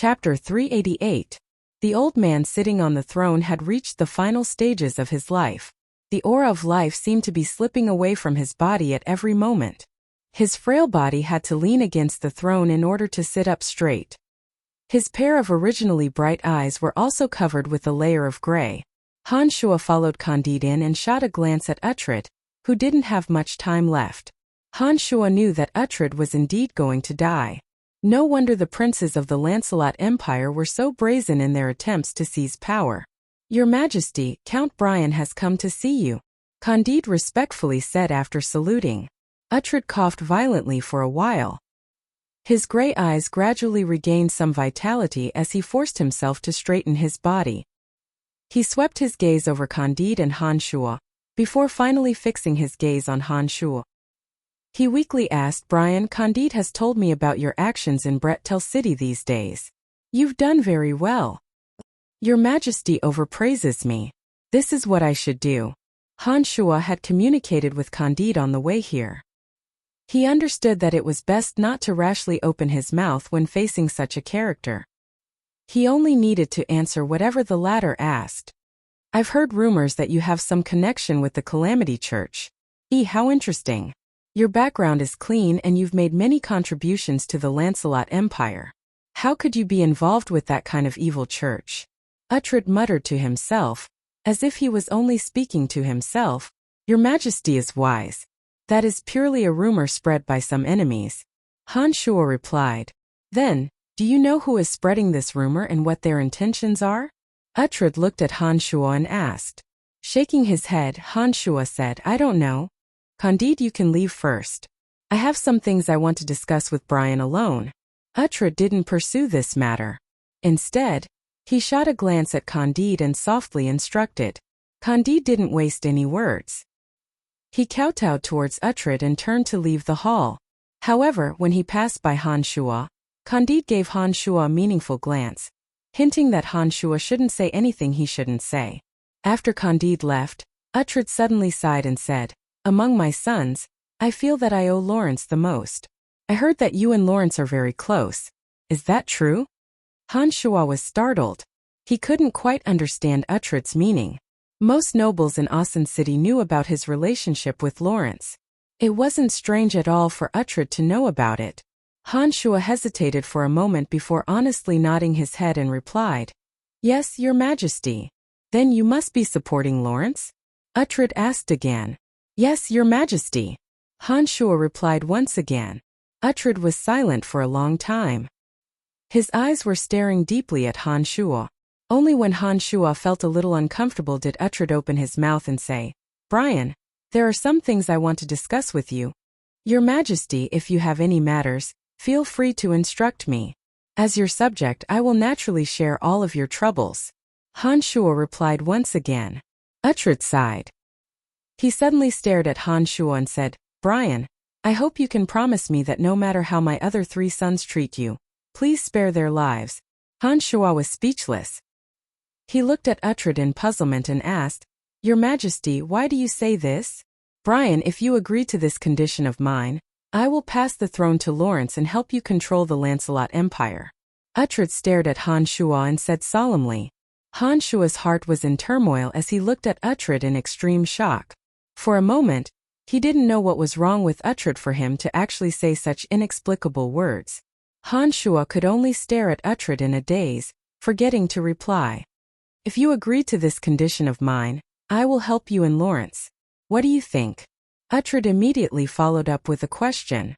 Chapter 388. The old man sitting on the throne had reached the final stages of his life. The aura of life seemed to be slipping away from his body at every moment. His frail body had to lean against the throne in order to sit up straight. His pair of originally bright eyes were also covered with a layer of gray. Han Shuo followed Candide in and shot a glance at Uhtred, who didn't have much time left. Han Shuo knew that Uhtred was indeed going to die. No wonder the princes of the Lancelot Empire were so brazen in their attempts to seize power. "Your Majesty, Count Brian has come to see you," Candide respectfully said after saluting. Uhtred coughed violently for a while. His gray eyes gradually regained some vitality as he forced himself to straighten his body. He swept his gaze over Candide and Han Shuo, before finally fixing his gaze on Han Shuo. He weakly asked, "Brian, Candide has told me about your actions in Bretel City these days. You've done very well. Your Majesty overpraises me. This is what I should do." Han Shuo had communicated with Candide on the way here. He understood that it was best not to rashly open his mouth when facing such a character. He only needed to answer whatever the latter asked. "I've heard rumors that you have some connection with the Calamity Church. How interesting. Your background is clean and you've made many contributions to the Lancelot Empire. How could you be involved with that kind of evil church?" Uhtred muttered to himself, as if he was only speaking to himself. "Your Majesty is wise. That is purely a rumor spread by some enemies." Han Shuo replied. "Then, do you know who is spreading this rumor and what their intentions are?" Uhtred looked at Han Shuo and asked. Shaking his head, Han Shuo said, "I don't know. Candide, you can leave first. I have some things I want to discuss with Brian alone." Uhtred didn't pursue this matter. Instead, he shot a glance at Candide and softly instructed. Candide didn't waste any words. He kowtowed towards Uhtred and turned to leave the hall. However, when he passed by Han Shuo, Candide gave Han Shuo a meaningful glance, hinting that Han Shuo shouldn't say anything he shouldn't say. After Candide left, Uhtred suddenly sighed and said, "Among my sons, I feel that I owe Lawrence the most. I heard that you and Lawrence are very close. Is that true?" Han Shuo was startled. He couldn't quite understand Uhtred's meaning. Most nobles in Asen City knew about his relationship with Lawrence. It wasn't strange at all for Uhtred to know about it. Han Shuo hesitated for a moment before honestly nodding his head and replied, "Yes, Your Majesty." "Then you must be supporting Lawrence?" Uhtred asked again. "Yes, Your Majesty." Han Shuo replied once again. Uhtred was silent for a long time. His eyes were staring deeply at Han Shuo. Only when Han Shuo felt a little uncomfortable did Uhtred open his mouth and say, "Brian, there are some things I want to discuss with you. Your Majesty, if you have any matters, feel free to instruct me. As your subject, I will naturally share all of your troubles." Han Shuo replied once again. Uhtred sighed. He suddenly stared at Han Shuo and said, "Brian, I hope you can promise me that no matter how my other 3 sons treat you, please spare their lives." Han Shuo was speechless. He looked at Uhtred in puzzlement and asked, "Your Majesty, why do you say this?" "Brian, if you agree to this condition of mine, I will pass the throne to Lawrence and help you control the Lancelot Empire." Uhtred stared at Han Shuo and said solemnly. Han Shuo's heart was in turmoil as he looked at Uhtred in extreme shock. For a moment, he didn't know what was wrong with Uhtred for him to actually say such inexplicable words. Han Shuo could only stare at Uhtred in a daze, forgetting to reply. "If you agree to this condition of mine, I will help you and Lawrence. What do you think?" Uhtred immediately followed up with a question.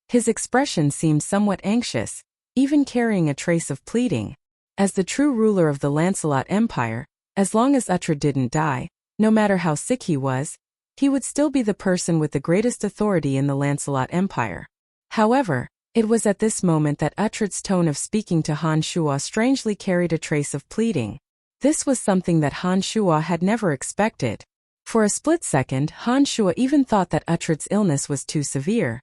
His expression seemed somewhat anxious, even carrying a trace of pleading. As the true ruler of the Lancelot Empire, as long as Uhtred didn't die, no matter how sick he was, he would still be the person with the greatest authority in the Lancelot Empire. However, it was at this moment that Uhtred's tone of speaking to Han Shuo strangely carried a trace of pleading. This was something that Han Shuo had never expected. For a split second, Han Shuo even thought that Uhtred's illness was too severe,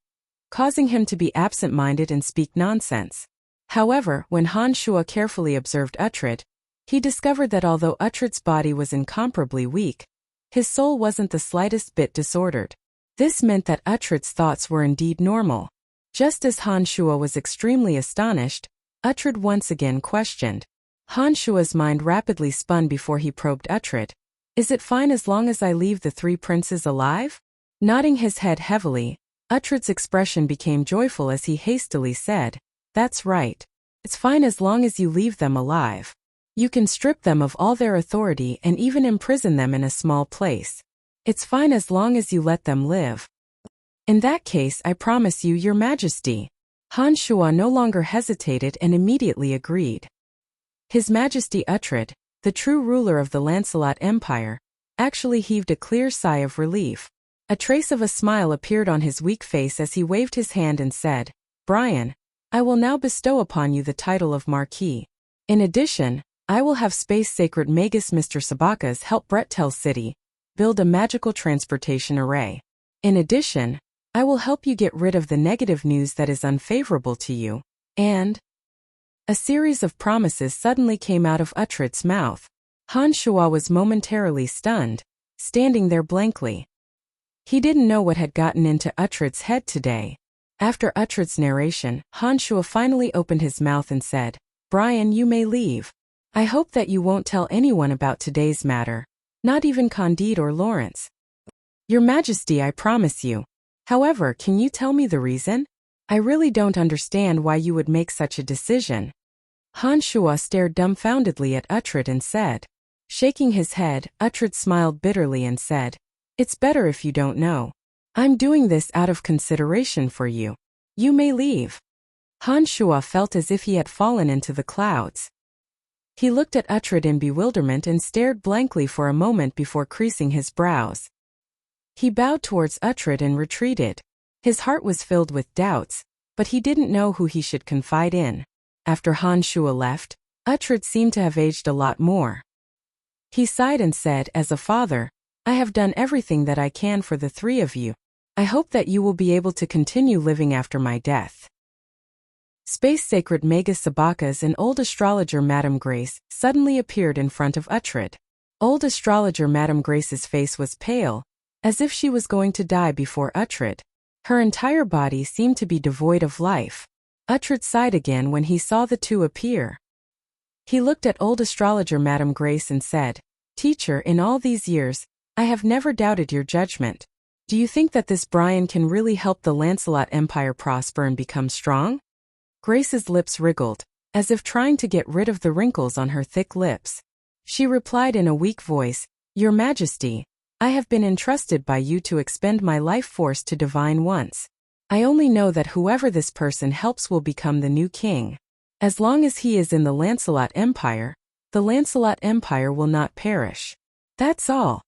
causing him to be absent-minded and speak nonsense. However, when Han Shuo carefully observed Uhtred, he discovered that although Uhtred's body was incomparably weak, his soul wasn't the slightest bit disordered. This meant that Uhtred's thoughts were indeed normal. Just as Han Shuo was extremely astonished, Uhtred once again questioned. Han Shua's mind rapidly spun before he probed Uhtred. Is it fine as long as I leave the three princes alive? Nodding his head heavily, Uhtred's expression became joyful as he hastily said, That's right. It's fine as long as you leave them alive. You can strip them of all their authority and even imprison them in a small place. It's fine as long as you let them live. In that case, I promise you, Your Majesty. Han Shua no longer hesitated and immediately agreed. His Majesty Uhtred, the true ruler of the Lancelot Empire, actually heaved a clear sigh of relief. A trace of a smile appeared on his weak face as he waved his hand and said, Brian, I will now bestow upon you the title of Marquis. In addition, I will have Space Sacred Magus Mr. Sabakas help Brettel City build a magical transportation array. In addition, I will help you get rid of the negative news that is unfavorable to you, and… A series of promises suddenly came out of Uhtred's mouth. Han Shua was momentarily stunned, standing there blankly. He didn't know what had gotten into Uhtred's head today. After Uhtred's narration, Han Shua finally opened his mouth and said, Brian, you may leave. I hope that you won't tell anyone about today's matter, not even Candide or Lawrence. Your Majesty, I promise you. However, can you tell me the reason? I really don't understand why you would make such a decision. Han Shua stared dumbfoundedly at Uhtred and said. Shaking his head, Uhtred smiled bitterly and said, It's better if you don't know. I'm doing this out of consideration for you. You may leave. Han Shua felt as if he had fallen into the clouds. He looked at Uhtred in bewilderment and stared blankly for a moment before creasing his brows. He bowed towards Uhtred and retreated. His heart was filled with doubts, but he didn't know who he should confide in. After Han Shua left, Uhtred seemed to have aged a lot more. He sighed and said, As a father, I have done everything that I can for the three of you. I hope that you will be able to continue living after my death. Space Sacred Magus Sabakas and Old Astrologer Madame Grace suddenly appeared in front of Uhtred. Old Astrologer Madame Grace's face was pale, as if she was going to die before Uhtred. Her entire body seemed to be devoid of life. Uhtred sighed again when he saw the two appear. He looked at Old Astrologer Madame Grace and said, Teacher, in all these years, I have never doubted your judgment. Do you think that this Brian can really help the Lancelot Empire prosper and become strong? Grace's lips wriggled, as if trying to get rid of the wrinkles on her thick lips. She replied in a weak voice, Your Majesty, I have been entrusted by you to expend my life force to divine once. I only know that whoever this person helps will become the new king. As long as he is in the Lancelot Empire, the Lancelot Empire will not perish. That's all.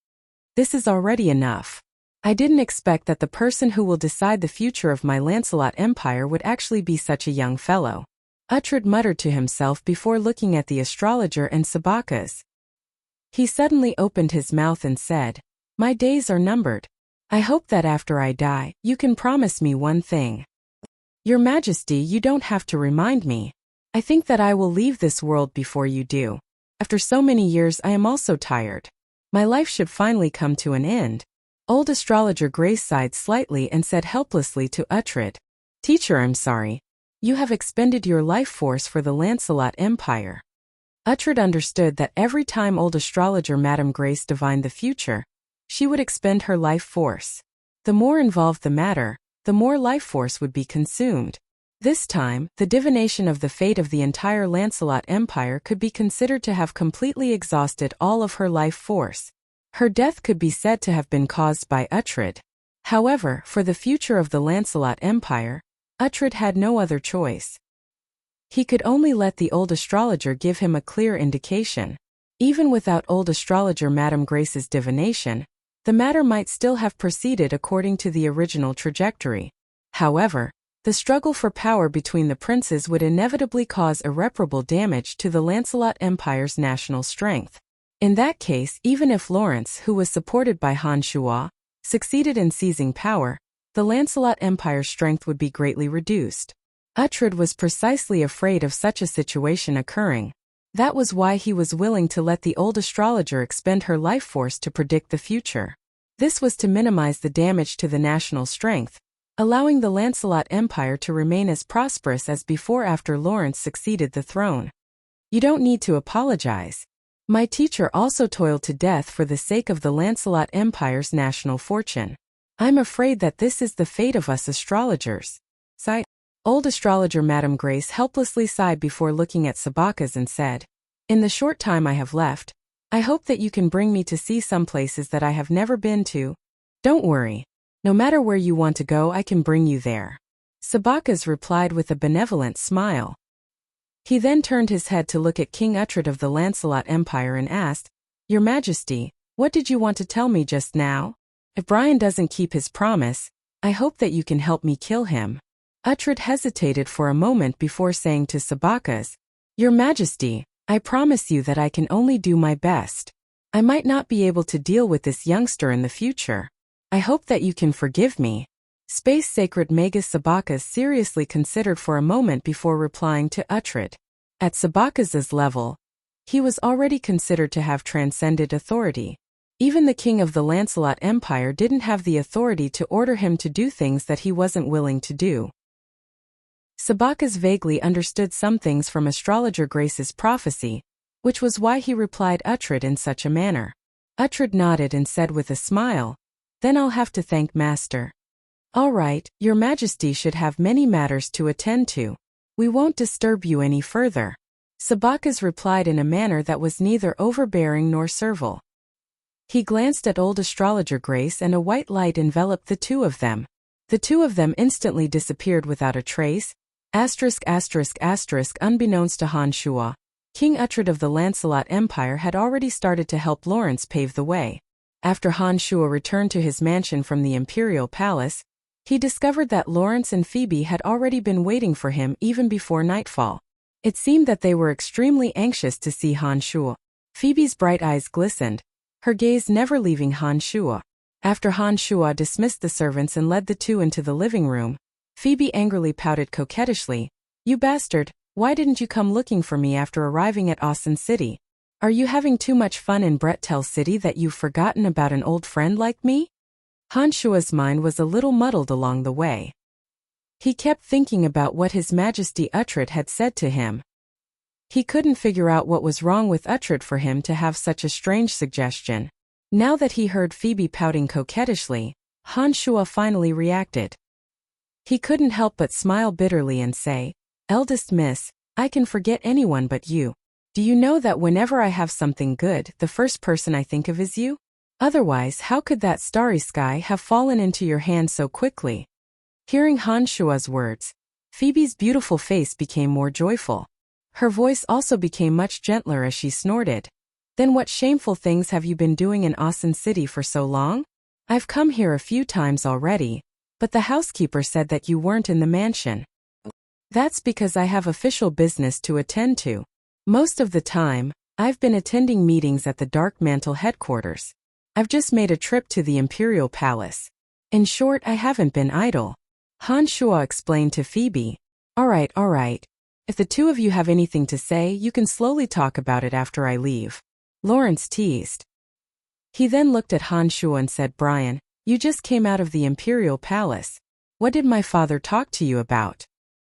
This is already enough. I didn't expect that the person who will decide the future of my Lancelot Empire would actually be such a young fellow. Uhtred muttered to himself before looking at the astrologer and Sabakas. He suddenly opened his mouth and said, My days are numbered. I hope that after I die, you can promise me one thing. Your Majesty, you don't have to remind me. I think that I will leave this world before you do. After so many years, I am also tired. My life should finally come to an end. Old Astrologer Grace sighed slightly and said helplessly to Uhtred, Teacher, I'm sorry. You have expended your life force for the Lancelot Empire. Uhtred understood that every time Old Astrologer Madame Grace divined the future, she would expend her life force. The more involved the matter, the more life force would be consumed. This time, the divination of the fate of the entire Lancelot Empire could be considered to have completely exhausted all of her life force. Her death could be said to have been caused by Uhtred. However, for the future of the Lancelot Empire, Uhtred had no other choice. He could only let the old astrologer give him a clear indication. Even without old astrologer Madame Grace's divination, the matter might still have proceeded according to the original trajectory. However, the struggle for power between the princes would inevitably cause irreparable damage to the Lancelot Empire's national strength. In that case, even if Lawrence, who was supported by Han Shua, succeeded in seizing power, the Lancelot Empire's strength would be greatly reduced. Uhtred was precisely afraid of such a situation occurring. That was why he was willing to let the old astrologer expend her life force to predict the future. This was to minimize the damage to the national strength. allowing the Lancelot Empire to remain as prosperous as before after Lawrence succeeded the throne. You don't need to apologize. My teacher also toiled to death for the sake of the Lancelot Empire's national fortune. I'm afraid that this is the fate of us astrologers. Sigh. Old astrologer Madame Grace helplessly sighed before looking at Sabacas and said, in the short time I have left, I hope that you can bring me to see some places that I have never been to. Don't worry. No matter where you want to go, I can bring you there. Sabacas replied with a benevolent smile. He then turned his head to look at King Uhtred of the Lancelot Empire and asked, Your Majesty, what did you want to tell me just now? If Brian doesn't keep his promise, I hope that you can help me kill him. Uhtred hesitated for a moment before saying to Sabacas, Your Majesty, I promise you that I can only do my best. I might not be able to deal with this youngster in the future. I hope that you can forgive me. Space Sacred Magus Sabacas seriously considered for a moment before replying to Uhtred. At Sabacas's level, he was already considered to have transcended authority. Even the king of the Lancelot Empire didn't have the authority to order him to do things that he wasn't willing to do. Sabacas vaguely understood some things from astrologer Grace's prophecy, which was why he replied Uhtred in such a manner. Uhtred nodded and said with a smile, Then I'll have to thank Master. All right, Your Majesty should have many matters to attend to. We won't disturb you any further. Sabacas replied in a manner that was neither overbearing nor servile. He glanced at old astrologer Grace and a white light enveloped the two of them. The two of them instantly disappeared without a trace. Unbeknownst to Han Shua, King Uhtred of the Lancelot Empire had already started to help Lawrence pave the way. After Han Shua returned to his mansion from the Imperial Palace, he discovered that Lawrence and Phoebe had already been waiting for him even before nightfall. It seemed that they were extremely anxious to see Han Shua. Phoebe's bright eyes glistened, her gaze never leaving Han Shua. After Han Shua dismissed the servants and led the two into the living room, Phoebe angrily pouted coquettishly, You bastard, why didn't you come looking for me after arriving at Austin City? Are you having too much fun in Brettel City that you've forgotten about an old friend like me? Han Shua's mind was a little muddled along the way. He kept thinking about what His Majesty Uhtred had said to him. He couldn't figure out what was wrong with Uhtred for him to have such a strange suggestion. Now that he heard Phoebe pouting coquettishly, Han Shua finally reacted. He couldn't help but smile bitterly and say, Eldest miss, I can forget anyone but you. Do you know that whenever I have something good, the first person I think of is you? Otherwise, how could that starry sky have fallen into your hand so quickly? Hearing Han Shua's words, Phoebe's beautiful face became more joyful. Her voice also became much gentler as she snorted. Then what shameful things have you been doing in Austin City for so long? I've come here a few times already, but the housekeeper said that you weren't in the mansion. That's because I have official business to attend to. Most of the time, I've been attending meetings at the Dark Mantle headquarters. I've just made a trip to the Imperial Palace. In short, I haven't been idle. Han Shua explained to Phoebe. All right. If the two of you have anything to say, you can slowly talk about it after I leave. Lawrence teased. He then looked at Han Shua and said, Brian, you just came out of the Imperial Palace. What did my father talk to you about?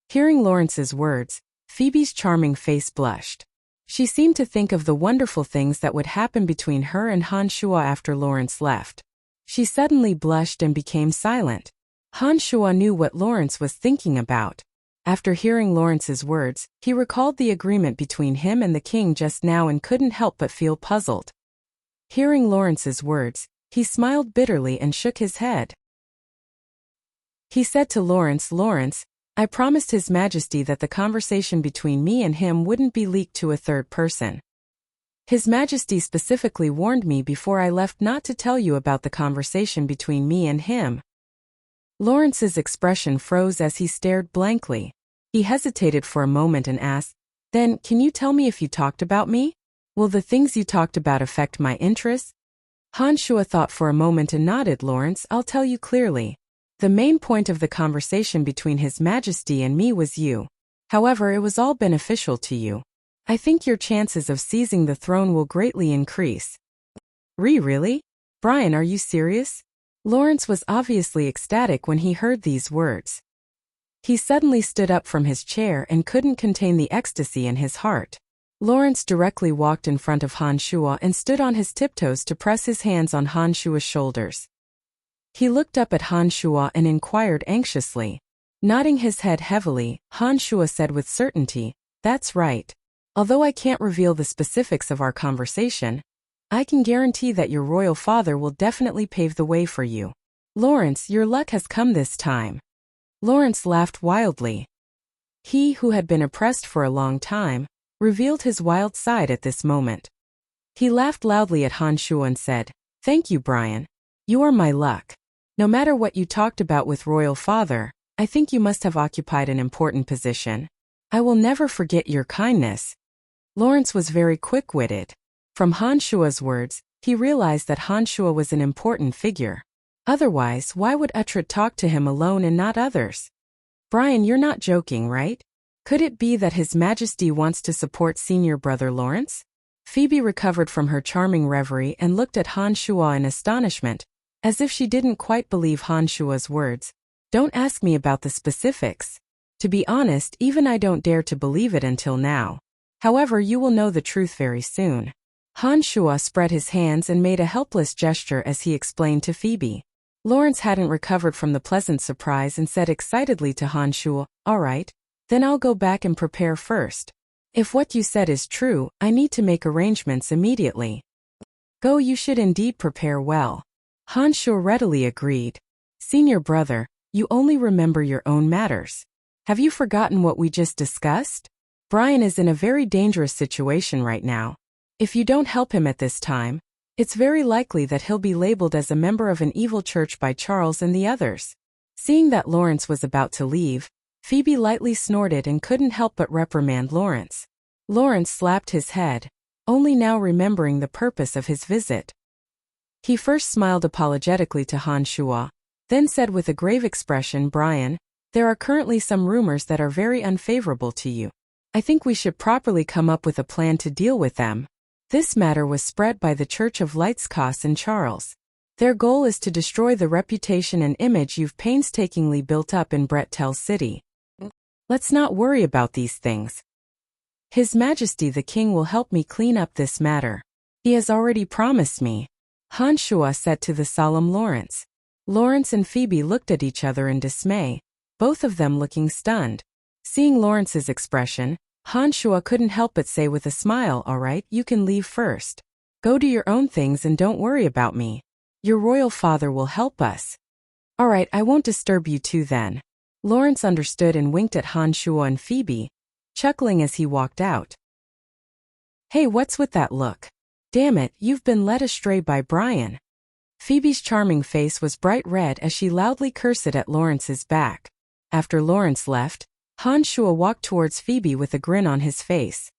Hearing Lawrence's words, Phoebe's charming face blushed. She seemed to think of the wonderful things that would happen between her and Han Shua after Lawrence left. She suddenly blushed and became silent. Han Shua knew what Lawrence was thinking about. After hearing Lawrence's words, he recalled the agreement between him and the king just now and couldn't help but feel puzzled. Hearing Lawrence's words, he smiled bitterly and shook his head. He said to Lawrence, I promised His Majesty that the conversation between me and him wouldn't be leaked to a third person. His Majesty specifically warned me before I left not to tell you about the conversation between me and him. Lawrence's expression froze as he stared blankly. He hesitated for a moment and asked, Then, can you tell me if you talked about me? Will the things you talked about affect my interests? Han Shua thought for a moment and nodded. Lawrence, I'll tell you clearly. The main point of the conversation between His Majesty and me was you. However, it was all beneficial to you. I think your chances of seizing the throne will greatly increase. Really? Brian, are you serious? Lawrence was obviously ecstatic when he heard these words. He suddenly stood up from his chair and couldn't contain the ecstasy in his heart. Lawrence directly walked in front of Han Shuo and stood on his tiptoes to press his hands on Han Shuo's shoulders. He looked up at Han Shuo and inquired anxiously. Nodding his head heavily, Han Shuo said with certainty, "That's right. Although I can't reveal the specifics of our conversation, I can guarantee that your royal father will definitely pave the way for you. Lawrence, your luck has come this time." Lawrence laughed wildly. He, who had been oppressed for a long time, revealed his wild side at this moment. He laughed loudly at Han Shuo and said, "Thank you, Brian. You are my luck. No matter what you talked about with royal father, I think you must have occupied an important position. I will never forget your kindness." Lawrence was very quick-witted. From Han Shuo's words, he realized that Han Shuo was an important figure. Otherwise, why would Uhtred talk to him alone and not others? "Brian, you're not joking, right? Could it be that His Majesty wants to support senior brother Lawrence?" Phoebe recovered from her charming reverie and looked at Han Shuo in astonishment, as if she didn't quite believe Han Shuo's words. "Don't ask me about the specifics. To be honest, even I don't dare to believe it until now. However, you will know the truth very soon." Han Shuo spread his hands and made a helpless gesture as he explained to Phoebe. Lawrence hadn't recovered from the pleasant surprise and said excitedly to Han Shuo, "All right, then I'll go back and prepare first. If what you said is true, I need to make arrangements immediately." "Go, you should indeed prepare well." Han Shuo readily agreed. "Senior brother, you only remember your own matters. Have you forgotten what we just discussed? Brian is in a very dangerous situation right now. If you don't help him at this time, it's very likely that he'll be labeled as a member of an evil church by Charles and the others." Seeing that Lawrence was about to leave, Phoebe lightly snorted and couldn't help but reprimand Lawrence. Lawrence slapped his head, only now remembering the purpose of his visit. He first smiled apologetically to Han Shuo, then said with a grave expression, "Brian, there are currently some rumors that are very unfavorable to you. I think we should properly come up with a plan to deal with them." This matter was spread by the Church of Lightscos and Charles. Their goal is to destroy the reputation and image you've painstakingly built up in Brettel City. Let's not worry about these things. His Majesty the King will help me clean up this matter. He has already promised me," Han Shuo said to the solemn Lawrence. Lawrence and Phoebe looked at each other in dismay, both of them looking stunned. Seeing Lawrence's expression, Han Shuo couldn't help but say with a smile, "All right, you can leave first. Go do your own things and don't worry about me. Your royal father will help us." "All right, I won't disturb you two then." Lawrence understood and winked at Han Shuo and Phoebe, chuckling as he walked out. "Hey, what's with that look? Damn it, you've been led astray by Brian." Phoebe's charming face was bright red as she loudly cursed at Lawrence's back. After Lawrence left, Han Shuo walked towards Phoebe with a grin on his face.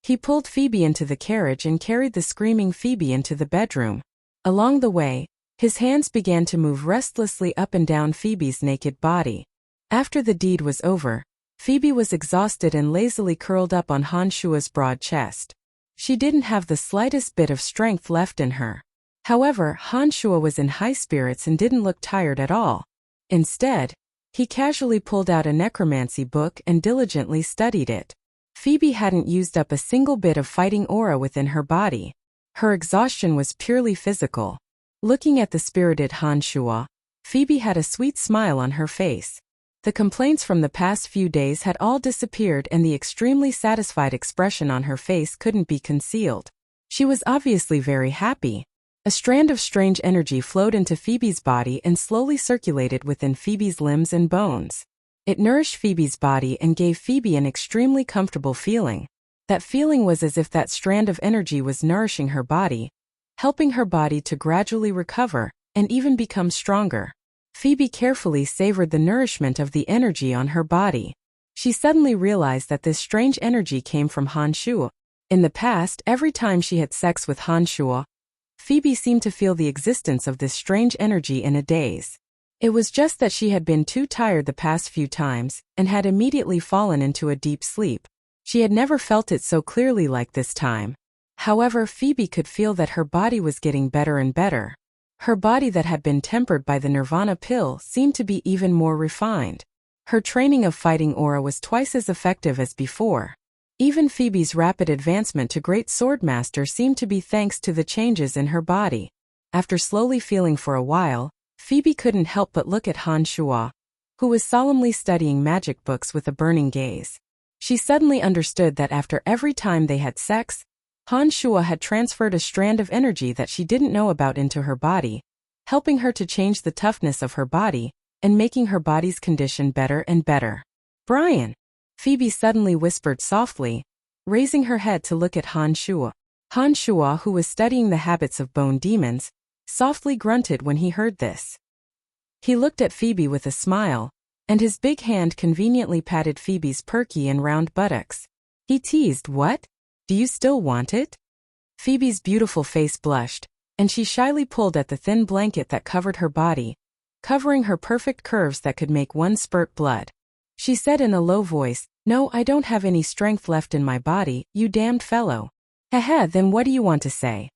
He pulled Phoebe into the carriage and carried the screaming Phoebe into the bedroom. Along the way, his hands began to move restlessly up and down Phoebe's naked body. After the deed was over, Phoebe was exhausted and lazily curled up on Han Shuo's broad chest. She didn't have the slightest bit of strength left in her. However, Han Shuo was in high spirits and didn't look tired at all. Instead, he casually pulled out a necromancy book and diligently studied it. Phoebe hadn't used up a single bit of fighting aura within her body. Her exhaustion was purely physical. Looking at the spirited Han Shuo, Phoebe had a sweet smile on her face. The complaints from the past few days had all disappeared and the extremely satisfied expression on her face couldn't be concealed. She was obviously very happy. A strand of strange energy flowed into Phoebe's body and slowly circulated within Phoebe's limbs and bones. It nourished Phoebe's body and gave Phoebe an extremely comfortable feeling. That feeling was as if that strand of energy was nourishing her body, helping her body to gradually recover and even become stronger. Phoebe carefully savored the nourishment of the energy on her body. She suddenly realized that this strange energy came from Han Shuo. In the past, every time she had sex with Han Shuo, Phoebe seemed to feel the existence of this strange energy in a daze. It was just that she had been too tired the past few times and had immediately fallen into a deep sleep. She had never felt it so clearly like this time. However, Phoebe could feel that her body was getting better and better. Her body that had been tempered by the Nirvana pill seemed to be even more refined. Her training of fighting aura was twice as effective as before. Even Phoebe's rapid advancement to Great Swordmaster seemed to be thanks to the changes in her body. After slowly feeling for a while, Phoebe couldn't help but look at Han Shuo, who was solemnly studying magic books with a burning gaze. She suddenly understood that after every time they had sex, Han Shuo had transferred a strand of energy that she didn't know about into her body, helping her to change the toughness of her body and making her body's condition better and better. "Brian," Phoebe suddenly whispered softly, raising her head to look at Han Shuo. Han Shuo, who was studying the habits of bone demons, softly grunted when he heard this. He looked at Phoebe with a smile, and his big hand conveniently patted Phoebe's perky and round buttocks. He teased, "What? Do you still want it?" Phoebe's beautiful face blushed, and she shyly pulled at the thin blanket that covered her body, covering her perfect curves that could make one spurt blood. She said in a low voice, "No, I don't have any strength left in my body, you damned fellow." "Haha, then what do you want to say?"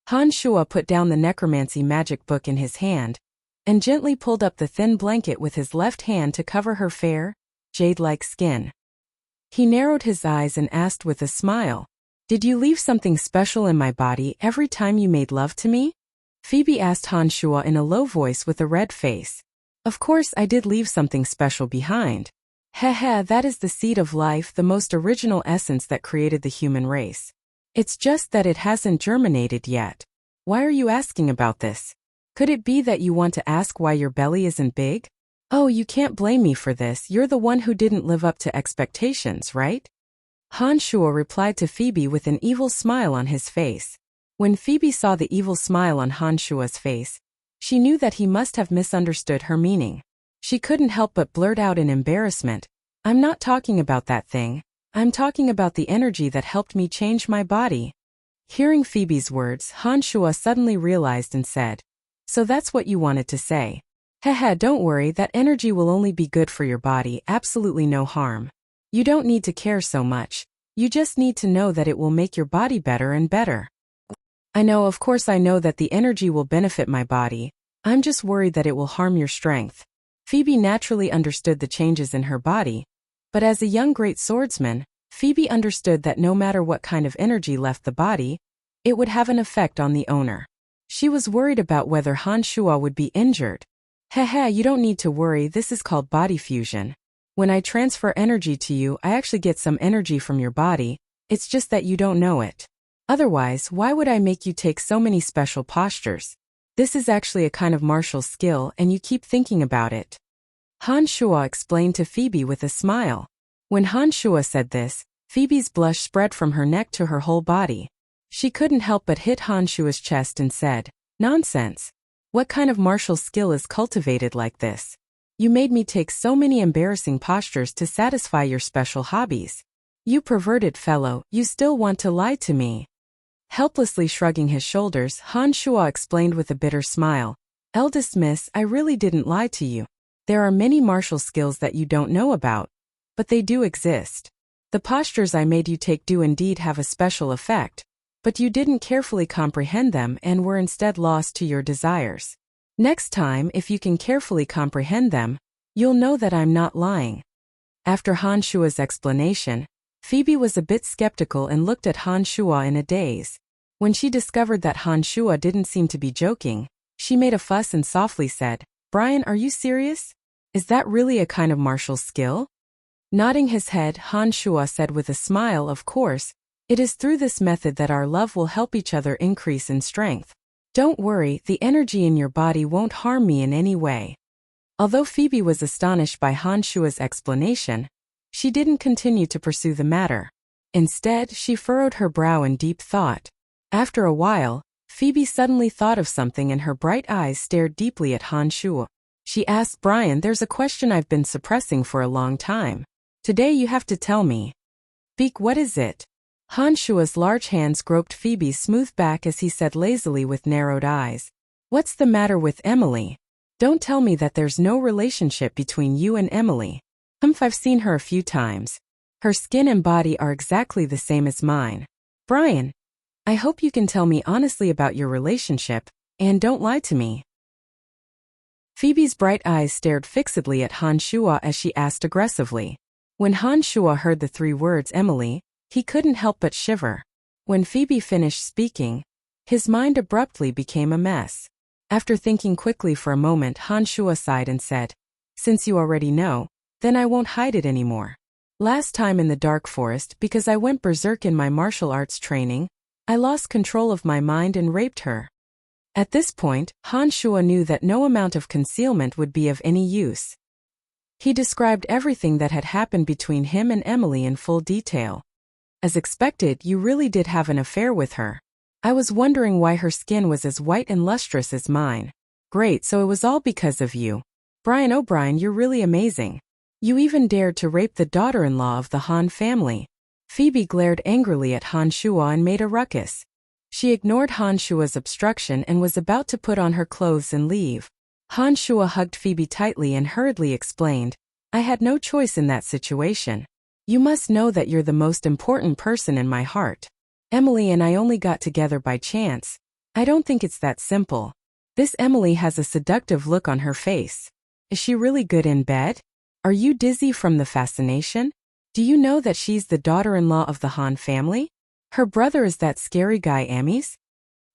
Han Shuo put down the necromancy magic book in his hand, and gently pulled up the thin blanket with his left hand to cover her fair, jade-like skin. He narrowed his eyes and asked with a smile, "Did you leave something special in my body every time you made love to me?" Phoebe asked Han Shuo in a low voice with a red face. "Of course I did leave something special behind. Haha, that is the seed of life, the most original essence that created the human race. It's just that it hasn't germinated yet. Why are you asking about this? Could it be that you want to ask why your belly isn't big? Oh, you can't blame me for this, you're the one who didn't live up to expectations, right?" Han Shuo replied to Phoebe with an evil smile on his face. When Phoebe saw the evil smile on Han Shuo's face, she knew that he must have misunderstood her meaning. She couldn't help but blurt out in embarrassment, "I'm not talking about that thing. I'm talking about the energy that helped me change my body." Hearing Phoebe's words, Han Shuo suddenly realized and said, "So that's what you wanted to say. Haha, don't worry, that energy will only be good for your body, absolutely no harm. You don't need to care so much. You just need to know that it will make your body better and better." "I know, of course I know that the energy will benefit my body. I'm just worried that it will harm your strength." Phoebe naturally understood the changes in her body, but as a young great swordsman, Phoebe understood that no matter what kind of energy left the body, it would have an effect on the owner. She was worried about whether Han Shuo would be injured. "Haha, you don't need to worry, this is called body fusion. When I transfer energy to you, I actually get some energy from your body, it's just that you don't know it. Otherwise, why would I make you take so many special postures? This is actually a kind of martial skill and you keep thinking about it." Han Shuo explained to Phoebe with a smile. When Han Shuo said this, Phoebe's blush spread from her neck to her whole body. She couldn't help but hit Han Shuo's chest and said, "Nonsense. What kind of martial skill is cultivated like this? You made me take so many embarrassing postures to satisfy your special hobbies. You perverted fellow, you still want to lie to me." Helplessly shrugging his shoulders, Han Shuo explained with a bitter smile, "Eldest miss, I really didn't lie to you. There are many martial skills that you don't know about, but they do exist. The postures I made you take do indeed have a special effect, but you didn't carefully comprehend them and were instead lost to your desires. Next time, if you can carefully comprehend them, you'll know that I'm not lying." After Han Shuo's explanation, Phoebe was a bit skeptical and looked at Han Shuo in a daze. When she discovered that Han Shuo didn't seem to be joking, she made a fuss and softly said, "Brian, are you serious? Is that really a kind of martial skill?" Nodding his head, Han Shuo said with a smile, "Of course, it is through this method that our love will help each other increase in strength. Don't worry, the energy in your body won't harm me in any way." Although Phoebe was astonished by Han Shuo's explanation, she didn't continue to pursue the matter. Instead, she furrowed her brow in deep thought. After a while, Phoebe suddenly thought of something and her bright eyes stared deeply at Han Shuo. She asked, "Brian, there's a question I've been suppressing for a long time. Today you have to tell me." "Speak, what is it?" Han Shuo's large hands groped Phoebe's smooth back as he said lazily with narrowed eyes, "What's the matter with Emily? Don't tell me that there's no relationship between you and Emily. I've seen her a few times. Her skin and body are exactly the same as mine." "Brian, I hope you can tell me honestly about your relationship, and don't lie to me. Phoebe's bright eyes stared fixedly at Han Shuo as she asked aggressively. When Han Shuo heard the 3 words Emily, he couldn't help but shiver. When Phoebe finished speaking, his mind abruptly became a mess. After thinking quickly for a moment, Han Shuo sighed and said, "Since you already know, then I won't hide it anymore. Last time in the dark forest, because I went berserk in my martial arts training, I lost control of my mind and raped her." At this point, Han Shuo knew that no amount of concealment would be of any use. He described everything that had happened between him and Emily in full detail. "As expected, you really did have an affair with her. I was wondering why her skin was as white and lustrous as mine. Great, so it was all because of you. Brian O'Brien, you're really amazing. You even dared to rape the daughter-in-law of the Han family." Phoebe glared angrily at Han Shuo and made a ruckus. She ignored Han Shuo's obstruction and was about to put on her clothes and leave. Han Shuo hugged Phoebe tightly and hurriedly explained, "I had no choice in that situation. You must know that you're the most important person in my heart. Emily and I only got together by chance. I don't think it's that simple." This Emily has a seductive look on her face. Is she really good in bed? Are you dizzy from the fascination? Do you know that she's the daughter-in-law of the Han family? Her brother is that scary guy Amis?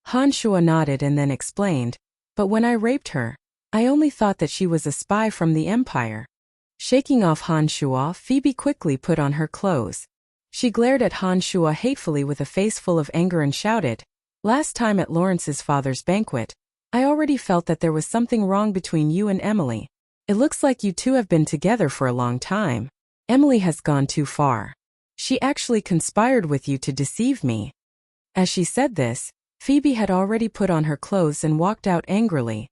Han Shuo nodded and then explained, "But when I raped her, I only thought that she was a spy from the Empire." Shaking off Han Shuo, Phoebe quickly put on her clothes. She glared at Han Shuo hatefully with a face full of anger and shouted, "Last time at Lawrence's father's banquet, I already felt that there was something wrong between you and Emily. It looks like you two have been together for a long time. Emily has gone too far. She actually conspired with you to deceive me." As she said this, Phoebe had already put on her clothes and walked out angrily.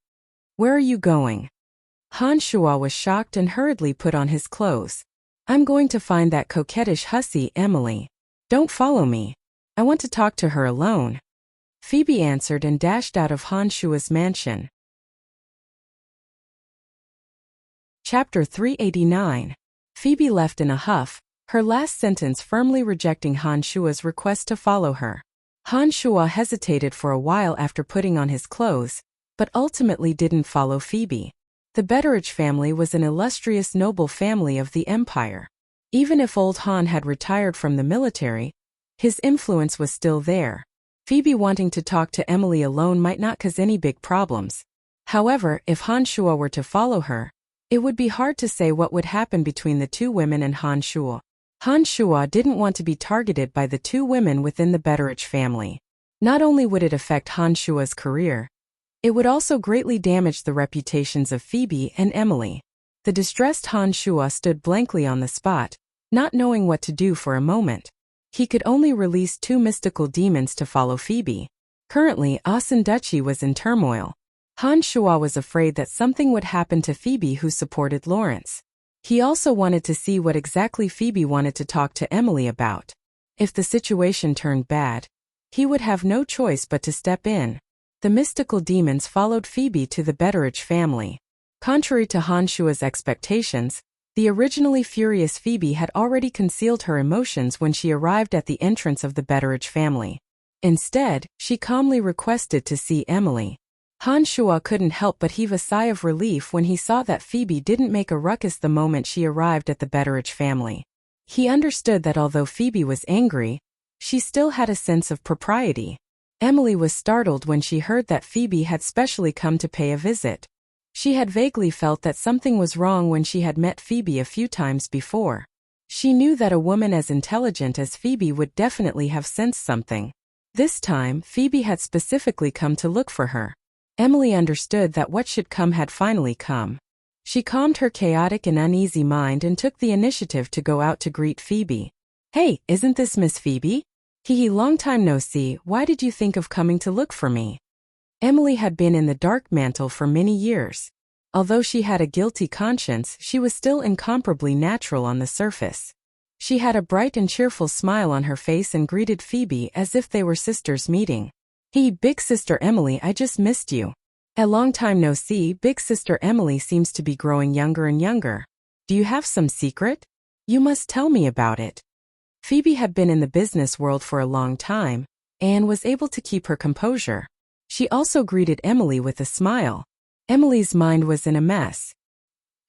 "Where are you going?" Han Shuo was shocked and hurriedly put on his clothes. "I'm going to find that coquettish hussy, Emily. Don't follow me. I want to talk to her alone." Phoebe answered and dashed out of Han Shuo's mansion. Chapter 389. Phoebe left in a huff, her last sentence firmly rejecting Han Shuo's request to follow her. Han Shuo hesitated for a while after putting on his clothes, but ultimately didn't follow Phoebe. The Betteridge family was an illustrious noble family of the empire. Even if old Han had retired from the military, his influence was still there. Phoebe wanting to talk to Emily alone might not cause any big problems. However, if Han Shuo were to follow her, it would be hard to say what would happen between the 2 women and Han Shuo. Han Shuo didn't want to be targeted by the 2 women within the Betteridge family. Not only would it affect Han Shuo's career, it would also greatly damage the reputations of Phoebe and Emily. The distressed Han Shuo stood blankly on the spot, not knowing what to do for a moment. He could only release 2 mystical demons to follow Phoebe. Currently, Asen Duchy was in turmoil. Han Shuo was afraid that something would happen to Phoebe who supported Lawrence. He also wanted to see what exactly Phoebe wanted to talk to Emily about. If the situation turned bad, he would have no choice but to step in. The mystical demons followed Phoebe to the Betteridge family. Contrary to Han Shuo's expectations, the originally furious Phoebe had already concealed her emotions when she arrived at the entrance of the Betteridge family. Instead, she calmly requested to see Emily. Han Shuo couldn't help but heave a sigh of relief when he saw that Phoebe didn't make a ruckus the moment she arrived at the Betteridge family. He understood that although Phoebe was angry, she still had a sense of propriety. Emily was startled when she heard that Phoebe had specially come to pay a visit. She had vaguely felt that something was wrong when she had met Phoebe a few times before. She knew that a woman as intelligent as Phoebe would definitely have sensed something. This time, Phoebe had specifically come to look for her. Emily understood that what should come had finally come. She calmed her chaotic and uneasy mind and took the initiative to go out to greet Phoebe. "Hey, isn't this Miss Phoebe? Hee, long time no see, why did you think of coming to look for me?" Emily had been in the dark mantle for many years. Although she had a guilty conscience, she was still incomparably natural on the surface. She had a bright and cheerful smile on her face and greeted Phoebe as if they were sisters meeting. "Hey, big sister Emily, I just missed you. A long time no see, big sister Emily seems to be growing younger and younger. Do you have some secret? You must tell me about it." Phoebe had been in the business world for a long time, and was able to keep her composure. She also greeted Emily with a smile. Emily's mind was in a mess.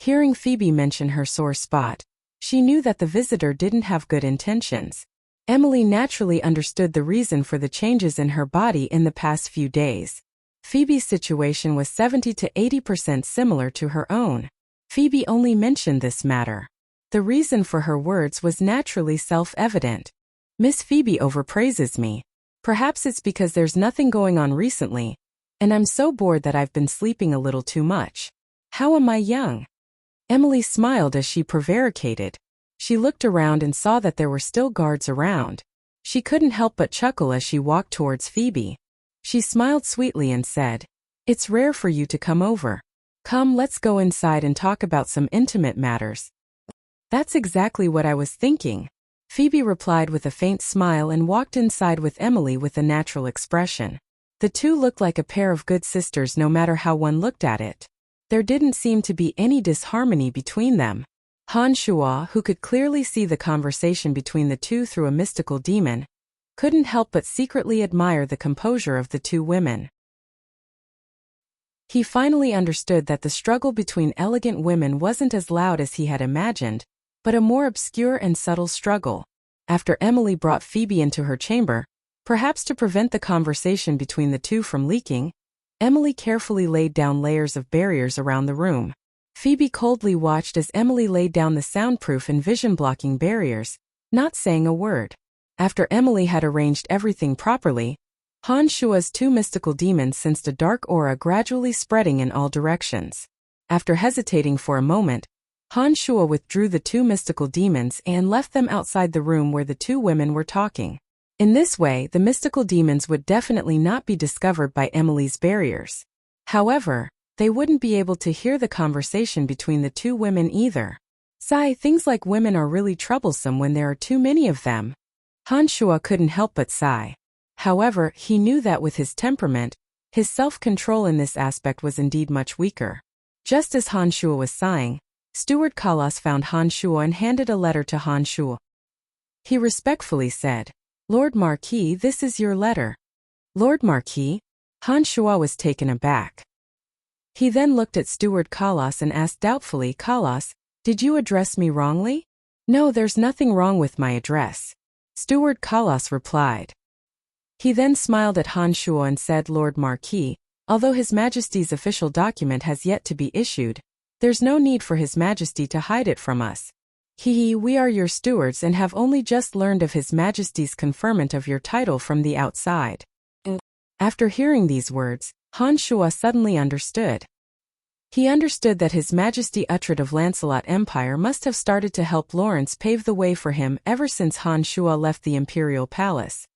Hearing Phoebe mention her sore spot, she knew that the visitor didn't have good intentions. Emily naturally understood the reason for the changes in her body in the past few days. Phoebe's situation was 70 to 80% similar to her own. Phoebe only mentioned this matter. The reason for her words was naturally self-evident. Miss Phoebe overpraises me. Perhaps it's because there's nothing going on recently, and I'm so bored that I've been sleeping a little too much. How am I young? Emily smiled as she prevaricated. She looked around and saw that there were still guards around. She couldn't help but chuckle as she walked towards Phoebe. She smiled sweetly and said, "It's rare for you to come over. Come, let's go inside and talk about some intimate matters." "That's exactly what I was thinking," Phoebe replied with a faint smile and walked inside with Emily with a natural expression. The two looked like a pair of good sisters no matter how one looked at it. There didn't seem to be any disharmony between them. Han Shuo, who could clearly see the conversation between the two through a mystical demon, couldn't help but secretly admire the composure of the two women. He finally understood that the struggle between elegant women wasn't as loud as he had imagined, but a more obscure and subtle struggle. After Emily brought Phoebe into her chamber, perhaps to prevent the conversation between the two from leaking, Emily carefully laid down layers of barriers around the room. Phoebe coldly watched as Emily laid down the soundproof and vision-blocking barriers, not saying a word. After Emily had arranged everything properly, Han Shua's two mystical demons sensed a dark aura gradually spreading in all directions. After hesitating for a moment, Han Shua withdrew the two mystical demons and left them outside the room where the two women were talking. In this way, the mystical demons would definitely not be discovered by Emily's barriers. However, they wouldn't be able to hear the conversation between the two women either. Sigh, things like women are really troublesome when there are too many of them. Han Shua couldn't help but sigh. However, he knew that with his temperament, his self-control in this aspect was indeed much weaker. Just as Han Shua was sighing, Steward Kalas found Han Shua and handed a letter to Han Shua. He respectfully said, "Lord Marquis, this is your letter." "Lord Marquis?" Han Shua was taken aback. He then looked at Steward Kalas and asked doubtfully, "Kalas, did you address me wrongly?" "No, there's nothing wrong with my address," Steward Kalas replied. He then smiled at Han Shua and said, "Lord Marquis, although His Majesty's official document has yet to be issued, there's no need for His Majesty to hide it from us. We are your stewards and have only just learned of His Majesty's conferment of your title from the outside." After hearing these words, Han Shua suddenly understood. He understood that His Majesty Uhtred of Lancelot Empire must have started to help Lawrence pave the way for him ever since Han Shua left the Imperial Palace.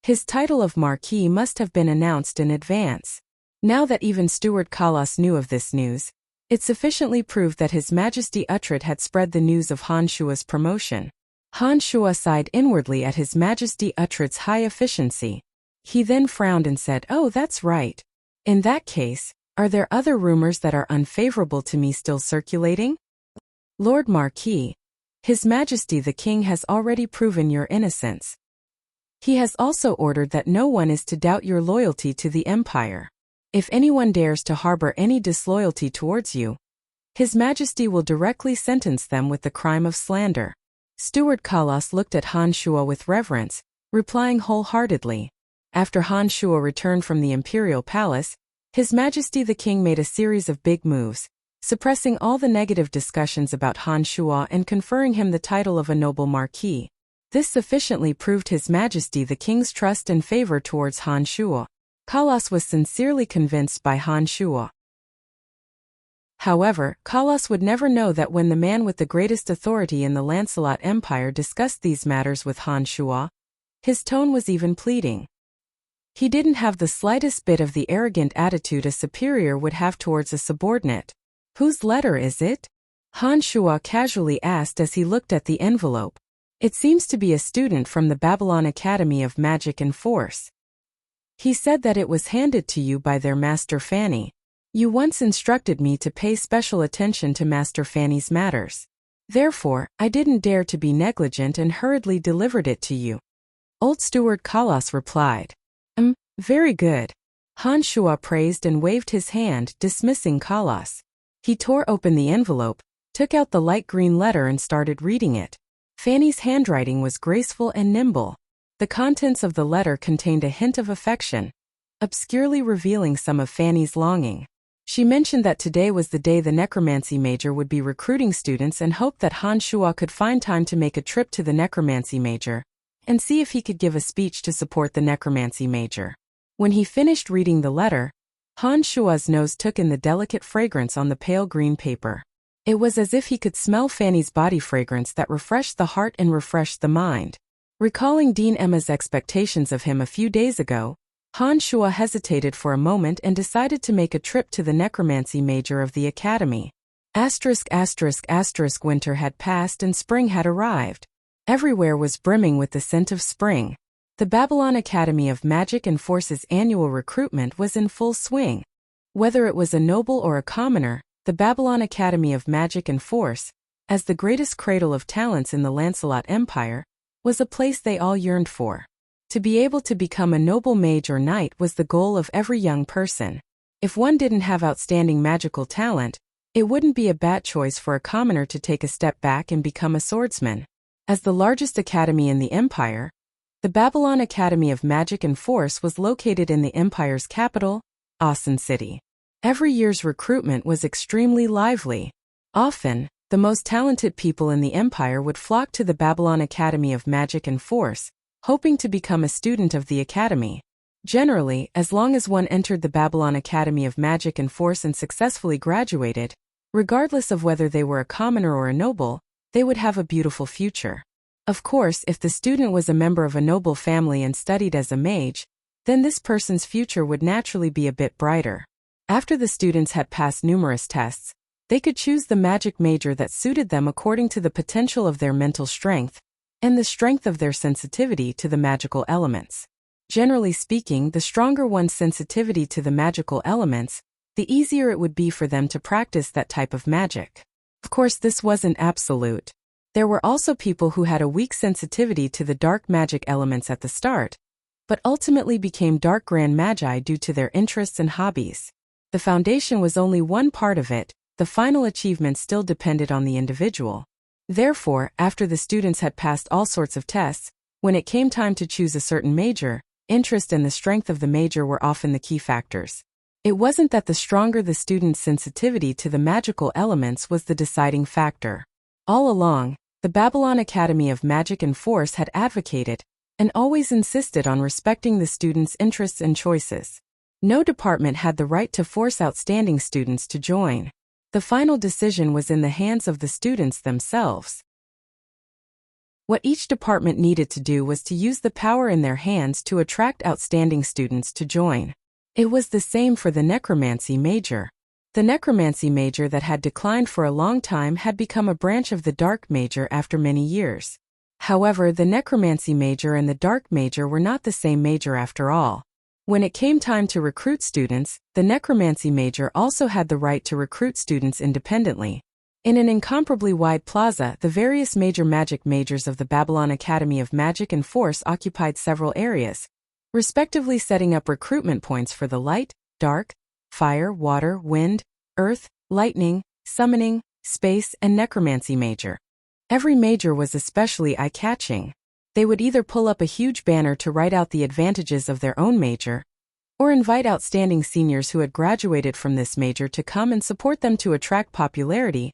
His title of Marquis must have been announced in advance. Now that even Steward Kalas knew of this news, it sufficiently proved that His Majesty Uhtred had spread the news of Han Shua's promotion. Han Shua sighed inwardly at His Majesty Uhtred's high efficiency. He then frowned and said, "Oh, that's right. In that case, are there other rumors that are unfavorable to me still circulating?" "Lord Marquis, His Majesty the King has already proven your innocence. He has also ordered that no one is to doubt your loyalty to the Empire. If anyone dares to harbor any disloyalty towards you, His Majesty will directly sentence them with the crime of slander." Steward Kalas looked at Han Shua with reverence, replying wholeheartedly. After Han Shua returned from the Imperial Palace, His Majesty the King made a series of big moves, suppressing all the negative discussions about Han Shua and conferring him the title of a noble marquis. This sufficiently proved His Majesty the King's trust and favor towards Han Shua. Kalas was sincerely convinced by Han Shua. However, Kalas would never know that when the man with the greatest authority in the Lancelot Empire discussed these matters with Han Shua, his tone was even pleading. He didn't have the slightest bit of the arrogant attitude a superior would have towards a subordinate. "Whose letter is it?" Han Shua casually asked as he looked at the envelope. "It seems to be a student from the Babylon Academy of Magic and Force. He said that it was handed to you by their Master Fanny. You once instructed me to pay special attention to Master Fanny's matters. Therefore, I didn't dare to be negligent and hurriedly delivered it to you." Old Steward Kalas replied. Very good. Han Shua praised and waved his hand, dismissing Kalas. He tore open the envelope, took out the light green letter and started reading it. Fanny's handwriting was graceful and nimble. The contents of the letter contained a hint of affection, obscurely revealing some of Fanny's longing. She mentioned that today was the day the necromancy major would be recruiting students and hoped that Han Shua could find time to make a trip to the necromancy major and see if he could give a speech to support the necromancy major. When he finished reading the letter, Han Shua's nose took in the delicate fragrance on the pale green paper. It was as if he could smell Fanny's body fragrance that refreshed the heart and refreshed the mind. Recalling Dean Emma's expectations of him a few days ago, Han Shua hesitated for a moment and decided to make a trip to the necromancy major of the academy. ******* Winter had passed and spring had arrived. Everywhere was brimming with the scent of spring. The Babylon Academy of Magic and Force's annual recruitment was in full swing. Whether it was a noble or a commoner, the Babylon Academy of Magic and Force, as the greatest cradle of talents in the Lancelot Empire, was a place they all yearned for. To be able to become a noble mage or knight was the goal of every young person. If one didn't have outstanding magical talent, it wouldn't be a bad choice for a commoner to take a step back and become a swordsman. As the largest academy in the empire, the Babylon Academy of Magic and Force was located in the empire's capital, Asen City. Every year's recruitment was extremely lively. Often, the most talented people in the empire would flock to the Babylon Academy of Magic and Force, hoping to become a student of the academy. Generally, as long as one entered the Babylon Academy of Magic and Force and successfully graduated, regardless of whether they were a commoner or a noble, they would have a beautiful future. Of course, if the student was a member of a noble family and studied as a mage, then this person's future would naturally be a bit brighter. After the students had passed numerous tests, they could choose the magic major that suited them according to the potential of their mental strength and the strength of their sensitivity to the magical elements. Generally speaking, the stronger one's sensitivity to the magical elements, the easier it would be for them to practice that type of magic. Of course, this wasn't absolute. There were also people who had a weak sensitivity to the dark magic elements at the start, but ultimately became dark grand magi due to their interests and hobbies. The foundation was only one part of it, the final achievement still depended on the individual. Therefore, after the students had passed all sorts of tests, when it came time to choose a certain major, interest and the strength of the major were often the key factors. It wasn't that the stronger the student's sensitivity to the magical elements was the deciding factor. All along, the Babylon Academy of Magic and Force had advocated and always insisted on respecting the students' interests and choices. No department had the right to force outstanding students to join. The final decision was in the hands of the students themselves. What each department needed to do was to use the power in their hands to attract outstanding students to join. It was the same for the necromancy major. The necromancy major that had declined for a long time had become a branch of the dark major after many years. However, the necromancy major and the dark major were not the same major after all. When it came time to recruit students, the necromancy major also had the right to recruit students independently. In an incomparably wide plaza, the various major magic majors of the Babylon Academy of Magic and Force occupied several areas, respectively setting up recruitment points for the light, dark, fire, water, wind, earth, lightning, summoning, space, and necromancy major. Every major was especially eye-catching. They would either pull up a huge banner to write out the advantages of their own major, or invite outstanding seniors who had graduated from this major to come and support them to attract popularity,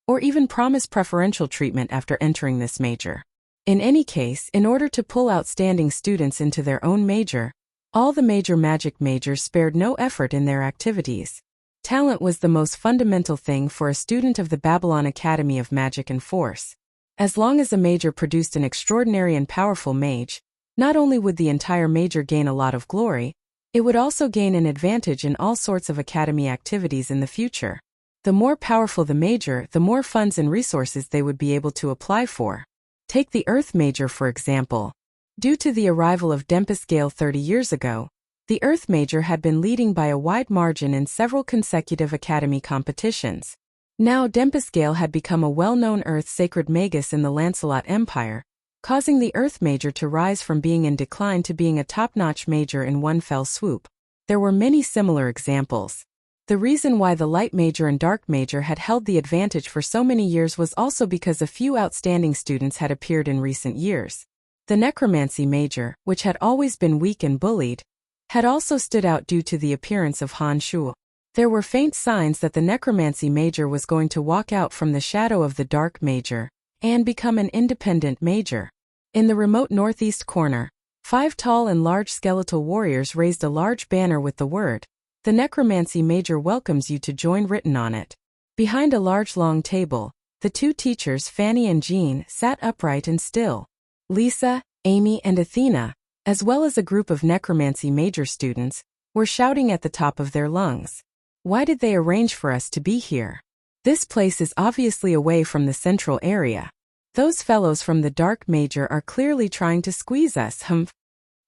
or even promise preferential treatment after entering this major. In any case, in order to pull outstanding students into their own major, all the major magic majors spared no effort in their activities. Talent was the most fundamental thing for a student of the Babylon Academy of Magic and Force. As long as a major produced an extraordinary and powerful mage, not only would the entire major gain a lot of glory, it would also gain an advantage in all sorts of academy activities in the future. The more powerful the major, the more funds and resources they would be able to apply for. Take the Earth Major for example. Due to the arrival of Dempus Gale 30 years ago, the Earth Major had been leading by a wide margin in several consecutive academy competitions. Now Dempus Gale had become a well-known Earth Sacred Magus in the Lancelot Empire, causing the Earth major to rise from being in decline to being a top-notch major in one fell swoop. There were many similar examples. The reason why the light major and dark major had held the advantage for so many years was also because a few outstanding students had appeared in recent years. The necromancy major, which had always been weak and bullied, had also stood out due to the appearance of Han Shuo. There were faint signs that the necromancy major was going to walk out from the shadow of the dark major and become an independent major. In the remote northeast corner, 5 tall and large skeletal warriors raised a large banner with the word, "The necromancy major welcomes you to join," written on it. Behind a large long table, the 2 teachers, Fanny and Jean, sat upright and still. Lisa, Amy, and Athena, as well as a group of necromancy major students, were shouting at the top of their lungs. "Why did they arrange for us to be here? This place is obviously away from the central area. Those fellows from the dark major are clearly trying to squeeze us, humph,"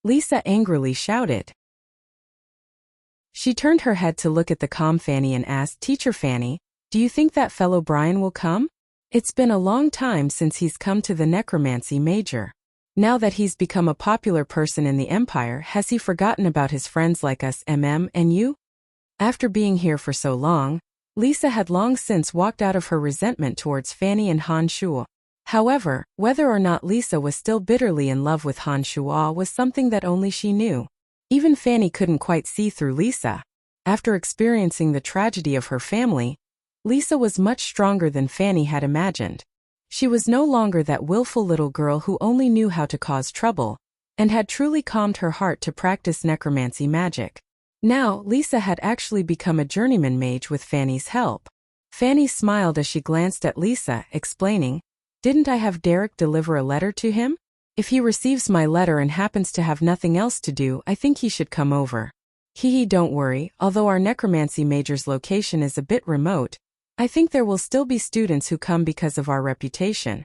Lisa angrily shouted. She turned her head to look at the calm Fanny and asked, "Teacher Fanny, do you think that fellow Brian will come? It's been a long time since he's come to the necromancy major. Now that he's become a popular person in the Empire, has he forgotten about his friends like us, and you?" After being here for so long, Lisa had long since walked out of her resentment towards Fanny and Han Shuo. However, whether or not Lisa was still bitterly in love with Han Shuo was something that only she knew. Even Fanny couldn't quite see through Lisa. After experiencing the tragedy of her family, Lisa was much stronger than Fanny had imagined. She was no longer that willful little girl who only knew how to cause trouble, and had truly calmed her heart to practice necromancy magic. Now, Lisa had actually become a journeyman mage with Fanny's help. Fanny smiled as she glanced at Lisa, explaining, "Didn't I have Derek deliver a letter to him? If he receives my letter and happens to have nothing else to do, I think he should come over. Don't worry, although our necromancy major's location is a bit remote, I think there will still be students who come because of our reputation."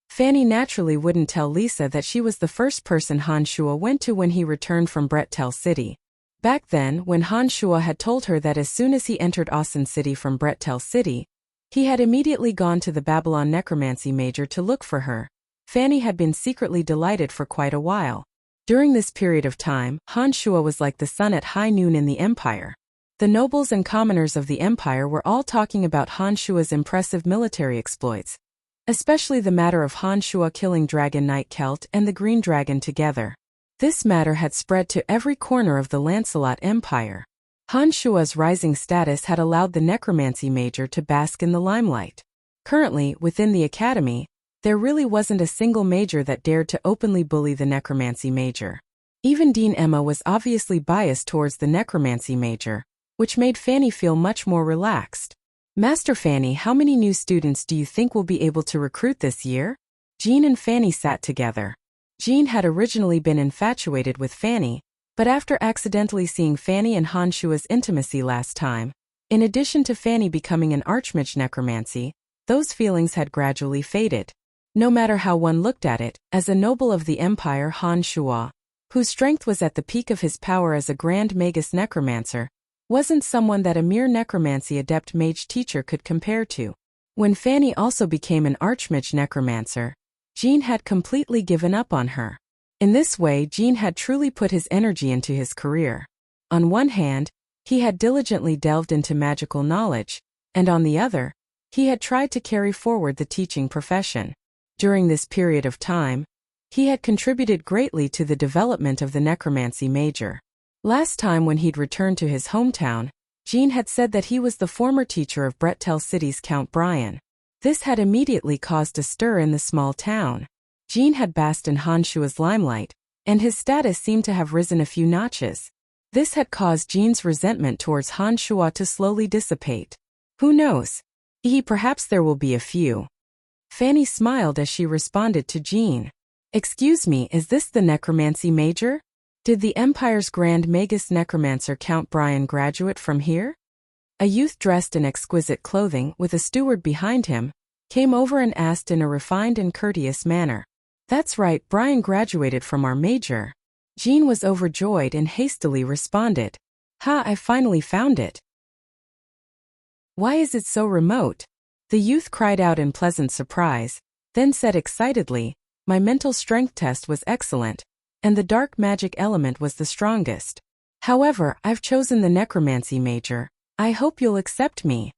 Fanny naturally wouldn't tell Lisa that she was the first person Han Shuo went to when he returned from Bretel City. Back then, when Han Shuo had told her that as soon as he entered Asen City from Bretel City, he had immediately gone to the Babylon necromancy major to look for her, Fanny had been secretly delighted for quite a while. During this period of time, Han Shuo was like the sun at high noon in the Empire. The nobles and commoners of the Empire were all talking about Han Shuo's impressive military exploits, especially the matter of Han Shuo killing Dragon Knight Kelt and the Green Dragon together. This matter had spread to every corner of the Lancelot Empire. Han Shuo's rising status had allowed the necromancy major to bask in the limelight. Currently, within the academy, there really wasn't a single major that dared to openly bully the necromancy major. Even Dean Emma was obviously biased towards the necromancy major, which made Fanny feel much more relaxed. "Master Fanny, how many new students do you think we'll be able to recruit this year?" Jean and Fanny sat together. Jean had originally been infatuated with Fanny, but after accidentally seeing Fanny and Han Shuo's intimacy last time, in addition to Fanny becoming an archmage necromancy, those feelings had gradually faded. No matter how one looked at it, as a noble of the Empire, Han Shuo, whose strength was at the peak of his power as a Grand Magus necromancer, wasn't someone that a mere necromancy adept mage teacher could compare to. When Fanny also became an archmage necromancer, Jean had completely given up on her. In this way, Jean had truly put his energy into his career. On one hand, he had diligently delved into magical knowledge, and on the other, he had tried to carry forward the teaching profession. During this period of time, he had contributed greatly to the development of the necromancy major. Last time when he'd returned to his hometown, Jean had said that he was the former teacher of Bretel City's Count Brian. This had immediately caused a stir in the small town. Jean had basked in Han Shuo's limelight, and his status seemed to have risen a few notches. This had caused Jean's resentment towards Han Shuo to slowly dissipate. Who knows? Perhaps there will be a few. Fanny smiled as she responded to Jean. "Excuse me, is this the necromancy major? Did the Empire's Grand Magus necromancer Count Brian graduate from here?" A youth dressed in exquisite clothing, with a steward behind him, came over and asked in a refined and courteous manner. "That's right, Brian graduated from our major." Jean was overjoyed and hastily responded, "Ha, I finally found it." "Why is it so remote?" The youth cried out in pleasant surprise, then said excitedly, My mental strength test was excellent, and the dark magic element was the strongest. However, I've chosen the necromancy major. I hope you'll accept me."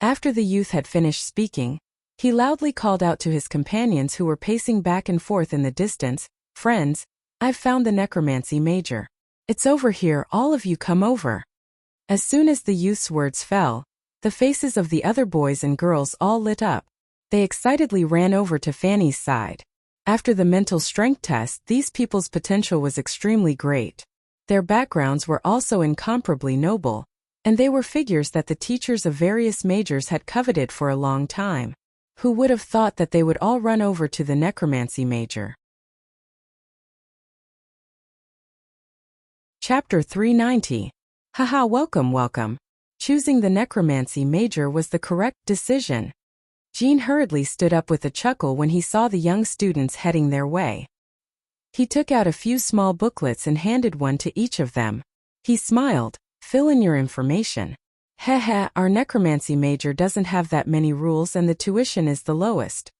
After the youth had finished speaking, he loudly called out to his companions who were pacing back and forth in the distance, "Friends, I've found the necromancy major. It's over here, all of you come over." As soon as the youth's words fell, the faces of the other boys and girls all lit up. They excitedly ran over to Fanny's side. After the mental strength test, these people's potential was extremely great. Their backgrounds were also incomparably noble, and they were figures that the teachers of various majors had coveted for a long time. Who would have thought that they would all run over to the necromancy major? Chapter 390. Haha, welcome, welcome. Choosing the necromancy major was the correct decision. Jean hurriedly stood up with a chuckle when he saw the young students heading their way. He took out a few small booklets and handed one to each of them. He smiled. "Fill in your information." "Heh, our necromancy major doesn't have that many rules and the tuition is the lowest."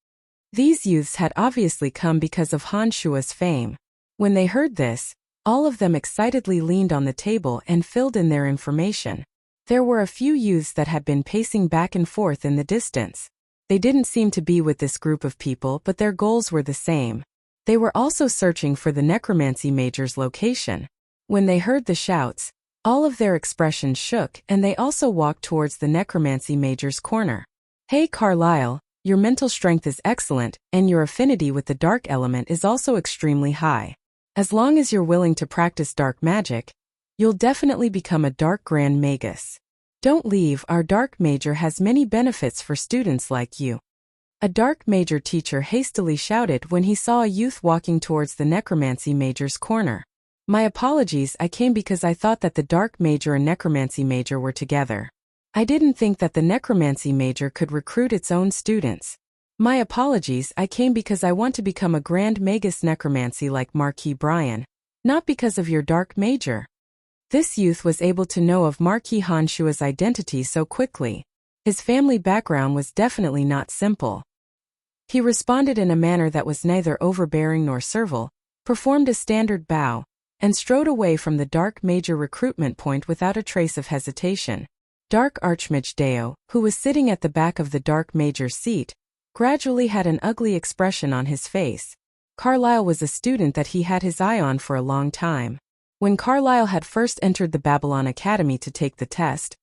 These youths had obviously come because of Han Shua's fame. When they heard this, all of them excitedly leaned on the table and filled in their information. There were a few youths that had been pacing back and forth in the distance. They didn't seem to be with this group of people, but their goals were the same. They were also searching for the necromancy major's location. When they heard the shouts, all of their expressions shook and they also walked towards the necromancy major's corner. "Hey Carlyle, your mental strength is excellent, and your affinity with the dark element is also extremely high. As long as you're willing to practice dark magic, you'll definitely become a dark grand magus. Don't leave, our dark major has many benefits for students like you." A dark major teacher hastily shouted when he saw a youth walking towards the necromancy major's corner. "My apologies, I came because I thought that the dark major and necromancy major were together. I didn't think that the necromancy major could recruit its own students. My apologies, I came because I want to become a grand magus necromancy like Marquis Brian, not because of your dark major." This youth was able to know of Marquis Han Shua's identity so quickly. His family background was definitely not simple. He responded in a manner that was neither overbearing nor servile, performed a standard bow, and strode away from the dark major recruitment point without a trace of hesitation. Dark Archmage Deo, who was sitting at the back of the dark major's seat, gradually had an ugly expression on his face. Carlyle was a student that he had his eye on for a long time. When Carlyle had first entered the Babylon Academy to take the test,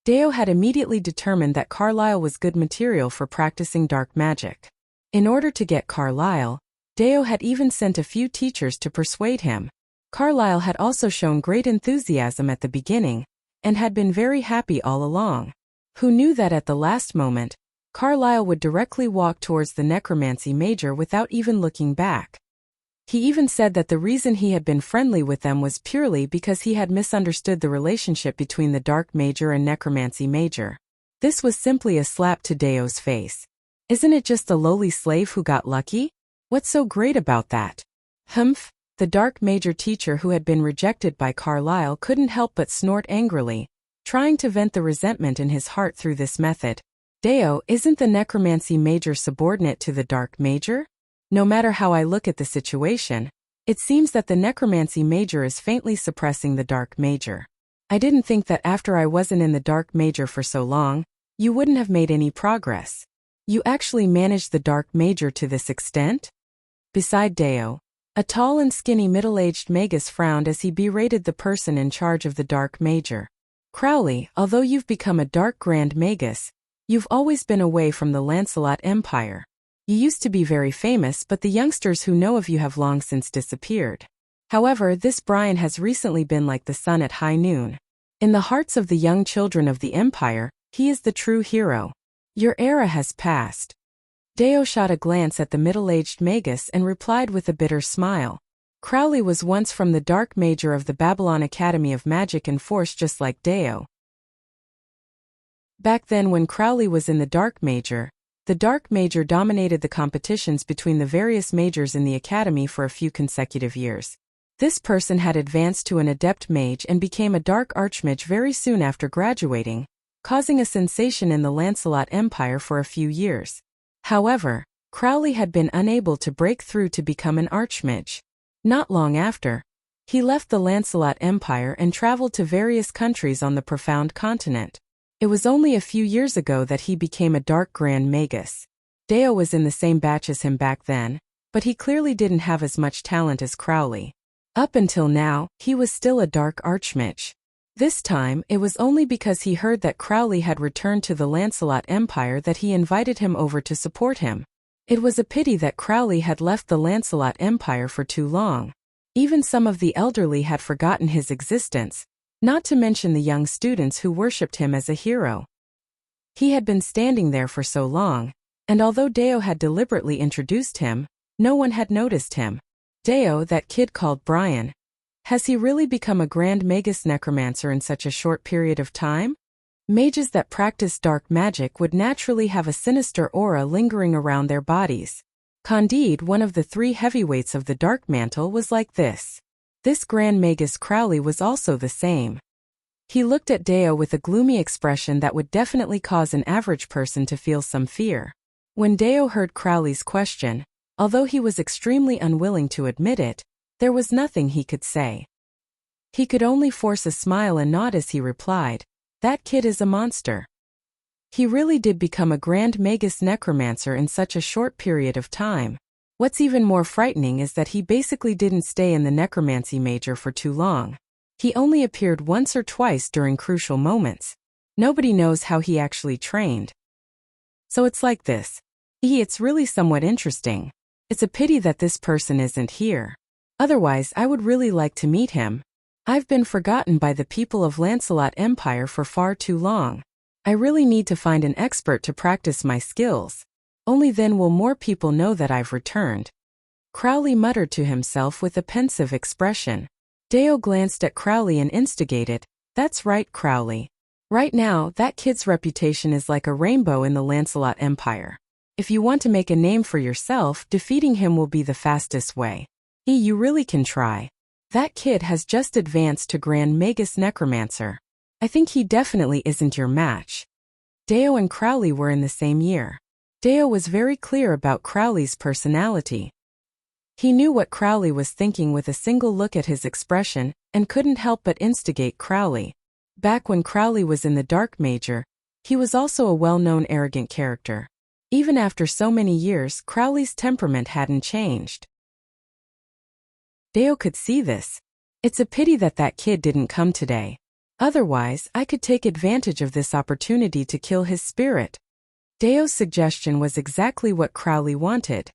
Deo had immediately determined that Carlyle was good material for practicing dark magic. In order to get Carlyle, Deo had even sent a few teachers to persuade him. Carlyle had also shown great enthusiasm at the beginning, and had been very happy all along. Who knew that at the last moment, Carlyle would directly walk towards the necromancy major without even looking back. He even said that the reason he had been friendly with them was purely because he had misunderstood the relationship between the dark major and necromancy major. This was simply a slap to Deo's face. Isn't it just a lowly slave who got lucky? What's so great about that? Humph! The dark major teacher who had been rejected by Carlyle couldn't help but snort angrily, trying to vent the resentment in his heart through this method. Deo, isn't the necromancy major subordinate to the dark major? No matter how I look at the situation, it seems that the necromancy major is faintly suppressing the dark major. I didn't think that after I wasn't in the dark major for so long, you wouldn't have made any progress. You actually managed the dark major to this extent? Beside Deo, a tall and skinny middle-aged magus frowned as he berated the person in charge of the dark major. "Crowley, although you've become a dark grand magus, you've always been away from the Lancelot Empire. You used to be very famous, but the youngsters who know of you have long since disappeared. However, this Brian has recently been like the sun at high noon. In the hearts of the young children of the Empire, he is the true hero. Your era has passed." Deo shot a glance at the middle-aged magus and replied with a bitter smile. Crowley was once from the dark major of the Babylon Academy of Magic and Force just like Deo. Back then when Crowley was in the dark major dominated the competitions between the various majors in the academy for a few consecutive years. This person had advanced to an adept mage and became a dark archmage very soon after graduating, causing a sensation in the Lancelot Empire for a few years. However, Crowley had been unable to break through to become an archmage. Not long after, he left the Lancelot Empire and traveled to various countries on the Profound Continent. It was only a few years ago that he became a Dark Grand Magus. Deo was in the same batch as him back then, but he clearly didn't have as much talent as Crowley. Up until now, he was still a Dark Archmage. This time, it was only because he heard that Crowley had returned to the Lancelot Empire that he invited him over to support him. It was a pity that Crowley had left the Lancelot Empire for too long. Even some of the elderly had forgotten his existence, not to mention the young students who worshipped him as a hero. He had been standing there for so long, and although Deo had deliberately introduced him, no one had noticed him. Deo, that kid called Brian. Has he really become a Grand Magus necromancer in such a short period of time? Mages that practice dark magic would naturally have a sinister aura lingering around their bodies. Candide, one of the 3 heavyweights of the Dark Mantle, was like this. This Grand Magus Crowley was also the same. He looked at Deo with a gloomy expression that would definitely cause an average person to feel some fear. When Deo heard Crowley's question, although he was extremely unwilling to admit it, there was nothing he could say. He could only force a smile and nod as he replied, "That kid is a monster." He really did become a Grand Magus necromancer in such a short period of time. What's even more frightening is that he basically didn't stay in the necromancy major for too long. He only appeared once or twice during crucial moments. Nobody knows how he actually trained. So it's like this. It's really somewhat interesting. It's a pity that this person isn't here. Otherwise, I would really like to meet him. I've been forgotten by the people of Lancelot Empire for far too long. I really need to find an expert to practice my skills. Only then will more people know that I've returned. Crowley muttered to himself with a pensive expression. Deo glanced at Crowley and instigated, "That's right, Crowley. Right now, that kid's reputation is like a rainbow in the Lancelot Empire. If you want to make a name for yourself, defeating him will be the fastest way. You really can try. That kid has just advanced to Grand Magus Necromancer. I think he definitely isn't your match." Deo and Crowley were in the same year. Deo was very clear about Crowley's personality. He knew what Crowley was thinking with a single look at his expression, and couldn't help but instigate Crowley. Back when Crowley was in the Dark Major, he was also a well-known arrogant character. Even after so many years, Crowley's temperament hadn't changed. Deo could see this. It's a pity that that kid didn't come today. Otherwise, I could take advantage of this opportunity to kill his spirit. Deo's suggestion was exactly what Crowley wanted.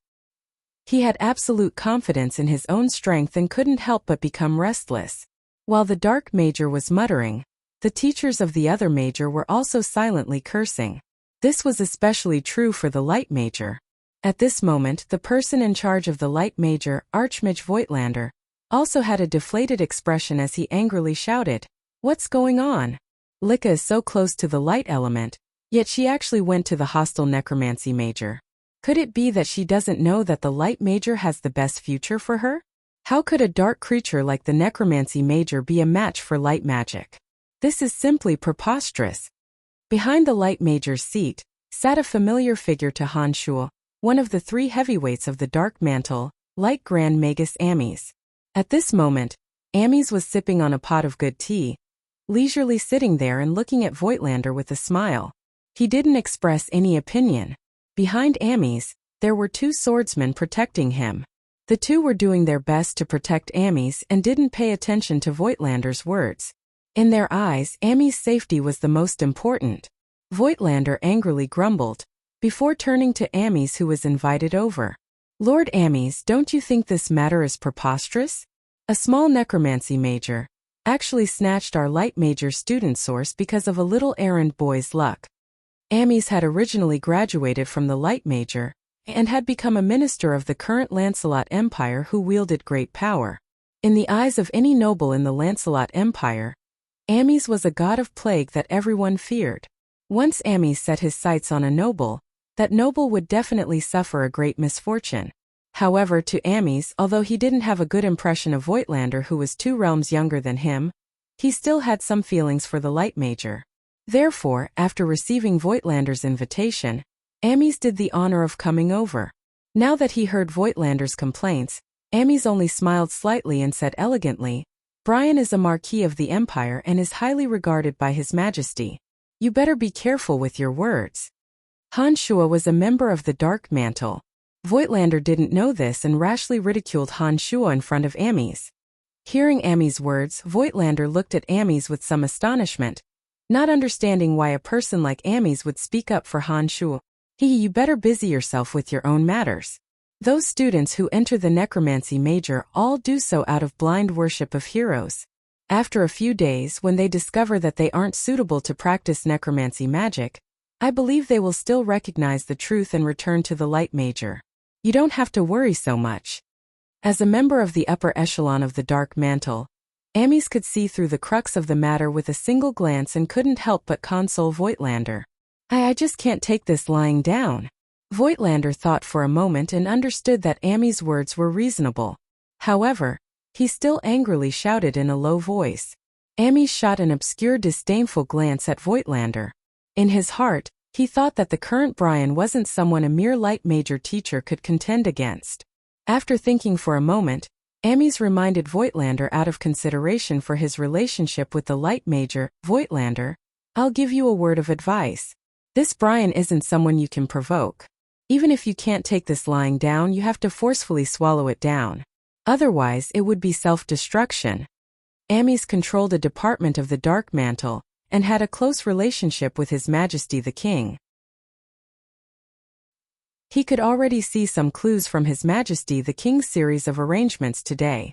He had absolute confidence in his own strength and couldn't help but become restless. While the Dark Major was muttering, the teachers of the other major were also silently cursing. This was especially true for the Light Major. At this moment, the person in charge of the Light Major, Archmage Voigtlander, also had a deflated expression as he angrily shouted, "What's going on? Lika is so close to the light element, yet she actually went to the hostile necromancy major. Could it be that she doesn't know that the light major has the best future for her? How could a dark creature like the necromancy major be a match for light magic? This is simply preposterous." Behind the light major's seat sat a familiar figure to Han Shuo, one of the 3 heavyweights of the Dark Mantle, Light Grand Magus Ames. At this moment, Ames was sipping on a pot of good tea, leisurely sitting there and looking at Voigtlander with a smile. He didn't express any opinion. Behind Ames, there were 2 swordsmen protecting him. The 2 were doing their best to protect Ames and didn't pay attention to Voigtlander's words. In their eyes, Ames' safety was the most important. Voigtlander angrily grumbled, before turning to Ames, who was invited over. "Lord Ames, don't you think this matter is preposterous? A small necromancy major actually snatched our light major student source because of a little errand boy's luck." Ames had originally graduated from the light major and had become a minister of the current Lancelot Empire who wielded great power. In the eyes of any noble in the Lancelot Empire, Ames was a god of plague that everyone feared. Once Ames set his sights on a noble, that noble would definitely suffer a great misfortune. However, to Ames, although he didn't have a good impression of Voigtlander, who was 2 realms younger than him, he still had some feelings for the light major. Therefore, after receiving Voigtlander's invitation, Ames did the honor of coming over. Now that he heard Voigtlander's complaints, Ames only smiled slightly and said elegantly, "Brian is a Marquis of the Empire and is highly regarded by His Majesty. You better be careful with your words." Han Shuo was a member of the Dark Mantle. Voigtlander didn't know this and rashly ridiculed Han Shuo in front of Ames. Hearing Ames' words, Voigtlander looked at Ames with some astonishment, not understanding why a person like Ames would speak up for Han Shuo. You better busy yourself with your own matters. Those students who enter the necromancy major all do so out of blind worship of heroes. After a few days, when they discover that they aren't suitable to practice necromancy magic, I believe they will still recognize the truth and return to the light major. You don't have to worry so much. As a member of the upper echelon of the Dark Mantle, Ames could see through the crux of the matter with a single glance and couldn't help but console Voigtlander. I just can't take this lying down." Voigtlander thought for a moment and understood that Ames' words were reasonable. However, he still angrily shouted in a low voice. Ames shot an obscure disdainful glance at Voigtlander. In his heart, he thought that the current Brian wasn't someone a mere light major teacher could contend against. After thinking for a moment, Ames reminded Voigtlander out of consideration for his relationship with the light major, "Voigtlander, I'll give you a word of advice. This Brian isn't someone you can provoke. Even if you can't take this lying down, you have to forcefully swallow it down. Otherwise, it would be self-destruction." Ames controlled a department of the Dark Mantle and had a close relationship with His Majesty the King. He could already see some clues from His Majesty the King's series of arrangements today.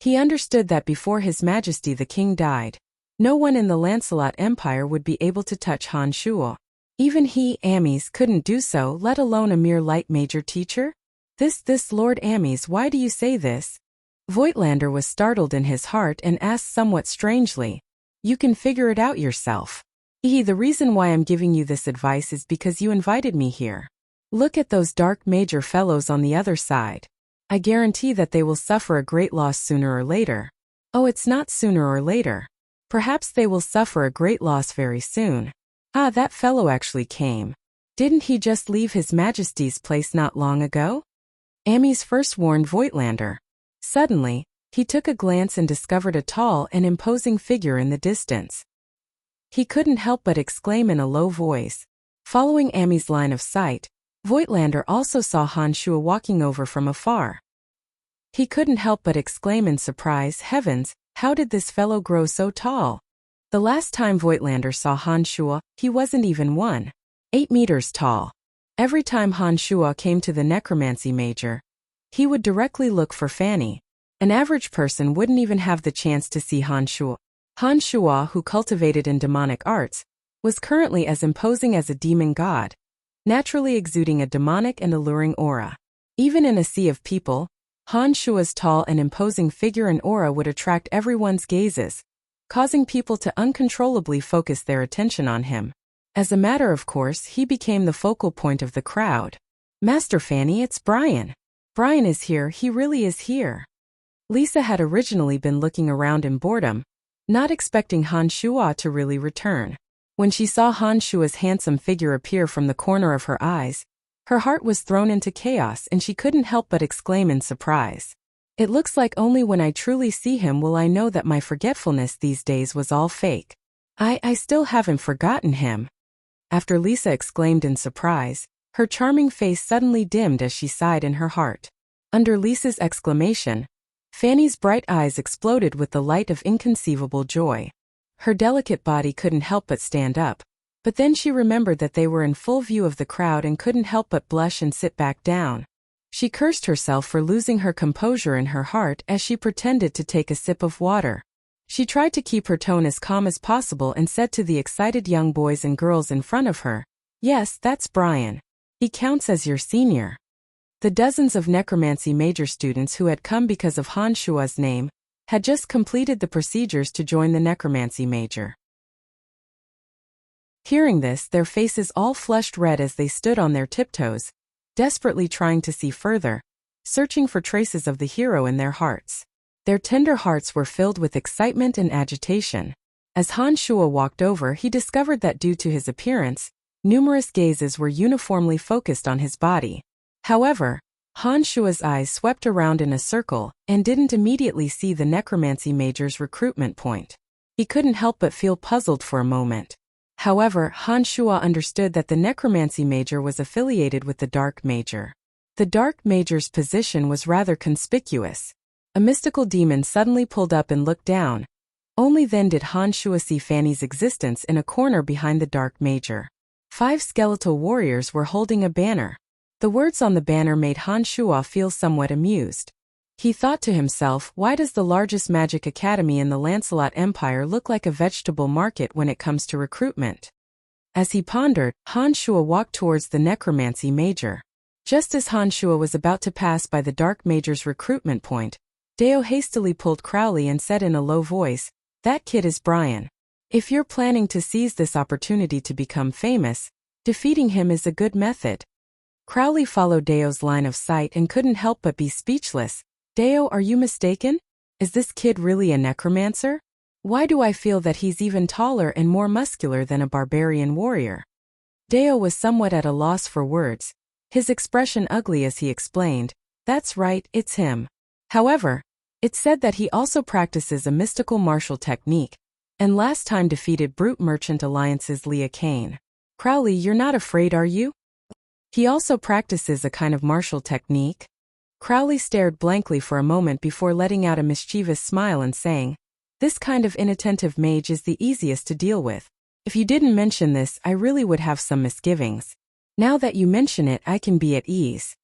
He understood that before His Majesty the King died, no one in the Lancelot Empire would be able to touch Han Shuo. Even he, Ames, couldn't do so, let alone a mere light major teacher? This Lord Ames, why do you say this?" Voigtlander was startled in his heart and asked somewhat strangely, "You can figure it out yourself. The reason why I'm giving you this advice is because you invited me here. Look at those dark major fellows on the other side. I guarantee that they will suffer a great loss sooner or later." "Oh, it's not sooner or later. Perhaps they will suffer a great loss very soon." "Ah, that fellow actually came. Didn't he just leave His Majesty's place not long ago?" Ames first warned Voigtlander. Suddenly, he took a glance and discovered a tall and imposing figure in the distance. He couldn't help but exclaim in a low voice. Following Ames' line of sight, Voigtlander also saw Han Shuo walking over from afar. He couldn't help but exclaim in surprise, "Heavens, how did this fellow grow so tall?" The last time Voigtlander saw Han Shuo, he wasn't even 1.8 meters tall. Every time Han Shuo came to the necromancy major, he would directly look for Fanny. An average person wouldn't even have the chance to see Han Shuo. Han Shuo, who cultivated in demonic arts, was currently as imposing as a demon god, naturally exuding a demonic and alluring aura. Even in a sea of people, Han Shuo's tall and imposing figure and aura would attract everyone's gazes, causing people to uncontrollably focus their attention on him. As a matter of course, he became the focal point of the crowd. "Master Fanny, it's Brian. Brian is here, he really is here." Lisa had originally been looking around in boredom, not expecting Han Shuo to really return. When she saw Han Shuo's handsome figure appear from the corner of her eyes, her heart was thrown into chaos and she couldn't help but exclaim in surprise. "It looks like only when I truly see him will I know that my forgetfulness these days was all fake. I still haven't forgotten him." After Lisa exclaimed in surprise, her charming face suddenly dimmed as she sighed in her heart. Under Lisa's exclamation, Fanny's bright eyes exploded with the light of inconceivable joy. Her delicate body couldn't help but stand up, but then she remembered that they were in full view of the crowd and couldn't help but blush and sit back down. She cursed herself for losing her composure in her heart as she pretended to take a sip of water. She tried to keep her tone as calm as possible and said to the excited young boys and girls in front of her, "Yes, that's Brian. He counts as your senior." The dozens of necromancy major students who had come because of Han Shuo's name had just completed the procedures to join the necromancy major. Hearing this, their faces all flushed red as they stood on their tiptoes, desperately trying to see further, searching for traces of the hero in their hearts. Their tender hearts were filled with excitement and agitation. As Han Shuo walked over, he discovered that due to his appearance, numerous gazes were uniformly focused on his body. However, Han Shua's eyes swept around in a circle and didn't immediately see the necromancy major's recruitment point. He couldn't help but feel puzzled for a moment. However, Han Shua understood that the necromancy major was affiliated with the dark major. The dark major's position was rather conspicuous. A mystical demon suddenly pulled up and looked down. Only then did Han Shua see Fanny's existence in a corner behind the dark major. 5 skeletal warriors were holding a banner. The words on the banner made Han Shua feel somewhat amused. He thought to himself, why does the largest magic academy in the Lancelot Empire look like a vegetable market when it comes to recruitment? As he pondered, Han Shua walked towards the necromancy major. Just as Han Shua was about to pass by the dark major's recruitment point, Deo hastily pulled Crowley and said in a low voice, "That kid is Brian. If you're planning to seize this opportunity to become famous, defeating him is a good method." Crowley followed Deo's line of sight and couldn't help but be speechless. "Deo, are you mistaken? Is this kid really a necromancer? Why do I feel that he's even taller and more muscular than a barbarian warrior?" Deo was somewhat at a loss for words, his expression ugly as he explained, "That's right, it's him. However, it's said that he also practices a mystical martial technique, and last time defeated Brute Merchant Alliance's Leah Kane. Crowley, you're not afraid, are you? He also practices a kind of martial technique?" Crowley stared blankly for a moment before letting out a mischievous smile and saying, "This kind of inattentive mage is the easiest to deal with. If you didn't mention this, I really would have some misgivings. Now that you mention it, I can be at ease."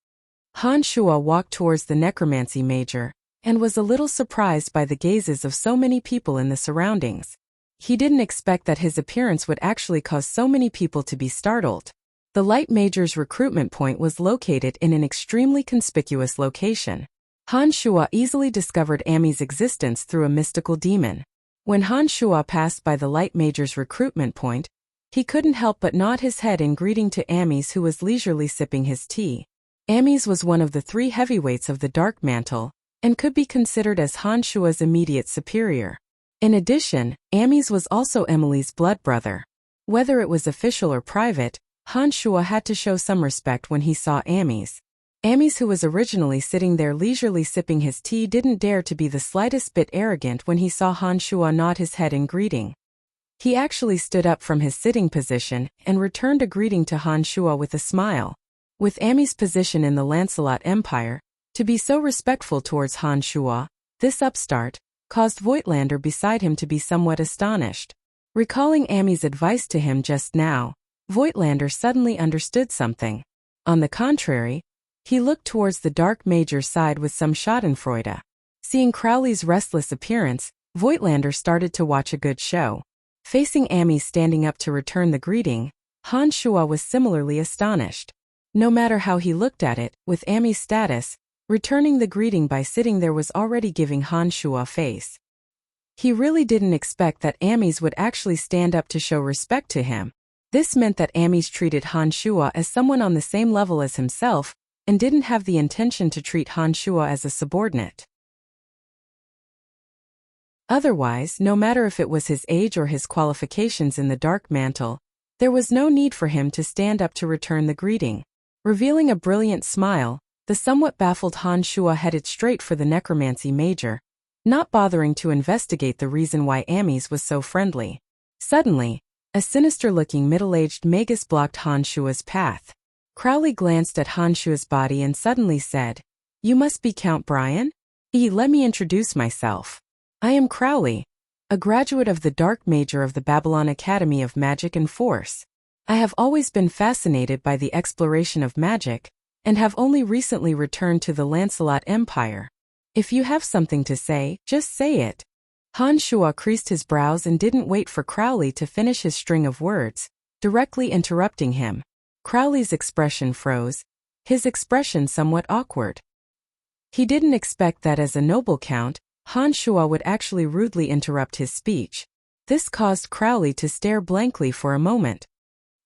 Han Shua walked towards the necromancy major, and was a little surprised by the gazes of so many people in the surroundings. He didn't expect that his appearance would actually cause so many people to be startled. The light major's recruitment point was located in an extremely conspicuous location. Han Shua easily discovered Ami's existence through a mystical demon. When Han Shua passed by the light major's recruitment point, he couldn't help but nod his head in greeting to Amis, who was leisurely sipping his tea. Amis was one of the 3 heavyweights of the Dark Mantle, and could be considered as Han Shua's immediate superior. In addition, Amis was also Emily's blood brother. Whether it was official or private, Han Shua had to show some respect when he saw Amis. Amis, who was originally sitting there leisurely sipping his tea, didn't dare to be the slightest bit arrogant when he saw Han Shua nod his head in greeting. He actually stood up from his sitting position and returned a greeting to Han Shua with a smile. With Ami's position in the Lancelot Empire, to be so respectful towards Han Shua, this upstart, caused Voigtlander beside him to be somewhat astonished. Recalling Ami's advice to him just now, Voigtlander suddenly understood something. On the contrary, he looked towards the dark major's side with some schadenfreude. Seeing Crowley's restless appearance, Voigtlander started to watch a good show. Facing Ami standing up to return the greeting, Han Shua was similarly astonished. No matter how he looked at it, with Ami's status, returning the greeting by sitting there was already giving Han Shua face. He really didn't expect that Amis would actually stand up to show respect to him. This meant that Amis treated Han Shua as someone on the same level as himself, and didn't have the intention to treat Han Shua as a subordinate. Otherwise, no matter if it was his age or his qualifications in the Dark Mantle, there was no need for him to stand up to return the greeting. Revealing a brilliant smile, the somewhat baffled Han Shua headed straight for the necromancy major, not bothering to investigate the reason why Amis was so friendly. Suddenly, a sinister-looking middle-aged magus blocked Han Shua's path. Crowley glanced at Han Shua's body and suddenly said, "You must be Count Brian? Let me introduce myself. I am Crowley, a graduate of the Dark Major of the Babylon Academy of Magic and Force. I have always been fascinated by the exploration of magic, and have only recently returned to the Lancelot Empire. If you have something to say, just say it." Han Shua creased his brows and didn't wait for Crowley to finish his string of words, directly interrupting him. Crowley's expression froze, his expression somewhat awkward. He didn't expect that as a noble count, Han Shua would actually rudely interrupt his speech. This caused Crowley to stare blankly for a moment.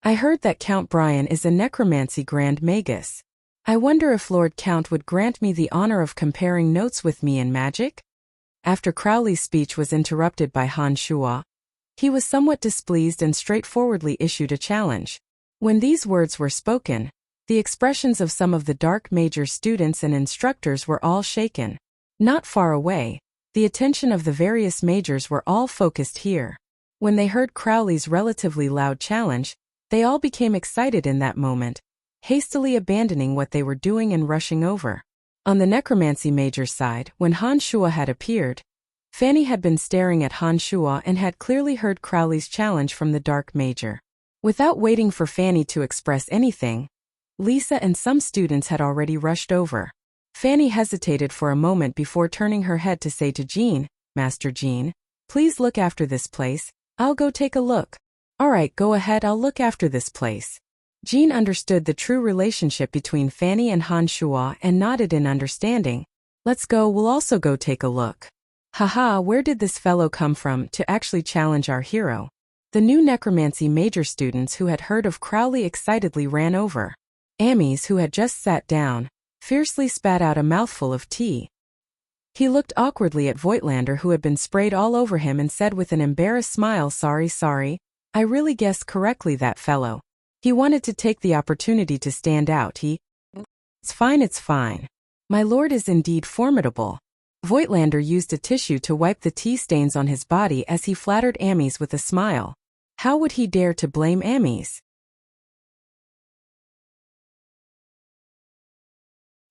"I heard that Count Brian is a necromancy Grand Magus. I wonder if Lord Count would grant me the honor of comparing notes with me in magic?" After Crowley's speech was interrupted by Han Shua, he was somewhat displeased and straightforwardly issued a challenge. When these words were spoken, The expressions of some of the Dark Major's students and instructors were all shaken. Not far away, the attention of the various majors were all focused here. When they heard Crowley's relatively loud challenge, they all became excited in that moment, hastily abandoning what they were doing and rushing over. On the necromancy major's side, when Han Shuo had appeared, Fanny had been staring at Han Shuo and had clearly heard Crowley's challenge from the Dark Major. Without waiting for Fanny to express anything, Lisa and some students had already rushed over. Fanny hesitated for a moment before turning her head to say to Jean, "Master Jean, please look after this place. I'll go take a look." "All right, go ahead, I'll look after this place." Jean understood the true relationship between Fanny and Han Shuo and nodded in understanding. "Let's go, we'll also go take a look." "Haha, where did this fellow come from to actually challenge our hero?" The new necromancy major students who had heard of Crowley excitedly ran over. Amies, who had just sat down, fiercely spat out a mouthful of tea. He looked awkwardly at Voigtlander, who had been sprayed all over him, and said with an embarrassed smile, Sorry, I really guessed correctly, that fellow. He wanted to take the opportunity to stand out. It's fine. My lord is indeed formidable." Voigtlander used a tissue to wipe the tea stains on his body as he flattered Amies with a smile. How would he dare to blame Amies?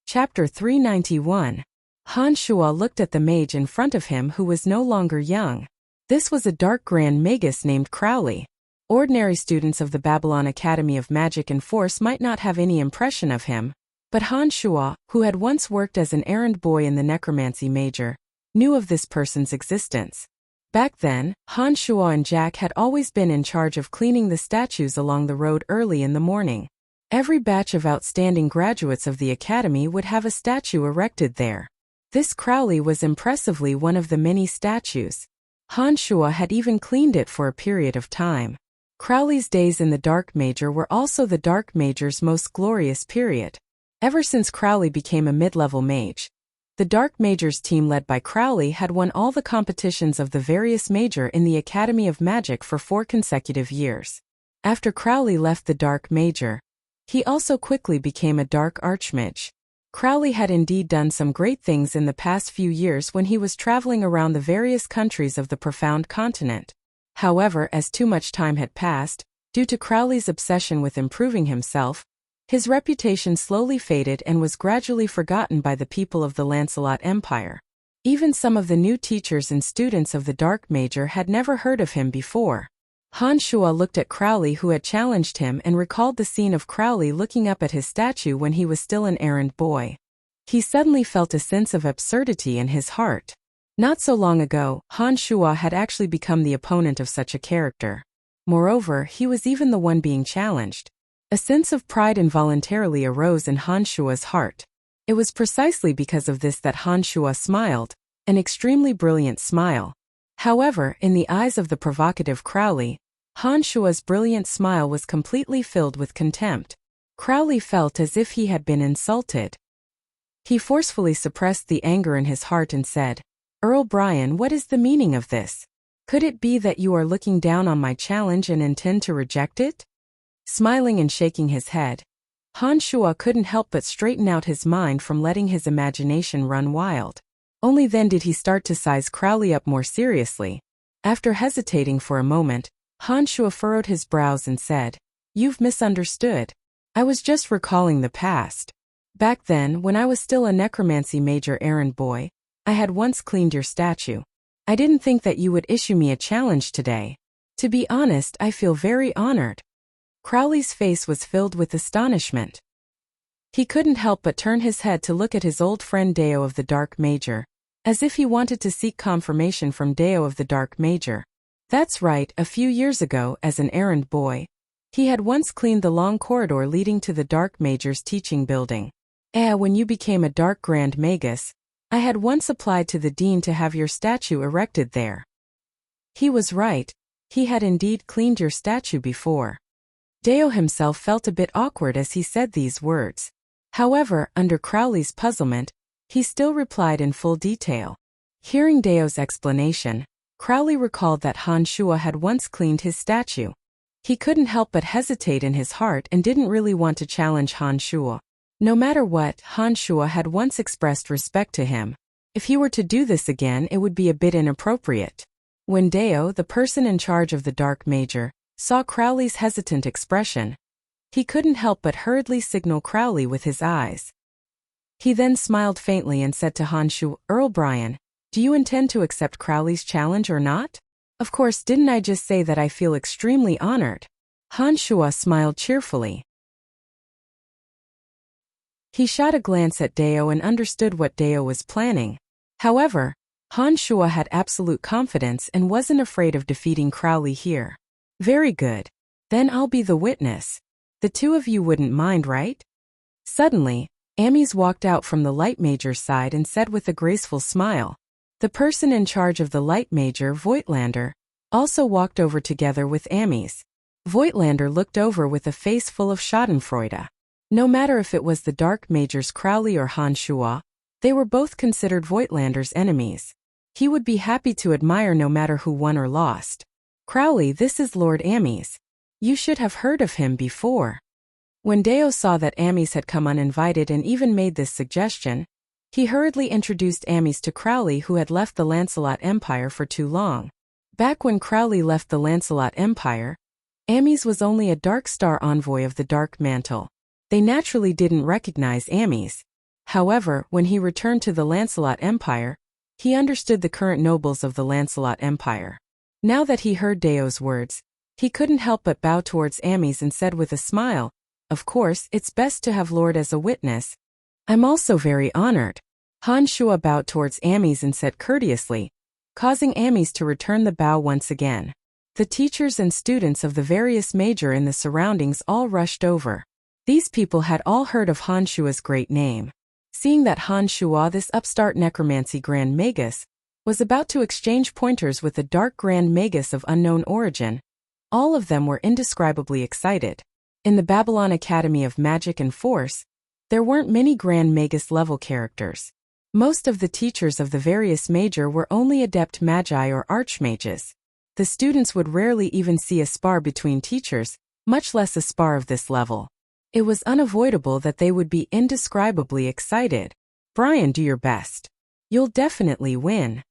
Chapter 391. Han Shuo looked at the mage in front of him, who was no longer young. This was a dark grand magus named Crowley. Ordinary students of the Babylon Academy of Magic and Force might not have any impression of him, but Han Shuo, who had once worked as an errand boy in the necromancy major, knew of this person's existence. Back then, Han Shuo and Jack had always been in charge of cleaning the statues along the road early in the morning. Every batch of outstanding graduates of the academy would have a statue erected there. This Crowley was impressively one of the many statues. Han Shuo had even cleaned it for a period of time. Crowley's days in the Dark Major were also the Dark Major's most glorious period. Ever since Crowley became a mid-level mage, the Dark Major's team led by Crowley had won all the competitions of the various major in the Academy of Magic for 4 consecutive years. After Crowley left the Dark Major, he also quickly became a Dark Archmage. Crowley had indeed done some great things in the past few years when he was traveling around the various countries of the Profound Continent. However, as too much time had passed, due to Crowley's obsession with improving himself, his reputation slowly faded and was gradually forgotten by the people of the Lancelot Empire. Even some of the new teachers and students of the Dark Major had never heard of him before. Han Shuo looked at Crowley, who had challenged him, and recalled the scene of Crowley looking up at his statue when he was still an errand boy. He suddenly felt a sense of absurdity in his heart. Not so long ago, Han Shuo had actually become the opponent of such a character. Moreover, he was even the one being challenged. A sense of pride involuntarily arose in Han Shuo's heart. It was precisely because of this that Han Shuo smiled, an extremely brilliant smile. However, in the eyes of the provocative Crowley, Han Shuo's brilliant smile was completely filled with contempt. Crowley felt as if he had been insulted. He forcefully suppressed the anger in his heart and said, "Earl Brian, what is the meaning of this? Could it be that you are looking down on my challenge and intend to reject it?" Smiling and shaking his head, Han Shuo couldn't help but straighten out his mind from letting his imagination run wild. Only then did he start to size Crowley up more seriously. After hesitating for a moment, Han Shuo furrowed his brows and said, "You've misunderstood. I was just recalling the past. Back then, when I was still a necromancy major errand boy, I had once cleaned your statue. I didn't think that you would issue me a challenge today. To be honest, I feel very honored." Crowley's face was filled with astonishment. He couldn't help but turn his head to look at his old friend Deo of the Dark Major, as if he wanted to seek confirmation from Deo of the Dark Major. That's right, a few years ago, as an errand boy, he had once cleaned the long corridor leading to the Dark Major's teaching building. When you became a Dark Grand Magus, I had once applied to the dean to have your statue erected there. He was right, he had indeed cleaned your statue before. Deo himself felt a bit awkward as he said these words. However, under Crowley's puzzlement, he still replied in full detail. Hearing Deo's explanation, Crowley recalled that Han Shuo had once cleaned his statue. He couldn't help but hesitate in his heart and didn't really want to challenge Han Shuo. No matter what, Han Shuo had once expressed respect to him. If he were to do this again, it would be a bit inappropriate. When Dao, the person in charge of the Dark Major, saw Crowley's hesitant expression, he couldn't help but hurriedly signal Crowley with his eyes. He then smiled faintly and said to Han Shuo, "Earl Brian, do you intend to accept Crowley's challenge or not?" "Of course, didn't I just say that I feel extremely honored?" Han Shuo smiled cheerfully. He shot a glance at Dao and understood what Dao was planning. However, Han Shuo had absolute confidence and wasn't afraid of defeating Crowley here. "Very good. Then I'll be the witness. The two of you wouldn't mind, right?" Suddenly, Ames walked out from the Light Major's side and said with a graceful smile. The person in charge of the Light Major, Voigtlander, also walked over together with Ames. Voigtlander looked over with a face full of schadenfreude. No matter if it was the Dark Major's Crowley or Han Shuo, they were both considered Voigtlander's enemies. He would be happy to admire no matter who won or lost. "Crowley, this is Lord Ames. You should have heard of him before." When Dao saw that Ames had come uninvited and even made this suggestion, he hurriedly introduced Ames to Crowley, who had left the Lancelot Empire for too long. Back when Crowley left the Lancelot Empire, Ames was only a Dark Star envoy of the Dark Mantle. They naturally didn't recognize Ames. However, when he returned to the Lancelot Empire, he understood the current nobles of the Lancelot Empire. Now that he heard Dao's words, he couldn't help but bow towards Ames and said with a smile, "Of course, it's best to have Lord as a witness. I'm also very honored." Han Shuo bowed towards Ames and said courteously, causing Ames to return the bow once again. The teachers and students of the various major in the surroundings all rushed over. These people had all heard of Han Shuo's great name. Seeing that Han Shuo, this upstart necromancy Grand Magus, was about to exchange pointers with a dark Grand Magus of unknown origin, all of them were indescribably excited. In the Babylon Academy of Magic and Force, there weren't many Grand Magus level characters. Most of the teachers of the various major were only adept magi or archmages. The students would rarely even see a spar between teachers, much less a spar of this level. It was unavoidable that they would be indescribably excited. "Brian, do your best. You'll definitely win."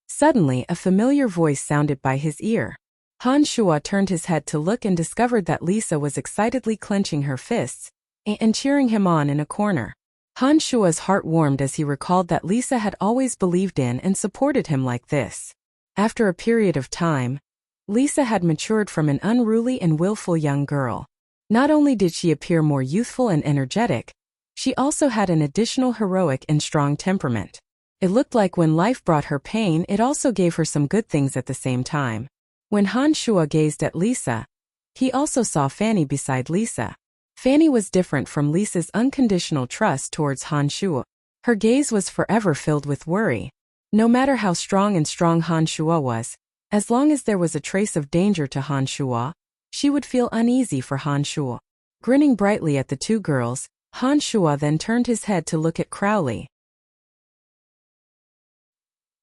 Suddenly, a familiar voice sounded by his ear. Han Shuo turned his head to look and discovered that Lisa was excitedly clenching her fists and cheering him on in a corner. Han Shuo's heart warmed as he recalled that Lisa had always believed in and supported him like this. After a period of time, Lisa had matured from an unruly and willful young girl. Not only did she appear more youthful and energetic, she also had an additional heroic and strong temperament. It looked like when life brought her pain, it also gave her some good things at the same time. When Han Shuo gazed at Lisa, he also saw Fanny beside Lisa. Fanny was different from Lisa's unconditional trust towards Han Shuo. Her gaze was forever filled with worry. No matter how strong Han Shuo was, as long as there was a trace of danger to Han Shuo, she would feel uneasy for Han Shuo. Grinning brightly at the two girls, Han Shuo then turned his head to look at Crowley.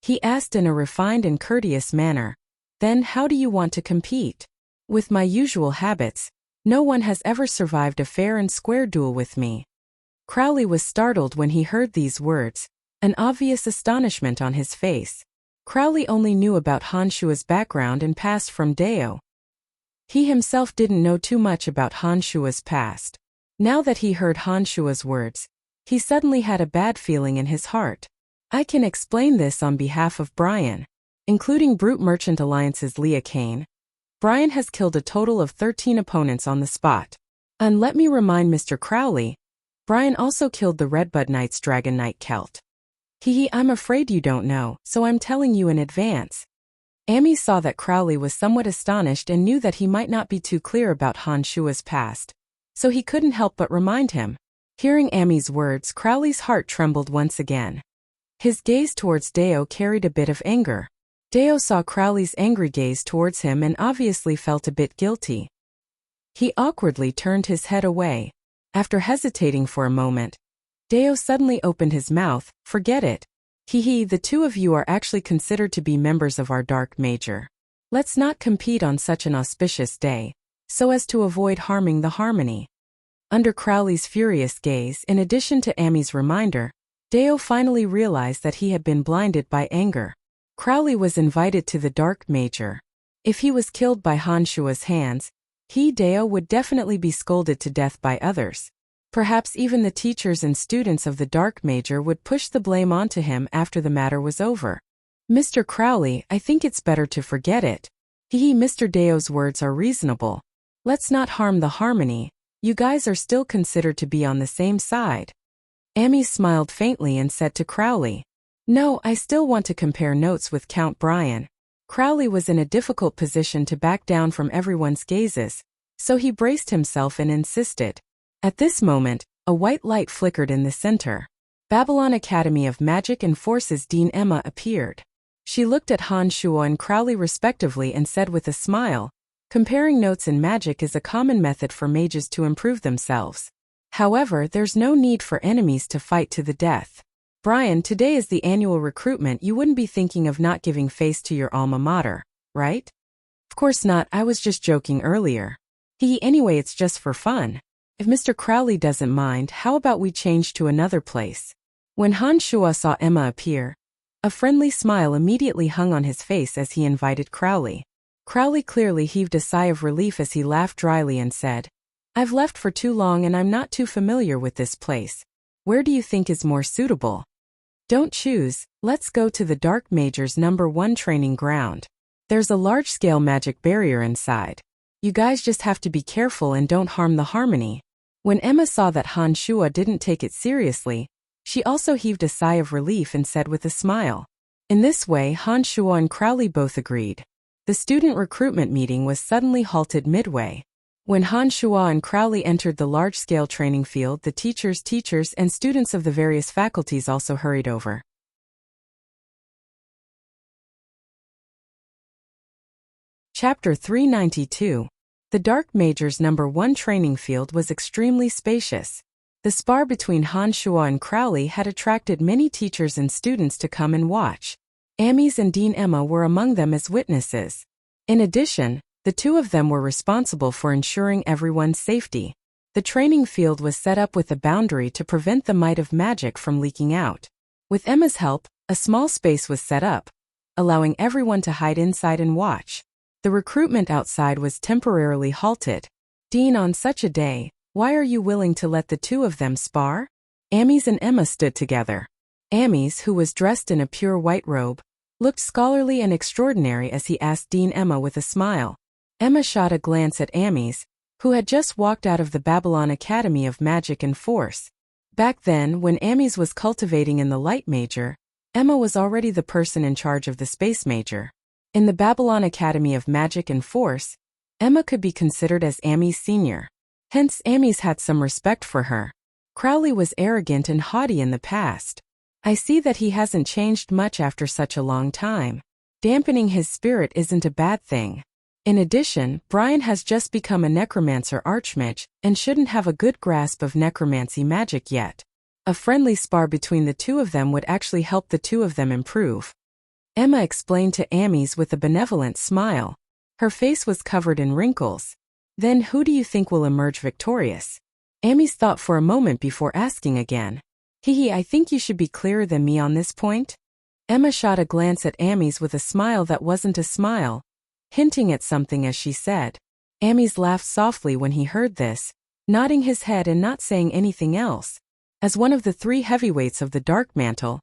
He asked in a refined and courteous manner, "Then how do you want to compete?" "With my usual habits, no one has ever survived a fair and square duel with me." Crowley was startled when he heard these words, an obvious astonishment on his face. Crowley only knew about Han Shuo's background and past from Dao. He himself didn't know too much about Han Shuo's past. Now that he heard Han Shuo's words, he suddenly had a bad feeling in his heart. "I can explain this on behalf of Brian." Including Brute Merchant Alliance's Leah Kane, Brian has killed a total of 13 opponents on the spot. And let me remind Mr. Crowley, Brian also killed the Redbud Knight's Dragon Knight Celt. I'm afraid you don't know, so I'm telling you in advance. Amy saw that Crowley was somewhat astonished and knew that he might not be too clear about Han Shuo's past, so he couldn't help but remind him. Hearing Amy's words, Crowley's heart trembled once again. His gaze towards Dao carried a bit of anger. Dao saw Crowley's angry gaze towards him and obviously felt a bit guilty. He awkwardly turned his head away. After hesitating for a moment, Dao suddenly opened his mouth. "Forget it. The two of you are actually considered to be members of our Dark Major. Let's not compete on such an auspicious day. so as to avoid harming the harmony. Under Crowley's furious gaze, in addition to Amy's reminder, Deo finally realized that he had been blinded by anger. Crowley was invited to the Dark Major. If he was killed by Han Shua's hands, he, Deo, would definitely be scolded to death by others. Perhaps even the teachers and students of the Dark Major would push the blame onto him after the matter was over. Mr. Crowley, I think it's better to forget it. Mr. Deo's words are reasonable. Let's not harm the harmony. You guys are still considered to be on the same side. Amy smiled faintly and said to Crowley, "No, I still want to compare notes with Count Brian." Crowley was in a difficult position to back down from everyone's gazes, so he braced himself and insisted. At this moment, a white light flickered in the center. Babylon Academy of Magic and Forces Dean Emma appeared. She looked at Han Shua and Crowley respectively and said with a smile, "Comparing notes in magic is a common method for mages to improve themselves. However, there's no need for enemies to fight to the death. Brian, today is the annual recruitment. You wouldn't be thinking of not giving face to your alma mater, right?" "Of course not, I was just joking earlier." Anyway, it's just for fun. If Mr. Crowley doesn't mind, how about we change to another place?" When Han Shua saw Emma appear, a friendly smile immediately hung on his face as he invited Crowley. Crowley clearly heaved a sigh of relief as he laughed dryly and said, "I've left for too long and I'm not too familiar with this place. Where do you think is more suitable?" "Don't choose, let's go to the Dark Major's #1 training ground. There's a large-scale magic barrier inside. You guys just have to be careful and don't harm the harmony." When Emma saw that Han Shua didn't take it seriously, she also heaved a sigh of relief and said with a smile. In this way, Han Shua and Crowley both agreed. The student recruitment meeting was suddenly halted midway. When Han Shua and Crowley entered the large-scale training field, the teachers, and students of the various faculties also hurried over. Chapter 392. The Dark Major's #1 training field was extremely spacious. The spar between Han Shua and Crowley had attracted many teachers and students to come and watch. Amies and Dean Emma were among them as witnesses. In addition, the two of them were responsible for ensuring everyone's safety. The training field was set up with a boundary to prevent the might of magic from leaking out. With Emma's help, a small space was set up, allowing everyone to hide inside and watch. The recruitment outside was temporarily halted. "Dean, on such a day, why are you willing to let the two of them spar?" Amies and Emma stood together. Amies, who was dressed in a pure white robe, looked scholarly and extraordinary as he asked Dean Emma with a smile. Emma shot a glance at Amies, who had just walked out of the Babylon Academy of Magic and Force. Back then, when Amies was cultivating in the Light Major, Emma was already the person in charge of the Space Major. In the Babylon Academy of Magic and Force, Emma could be considered as Amies' senior. Hence, Amies had some respect for her. Crowley was arrogant and haughty in the past. I see that he hasn't changed much after such a long time. Dampening his spirit isn't a bad thing. In addition, Brian has just become a necromancer archmage and shouldn't have a good grasp of necromancy magic yet. A friendly spar between the two of them would actually help the two of them improve. Emma explained to Amies with a benevolent smile. Her face was covered in wrinkles. "Then who do you think will emerge victorious?" Amies thought for a moment before asking again. I think you should be clearer than me on this point." Emma shot a glance at Amies with a smile that wasn't a smile, hinting at something as she said. Amies laughed softly when he heard this, nodding his head and not saying anything else. As one of the 3 heavyweights of the Dark Mantle,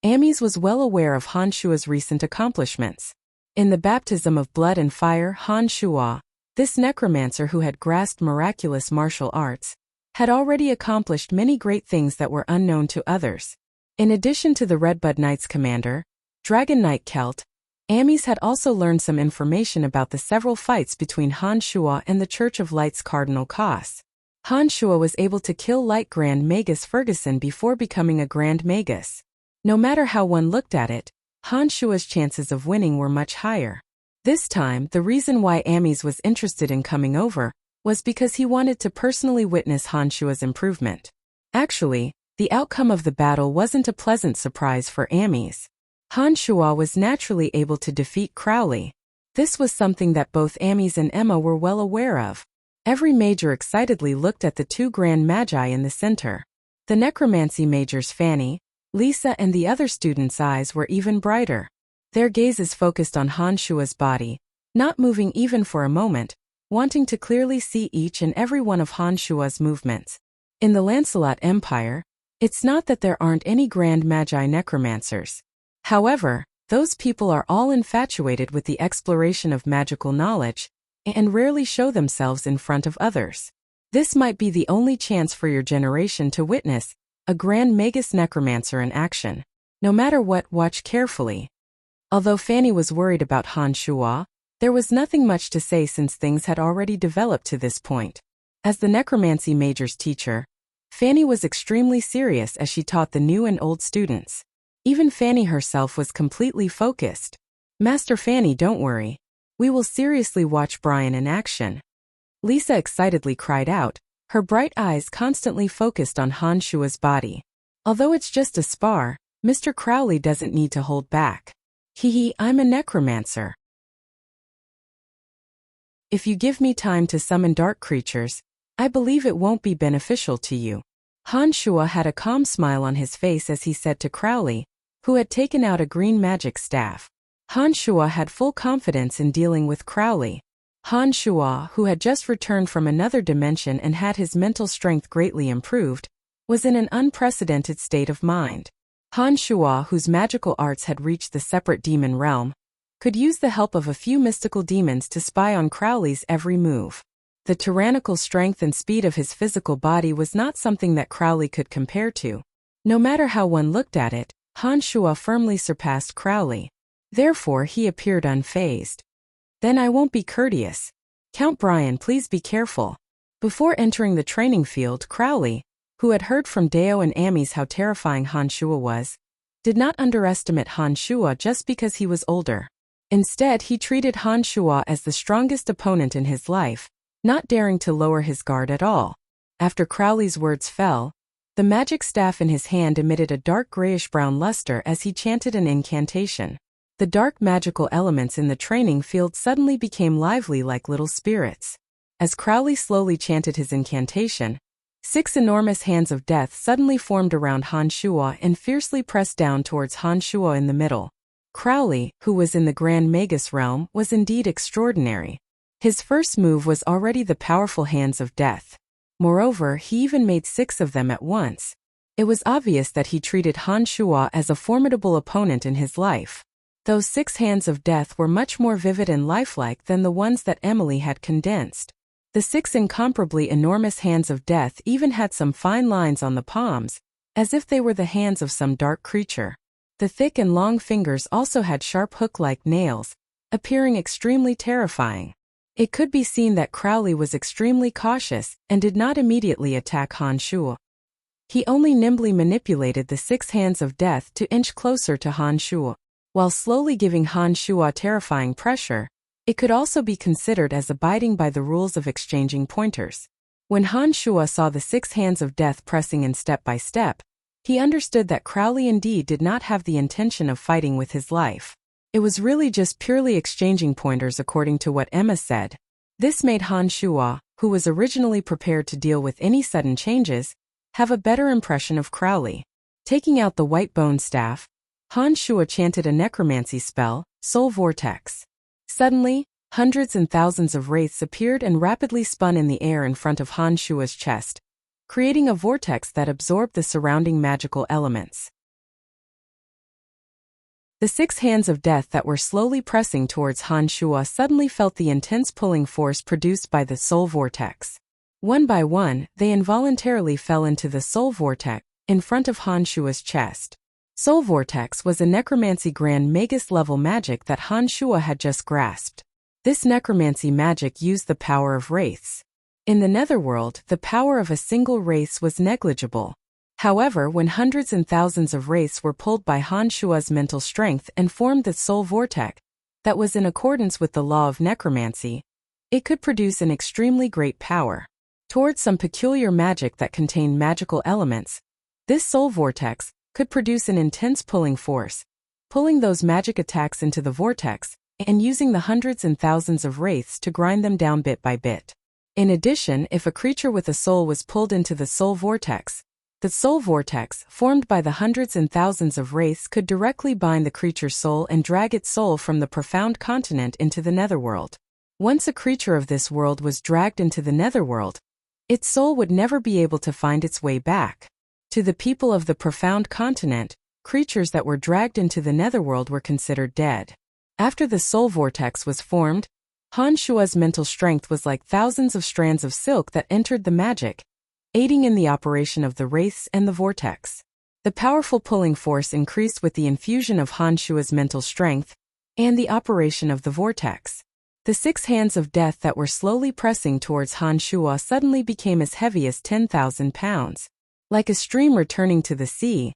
Amies was well aware of Han Shua's recent accomplishments. In the baptism of blood and fire, Han Shua, this necromancer who had grasped miraculous martial arts, had already accomplished many great things that were unknown to others. In addition to the Redbud Knights commander, Dragon Knight Celt, Amies had also learned some information about the several fights between Han Shua and the Church of Light's Cardinal Koss. Han Shua was able to kill Light Grand Magus Ferguson before becoming a Grand Magus. No matter how one looked at it, Han Shua's chances of winning were much higher. This time, the reason why Amies was interested in coming over was because he wanted to personally witness Han Shua's improvement. Actually, the outcome of the battle wasn't a pleasant surprise for Amies. Han Shua was naturally able to defeat Crowley. This was something that both Amies and Emma were well aware of. Every major excitedly looked at the two grand magi in the center. The necromancy majors Fanny, Lisa and the other students' eyes were even brighter. Their gazes focused on Han Shua's body, not moving even for a moment, wanting to clearly see each and every one of Han Shua's movements. In the Lancelot Empire, it's not that there aren't any grand magi necromancers. However, those people are all infatuated with the exploration of magical knowledge, and rarely show themselves in front of others. This might be the only chance for your generation to witness a grand magus necromancer in action. No matter what, watch carefully. Although Fanny was worried about Han Shua, there was nothing much to say since things had already developed to this point. As the necromancy major's teacher, Fanny was extremely serious as she taught the new and old students. Even Fanny herself was completely focused. Master Fanny, don't worry. We will seriously watch Brian in action. Lisa excitedly cried out, her bright eyes constantly focused on Han Shua's body. Although it's just a spar, Mr. Crowley doesn't need to hold back. I'm a necromancer. If you give me time to summon dark creatures, I believe it won't be beneficial to you. Han Shua had a calm smile on his face as he said to Crowley, who had taken out a green magic staff. Han Shua had full confidence in dealing with Crowley. Han Shua, who had just returned from another dimension and had his mental strength greatly improved, was in an unprecedented state of mind. Han Shua, whose magical arts had reached the separate demon realm, could use the help of a few mystical demons to spy on Crowley's every move. The tyrannical strength and speed of his physical body was not something that Crowley could compare to. No matter how one looked at it, Han Shua firmly surpassed Crowley. Therefore he appeared unfazed. Then I won't be courteous. Count Brian, please be careful. Before entering the training field, Crowley, who had heard from Deo and Amis how terrifying Han Shua was, did not underestimate Han Shua just because he was older. Instead, he treated Han Shua as the strongest opponent in his life, not daring to lower his guard at all. After Crowley's words fell, the magic staff in his hand emitted a dark grayish-brown luster as he chanted an incantation. The dark magical elements in the training field suddenly became lively like little spirits. As Crowley slowly chanted his incantation, 6 enormous hands of death suddenly formed around Han Shua and fiercely pressed down towards Han Shua in the middle. Crowley, who was in the Grand Magus realm, was indeed extraordinary. His first move was already the powerful hands of death. Moreover, he even made 6 of them at once. It was obvious that he treated Han Shua as a formidable opponent in his life. Those 6 hands of death were much more vivid and lifelike than the ones that Emily had condensed. The 6 incomparably enormous hands of death even had some fine lines on the palms, as if they were the hands of some dark creature. The thick and long fingers also had sharp hook-like nails, appearing extremely terrifying. It could be seen that Crowley was extremely cautious and did not immediately attack Han Shua. He only nimbly manipulated the 6 hands of death to inch closer to Han Shua. While slowly giving Han Shua terrifying pressure, it could also be considered as abiding by the rules of exchanging pointers. When Han Shua saw the 6 hands of death pressing in step by step, he understood that Crowley indeed did not have the intention of fighting with his life. It was really just purely exchanging pointers according to what Emma said. This made Han Shua, who was originally prepared to deal with any sudden changes, have a better impression of Crowley. Taking out the white bone staff, Han Shua chanted a necromancy spell, Soul Vortex. Suddenly, hundreds and thousands of wraiths appeared and rapidly spun in the air in front of Han Shua's chest, creating a vortex that absorbed the surrounding magical elements. The 6 hands of death that were slowly pressing towards Han Shua suddenly felt the intense pulling force produced by the soul vortex. One by one, they involuntarily fell into the soul vortex in front of Han Shua's chest. Soul Vortex was a necromancy grand magus level magic that Han Shua had just grasped. This necromancy magic used the power of wraiths. In the netherworld, the power of a single wraith was negligible. However, when hundreds and thousands of wraiths were pulled by Han Shua's mental strength and formed the soul vortex that was in accordance with the law of necromancy, it could produce an extremely great power. Towards some peculiar magic that contained magical elements, this soul vortex could produce an intense pulling force, pulling those magic attacks into the vortex and using the hundreds and thousands of wraiths to grind them down bit by bit. In addition, if a creature with a soul was pulled into the soul vortex, the soul vortex, formed by the hundreds and thousands of wraiths, could directly bind the creature's soul and drag its soul from the profound continent into the netherworld. Once a creature of this world was dragged into the netherworld, its soul would never be able to find its way back. To the people of the profound continent, creatures that were dragged into the netherworld were considered dead. After the soul vortex was formed, Han Shua's mental strength was like thousands of strands of silk that entered the magic, aiding in the operation of the wraiths and the vortex. The powerful pulling force increased with the infusion of Han Shua's mental strength and the operation of the vortex. The 6 hands of death that were slowly pressing towards Han Shua suddenly became as heavy as 10,000 pounds. Like a stream returning to the sea,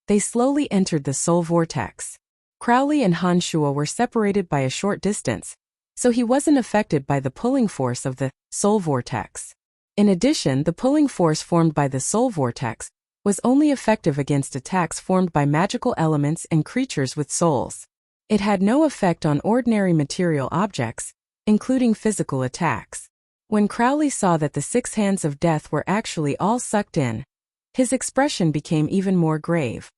they slowly entered the soul vortex. Crowley and Han Shua were separated by a short distance, so he wasn't affected by the pulling force of the soul vortex. In addition, the pulling force formed by the soul vortex was only effective against attacks formed by magical elements and creatures with souls. It had no effect on ordinary material objects, including physical attacks. When Crowley saw that the 6 hands of death were actually all sucked in, his expression became even more grave.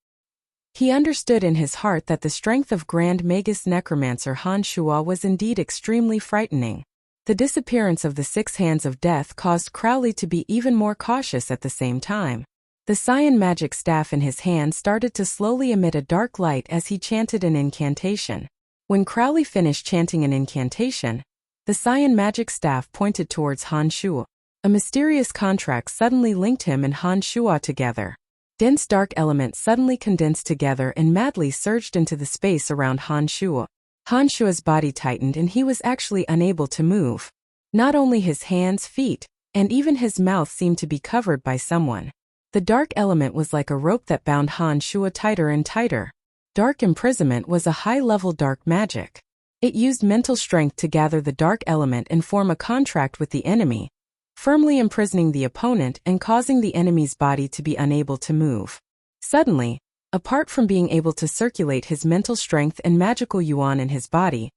He understood in his heart that the strength of Grand Magus Necromancer Han Shua was indeed extremely frightening. The disappearance of the 6 hands of death caused Crowley to be even more cautious at the same time. The cyan magic staff in his hand started to slowly emit a dark light as he chanted an incantation. When Crowley finished chanting an incantation, the cyan magic staff pointed towards Han Shua. A mysterious contract suddenly linked him and Han Shua together. Dense dark elements suddenly condensed together and madly surged into the space around Han Shua. Han Shua's body tightened and he was actually unable to move. Not only his hands, feet, and even his mouth seemed to be covered by someone. The dark element was like a rope that bound Han Shua tighter and tighter. Dark imprisonment was a high-level dark magic. It used mental strength to gather the dark element and form a contract with the enemy, firmly imprisoning the opponent and causing the enemy's body to be unable to move. Suddenly, apart from being able to circulate his mental strength and magical yuan in his body,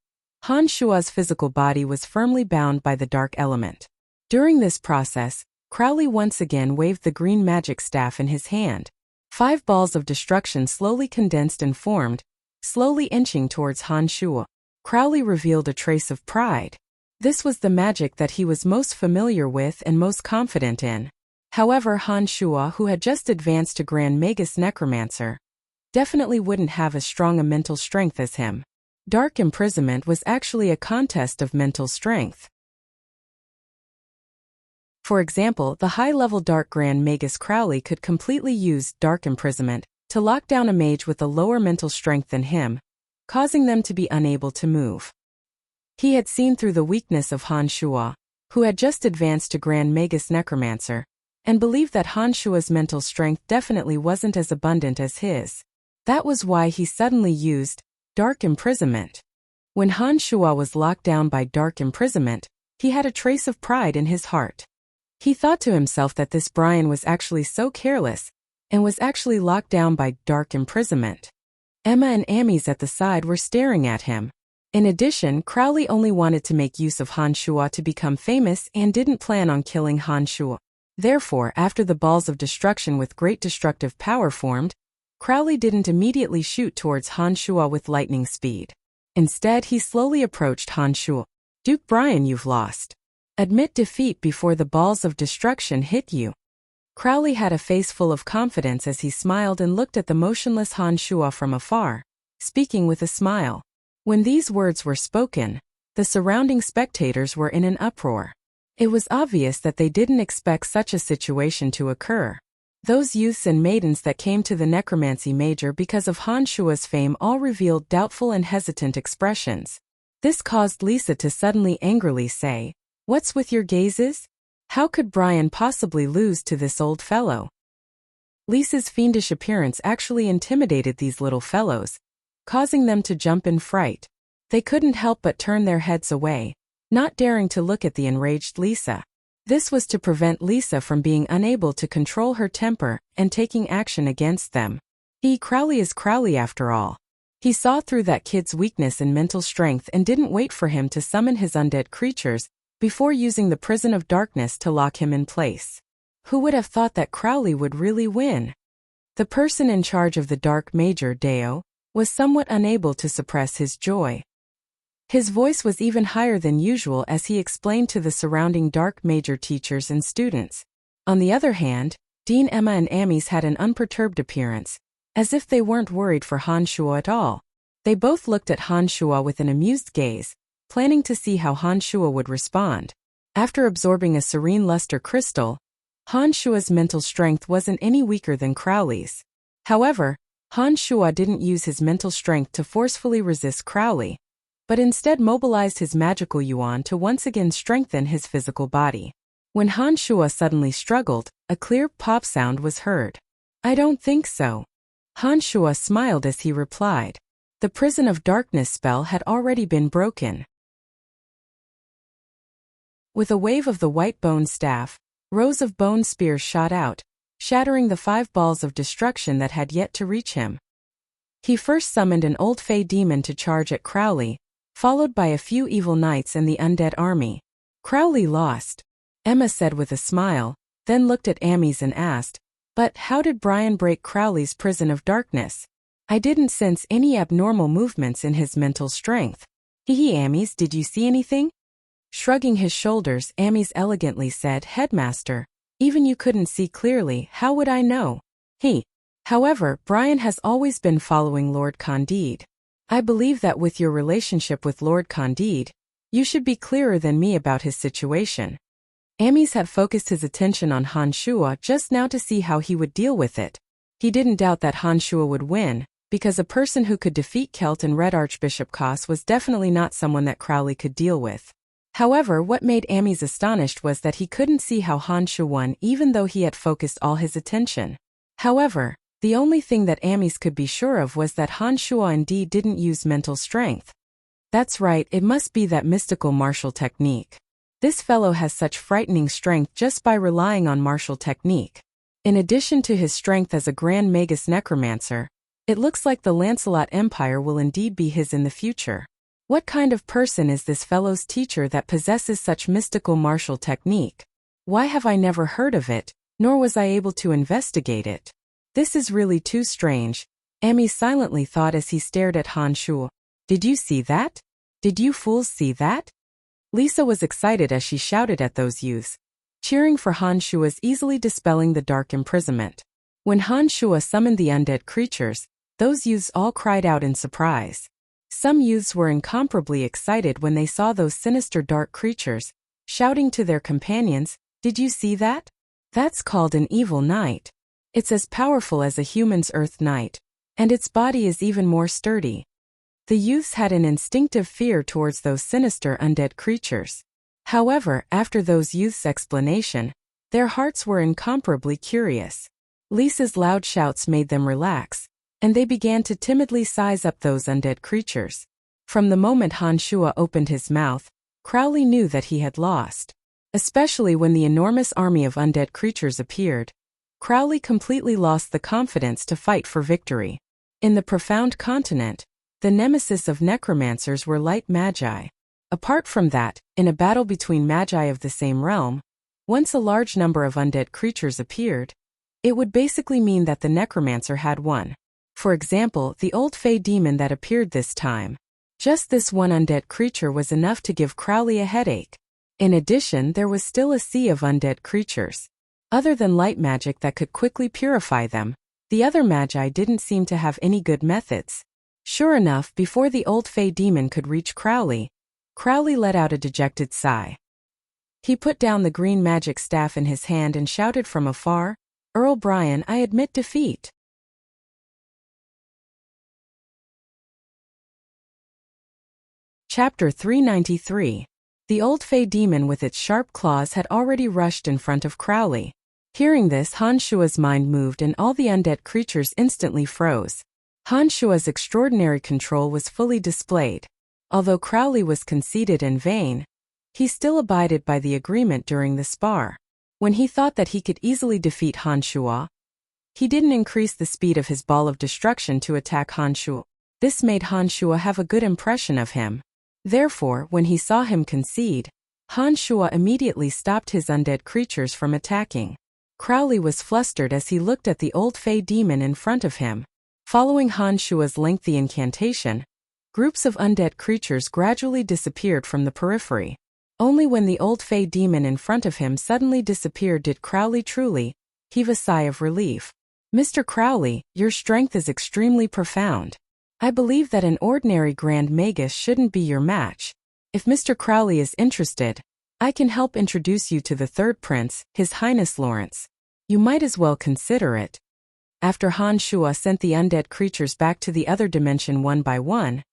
Han Shua's physical body was firmly bound by the dark element. During this process, Crowley once again waved the green magic staff in his hand. 5 balls of destruction slowly condensed and formed, slowly inching towards Han Shua. Crowley revealed a trace of pride. This was the magic that he was most familiar with and most confident in. However, Han Shua, who had just advanced to Grand Magus Necromancer, definitely wouldn't have as strong a mental strength as him. Dark imprisonment was actually a contest of mental strength. For example, the high-level Dark Grand Magus Crowley could completely use dark imprisonment to lock down a mage with a lower mental strength than him, causing them to be unable to move. He had seen through the weakness of Han Shua, who had just advanced to Grand Magus Necromancer, and believed that Han Shua's mental strength definitely wasn't as abundant as his. That was why he suddenly used dark imprisonment. When Han Shua was locked down by dark imprisonment, he had a trace of pride in his heart. He thought to himself that this Brian was actually so careless, and was actually locked down by dark imprisonment. Emma and Amis at the side were staring at him. In addition, Crowley only wanted to make use of Han Shua to become famous and didn't plan on killing Han Shua. Therefore, after the balls of destruction with great destructive power formed, Crowley didn't immediately shoot towards Han Shua with lightning speed. Instead, he slowly approached Han Shua. "Duke Brian, you've lost. Admit defeat before the balls of destruction hit you." Crowley had a face full of confidence as he smiled and looked at the motionless Han Shua from afar, speaking with a smile. When these words were spoken, the surrounding spectators were in an uproar. It was obvious that they didn't expect such a situation to occur. Those youths and maidens that came to the necromancy major because of Han Shua's fame all revealed doubtful and hesitant expressions. This caused Lisa to suddenly angrily say, "What's with your gazes? How could Brian possibly lose to this old fellow?" Lisa's fiendish appearance actually intimidated these little fellows, causing them to jump in fright. They couldn't help but turn their heads away, not daring to look at the enraged Lisa. This was to prevent Lisa from being unable to control her temper and taking action against them. Crowley is Crowley after all. He saw through that kid's weakness and mental strength and didn't wait for him to summon his undead creatures before using the prison of darkness to lock him in place. Who would have thought that Crowley would really win? The person in charge of the Dark Major, Deo, was somewhat unable to suppress his joy. His voice was even higher than usual as he explained to the surrounding Dark Major teachers and students. On the other hand, Dean Emma and Amis had an unperturbed appearance, as if they weren't worried for Han Shuo at all. They both looked at Han Shuo with an amused gaze, planning to see how Han Shuo would respond. After absorbing a serene luster crystal, Han Shuo's mental strength wasn't any weaker than Crowley's. However, Han Shuo didn't use his mental strength to forcefully resist Crowley, but instead mobilized his magical yuan to once again strengthen his physical body. When Han Shuo suddenly struggled, a clear pop sound was heard. "I don't think so." Han Shuo smiled as he replied. The prison of darkness spell had already been broken. With a wave of the white bone staff, rows of bone spears shot out, shattering the 5 balls of destruction that had yet to reach him. He first summoned an old fey demon to charge at Crowley, followed by a few evil knights and the undead army. Crowley lost, Emma said with a smile, then looked at Amis and asked, "But how did Brian break Crowley's prison of darkness? I didn't sense any abnormal movements in his mental strength." "Hehe, Amis, did you see anything?" Shrugging his shoulders, Amis elegantly said, "Headmaster, even you couldn't see clearly, how would I know?" However, Brian has always been following Lord Candide. I believe that with your relationship with Lord Candide, you should be clearer than me about his situation. Amis had focused his attention on Han Shuo just now to see how he would deal with it. He didn't doubt that Han Shuo would win, because a person who could defeat Celt and Red Archbishop Koss was definitely not someone that Crowley could deal with. However, what made Amis astonished was that he couldn't see how Han Shuo won even though he had focused all his attention. However, the only thing that Amis could be sure of was that Han Shuo indeed didn't use mental strength. That's right, it must be that mystical martial technique. This fellow has such frightening strength just by relying on martial technique. In addition to his strength as a Grand Magus Necromancer, it looks like the Lancelot Empire will indeed be his in the future. What kind of person is this fellow's teacher that possesses such mystical martial technique? Why have I never heard of it, nor was I able to investigate it? This is really too strange, Amis silently thought as he stared at Han Shuo. Did you see that? Did you fools see that? Lisa was excited as she shouted at those youths, cheering for Han Shuo's easily dispelling the dark imprisonment. When Han Shuo summoned the undead creatures, those youths all cried out in surprise. Some youths were incomparably excited when they saw those sinister dark creatures, shouting to their companions, "Did you see that? That's called an evil knight. It's as powerful as a human's earth knight, and its body is even more sturdy." The youths had an instinctive fear towards those sinister undead creatures. However, after those youths' explanation, their hearts were incomparably curious. Lisa's loud shouts made them relax, and they began to timidly size up those undead creatures. From the moment Han Shuo opened his mouth, Crowley knew that he had lost. Especially when the enormous army of undead creatures appeared, Crowley completely lost the confidence to fight for victory. In the profound continent, the nemesis of necromancers were light magi. Apart from that, in a battle between magi of the same realm, once a large number of undead creatures appeared, it would basically mean that the necromancer had won. For example, the old fey demon that appeared this time. Just this one undead creature was enough to give Crowley a headache. In addition, there was still a sea of undead creatures. Other than light magic that could quickly purify them, the other magi didn't seem to have any good methods. Sure enough, before the old fey demon could reach Crowley let out a dejected sigh. He put down the green magic staff in his hand and shouted from afar, "Earl Brian, I admit defeat." Chapter 393. The old fey demon with its sharp claws had already rushed in front of Crowley. Hearing this, Han Shuo's mind moved and all the undead creatures instantly froze. Han Shuo's extraordinary control was fully displayed. Although Crowley was conceited and vain, he still abided by the agreement during the spar. When he thought that he could easily defeat Han Shuo, he didn't increase the speed of his ball of destruction to attack Han Shuo. This made Han Shuo have a good impression of him. Therefore, when he saw him concede, Han Shua immediately stopped his undead creatures from attacking. Crowley was flustered as he looked at the old Fey demon in front of him. Following Han Shua's lengthy incantation, groups of undead creatures gradually disappeared from the periphery. Only when the old Fey demon in front of him suddenly disappeared did Crowley truly heave a sigh of relief. Mr. Crowley, your strength is extremely profound. I believe that an ordinary Grand Magus shouldn't be your match. If Mr. Crowley is interested, I can help introduce you to the third prince, His Highness Lawrence. You might as well consider it. After Han Shua sent the undead creatures back to the other dimension one by one,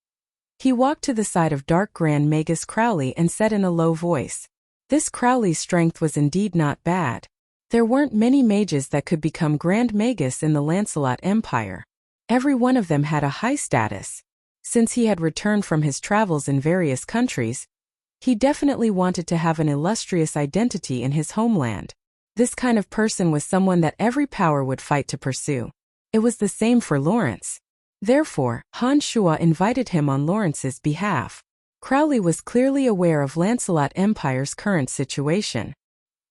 he walked to the side of Dark Grand Magus Crowley and said in a low voice, this Crowley's strength was indeed not bad. There weren't many mages that could become Grand Magus in the Lancelot Empire. Every one of them had a high status. Since he had returned from his travels in various countries, he definitely wanted to have an illustrious identity in his homeland. This kind of person was someone that every power would fight to pursue. It was the same for Lawrence. Therefore, Han Shua invited him on Lawrence's behalf. Crowley was clearly aware of Lancelot Empire's current situation.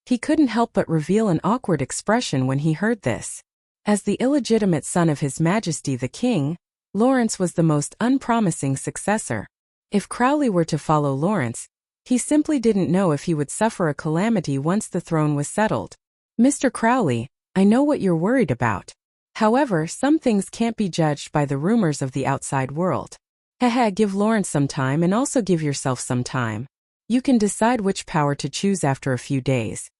He couldn't help but reveal an awkward expression when he heard this. As the illegitimate son of His Majesty the King, Lawrence was the most unpromising successor. If Crowley were to follow Lawrence, he simply didn't know if he would suffer a calamity once the throne was settled. Mr. Crowley, I know what you're worried about. However, some things can't be judged by the rumors of the outside world. Give Lawrence some time and also give yourself some time. You can decide which power to choose after a few days.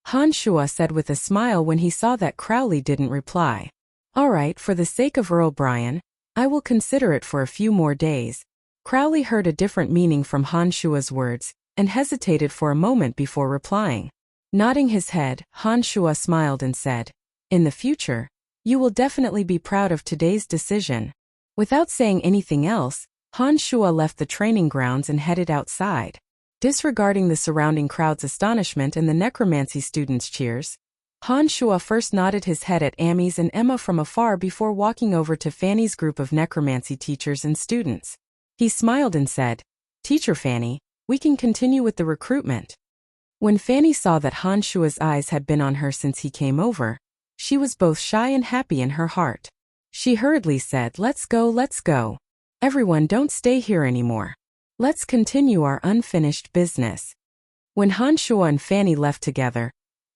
Han Shua said with a smile when he saw that Crowley didn't reply. All right, for the sake of Earl Brian, I will consider it for a few more days. Crowley heard a different meaning from Han Shua's words, and hesitated for a moment before replying. Nodding his head, Han Shua smiled and said, in the future, you will definitely be proud of today's decision. Without saying anything else, Han Shua left the training grounds and headed outside. Disregarding the surrounding crowd's astonishment and the necromancy students' cheers, Han Shua first nodded his head at Amy's and Emma from afar before walking over to Fanny's group of necromancy teachers and students. He smiled and said, Teacher Fanny, we can continue with the recruitment. When Fanny saw that Han Shua's eyes had been on her since he came over, she was both shy and happy in her heart. She hurriedly said, let's go, let's go. Everyone, don't stay here anymore. Let's continue our unfinished business. When Han Shua and Fanny left together,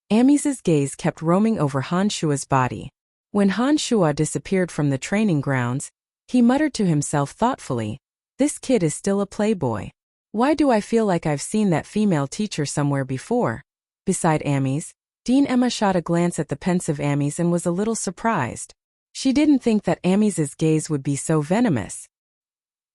Amy's gaze kept roaming over Han Shua's body. When Han Shua disappeared from the training grounds, he muttered to himself thoughtfully, this kid is still a playboy. Why do I feel like I've seen that female teacher somewhere before? Beside Amy's, Dean Emma shot a glance at the pensive Amy's and was a little surprised. She didn't think that Amy's gaze would be so venomous.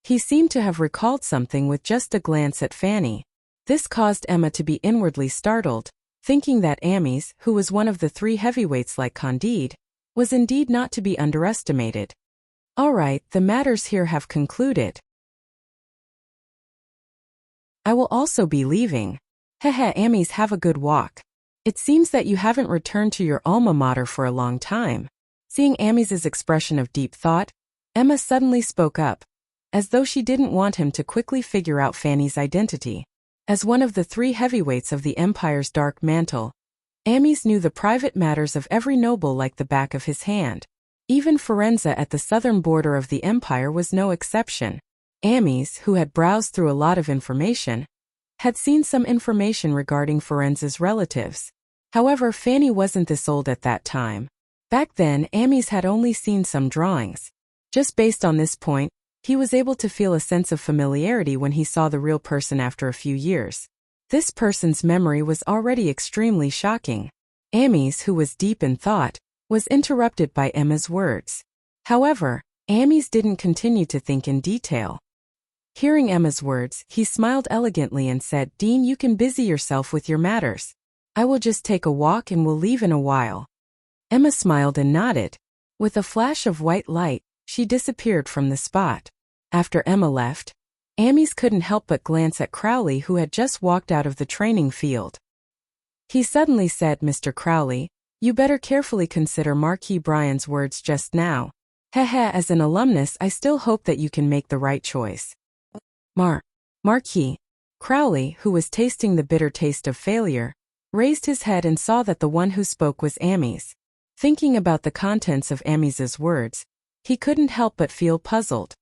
He seemed to have recalled something with just a glance at Fanny. This caused Emma to be inwardly startled, thinking that Amy's, who was one of the three heavyweights like Candide, was indeed not to be underestimated. All right, the matters here have concluded. I will also be leaving. Amy's, have a good walk. It seems that you haven't returned to your alma mater for a long time. Seeing Amy's expression of deep thought, Emma suddenly spoke up, as though she didn't want him to quickly figure out Fanny's identity. As one of the three heavyweights of the Empire's dark mantle, Amy's knew the private matters of every noble like the back of his hand. Even Firenze at the southern border of the Empire was no exception. Amy's, who had browsed through a lot of information, had seen some information regarding Firenze's relatives. However, Fanny wasn't this old at that time. Back then, Amy's had only seen some drawings. Just based on this point, he was able to feel a sense of familiarity when he saw the real person after a few years. This person's memory was already extremely shocking. Amy's, who was deep in thought, was interrupted by Emma's words. However, Amy's didn't continue to think in detail. Hearing Emma's words, he smiled elegantly and said, Dean, you can busy yourself with your matters. I will just take a walk and will leave in a while. Emma smiled and nodded. With a flash of white light, she disappeared from the spot. After Emma left, Amy's couldn't help but glance at Crowley, who had just walked out of the training field. He suddenly said, Mr. Crowley, you better carefully consider Marquis Brian's words just now. As an alumnus, I still hope that you can make the right choice. Marquis. Crowley, who was tasting the bitter taste of failure, raised his head and saw that the one who spoke was Amy's. Thinking about the contents of Amy's words, he couldn't help but feel puzzled.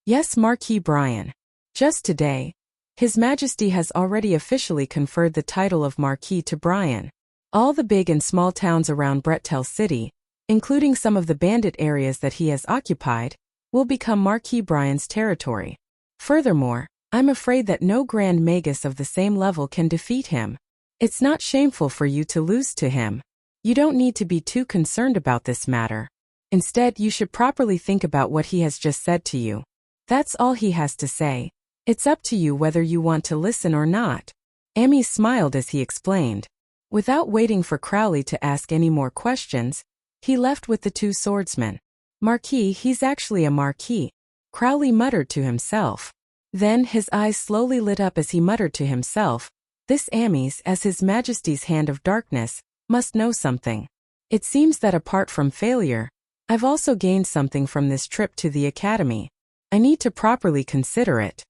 Yes, Marquis Brian. Just today, His Majesty has already officially conferred the title of Marquis to Brian. All the big and small towns around Brettel City, including some of the bandit areas that he has occupied, will become Marquis Brian's territory. Furthermore, I'm afraid that no Grand Magus of the same level can defeat him. It's not shameful for you to lose to him. You don't need to be too concerned about this matter. Instead, you should properly think about what he has just said to you. That's all he has to say. It's up to you whether you want to listen or not. Amy smiled as he explained. Without waiting for Crowley to ask any more questions, he left with the two swordsmen. Marquis, he's actually a marquis, Crowley muttered to himself. Then his eyes slowly lit up as he muttered to himself, this Amy's, as His Majesty's Hand of Darkness, must know something. It seems that apart from failure, I've also gained something from this trip to the academy. I need to properly consider it.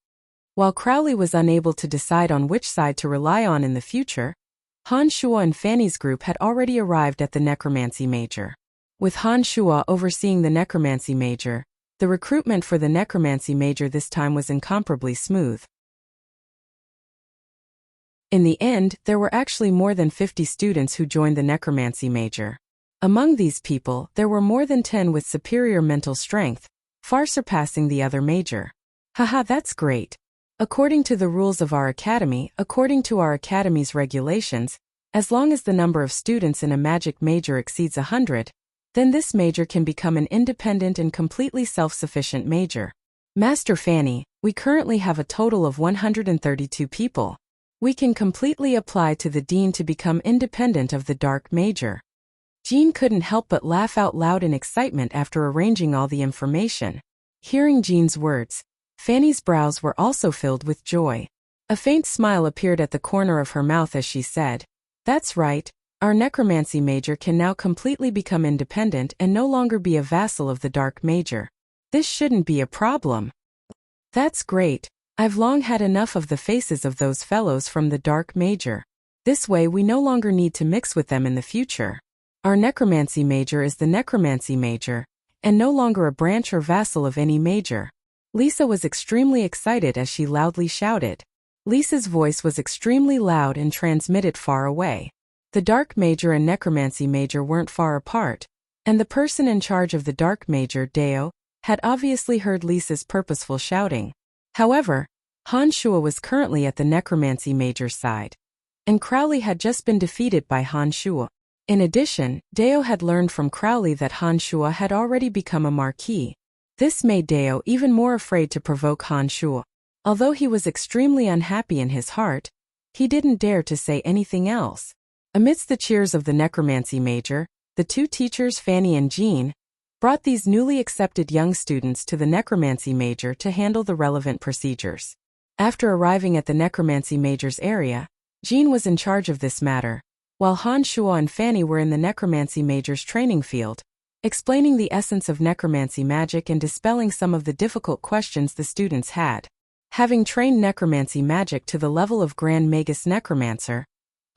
While Crowley was unable to decide on which side to rely on in the future, Han Shua and Fanny's group had already arrived at the Necromancy Major. With Han Shua overseeing the Necromancy Major, the recruitment for the Necromancy Major this time was incomparably smooth. In the end, there were actually more than 50 students who joined the Necromancy Major. Among these people, there were more than 10 with superior mental strength, far surpassing the other major. Haha, that's great. According to the rules of our academy, according to our academy's regulations, as long as the number of students in a magic major exceeds 100, then this major can become an independent and completely self-sufficient major. Master Fanny, we currently have a total of 132 people. We can completely apply to the dean to become independent of the dark major. Jean couldn't help but laugh out loud in excitement after arranging all the information. Hearing Jean's words, Fanny's brows were also filled with joy. A faint smile appeared at the corner of her mouth as she said, "That's right, our necromancy major can now completely become independent and no longer be a vassal of the dark major. This shouldn't be a problem." "That's great. I've long had enough of the faces of those fellows from the dark major. This way we no longer need to mix with them in the future. Our necromancy major is the necromancy major, and no longer a branch or vassal of any major." Lisa was extremely excited as she loudly shouted. Lisa's voice was extremely loud and transmitted far away. The dark major and necromancy major weren't far apart, and the person in charge of the dark major, Deo, had obviously heard Lisa's purposeful shouting. However, Han Shua was currently at the necromancy major's side, and Crowley had just been defeated by Han Shua. In addition, Deo had learned from Crowley that Han Shua had already become a marquis. This made Deo even more afraid to provoke Han Shua. Although he was extremely unhappy in his heart, he didn't dare to say anything else. Amidst the cheers of the necromancy major, the two teachers, Fanny and Jean, brought these newly accepted young students to the necromancy major to handle the relevant procedures. After arriving at the necromancy major's area, Jean was in charge of this matter, while Han Shua and Fanny were in the necromancy major's training field, explaining the essence of necromancy magic and dispelling some of the difficult questions the students had. Having trained necromancy magic to the level of Grand Magus Necromancer,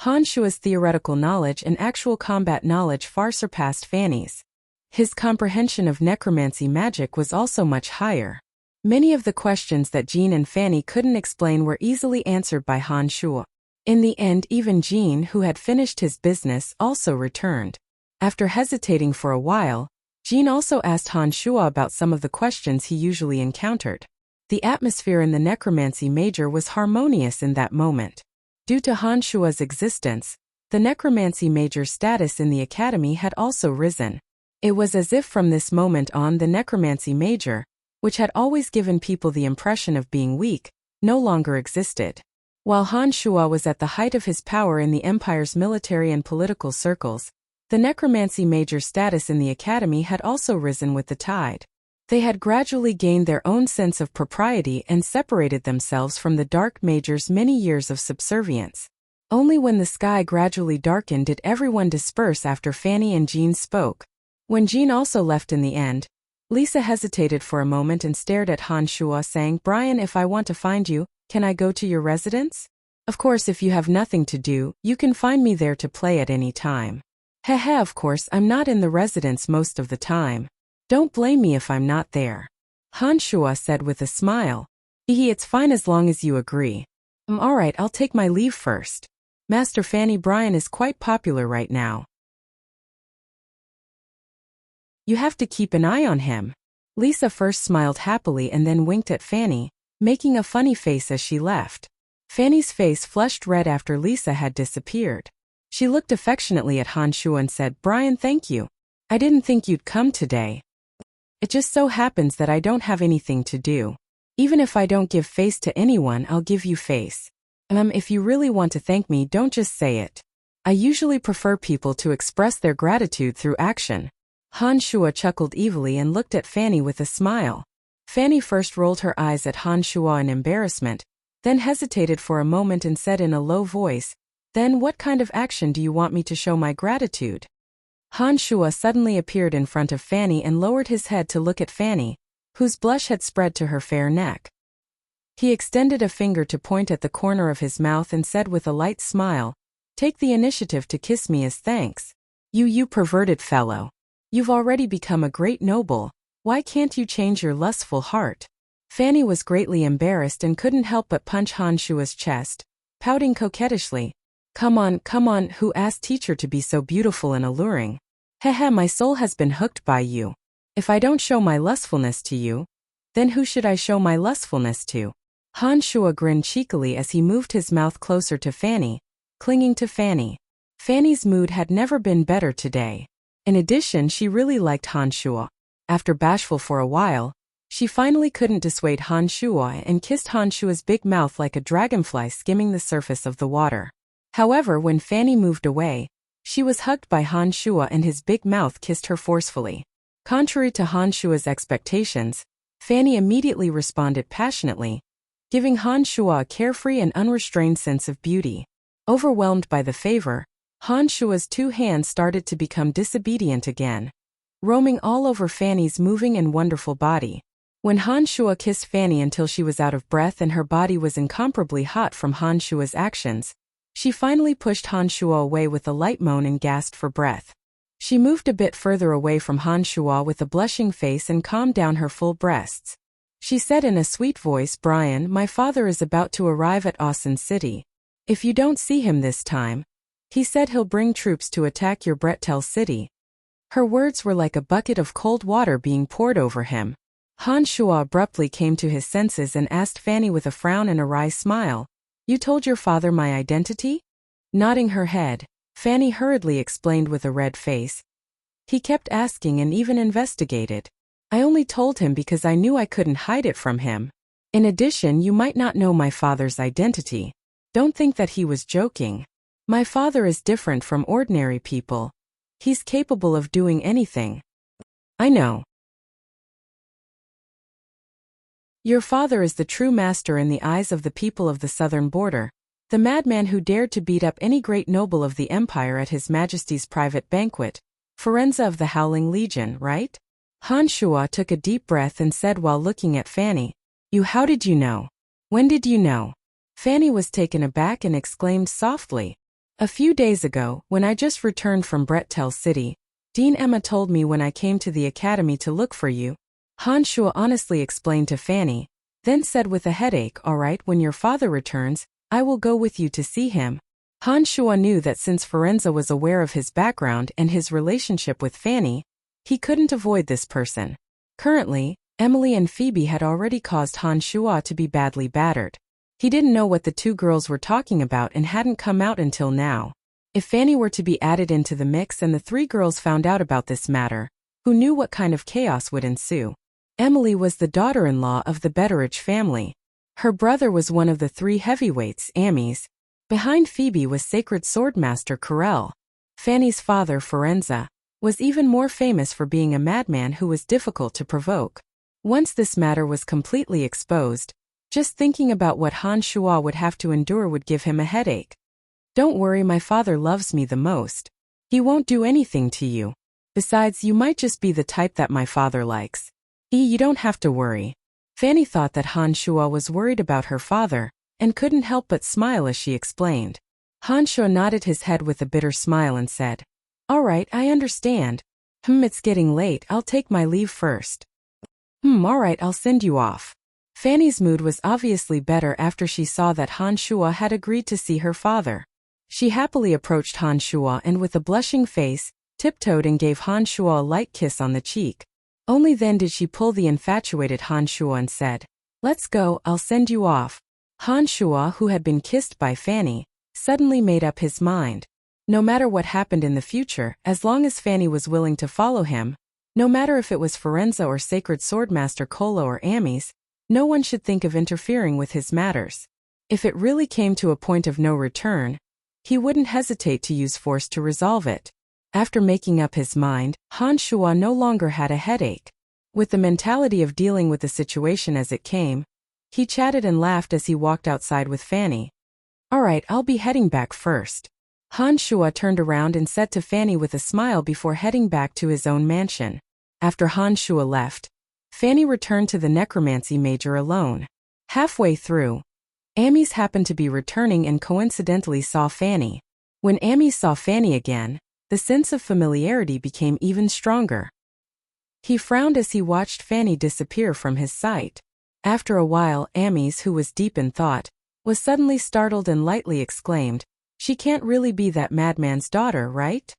Han Shua's theoretical knowledge and actual combat knowledge far surpassed Fanny's. His comprehension of necromancy magic was also much higher. Many of the questions that Jean and Fanny couldn't explain were easily answered by Han Shua. In the end, even Jean, who had finished his business, also returned. After hesitating for a while, Jean also asked Han Shua about some of the questions he usually encountered. The atmosphere in the necromancy major was harmonious in that moment. Due to Han Shua's existence, the necromancy major's status in the academy had also risen. It was as if from this moment on the necromancy major, which had always given people the impression of being weak, no longer existed. While Han Shua was at the height of his power in the Empire's military and political circles, the necromancy major's status in the academy had also risen with the tide. They had gradually gained their own sense of propriety and separated themselves from the dark major's many years of subservience. Only when the sky gradually darkened did everyone disperse after Fanny and Jean spoke. When Jean also left in the end, Lisa hesitated for a moment and stared at Han Shua, saying, "Brian, if I want to find you, Can I go to your residence? Of course, if you have nothing to do, you can find me there to play at any time. Heh, of course, I'm not in the residence most of the time. Don't blame me if I'm not there. Han Shuo said with a smile. It's fine as long as you agree. Alright, I'll take my leave first. Master Fanny Brian is quite popular right now. You have to keep an eye on him. Lisa first smiled happily and then winked at Fanny, making a funny face as she left. Fanny's face flushed red after Lisa had disappeared. She looked affectionately at Han Shuo and said, Brian, thank you. I didn't think you'd come today. It just so happens that I don't have anything to do. Even if I don't give face to anyone, I'll give you face. If you really want to thank me, don't just say it. I usually prefer people to express their gratitude through action. Han Shuo chuckled evilly and looked at Fanny with a smile. Fanny first rolled her eyes at Han Shuo in embarrassment, then hesitated for a moment and said in a low voice, Then what kind of action do you want me to show my gratitude? Han Shuo suddenly appeared in front of Fanny and lowered his head to look at Fanny, whose blush had spread to her fair neck. He extended a finger to point at the corner of his mouth and said with a light smile, Take the initiative to kiss me as thanks. You perverted fellow. You've already become a great noble. Why can't you change your lustful heart? Fanny was greatly embarrassed and couldn't help but punch Han Shuo's chest, pouting coquettishly. Come on, who asked teacher to be so beautiful and alluring? My soul has been hooked by you. If I don't show my lustfulness to you, then who should I show my lustfulness to? Han Shuo grinned cheekily as he moved his mouth closer to Fanny, clinging to Fanny. Fanny's mood had never been better today. In addition, she really liked Han Shuo. After bashful for a while, she finally couldn't dissuade Han Shuo and kissed Han Shuo's big mouth like a dragonfly skimming the surface of the water. However, when Fanny moved away, she was hugged by Han Shuo and his big mouth kissed her forcefully. Contrary to Han Shuo's expectations, Fanny immediately responded passionately, giving Han Shuo a carefree and unrestrained sense of beauty. Overwhelmed by the favor, Han Shuo's two hands started to become disobedient again, roaming all over Fanny's moving and wonderful body. When Han Shuo kissed Fanny until she was out of breath and her body was incomparably hot from Han Shuo's actions, she finally pushed Han Shuo away with a light moan and gasped for breath. She moved a bit further away from Han Shuo with a blushing face and calmed down her full breasts. She said in a sweet voice, Brian, my father is about to arrive at Awson City. If you don't see him this time, he said he'll bring troops to attack your Brettel city. Her words were like a bucket of cold water being poured over him. Han Shuo abruptly came to his senses and asked Fanny with a frown and a wry smile, You told your father my identity? Nodding her head, Fanny hurriedly explained with a red face. He kept asking and even investigated. I only told him because I knew I couldn't hide it from him. In addition, you might not know my father's identity. Don't think that he was joking. My father is different from ordinary people. He's capable of doing anything. I know. Your father is the true master in the eyes of the people of the southern border, the madman who dared to beat up any great noble of the empire at his majesty's private banquet, Forenza of the Howling Legion, right? Han Shuo took a deep breath and said while looking at Fanny, How did you know? When did you know? Fanny was taken aback and exclaimed softly, A few days ago, when I just returned from Brettel City, Dean Emma told me when I came to the academy to look for you. Han Shuo honestly explained to Fanny, then said with a headache, All right, when your father returns, I will go with you to see him. Han Shuo knew that since Forenza was aware of his background and his relationship with Fanny, he couldn't avoid this person. Currently, Emily and Phoebe had already caused Han Shuo to be badly battered. He didn't know what the two girls were talking about and hadn't come out until now. If Fanny were to be added into the mix and the three girls found out about this matter, who knew what kind of chaos would ensue? Emily was the daughter-in-law of the Betteridge family. Her brother was one of the three heavyweights, Amies. Behind Phoebe was sacred swordmaster Corell. Fanny's father, Forenza, was even more famous for being a madman who was difficult to provoke. Once this matter was completely exposed, just thinking about what Han Shuo would have to endure would give him a headache. Don't worry, my father loves me the most. He won't do anything to you. Besides, you might just be the type that my father likes. You don't have to worry. Fanny thought that Han Shuo was worried about her father, and couldn't help but smile as she explained. Han Shuo nodded his head with a bitter smile and said, "All right, I understand. It's getting late, I'll take my leave first." All right, I'll send you off." Fanny's mood was obviously better after she saw that Han Shuo had agreed to see her father. She happily approached Han Shuo and with a blushing face, tiptoed and gave Han Shuo a light kiss on the cheek. Only then did she pull the infatuated Han Shuo and said, "Let's go, I'll send you off." Han Shuo, who had been kissed by Fanny, suddenly made up his mind. No matter what happened in the future, as long as Fanny was willing to follow him, no matter if it was Forenza or Sacred Swordmaster Kolo or Amis, no one should think of interfering with his matters. If it really came to a point of no return, he wouldn't hesitate to use force to resolve it. After making up his mind, Han Shuo no longer had a headache. With the mentality of dealing with the situation as it came, he chatted and laughed as he walked outside with Fanny. "All right, I'll be heading back first." Han Shuo turned around and said to Fanny with a smile before heading back to his own mansion. After Han Shuo left, Fanny returned to the necromancy major alone. Halfway through, Amis happened to be returning and coincidentally saw Fanny. When Amis saw Fanny again, the sense of familiarity became even stronger. He frowned as he watched Fanny disappear from his sight. After a while, Amis, who was deep in thought, was suddenly startled and lightly exclaimed, "She can't really be that madman's daughter, right?"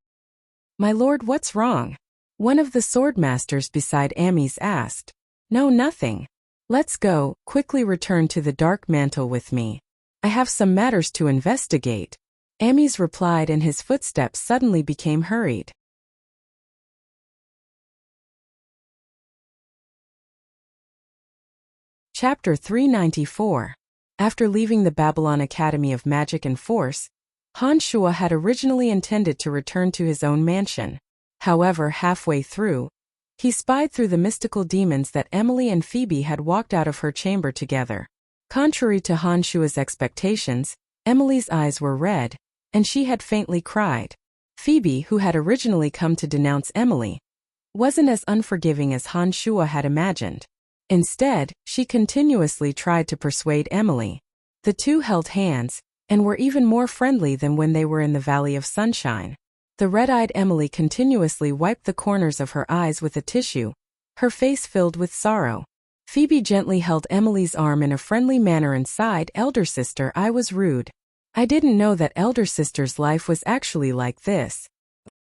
"My lord, what's wrong?" One of the swordmasters beside Amis asked. "No, nothing. Let's go, quickly return to the dark mantle with me. I have some matters to investigate." Amis replied and his footsteps suddenly became hurried. Chapter 394. After leaving the Babylon Academy of Magic and Force, Han Shuo had originally intended to return to his own mansion. However, halfway through, he spied through the mystical demons that Emily and Phoebe had walked out of her chamber together. Contrary to Han Shuo's expectations, Emily's eyes were red, and she had faintly cried. Phoebe, who had originally come to denounce Emily, wasn't as unforgiving as Han Shuo had imagined. Instead, she continuously tried to persuade Emily. The two held hands, and were even more friendly than when they were in the Valley of Sunshine. The red-eyed Emily continuously wiped the corners of her eyes with a tissue, her face filled with sorrow. Phoebe gently held Emily's arm in a friendly manner and sighed, "Elder sister, I was rude. I didn't know that elder sister's life was actually like this."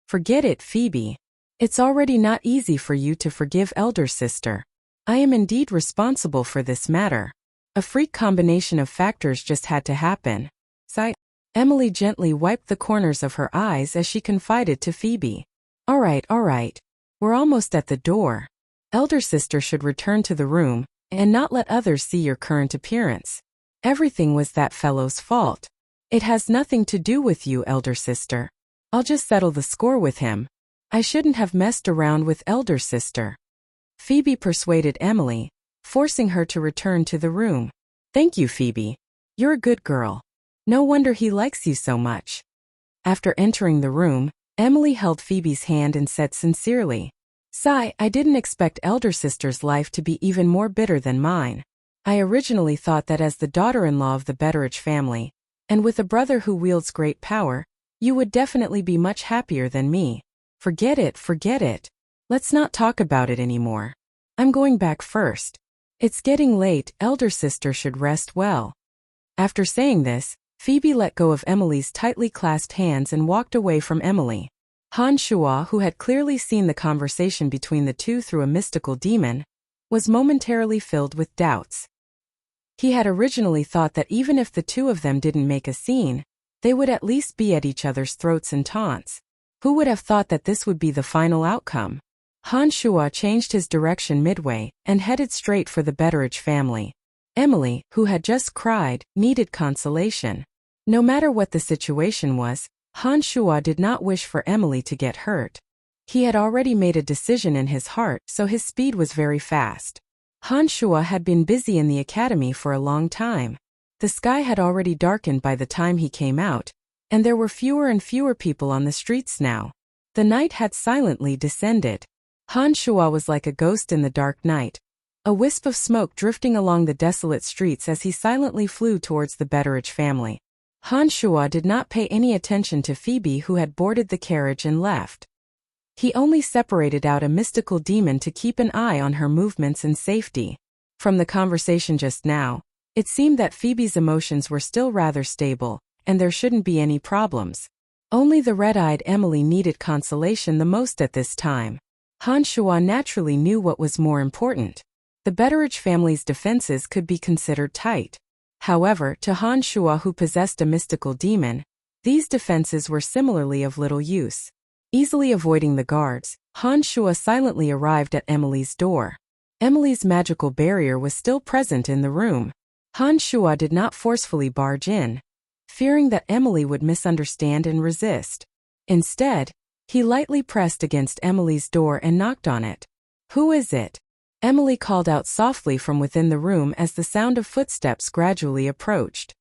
"Forget it, Phoebe. It's already not easy for you to forgive elder sister. I am indeed responsible for this matter. A freak combination of factors just had to happen." Sigh. Emily gently wiped the corners of her eyes as she confided to Phoebe. All right. We're almost at the door. Elder sister should return to the room, and not let others see your current appearance. Everything was that fellow's fault. It has nothing to do with you, elder sister. I'll just settle the score with him. I shouldn't have messed around with elder sister." Phoebe persuaded Emily, forcing her to return to the room. "Thank you, Phoebe. You're a good girl. No wonder he likes you so much." After entering the room, Emily held Phoebe's hand and said sincerely, "Sigh, I didn't expect elder sister's life to be even more bitter than mine. I originally thought that as the daughter-in-law of the Betteridge family, and with a brother who wields great power, you would definitely be much happier than me. Forget it. Let's not talk about it anymore. I'm going back first. It's getting late, elder sister should rest well." After saying this, Phoebe let go of Emily's tightly clasped hands and walked away from Emily. Han Shuo, who had clearly seen the conversation between the two through a mystical demon, was momentarily filled with doubts. He had originally thought that even if the two of them didn't make a scene, they would at least be at each other's throats and taunts. Who would have thought that this would be the final outcome? Han Shuo changed his direction midway and headed straight for the Betteridge family. Emily, who had just cried, needed consolation. No matter what the situation was, Han Shuo did not wish for Emily to get hurt. He had already made a decision in his heart, so his speed was very fast. Han Shuo had been busy in the academy for a long time. The sky had already darkened by the time he came out, and there were fewer and fewer people on the streets now. The night had silently descended. Han Shuo was like a ghost in the dark night, a wisp of smoke drifting along the desolate streets as he silently flew towards the Betteridge family. Han Shuo did not pay any attention to Phoebe, who had boarded the carriage and left. He only separated out a mystical demon to keep an eye on her movements and safety. From the conversation just now, it seemed that Phoebe's emotions were still rather stable, and there shouldn't be any problems. Only the red-eyed Emily needed consolation the most at this time. Han Shuo naturally knew what was more important. The Betteridge family's defenses could be considered tight. However, to Han Shuo, who possessed a mystical demon, these defenses were similarly of little use. Easily avoiding the guards, Han Shuo silently arrived at Emily's door. Emily's magical barrier was still present in the room. Han Shuo did not forcefully barge in, fearing that Emily would misunderstand and resist. Instead, he lightly pressed against Emily's door and knocked on it. "Who is it?" Emily called out softly from within the room as the sound of footsteps gradually approached.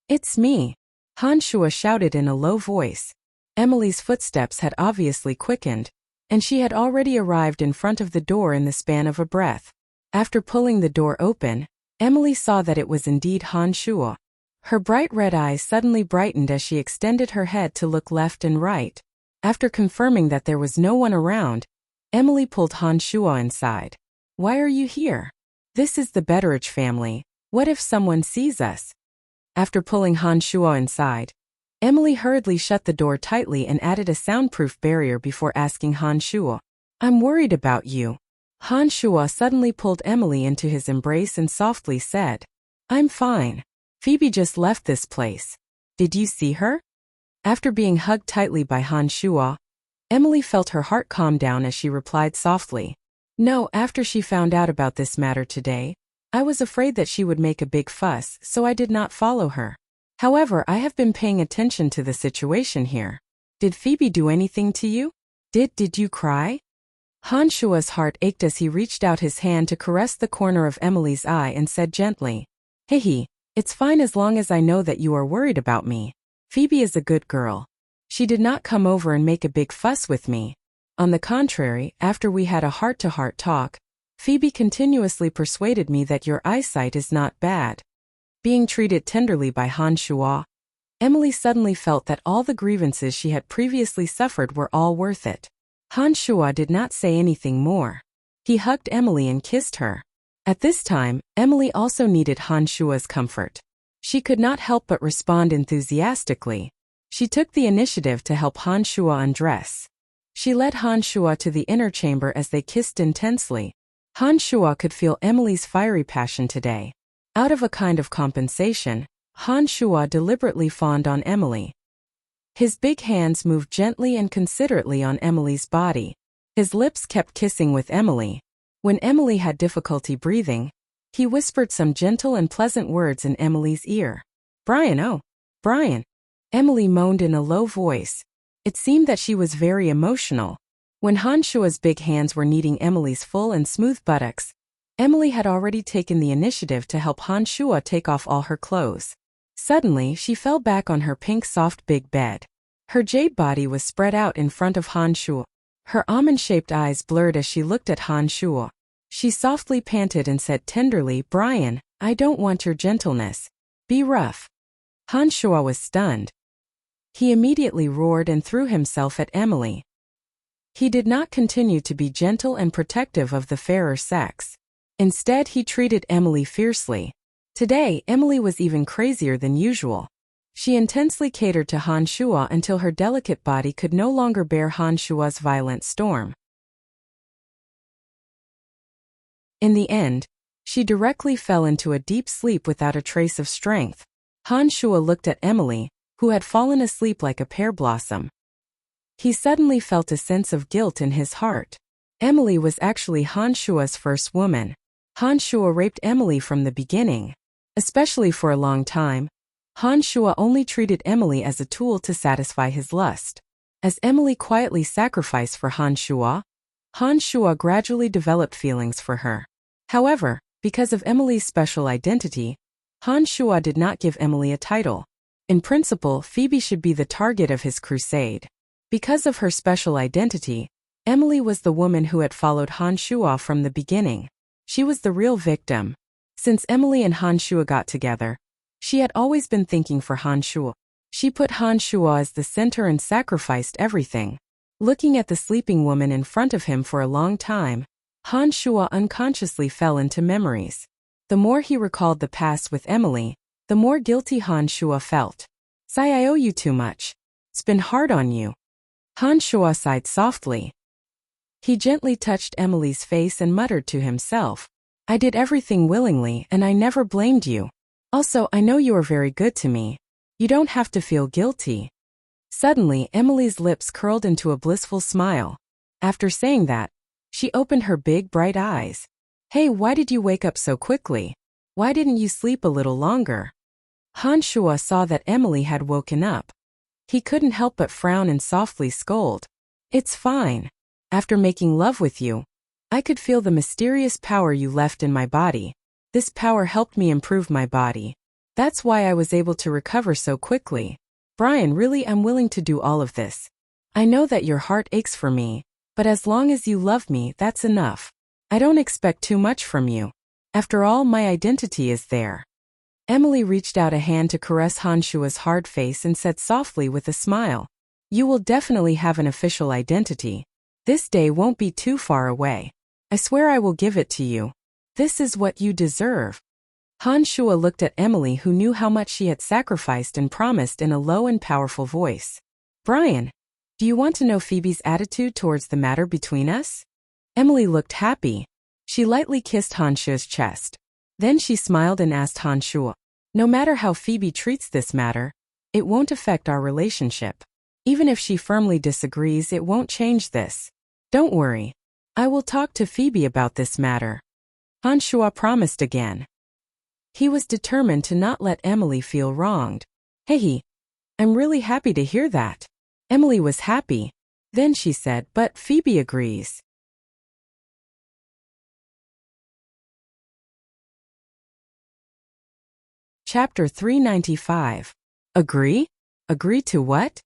"It's me," Han Shuo shouted in a low voice. Emily's footsteps had obviously quickened, and she had already arrived in front of the door in the span of a breath. After pulling the door open, Emily saw that it was indeed Han Shuo. Her bright red eyes suddenly brightened as she extended her head to look left and right. After confirming that there was no one around, Emily pulled Han Shuo inside. "Why are you here? This is the Betteridge family. What if someone sees us?" After pulling Han Shuo inside, Emily hurriedly shut the door tightly and added a soundproof barrier before asking Han Shuo, "I'm worried about you." Han Shuo suddenly pulled Emily into his embrace and softly said, "I'm fine. Phoebe just left this place. Did you see her?" After being hugged tightly by Han Shuo, Emily felt her heart calm down as she replied softly, "No, after she found out about this matter today, I was afraid that she would make a big fuss, so I did not follow her. However, I have been paying attention to the situation here. Did Phoebe do anything to you? Did you cry?" Han Shuo's heart ached as he reached out his hand to caress the corner of Emily's eye and said gently, "Hey, it's fine as long as I know that you are worried about me. Phoebe is a good girl. She did not come over and make a big fuss with me. On the contrary, after we had a heart-to-heart talk, Phoebe continuously persuaded me that your eyesight is not bad." Being treated tenderly by Han Shuo, Emily suddenly felt that all the grievances she had previously suffered were all worth it. Han Shuo did not say anything more. He hugged Emily and kissed her. At this time, Emily also needed Han Shuo's comfort. She could not help but respond enthusiastically. She took the initiative to help Han Shuo undress. She led Han Shuo to the inner chamber as they kissed intensely. Han Shuo could feel Emily's fiery passion today. Out of a kind of compensation, Han Shuo deliberately fawned on Emily. His big hands moved gently and considerately on Emily's body. His lips kept kissing with Emily. When Emily had difficulty breathing, he whispered some gentle and pleasant words in Emily's ear. "Brian, oh, Brian." Emily moaned in a low voice. It seemed that she was very emotional. When Han Shuo's big hands were kneading Emily's full and smooth buttocks, Emily had already taken the initiative to help Han Shuo take off all her clothes. Suddenly, she fell back on her pink soft big bed. Her jade body was spread out in front of Han Shuo. Her almond-shaped eyes blurred as she looked at Han Shuo. She softly panted and said tenderly, "Brian, I don't want your gentleness. Be rough." Han Shuo was stunned. He immediately roared and threw himself at Emily. He did not continue to be gentle and protective of the fairer sex. Instead, he treated Emily fiercely. Today, Emily was even crazier than usual. She intensely catered to Han Shuo until her delicate body could no longer bear Han Shuo's violent storm. In the end, she directly fell into a deep sleep without a trace of strength. Han Shuo looked at Emily, who had fallen asleep like a pear blossom. He suddenly felt a sense of guilt in his heart. Emily was actually Han Shuo's first woman. Han Shuo raped Emily from the beginning. Especially for a long time, Han Shuo only treated Emily as a tool to satisfy his lust. As Emily quietly sacrificed for Han Shuo gradually developed feelings for her. However, because of Emily's special identity, Han Shuo did not give Emily a title. In principle, Phoebe should be the target of his crusade. Because of her special identity, Emily was the woman who had followed Han Shuo from the beginning. She was the real victim. Since Emily and Han Shuo got together, she had always been thinking for Han Shuo. She put Han Shuo as the center and sacrificed everything. Looking at the sleeping woman in front of him for a long time, Han Shuo unconsciously fell into memories. The more he recalled the past with Emily, the more guilty Han Shuo felt. "Sai, I owe you too much. It's been hard on you." Han Shuo sighed softly. He gently touched Emily's face and muttered to himself, "I did everything willingly and I never blamed you. Also, I know you are very good to me. You don't have to feel guilty." Suddenly, Emily's lips curled into a blissful smile. After saying that, she opened her big, bright eyes. "Hey, why did you wake up so quickly? Why didn't you sleep a little longer?" Han Shuo saw that Emily had woken up. He couldn't help but frown and softly scold. "It's fine. After making love with you, I could feel the mysterious power you left in my body. This power helped me improve my body. That's why I was able to recover so quickly. Brian, really, I'm willing to do all of this. I know that your heart aches for me, but as long as you love me, that's enough. I don't expect too much from you. After all, my identity is there." Emily reached out a hand to caress Han Shuo's hard face and said softly with a smile, "You will definitely have an official identity. This day won't be too far away. I swear I will give it to you. This is what you deserve." Han Shuo looked at Emily, who knew how much she had sacrificed, and promised in a low and powerful voice, "Brian, do you want to know Phoebe's attitude towards the matter between us?" Emily looked happy. She lightly kissed Han Shuo's chest. Then she smiled and asked Han Shuo, "No matter how Phoebe treats this matter, it won't affect our relationship. Even if she firmly disagrees, it won't change this. Don't worry. I will talk to Phoebe about this matter." Han Shuo promised again. He was determined to not let Emily feel wronged. "Hey, I'm really happy to hear that." Emily was happy. Then she said, "But Phoebe agrees." Chapter 395. Agree? Agree to what?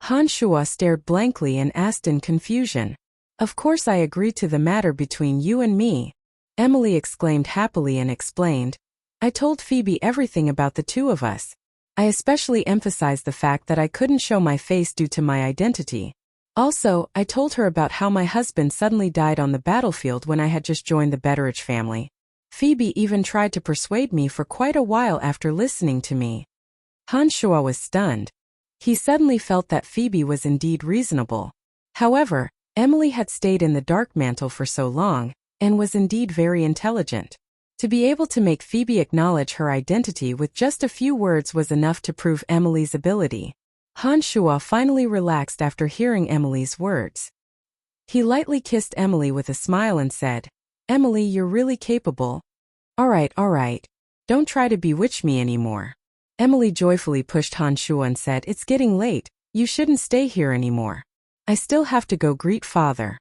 Han Shuo stared blankly and asked in confusion. "Of course I agree to the matter between you and me." Emily exclaimed happily and explained, "I told Phoebe everything about the two of us. I especially emphasized the fact that I couldn't show my face due to my identity. Also, I told her about how my husband suddenly died on the battlefield when I had just joined the Betteridge family. Phoebe even tried to persuade me for quite a while after listening to me." Han Shuo was stunned. He suddenly felt that Phoebe was indeed reasonable. However, Emily had stayed in the dark mantle for so long, and was indeed very intelligent. To be able to make Phoebe acknowledge her identity with just a few words was enough to prove Emily's ability. Han Shuo finally relaxed after hearing Emily's words. He lightly kissed Emily with a smile and said, "Emily, you're really capable. All right. Don't try to bewitch me anymore." Emily joyfully pushed Han Shuo and said, "It's getting late. You shouldn't stay here anymore. I still have to go greet father."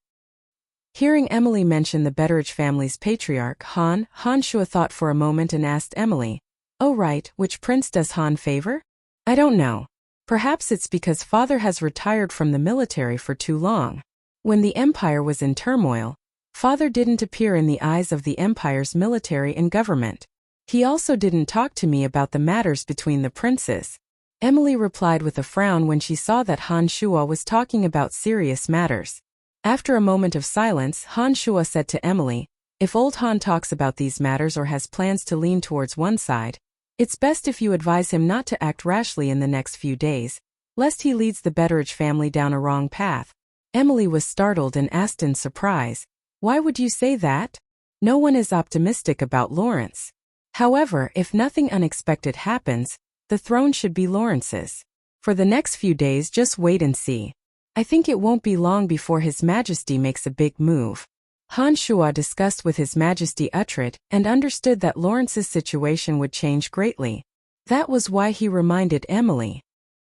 Hearing Emily mention the Betteridge family's patriarch, Han Shuo thought for a moment and asked Emily, "Oh right, which prince does Han favor?" "I don't know. Perhaps it's because father has retired from the military for too long. When the empire was in turmoil, father didn't appear in the eyes of the empire's military and government. He also didn't talk to me about the matters between the princes." Emily replied with a frown when she saw that Han Shuo was talking about serious matters. After a moment of silence, Han Shuo said to Emily, "If old Han talks about these matters or has plans to lean towards one side, it's best if you advise him not to act rashly in the next few days, lest he leads the Betteridge family down a wrong path." Emily was startled and asked in surprise, "Why would you say that? No one is optimistic about Lawrence. However, if nothing unexpected happens, the throne should be Lawrence's. For the next few days, just wait and see. I think it won't be long before His Majesty makes a big move." Han Shuo discussed with His Majesty Uhtred and understood that Lawrence's situation would change greatly. That was why he reminded Emily.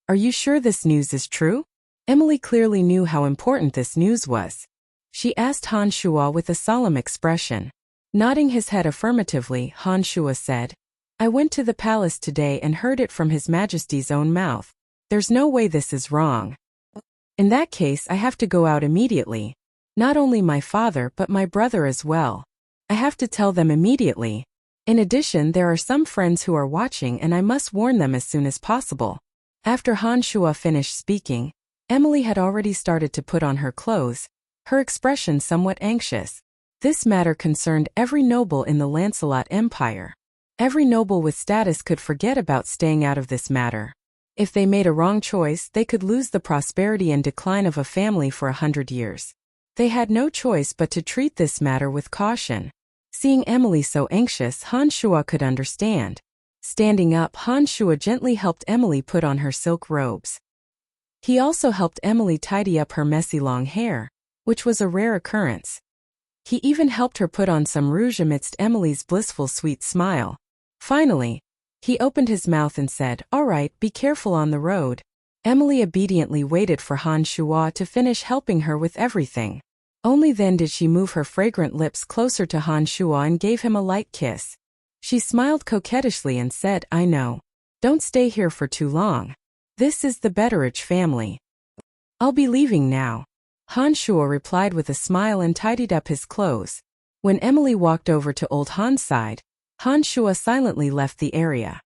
"Are you sure this news is true?" Emily clearly knew how important this news was. She asked Han Shuo with a solemn expression. Nodding his head affirmatively, Han Shuo said, "I went to the palace today and heard it from His Majesty's own mouth. There's no way this is wrong. In that case, I have to go out immediately. Not only my father but my brother as well. I have to tell them immediately. In addition, there are some friends who are watching and I must warn them as soon as possible. After Han Shuo finished speaking, Emily had already started to put on her clothes, her expression somewhat anxious. This matter concerned every noble in the Lancelot Empire. Every noble with status could forget about staying out of this matter. If they made a wrong choice, they could lose the prosperity and decline of a family for 100 years. They had no choice but to treat this matter with caution. Seeing Emily so anxious, Han Shuo could understand. Standing up, Han Shuo gently helped Emily put on her silk robes. He also helped Emily tidy up her messy long hair, which was a rare occurrence. He even helped her put on some rouge amidst Emily's blissful sweet smile. Finally, he opened his mouth and said, "All right, be careful on the road." Emily obediently waited for Han Shuo to finish helping her with everything. Only then did she move her fragrant lips closer to Han Shuo and gave him a light kiss. She smiled coquettishly and said, "I know. Don't stay here for too long. This is the Betteridge family. I'll be leaving now." Han Shuo replied with a smile and tidied up his clothes. When Emily walked over to old Han's side, Han Shuo silently left the area.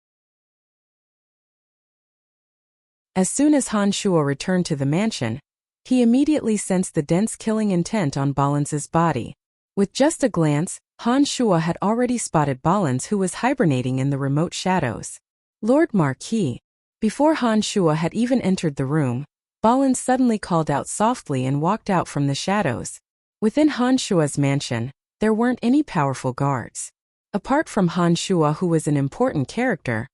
As soon as Han Shuo returned to the mansion, he immediately sensed the dense killing intent on Balance's body. With just a glance, Han Shuo had already spotted Balance, who was hibernating in the remote shadows. "Lord Marquis." Before Han Shuo had even entered the room, Balance suddenly called out softly and walked out from the shadows. Within Han Shuo's mansion, there weren't any powerful guards. Apart from Han Shuo, who was an important character,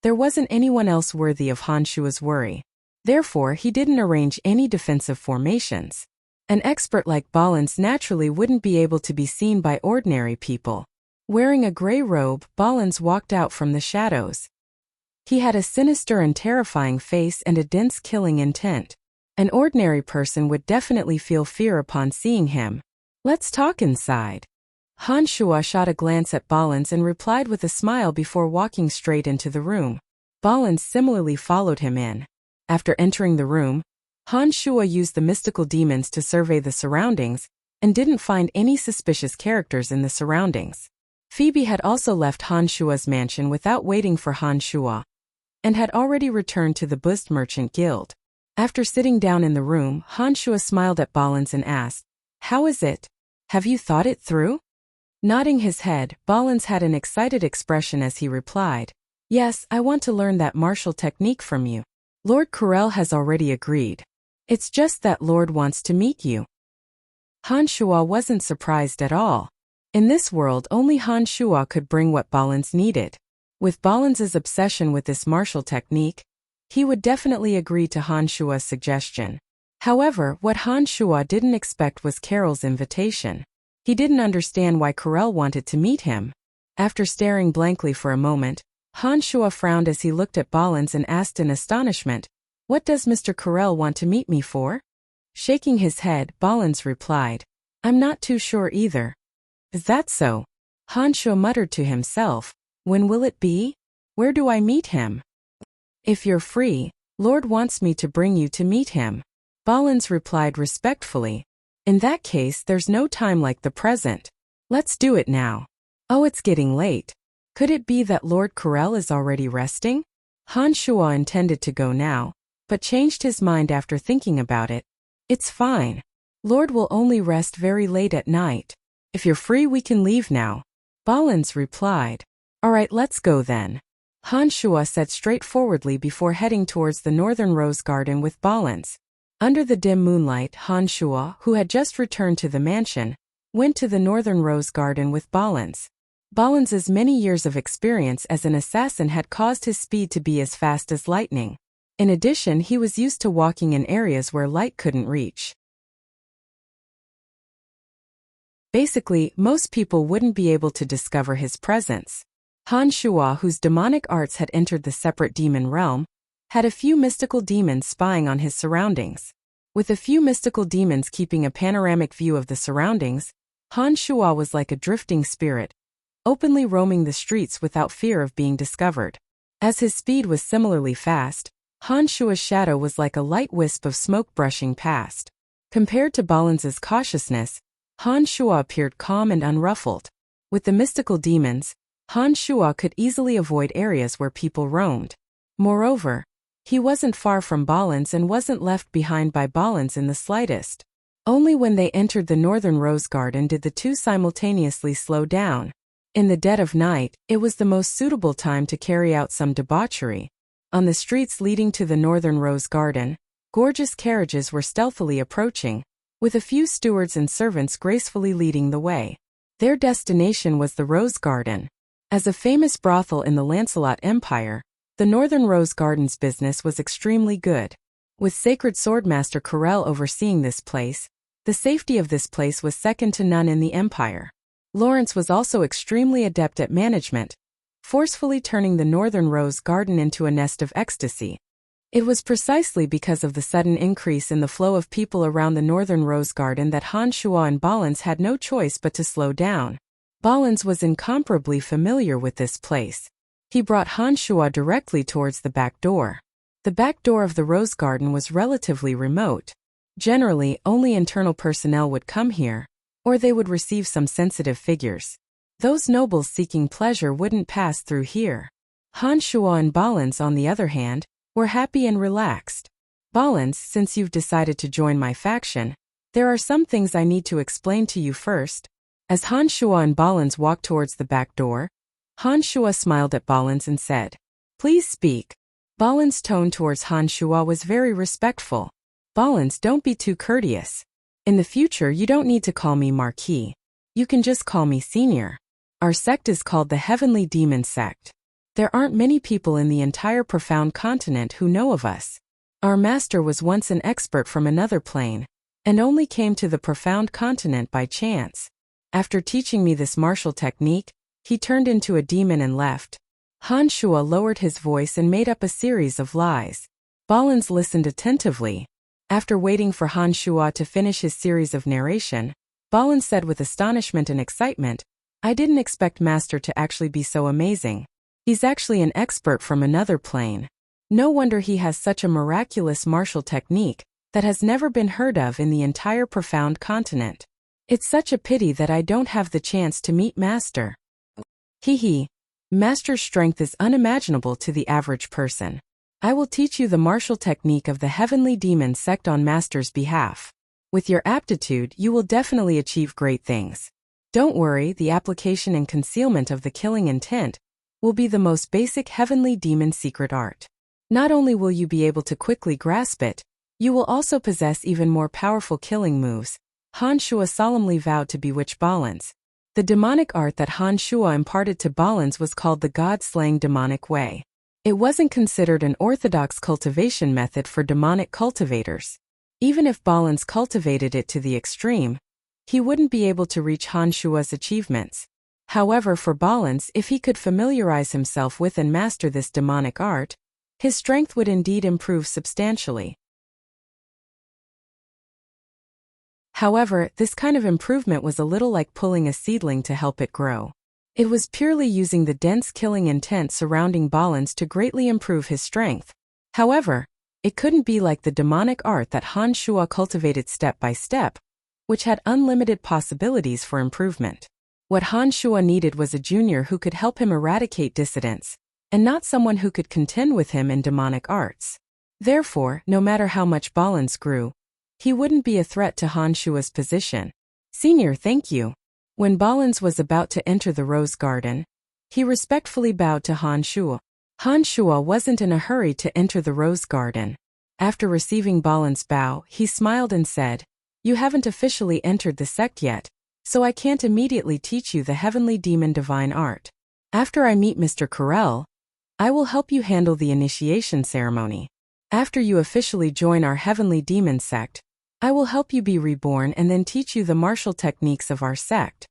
there wasn't anyone else worthy of Han Shuo's worry. Therefore, he didn't arrange any defensive formations. An expert like Balance naturally wouldn't be able to be seen by ordinary people. Wearing a gray robe, Balance walked out from the shadows. He had a sinister and terrifying face and a dense killing intent. An ordinary person would definitely feel fear upon seeing him. "Let's talk inside." Han Shuo shot a glance at Balance and replied with a smile before walking straight into the room. Balance similarly followed him in. After entering the room, Han Shuo used the mystical demons to survey the surroundings and didn't find any suspicious characters in the surroundings. Phoebe had also left Han Shuo's mansion without waiting for Han Shuo, and had already returned to the Bust Merchant Guild. After sitting down in the room, Han Shuo smiled at Balance and asked, "How is it? Have you thought it through?" Nodding his head, Balance had an excited expression as he replied, "Yes, I want to learn that martial technique from you. Lord Corel has already agreed. It's just that Lord wants to meet you." Han Shuo wasn't surprised at all. In this world, only Han Shuo could bring what Balance needed. With Balance's obsession with this martial technique, he would definitely agree to Han Shuo's suggestion. However, what Han Shuo didn't expect was Carol's invitation. He didn't understand why Corel wanted to meet him. After staring blankly for a moment, Han Shuo frowned as he looked at Balance and asked in astonishment, "What does Mr. Corel want to meet me for?" Shaking his head, Balance replied, "I'm not too sure either." "Is that so?" Han Shuo muttered to himself, "When will it be? Where do I meet him?" "If you're free, Lord wants me to bring you to meet him." Balance replied respectfully, "In that case, there's no time like the present. Let's do it now." "Oh, it's getting late. Could it be that Lord Corel is already resting?" Han Shuo intended to go now, but changed his mind after thinking about it. "It's fine. Lord will only rest very late at night. If you're free, we can leave now." Balance replied, "All right, let's go then." Han Shuo said straightforwardly before heading towards the northern rose garden with Balance. Under the dim moonlight, Han Shuo, who had just returned to the mansion, went to the northern rose garden with Balance. Balance's many years of experience as an assassin had caused his speed to be as fast as lightning. In addition, he was used to walking in areas where light couldn't reach. Basically, most people wouldn't be able to discover his presence. Han Shuo, whose demonic arts had entered the separate demon realm, had a few mystical demons spying on his surroundings. With a few mystical demons keeping a panoramic view of the surroundings, Han Shuo was like a drifting spirit, openly roaming the streets without fear of being discovered. As his speed was similarly fast, Han Shuo's shadow was like a light wisp of smoke brushing past. Compared to Balens's cautiousness, Han Shuo appeared calm and unruffled. With the mystical demons, Han Shuo could easily avoid areas where people roamed. Moreover, he wasn't far from Balens and wasn't left behind by Balens in the slightest. Only when they entered the northern rose garden did the two simultaneously slow down. In the dead of night, it was the most suitable time to carry out some debauchery. On the streets leading to the northern rose garden, gorgeous carriages were stealthily approaching, with a few stewards and servants gracefully leading the way. Their destination was the rose garden. As a famous brothel in the Lancelot Empire, the Northern Rose Garden's business was extremely good. With Sacred Swordmaster Corel overseeing this place, the safety of this place was second to none in the Empire. Lawrence was also extremely adept at management, forcefully turning the Northern Rose Garden into a nest of ecstasy. It was precisely because of the sudden increase in the flow of people around the Northern Rose Garden that Han Shuo and Balens had no choice but to slow down. Balens was incomparably familiar with this place. He brought Han Shuo directly towards the back door. The back door of the rose garden was relatively remote. Generally, only internal personnel would come here, or they would receive some sensitive figures. Those nobles seeking pleasure wouldn't pass through here. Han Shuo and Balens, on the other hand, were happy and relaxed. Balens, since you've decided to join my faction, there are some things I need to explain to you first. As Han Shuo and Balens walked towards the back door, Han Shuo smiled at Balens and said, "Please speak." Balens' tone towards Han Shuo was very respectful. "Balens, don't be too courteous. In the future you don't need to call me Marquis. You can just call me Senior. Our sect is called the Heavenly Demon Sect. There aren't many people in the entire Profound Continent who know of us. Our master was once an expert from another plane, and only came to the Profound Continent by chance. After teaching me this martial technique, he turned into a demon and left." Han Shuo lowered his voice and made up a series of lies. Balens listened attentively. After waiting for Han Shuo to finish his series of narration, Balens said with astonishment and excitement, "I didn't expect Master to actually be so amazing. He's actually an expert from another plane. No wonder he has such a miraculous martial technique that has never been heard of in the entire Profound Continent. It's such a pity that I don't have the chance to meet Master. Hee. Master's strength is unimaginable to the average person. I will teach you the martial technique of the Heavenly Demon Sect on Master's behalf. With your aptitude, you will definitely achieve great things. Don't worry, the application and concealment of the killing intent will be the most basic Heavenly Demon secret art. Not only will you be able to quickly grasp it, you will also possess even more powerful killing moves." Han Shuo solemnly vowed to bewitch Balens. The demonic art that Han Shuo imparted to Balens was called the God-slaying demonic way. It wasn't considered an orthodox cultivation method for demonic cultivators. Even if Balens cultivated it to the extreme, he wouldn't be able to reach Han Shuo's achievements. However, for Balens, if he could familiarize himself with and master this demonic art, his strength would indeed improve substantially. However, this kind of improvement was a little like pulling a seedling to help it grow. It was purely using the dense killing intent surrounding Balens to greatly improve his strength. However, it couldn't be like the demonic art that Han Shuo cultivated step by step, which had unlimited possibilities for improvement. What Han Shuo needed was a junior who could help him eradicate dissidents, and not someone who could contend with him in demonic arts. Therefore, no matter how much Balens grew, he wouldn't be a threat to Han Shuo's position. "Senior, thank you." When Balens was about to enter the rose garden, he respectfully bowed to Han Shuo. Han Shuo wasn't in a hurry to enter the rose garden. After receiving Balens' bow, he smiled and said, "You haven't officially entered the sect yet, so I can't immediately teach you the Heavenly Demon Divine Art. After I meet Mr. Corel, I will help you handle the initiation ceremony. After you officially join our Heavenly Demon Sect, I will help you be reborn and then teach you the martial techniques of our sect."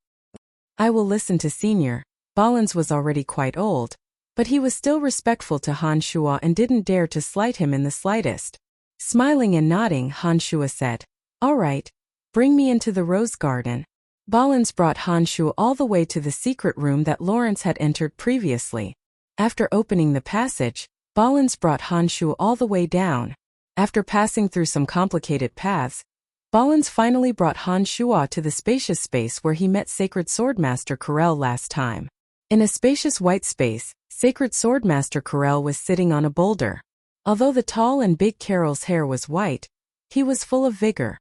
"I will listen to Senior." Balens was already quite old, but he was still respectful to Han Shuo and didn't dare to slight him in the slightest. Smiling and nodding, Han Shuo said, "All right, bring me into the rose garden." Balens brought Han Shuo all the way to the secret room that Lawrence had entered previously. After opening the passage, Balens brought Han Shuo all the way down. After passing through some complicated paths, Balins finally brought Han Shuo to the spacious space where he met Sacred Swordmaster Corel last time. In a spacious white space, Sacred Swordmaster Corel was sitting on a boulder. Although the tall and big Carol's hair was white, he was full of vigor.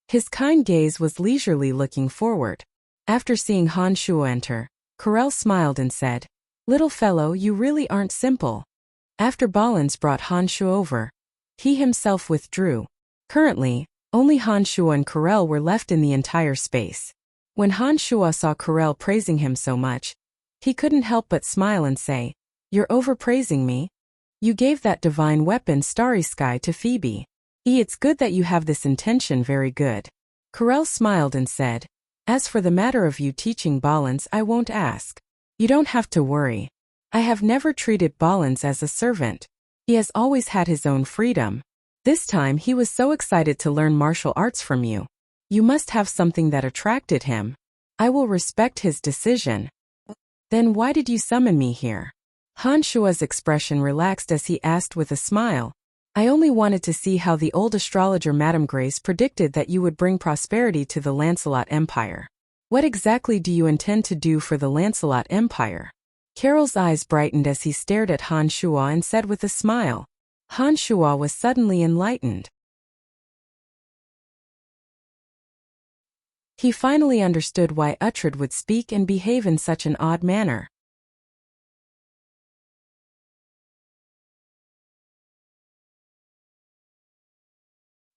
His kind gaze was leisurely looking forward. After seeing Han Shuo enter, Corel smiled and said, "Little fellow, you really aren't simple." After Balins brought Han Shuo over, he himself withdrew. Currently, only Han Shuo and Corel were left in the entire space. When Han Shuo saw Corel praising him so much, he couldn't help but smile and say, "You're overpraising me. You gave that divine weapon Starry Sky to Phoebe. It's good that you have this intention, very good." Corel smiled and said, "As for the matter of you teaching Balins, I won't ask. You don't have to worry. I have never treated Balins as a servant. He has always had his own freedom. This time he was so excited to learn martial arts from you. You must have something that attracted him. I will respect his decision." "Then why did you summon me here?" Han Shuo's expression relaxed as he asked with a smile, "I only wanted to see how the old astrologer Madame Grace predicted that you would bring prosperity to the Lancelot Empire. What exactly do you intend to do for the Lancelot Empire?" Carol's eyes brightened as he stared at Han Shuo and said with a smile. Han Shuo was suddenly enlightened. He finally understood why Uhtred would speak and behave in such an odd manner.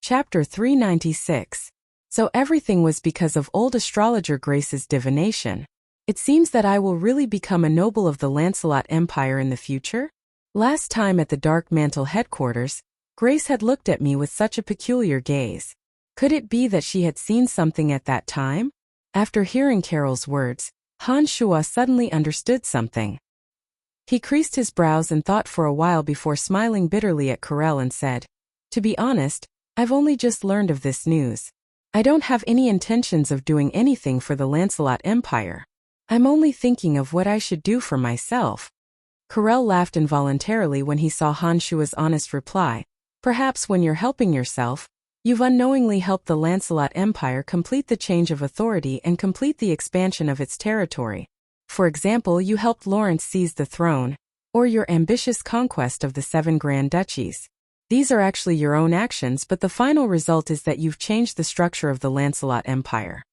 Chapter 396. So everything was because of old astrologer Grace's divination. It seems that I will really become a noble of the Lancelot Empire in the future? Last time at the Dark Mantle headquarters, Grace had looked at me with such a peculiar gaze. Could it be that she had seen something at that time? After hearing Carol's words, Han Shuo suddenly understood something. He creased his brows and thought for a while before smiling bitterly at Corel and said, "To be honest, I've only just learned of this news. I don't have any intentions of doing anything for the Lancelot Empire. I'm only thinking of what I should do for myself." Corel laughed involuntarily when he saw Han Shuo's honest reply. "Perhaps when you're helping yourself, you've unknowingly helped the Lancelot Empire complete the change of authority and complete the expansion of its territory. For example, you helped Lawrence seize the throne, or your ambitious conquest of the 7 Grand Duchies. These are actually your own actions, but the final result is that you've changed the structure of the Lancelot Empire."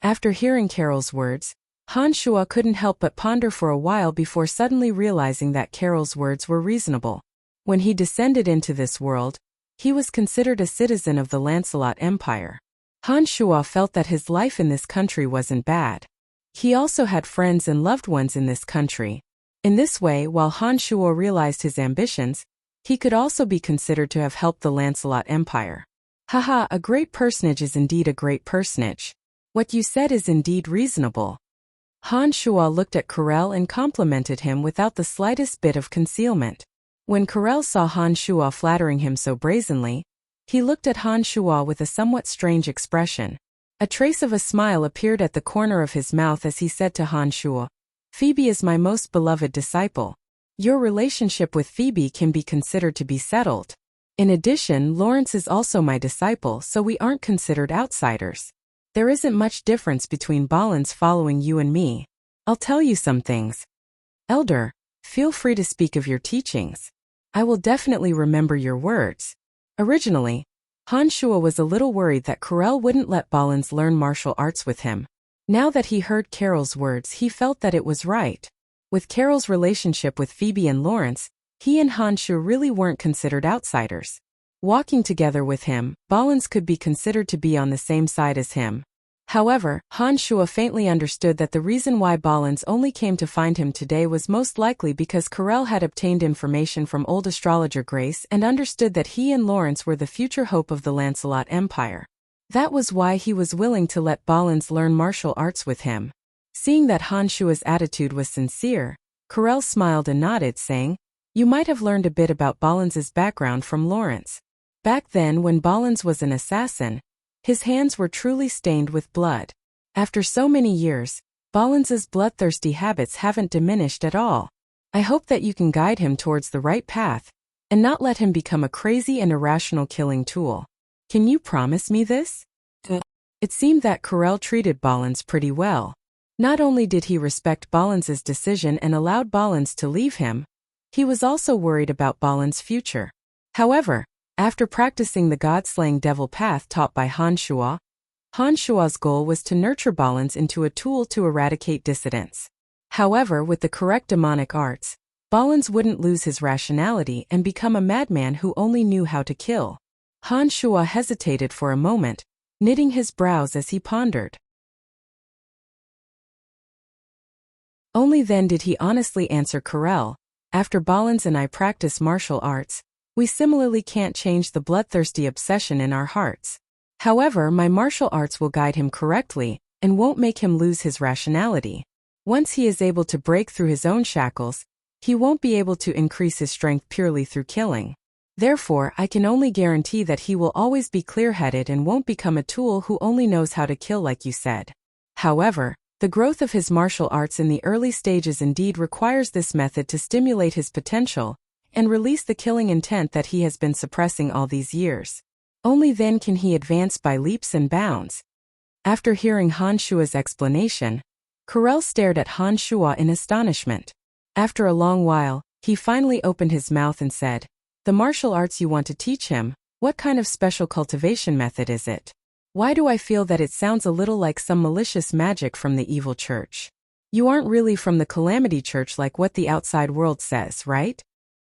After hearing Carol's words, Han Shuo couldn't help but ponder for a while before suddenly realizing that Carol's words were reasonable. When he descended into this world, he was considered a citizen of the Lancelot Empire. Han Shuo felt that his life in this country wasn't bad. He also had friends and loved ones in this country. In this way, while Han Shuo realized his ambitions, he could also be considered to have helped the Lancelot Empire. "Haha, a great personage is indeed a great personage. What you said is indeed reasonable." Han Shuo looked at Corel and complimented him without the slightest bit of concealment. When Corel saw Han Shuo flattering him so brazenly, he looked at Han Shuo with a somewhat strange expression. A trace of a smile appeared at the corner of his mouth as he said to Han Shuo, "Phoebe is my most beloved disciple. Your relationship with Phoebe can be considered to be settled. In addition, Lawrence is also my disciple, so we aren't considered outsiders. There isn't much difference between Balins following you and me. I'll tell you some things. Elder, feel free to speak of your teachings. I will definitely remember your words." Originally, Han Shuo was a little worried that Corel wouldn't let Balins learn martial arts with him. Now that he heard Carol's words, he felt that it was right. With Carol's relationship with Phoebe and Lawrence, he and Han Shuo really weren't considered outsiders. Walking together with him, Balins could be considered to be on the same side as him. However, Han Shuo faintly understood that the reason why Balins only came to find him today was most likely because Corel had obtained information from old astrologer Grace and understood that he and Lawrence were the future hope of the Lancelot Empire. That was why he was willing to let Balins learn martial arts with him. Seeing that Han Shuo's attitude was sincere, Corel smiled and nodded, saying, "You might have learned a bit about Balins's background from Lawrence. Back then, when Balins was an assassin, his hands were truly stained with blood. After so many years, Balins's bloodthirsty habits haven't diminished at all. I hope that you can guide him towards the right path, and not let him become a crazy and irrational killing tool. Can you promise me this?" It seemed that Carell treated Balins pretty well. Not only did he respect Balins's decision and allowed Balins to leave him, he was also worried about Balin's future. However, after practicing the god-slaying devil path taught by Han Shua's goal was to nurture Balins into a tool to eradicate dissidents. However, with the correct demonic arts, Balins wouldn't lose his rationality and become a madman who only knew how to kill. Han Shua hesitated for a moment, knitting his brows as he pondered. Only then did he honestly answer Carell, "After Balins and I practice martial arts, we similarly can't change the bloodthirsty obsession in our hearts. However, my martial arts will guide him correctly and won't make him lose his rationality. Once he is able to break through his own shackles, he won't be able to increase his strength purely through killing. Therefore, I can only guarantee that he will always be clear-headed and won't become a tool who only knows how to kill like you said. However, the growth of his martial arts in the early stages indeed requires this method to stimulate his potential and release the killing intent that he has been suppressing all these years. Only then can he advance by leaps and bounds." After hearing Han Shua's explanation, Carell stared at Han Shua in astonishment. After a long while, he finally opened his mouth and said, "The martial arts you want to teach him, what kind of special cultivation method is it? Why do I feel that it sounds a little like some malicious magic from the evil church? You aren't really from the Calamity Church like what the outside world says, right?"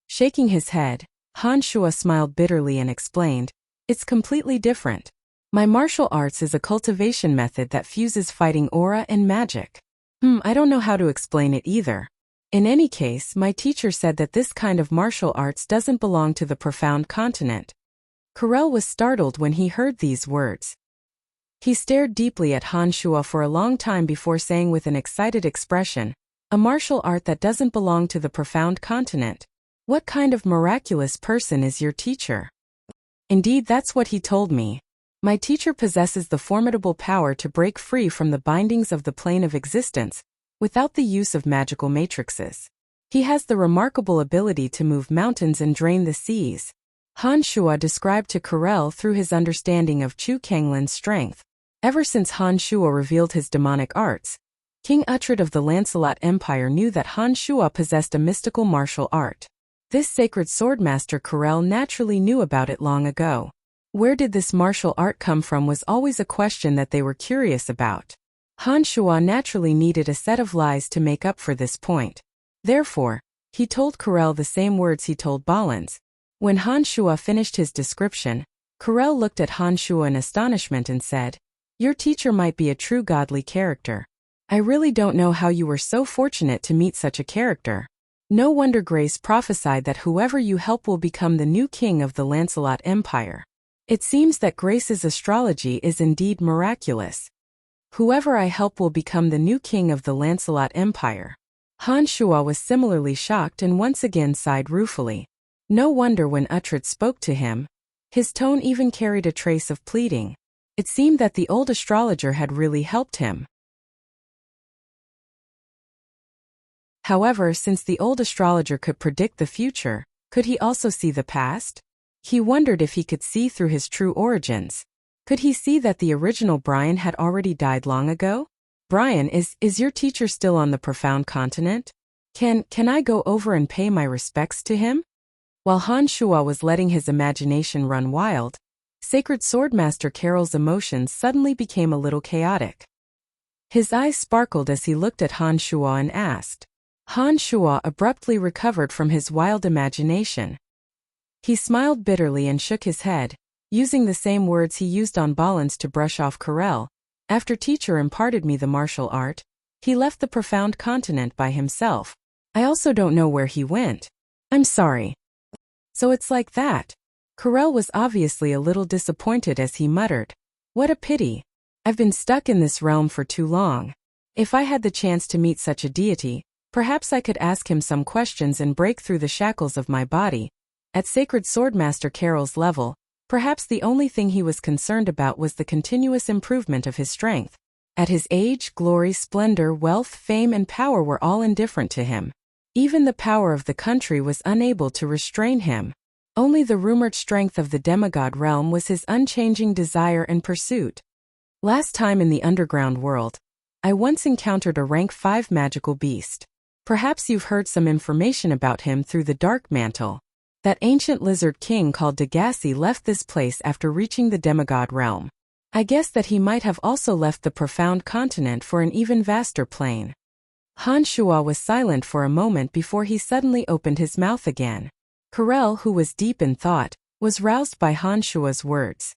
Shaking his head, Han Shua smiled bitterly and explained, "It's completely different. My martial arts is a cultivation method that fuses fighting aura and magic. I don't know how to explain it either. In any case, my teacher said that this kind of martial arts doesn't belong to the profound continent." Carell was startled when he heard these words. He stared deeply at Han Shua for a long time before saying with an excited expression, "A martial art that doesn't belong to the profound continent? What kind of miraculous person is your teacher?" "Indeed, that's what he told me. My teacher possesses the formidable power to break free from the bindings of the plane of existence, without the use of magical matrices. He has the remarkable ability to move mountains and drain the seas." Han Shua described to Carell through his understanding of Chu Kanglin's strength. Ever since Han Shua revealed his demonic arts, King Uhtred of the Lancelot Empire knew that Han Shua possessed a mystical martial art. This sacred swordmaster Carell naturally knew about it long ago. Where did this martial art come from was always a question that they were curious about. Han Shua naturally needed a set of lies to make up for this point. Therefore, he told Carell the same words he told Balins. When Han Shua finished his description, Carell looked at Han Shua in astonishment and said, "Your teacher might be a true godly character. I really don't know how you were so fortunate to meet such a character. No wonder Grace prophesied that whoever you help will become the new king of the Lancelot Empire. It seems that Grace's astrology is indeed miraculous. Whoever I help will become the new king of the Lancelot Empire." Han Shua was similarly shocked and once again sighed ruefully. No wonder when Uhtred spoke to him, his tone even carried a trace of pleading. It seemed that the old astrologer had really helped him. However, since the old astrologer could predict the future, could he also see the past? He wondered if he could see through his true origins. Could he see that the original Brian had already died long ago? "Brian, is your teacher still on the profound continent? Can I go over and pay my respects to him?" While Han Shua was letting his imagination run wild, Sacred Swordmaster Carell's emotions suddenly became a little chaotic. His eyes sparkled as he looked at Han Shua and asked. Han Shua abruptly recovered from his wild imagination. He smiled bitterly and shook his head, using the same words he used on Balins to brush off Carell. "After teacher imparted me the martial art, he left the profound continent by himself. I also don't know where he went. I'm sorry." "So it's like that." Carell was obviously a little disappointed as he muttered, "What a pity. I've been stuck in this realm for too long. If I had the chance to meet such a deity, perhaps I could ask him some questions and break through the shackles of my body." At Sacred Swordmaster Carell's level, perhaps the only thing he was concerned about was the continuous improvement of his strength. At his age, glory, splendor, wealth, fame, and power were all indifferent to him. Even the power of the country was unable to restrain him. Only the rumored strength of the demigod realm was his unchanging desire and pursuit. Last time in the underground world, I once encountered a rank 5 magical beast. Perhaps you've heard some information about him through the Dark Mantle. That ancient lizard king called Degasi left this place after reaching the demigod realm. I guess that he might have also left the profound continent for an even vaster plane. Han Shuo was silent for a moment before he suddenly opened his mouth again. Karel, who was deep in thought, was roused by Han Shuo's words.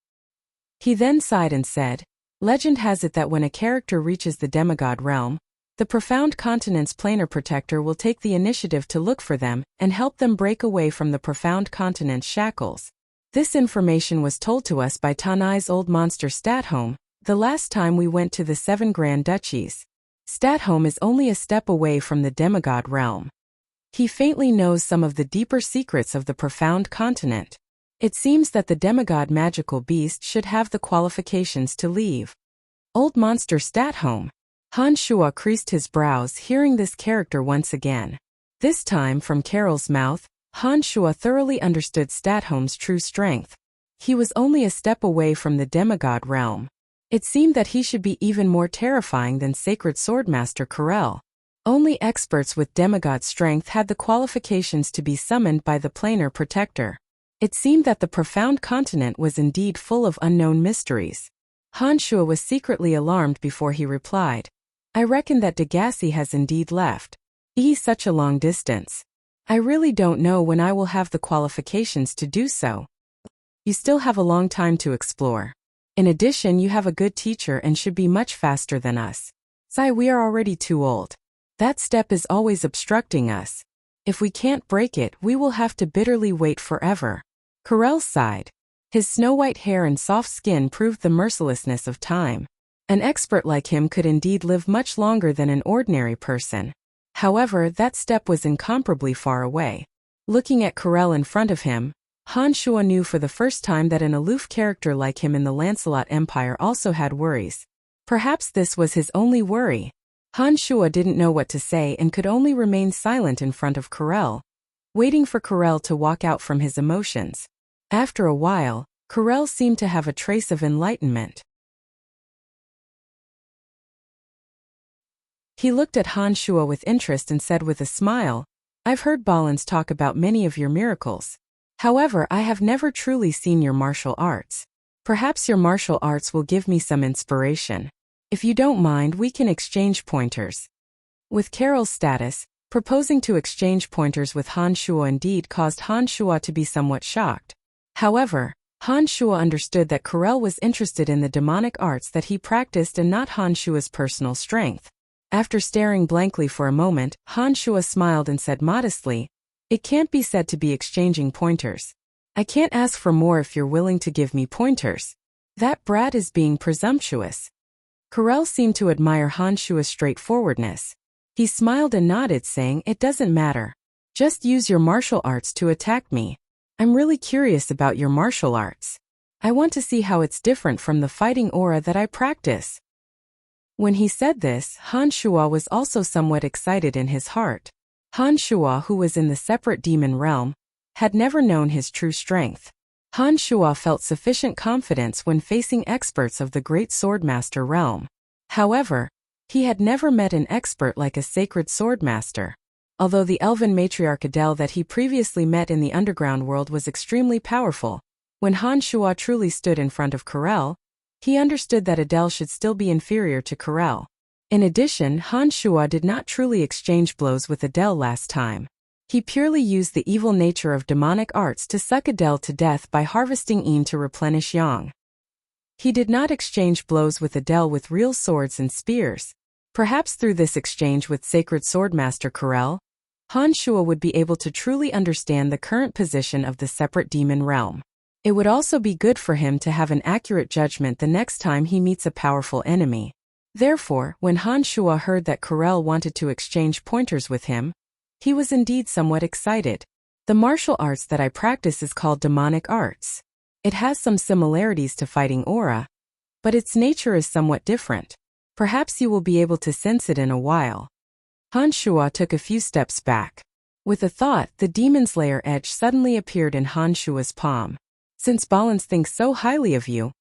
He then sighed and said, "Legend has it that when a character reaches the demigod realm, the profound continent's planar protector will take the initiative to look for them and help them break away from the profound continent's shackles. This information was told to us by Tanai's old monster Statholm, the last time we went to the 7 Grand Duchies. Statholm is only a step away from the demigod realm. He faintly knows some of the deeper secrets of the profound continent. It seems that the demigod magical beast should have the qualifications to leave." Old monster Statholm. Han Shuo creased his brows hearing this character once again. This time from Carol's mouth, Han Shuo thoroughly understood Statholm's true strength. He was only a step away from the demigod realm. It seemed that he should be even more terrifying than Sacred Swordmaster Karel. Only experts with demigod strength had the qualifications to be summoned by the planar protector. It seemed that the profound continent was indeed full of unknown mysteries. Han Shuo was secretly alarmed before he replied. "I reckon that Degasi has indeed left. Such a long distance. I really don't know when I will have the qualifications to do so." "You still have a long time to explore. In addition, you have a good teacher and should be much faster than us. We are already too old. That step is always obstructing us. If we can't break it, we will have to bitterly wait forever." Karel sighed. His snow-white hair and soft skin proved the mercilessness of time. An expert like him could indeed live much longer than an ordinary person. However, that step was incomparably far away. Looking at Karel in front of him, Han Shuo knew for the first time that an aloof character like him in the Lancelot Empire also had worries. Perhaps this was his only worry. Han Shuo didn't know what to say and could only remain silent in front of Karel, waiting for Karel to walk out from his emotions. After a while, Karel seemed to have a trace of enlightenment. He looked at Han Shuo with interest and said with a smile, "I've heard Balins talk about many of your miracles. However, I have never truly seen your martial arts. Perhaps your martial arts will give me some inspiration. If you don't mind, we can exchange pointers." With Carol's status, proposing to exchange pointers with Han Shuo indeed caused Han Shuo to be somewhat shocked. However, Han Shuo understood that Karel was interested in the demonic arts that he practiced and not Han Shuo's personal strength. After staring blankly for a moment, Han Shuo smiled and said modestly, "It can't be said to be exchanging pointers. I can't ask for more if you're willing to give me pointers. That brat is being presumptuous." Karel seemed to admire Han Shuo's straightforwardness. He smiled and nodded, saying, "It doesn't matter. Just use your martial arts to attack me. I'm really curious about your martial arts. I want to see how it's different from the fighting aura that I practice." When he said this, Han Shuo was also somewhat excited in his heart. Han Shuo, who was in the separate demon realm, had never known his true strength. Han Shuo felt sufficient confidence when facing experts of the Great Swordmaster realm. However, he had never met an expert like a Sacred Swordmaster. Although the elven matriarch Adele that he previously met in the underground world was extremely powerful, when Han Shuo truly stood in front of Karel, he understood that Adele should still be inferior to Karel. In addition, Han Shuo did not truly exchange blows with Adele last time. He purely used the evil nature of demonic arts to suck Adele to death by harvesting Yin to replenish Yang. He did not exchange blows with Adele with real swords and spears. Perhaps through this exchange with Sacred Swordmaster Karel, Han Shuo would be able to truly understand the current position of the separate demon realm. It would also be good for him to have an accurate judgment the next time he meets a powerful enemy. Therefore, when Han Shuo heard that Karel wanted to exchange pointers with him, he was indeed somewhat excited. "The martial arts that I practice is called demonic arts. It has some similarities to fighting aura, but its nature is somewhat different. Perhaps you will be able to sense it in a while." Han Shuo took a few steps back. With a thought, the demon's lair edge suddenly appeared in Han Shuo's palm. "Since Balins thinks so highly of you,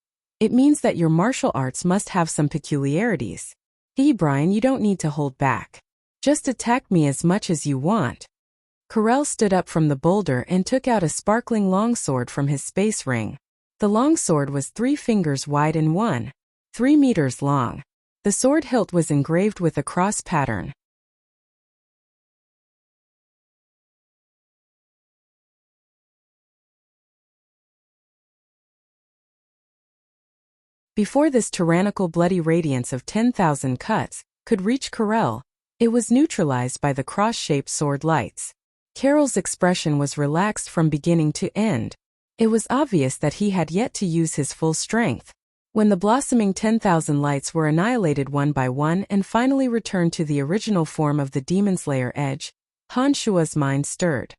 It means that your martial arts must have some peculiarities. Brian, you don't need to hold back. Just attack me as much as you want. Carell stood up from the boulder and took out a sparkling longsword from his space ring. The longsword was 3 fingers wide and 3 meters long. The sword hilt was engraved with a cross pattern. Before this tyrannical bloody radiance of 10,000 cuts could reach Carell, it was neutralized by the cross-shaped sword lights. Carell's expression was relaxed from beginning to end. It was obvious that he had yet to use his full strength. When the blossoming 10,000 lights were annihilated one by one and finally returned to the original form of the Demon Slayer Edge, Han Shua's mind stirred.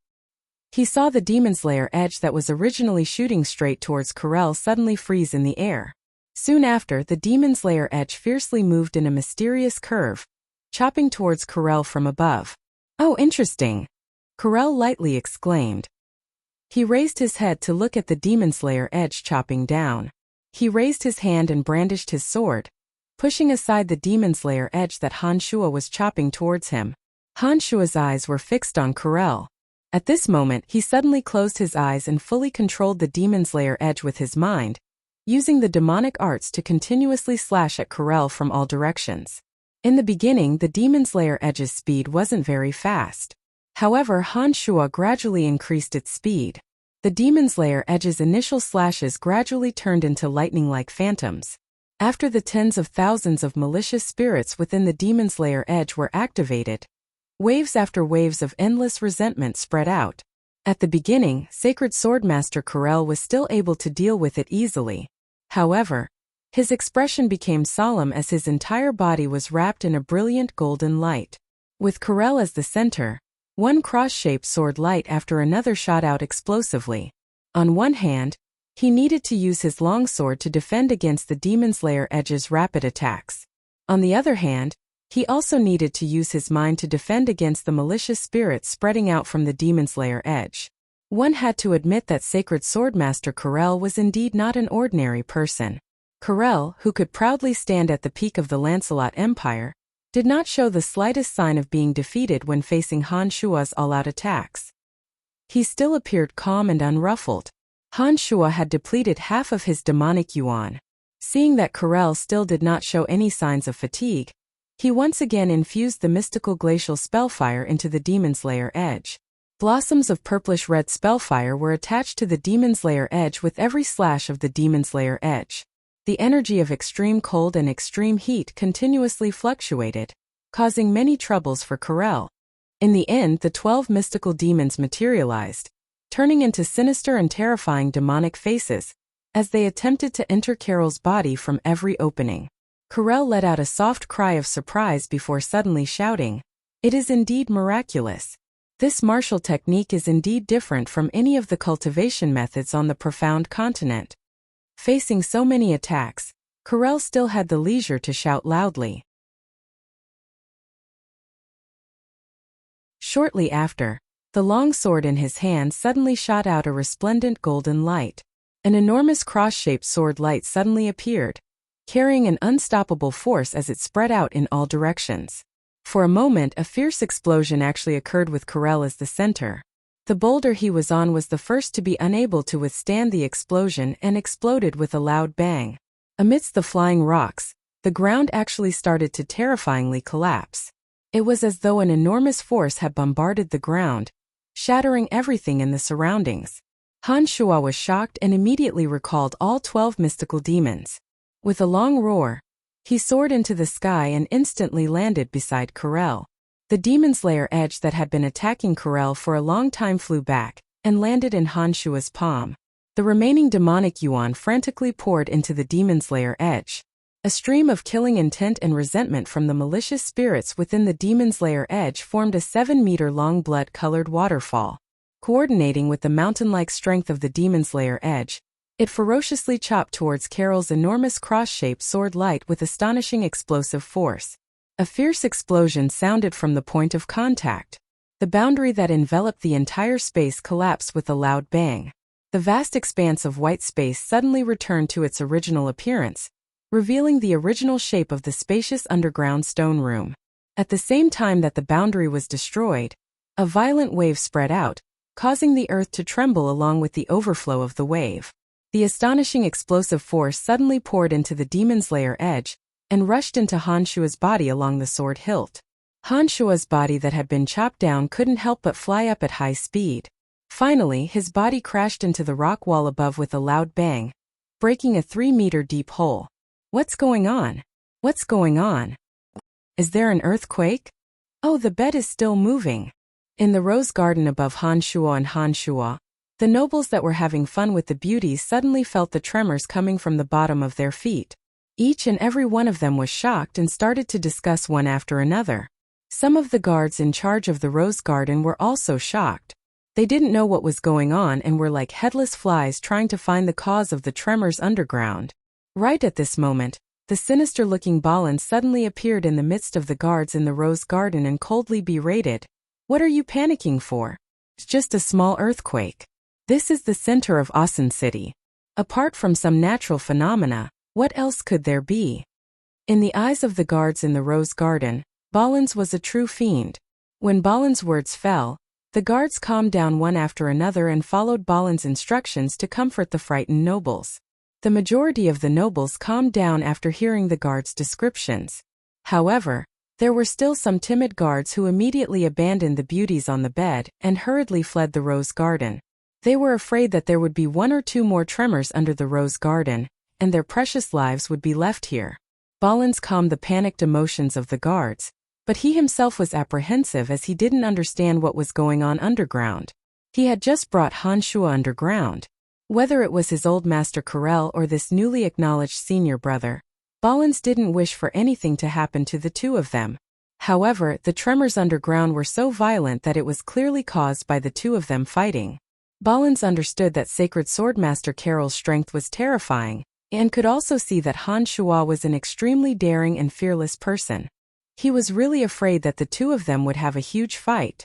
He saw the Demon Slayer Edge that was originally shooting straight towards Carell suddenly freeze in the air. Soon after, the Demon Slayer Edge fiercely moved in a mysterious curve, chopping towards Carell from above. "Oh, interesting!" Carell lightly exclaimed. He raised his head to look at the Demon Slayer Edge chopping down. He raised his hand and brandished his sword, pushing aside the Demon Slayer Edge that Han Shua was chopping towards him. Han Shua's eyes were fixed on Carell. At this moment, he suddenly closed his eyes and fully controlled the Demon Slayer Edge with his mind, using the demonic arts to continuously slash at Carell from all directions. In the beginning, the Demon Slayer Edge's speed wasn't very fast. However, Han Shua gradually increased its speed. The Demon Slayer Edge's initial slashes gradually turned into lightning-like phantoms. After the tens of thousands of malicious spirits within the Demon Slayer Edge were activated, waves after waves of endless resentment spread out. At the beginning, Sacred Swordmaster Carell was still able to deal with it easily. However, his expression became solemn as his entire body was wrapped in a brilliant golden light. With Carell as the center, one cross-shaped sword light after another shot out explosively. On one hand, he needed to use his longsword to defend against the Demon Slayer Edge's rapid attacks. On the other hand, he also needed to use his mind to defend against the malicious spirits spreading out from the Demon Slayer Edge. One had to admit that Sacred Swordmaster Carell was indeed not an ordinary person. Carell, who could proudly stand at the peak of the Lancelot Empire, did not show the slightest sign of being defeated when facing Han Shua's all-out attacks. He still appeared calm and unruffled. Han Shua had depleted half of his demonic yuan. Seeing that Carell still did not show any signs of fatigue, he once again infused the mystical glacial spellfire into the Demon Slayer Edge. Blossoms of purplish-red spellfire were attached to the Demon Slayer Edge with every slash of the Demon Slayer Edge. The energy of extreme cold and extreme heat continuously fluctuated, causing many troubles for Carell. In the end, the 12 mystical demons materialized, turning into sinister and terrifying demonic faces, as they attempted to enter Carell's body from every opening. Carell let out a soft cry of surprise before suddenly shouting, "It is indeed miraculous. This martial technique is indeed different from any of the cultivation methods on the profound continent." Facing so many attacks, Carell still had the leisure to shout loudly. Shortly after, the long sword in his hand suddenly shot out a resplendent golden light. An enormous cross-shaped sword light suddenly appeared, carrying an unstoppable force as it spread out in all directions. For a moment, a fierce explosion actually occurred with Carell as the center. The boulder he was on was the first to be unable to withstand the explosion and exploded with a loud bang. Amidst the flying rocks, the ground actually started to terrifyingly collapse. It was as though an enormous force had bombarded the ground, shattering everything in the surroundings. Han Shua was shocked and immediately recalled all 12 mystical demons. With a long roar, he soared into the sky and instantly landed beside Carell. The Demon Slayer Edge that had been attacking Carell for a long time flew back and landed in Han Shua's palm. The remaining demonic yuan frantically poured into the Demon Slayer Edge. A stream of killing intent and resentment from the malicious spirits within the Demon Slayer Edge formed a 7-meter-long blood-colored waterfall. Coordinating with the mountain-like strength of the Demon Slayer Edge, it ferociously chopped towards Carell's enormous cross-shaped sword light with astonishing explosive force. A fierce explosion sounded from the point of contact. The boundary that enveloped the entire space collapsed with a loud bang. The vast expanse of white space suddenly returned to its original appearance, revealing the original shape of the spacious underground stone room. At the same time that the boundary was destroyed, a violent wave spread out, causing the earth to tremble along with the overflow of the wave. The astonishing explosive force suddenly poured into the demon's lair edge and rushed into Han Shua's body along the sword hilt. Han Shua's body that had been chopped down couldn't help but fly up at high speed. Finally, his body crashed into the rock wall above with a loud bang, breaking a 3-meter deep hole. What's going on? What's going on? Is there an earthquake? Oh, the bed is still moving. In the rose garden above Han Shua and Han Shua, the nobles that were having fun with the beauties suddenly felt the tremors coming from the bottom of their feet. Each and every one of them was shocked and started to discuss one after another. Some of the guards in charge of the rose garden were also shocked. They didn't know what was going on and were like headless flies trying to find the cause of the tremors underground. Right at this moment, the sinister-looking Balin suddenly appeared in the midst of the guards in the rose garden and coldly berated. What are you panicking for? It's just a small earthquake. This is the center of Asen City. Apart from some natural phenomena, what else could there be? In the eyes of the guards in the rose garden, Balin's was a true fiend. When Balin's words fell, the guards calmed down one after another and followed Balin's instructions to comfort the frightened nobles. The majority of the nobles calmed down after hearing the guards' descriptions. However, there were still some timid guards who immediately abandoned the beauties on the bed and hurriedly fled the rose garden. They were afraid that there would be 1 or 2 more tremors under the rose garden, and their precious lives would be left here. Balins calmed the panicked emotions of the guards, but he himself was apprehensive as he didn't understand what was going on underground. He had just brought Han Shua underground. Whether it was his old master Karel or this newly acknowledged senior brother, Balins didn't wish for anything to happen to the two of them. However, the tremors underground were so violent that it was clearly caused by the two of them fighting. Balins understood that Sacred Swordmaster Karel's strength was terrifying, and could also see that Han Shua was an extremely daring and fearless person. He was really afraid that the two of them would have a huge fight.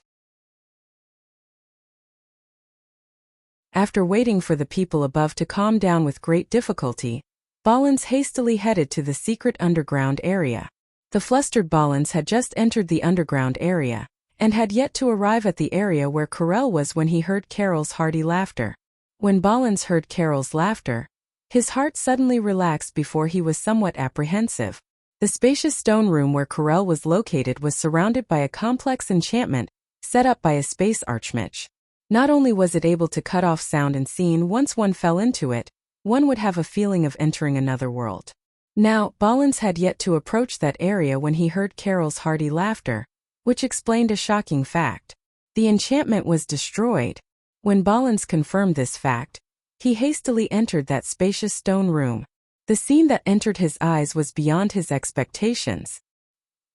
After waiting for the people above to calm down with great difficulty, Balins hastily headed to the secret underground area. The flustered Balins had just entered the underground area, and had yet to arrive at the area where Karel was when he heard Karel's hearty laughter. When Balins heard Karel's laughter, his heart suddenly relaxed before he was somewhat apprehensive. The spacious stone room where Karel was located was surrounded by a complex enchantment set up by a space archmage. Not only was it able to cut off sound and scene once one fell into it, one would have a feeling of entering another world. Now, Balins had yet to approach that area when he heard Karel's hearty laughter, which explained a shocking fact. The enchantment was destroyed. When Balins confirmed this fact, he hastily entered that spacious stone room. The scene that entered his eyes was beyond his expectations.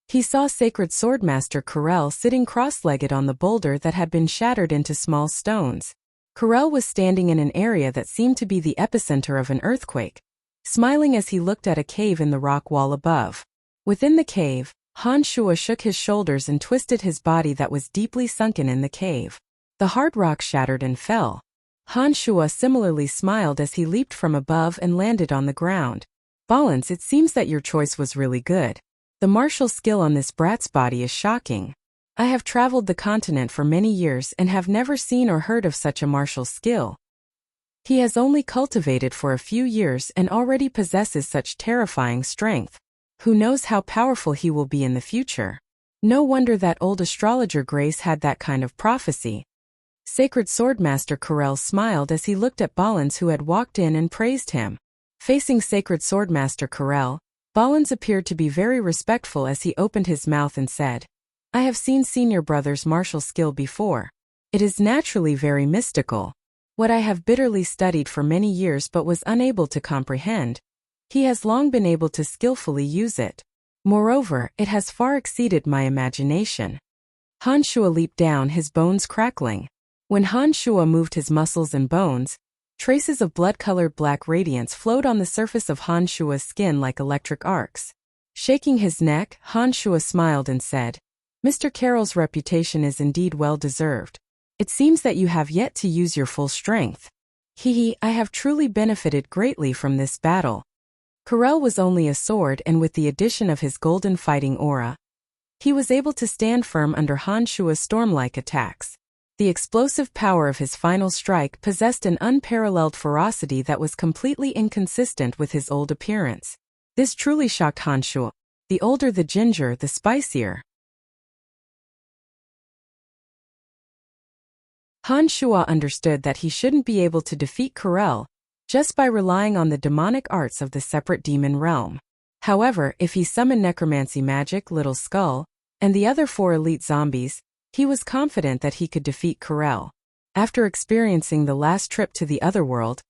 He saw Sacred Swordmaster Karel sitting cross-legged on the boulder that had been shattered into small stones. Karel was standing in an area that seemed to be the epicenter of an earthquake, smiling as he looked at a cave in the rock wall above. Within the cave, Han Shua shook his shoulders and twisted his body that was deeply sunken in the cave. The hard rock shattered and fell. Han Shua similarly smiled as he leaped from above and landed on the ground. Balins, it seems that your choice was really good. The martial skill on this brat's body is shocking. I have traveled the continent for many years and have never seen or heard of such a martial skill. He has only cultivated for a few years and already possesses such terrifying strength. Who knows how powerful he will be in the future? No wonder that old astrologer Grace had that kind of prophecy. Sacred Swordmaster Karel smiled as he looked at Balins, who had walked in, and praised him. Facing Sacred Swordmaster Karel, Balins appeared to be very respectful as he opened his mouth and said, I have seen senior brother's martial skill before. It is naturally very mystical. What I have bitterly studied for many years but was unable to comprehend. He has long been able to skillfully use it. Moreover, it has far exceeded my imagination. Han Shua leaped down, his bones crackling. When Han Shua moved his muscles and bones, traces of blood-colored black radiance flowed on the surface of Han Shua's skin like electric arcs. Shaking his neck, Han Shua smiled and said, Mr. Karel's reputation is indeed well deserved. It seems that you have yet to use your full strength. Hehe, I have truly benefited greatly from this battle. Corel was only a sword, and with the addition of his golden fighting aura, he was able to stand firm under Han Shua's storm-like attacks. The explosive power of his final strike possessed an unparalleled ferocity that was completely inconsistent with his old appearance. This truly shocked Han Shua. The older the ginger, the spicier. Han Shua understood that he shouldn't be able to defeat Corel just by relying on the demonic arts of the separate demon realm. However, if he summoned necromancy magic, Little Skull, and the other 4 elite zombies, he was confident that he could defeat Corel. After experiencing the last trip to the otherworld,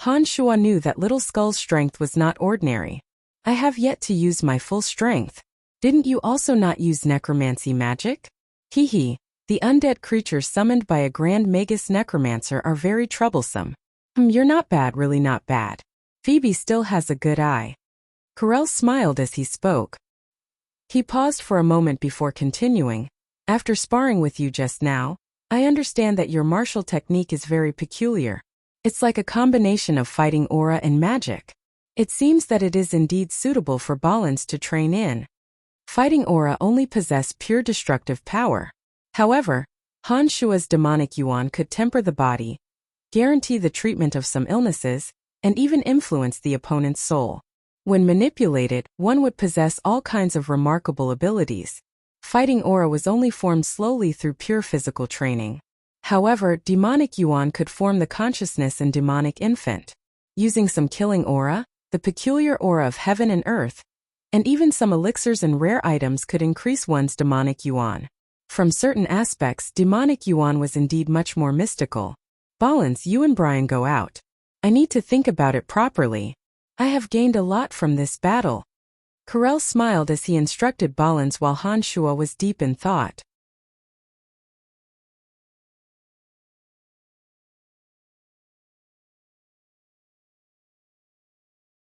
Han Shua knew that Little Skull's strength was not ordinary. I have yet to use my full strength. Didn't you also not use necromancy magic? Hehe. The undead creatures summoned by a Grand Magus Necromancer are very troublesome. You're not bad, really not bad. Phoebe still has a good eye. Corel smiled as he spoke. He paused for a moment before continuing. After sparring with you just now, I understand that your martial technique is very peculiar. It's like a combination of fighting aura and magic. It seems that it is indeed suitable for Balins to train in. Fighting aura only possess pure destructive power. However, Han Shua's demonic yuan could temper the body, guarantee the treatment of some illnesses, and even influence the opponent's soul. When manipulated, one would possess all kinds of remarkable abilities. Fighting aura was only formed slowly through pure physical training. However, demonic yuan could form the consciousness and demonic infant. Using some killing aura, the peculiar aura of heaven and earth, and even some elixirs and rare items could increase one's demonic yuan. From certain aspects, demonic yuan was indeed much more mystical. Balins, you and Brian go out. I need to think about it properly. I have gained a lot from this battle. Corel smiled as he instructed Balins while Han Shua was deep in thought.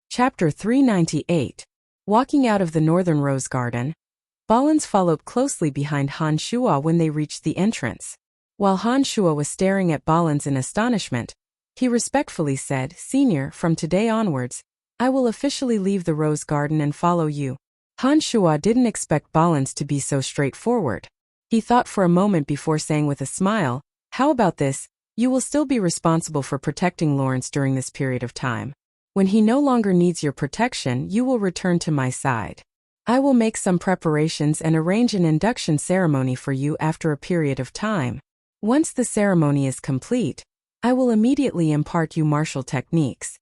Chapter 398. Walking out of the Northern Rose Garden, Balins followed closely behind Han Shua when they reached the entrance. While Han Shua was staring at Balins in astonishment, he respectfully said, "Senior, from today onwards, I will officially leave the Rose Garden and follow you." Han Shua didn't expect Balins to be so straightforward. He thought for a moment before saying with a smile, "How about this? You will still be responsible for protecting Lawrence during this period of time. When he no longer needs your protection, you will return to my side. I will make some preparations and arrange an induction ceremony for you after a period of time. Once the ceremony is complete, I will immediately impart you martial techniques."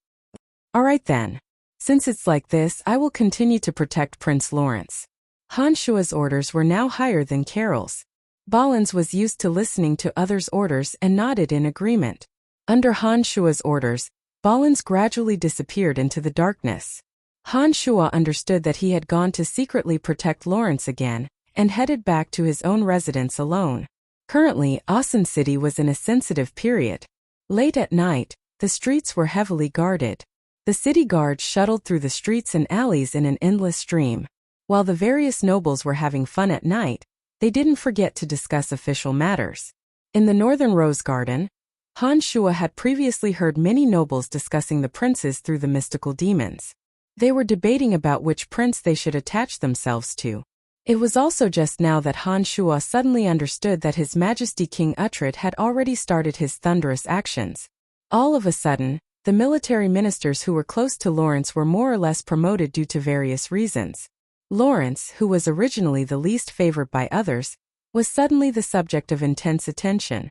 "Alright then. Since it's like this, I will continue to protect Prince Lawrence." Han Shua's orders were now higher than Carol's. Balins was used to listening to others' orders and nodded in agreement. Under Han Shua's orders, Balins gradually disappeared into the darkness. Han Shua understood that he had gone to secretly protect Lawrence again, and headed back to his own residence alone. Currently, Asen City was in a sensitive period. Late at night, the streets were heavily guarded. The city guards shuttled through the streets and alleys in an endless stream. While the various nobles were having fun at night, they didn't forget to discuss official matters. In the Northern Rose Garden, Han Shua had previously heard many nobles discussing the princes through the mystical demons. They were debating about which prince they should attach themselves to. It was also just now that Han Shua suddenly understood that His Majesty King Uhtred had already started his thunderous actions. All of a sudden, the military ministers who were close to Lawrence were more or less promoted due to various reasons. Lawrence, who was originally the least favored by others, was suddenly the subject of intense attention.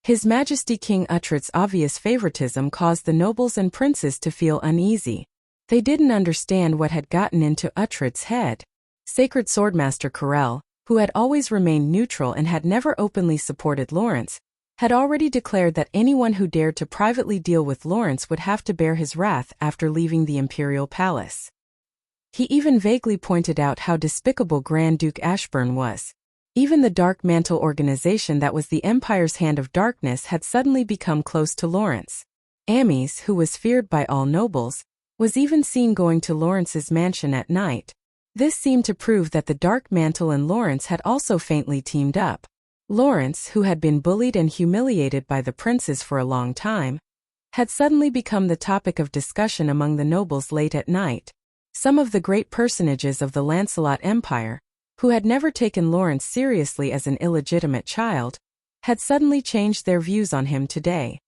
His Majesty King Uhtred's obvious favoritism caused the nobles and princes to feel uneasy. They didn't understand what had gotten into Uhtred's head. Sacred Swordmaster Corel, who had always remained neutral and had never openly supported Lawrence, had already declared that anyone who dared to privately deal with Lawrence would have to bear his wrath after leaving the imperial palace. He even vaguely pointed out how despicable Grand Duke Ashburn was. Even the Dark Mantle organization that was the Empire's Hand of Darkness had suddenly become close to Lawrence. Ames, who was feared by all nobles, was even seen going to Lawrence's mansion at night. This seemed to prove that the Dark Mantle and Lawrence had also faintly teamed up. Lawrence, who had been bullied and humiliated by the princes for a long time, had suddenly become the topic of discussion among the nobles late at night. Some of the great personages of the Lancelot Empire, who had never taken Lawrence seriously as an illegitimate child, had suddenly changed their views on him today.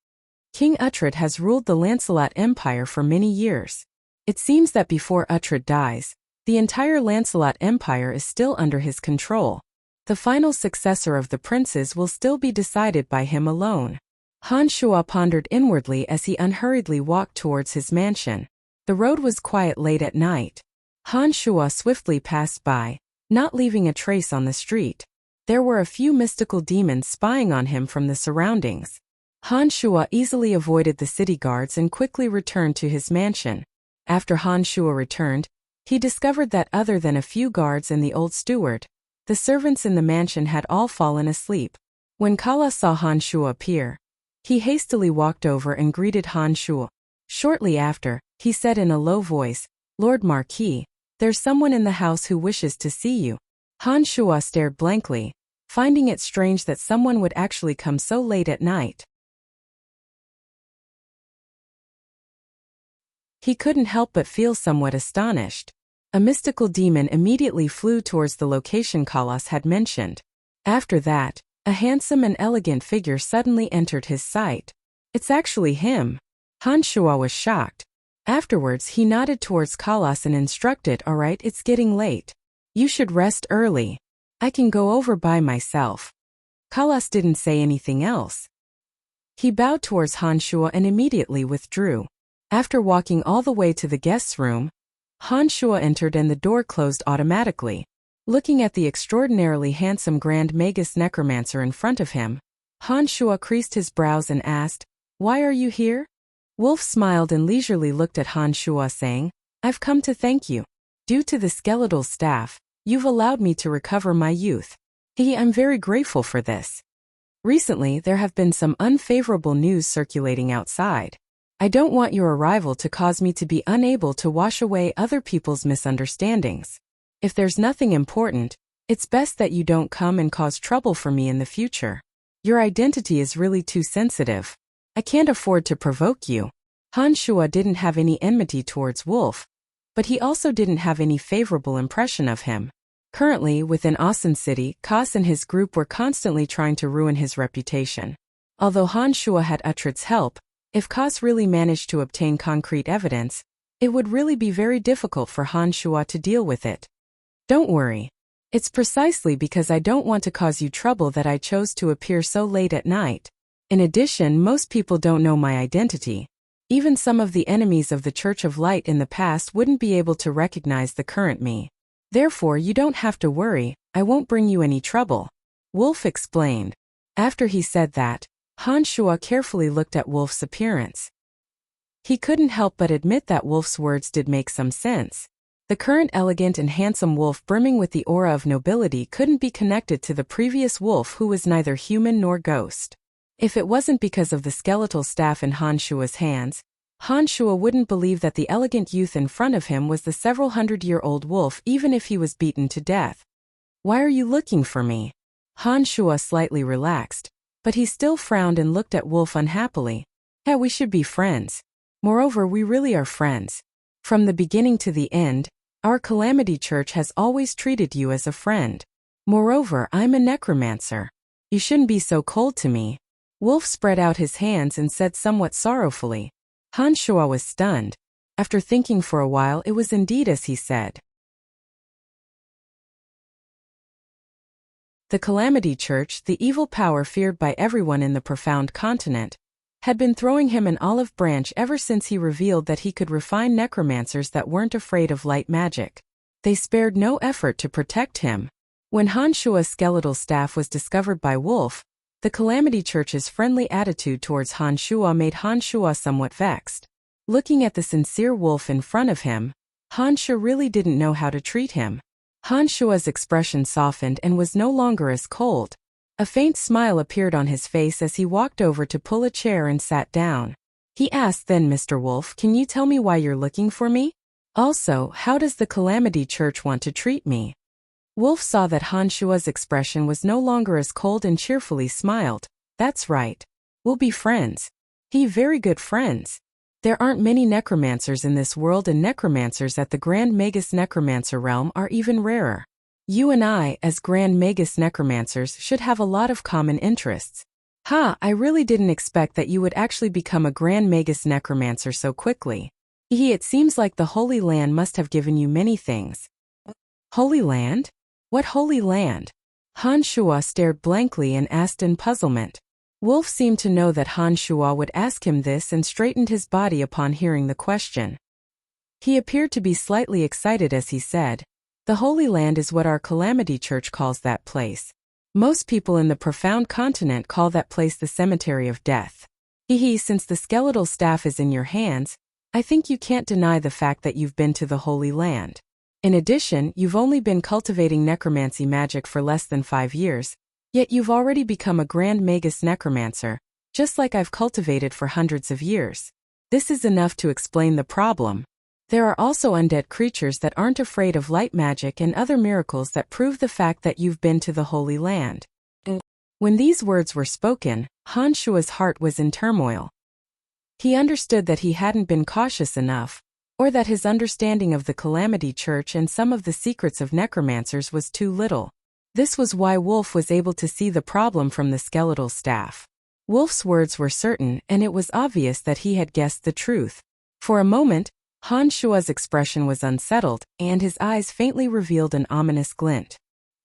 King Uhtred has ruled the Lancelot Empire for many years. It seems that before Uhtred dies, the entire Lancelot Empire is still under his control. The final successor of the princes will still be decided by him alone. Han Shuo pondered inwardly as he unhurriedly walked towards his mansion. The road was quiet late at night. Han Shuo swiftly passed by, not leaving a trace on the street. There were a few mystical demons spying on him from the surroundings. Han Shuo easily avoided the city guards and quickly returned to his mansion. After Han Shuo returned, he discovered that other than a few guards and the old steward, the servants in the mansion had all fallen asleep. When Kala saw Han Shuo appear, he hastily walked over and greeted Han Shuo. Shortly after, he said in a low voice, "Lord Marquis, there's someone in the house who wishes to see you." Han Shuo stared blankly, finding it strange that someone would actually come so late at night. He couldn't help but feel somewhat astonished. A mystical demon immediately flew towards the location Kalas had mentioned. After that, a handsome and elegant figure suddenly entered his sight. "It's actually him." Han Shuo was shocked. Afterwards he nodded towards Kalas and instructed, "All right, it's getting late. You should rest early. I can go over by myself." Kalas didn't say anything else. He bowed towards Han Shuo and immediately withdrew. After walking all the way to the guest's room, Han Shuo entered and the door closed automatically. Looking at the extraordinarily handsome Grand Magus Necromancer in front of him, Han Shuo creased his brows and asked, "Why are you here?" Wolf smiled and leisurely looked at Han Shuo, saying, "I've come to thank you. Due to the skeletal staff, you've allowed me to recover my youth. I'm very grateful for this. Recently there have been some unfavorable news circulating outside. I don't want your arrival to cause me to be unable to wash away other people's misunderstandings. If there's nothing important, it's best that you don't come and cause trouble for me in the future. Your identity is really too sensitive. I can't afford to provoke you." Han Shuo didn't have any enmity towards Wolf, but he also didn't have any favorable impression of him. Currently, within Asen City, Kas and his group were constantly trying to ruin his reputation. Although Han Shuo had Uhtred's help, if Kas really managed to obtain concrete evidence, it would really be very difficult for Han Shuo to deal with it. "Don't worry. It's precisely because I don't want to cause you trouble that I chose to appear so late at night. In addition, most people don't know my identity. Even some of the enemies of the Church of Light in the past wouldn't be able to recognize the current me. Therefore, you don't have to worry, I won't bring you any trouble," Wolf explained. After he said that, Han Shuo carefully looked at Wolf's appearance. He couldn't help but admit that Wolf's words did make some sense. The current elegant and handsome Wolf brimming with the aura of nobility couldn't be connected to the previous Wolf who was neither human nor ghost. If it wasn't because of the skeletal staff in Han Shuo's hands, Han Shuo wouldn't believe that the elegant youth in front of him was the several hundred-year-old Wolf even if he was beaten to death. "Why are you looking for me?" Han Shuo slightly relaxed, but he still frowned and looked at Wolf unhappily. "Yeah, we should be friends. Moreover, we really are friends. From the beginning to the end, our Calamity Church has always treated you as a friend. Moreover, I'm a necromancer. You shouldn't be so cold to me." Wolf spread out his hands and said somewhat sorrowfully. Han Shuo was stunned. After thinking for a while, it was indeed as he said. The Calamity Church, the evil power feared by everyone in the profound continent, had been throwing him an olive branch ever since he revealed that he could refine necromancers that weren't afraid of light magic. They spared no effort to protect him. When Han Shuo's skeletal staff was discovered by Wolf, the Calamity Church's friendly attitude towards Han Shuo made Han Shuo somewhat vexed. Looking at the sincere Wolf in front of him, Han Shuo really didn't know how to treat him. Han Shuo's expression softened and was no longer as cold. A faint smile appeared on his face as he walked over to pull a chair and sat down. He asked, "Then, Mr. Wolf, can you tell me why you're looking for me? Also, how does the Calamity Church want to treat me?" Wolf saw that Han Shuo's expression was no longer as cold and cheerfully smiled. "That's right. We'll be friends. He very good friends. There aren't many necromancers in this world, and necromancers at the Grand Magus Necromancer realm are even rarer. You and I, as Grand Magus Necromancers, should have a lot of common interests. I really didn't expect that you would actually become a Grand Magus Necromancer so quickly. It seems like the Holy Land must have given you many things. Holy Land? What Holy Land? Han Shuo stared blankly and asked in puzzlement. Wolf seemed to know that Han Shuo would ask him this and straightened his body upon hearing the question. He appeared to be slightly excited as he said, "The Holy Land is what our Calamity Church calls that place. Most people in the Profound Continent call that place the Cemetery of Death. Since the skeletal staff is in your hands, I think you can't deny the fact that you've been to the Holy Land. In addition, you've only been cultivating necromancy magic for less than 5 years, yet you've already become a Grand Magus Necromancer, just like I've cultivated for hundreds of years. This is enough to explain the problem. There are also undead creatures that aren't afraid of light magic and other miracles that prove the fact that you've been to the Holy Land." When these words were spoken, Han Shuo's heart was in turmoil. He understood that he hadn't been cautious enough, or that his understanding of the Calamity Church and some of the secrets of necromancers was too little. This was why Wolf was able to see the problem from the skeletal staff. Wolf's words were certain, and it was obvious that he had guessed the truth. For a moment, Han Shuo's expression was unsettled, and his eyes faintly revealed an ominous glint.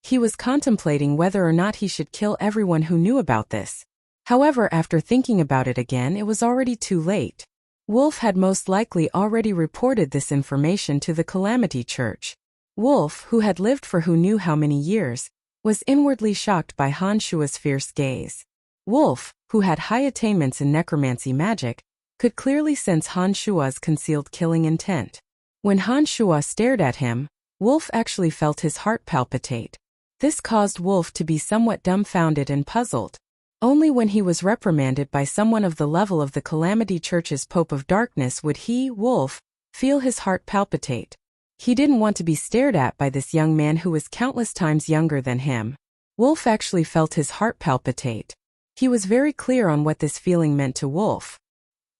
He was contemplating whether or not he should kill everyone who knew about this. However, after thinking about it again, it was already too late. Wolf had most likely already reported this information to the Calamity Church. Wolf, who had lived for who knew how many years, was inwardly shocked by Han Shuo's fierce gaze. Wolf, who had high attainments in necromancy magic, could clearly sense Han Shuo's concealed killing intent. When Han Shuo stared at him, Wolf actually felt his heart palpitate. This caused Wolf to be somewhat dumbfounded and puzzled. Only when he was reprimanded by someone of the level of the Calamity Church's Pope of Darkness would he, Wolf, feel his heart palpitate. He didn't want to be stared at by this young man who was countless times younger than him. Wolf actually felt his heart palpitate. He was very clear on what this feeling meant to Wolf.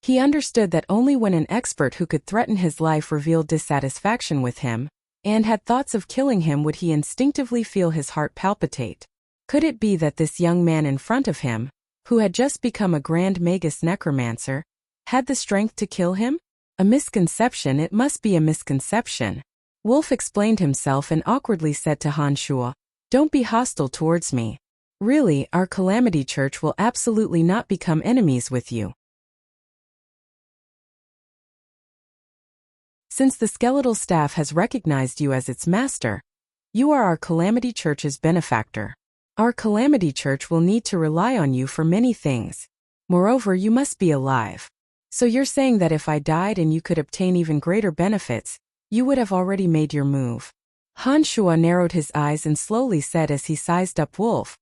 He understood that only when an expert who could threaten his life revealed dissatisfaction with him, and had thoughts of killing him, would he instinctively feel his heart palpitate. Could it be that this young man in front of him, who had just become a Grand Magus Necromancer, had the strength to kill him? A misconception, it must be a misconception. Wolf explained himself and awkwardly said to Han Shuo, "Don't be hostile towards me. Really, our Calamity Church will absolutely not become enemies with you. Since the skeletal staff has recognized you as its master, you are our Calamity Church's benefactor. Our Calamity Church will need to rely on you for many things. Moreover, you must be alive. So you're saying that if I died and you could obtain even greater benefits, you would have already made your move." Han Shuo narrowed his eyes and slowly said as he sized up Wolf.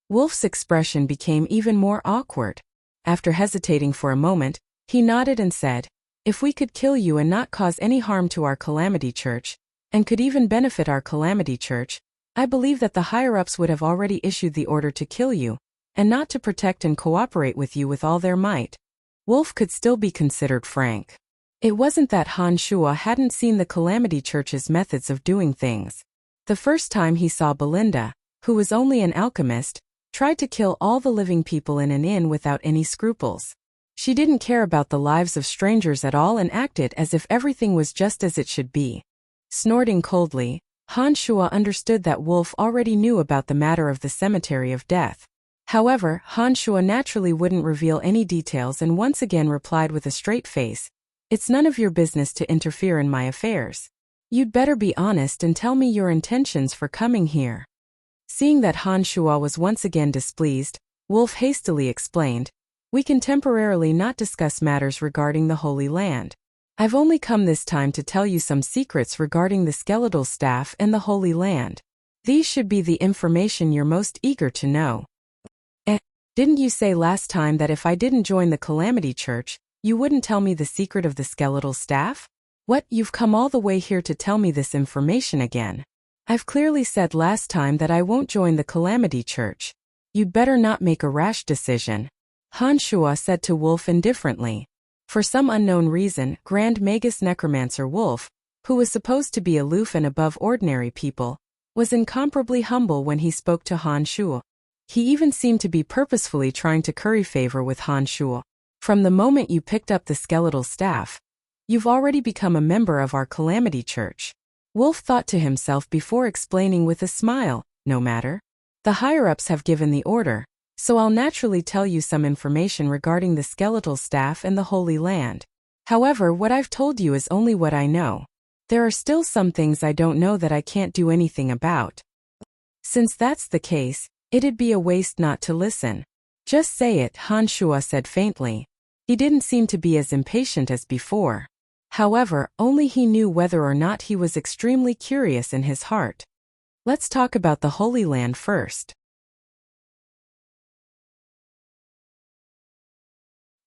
Wolf's expression became even more awkward. After hesitating for a moment, he nodded and said, "If we could kill you and not cause any harm to our Calamity Church, and could even benefit our Calamity Church, I believe that the higher-ups would have already issued the order to kill you, and not to protect and cooperate with you with all their might." Wolf could still be considered frank. It wasn't that Han Shuo hadn't seen the Calamity Church's methods of doing things. The first time he saw Belinda, who was only an alchemist, tried to kill all the living people in an inn without any scruples. She didn't care about the lives of strangers at all and acted as if everything was just as it should be. Snorting coldly, Han Shuo understood that Wolf already knew about the matter of the Cemetery of Death. However, Han Shuo naturally wouldn't reveal any details and once again replied with a straight face, "It's none of your business to interfere in my affairs. You'd better be honest and tell me your intentions for coming here." Seeing that Han Shuo was once again displeased, Wolf hastily explained, "We can temporarily not discuss matters regarding the Holy Land. I've only come this time to tell you some secrets regarding the skeletal staff and the Holy Land. These should be the information you're most eager to know." Didn't you say last time that if I didn't join the Calamity Church, you wouldn't tell me the secret of the skeletal staff? What, you've come all the way here to tell me this information again? I've clearly said last time that I won't join the Calamity Church. You'd better not make a rash decision. Han Shuo said to Wolf indifferently. For some unknown reason, Grand Magus Necromancer Wolf, who was supposed to be aloof and above ordinary people, was incomparably humble when he spoke to Han Shuo. He even seemed to be purposefully trying to curry favor with Han Shuo. From the moment you picked up the skeletal staff, you've already become a member of our Calamity Church. Wolf thought to himself before explaining with a smile, no matter. The higher-ups have given the order, so I'll naturally tell you some information regarding the skeletal staff and the Holy Land. However, what I've told you is only what I know. There are still some things I don't know that I can't do anything about. Since that's the case, it'd be a waste not to listen. Just say it, Han Shuo said faintly. He didn't seem to be as impatient as before. However, only he knew whether or not he was extremely curious in his heart. Let's talk about the Holy Land first.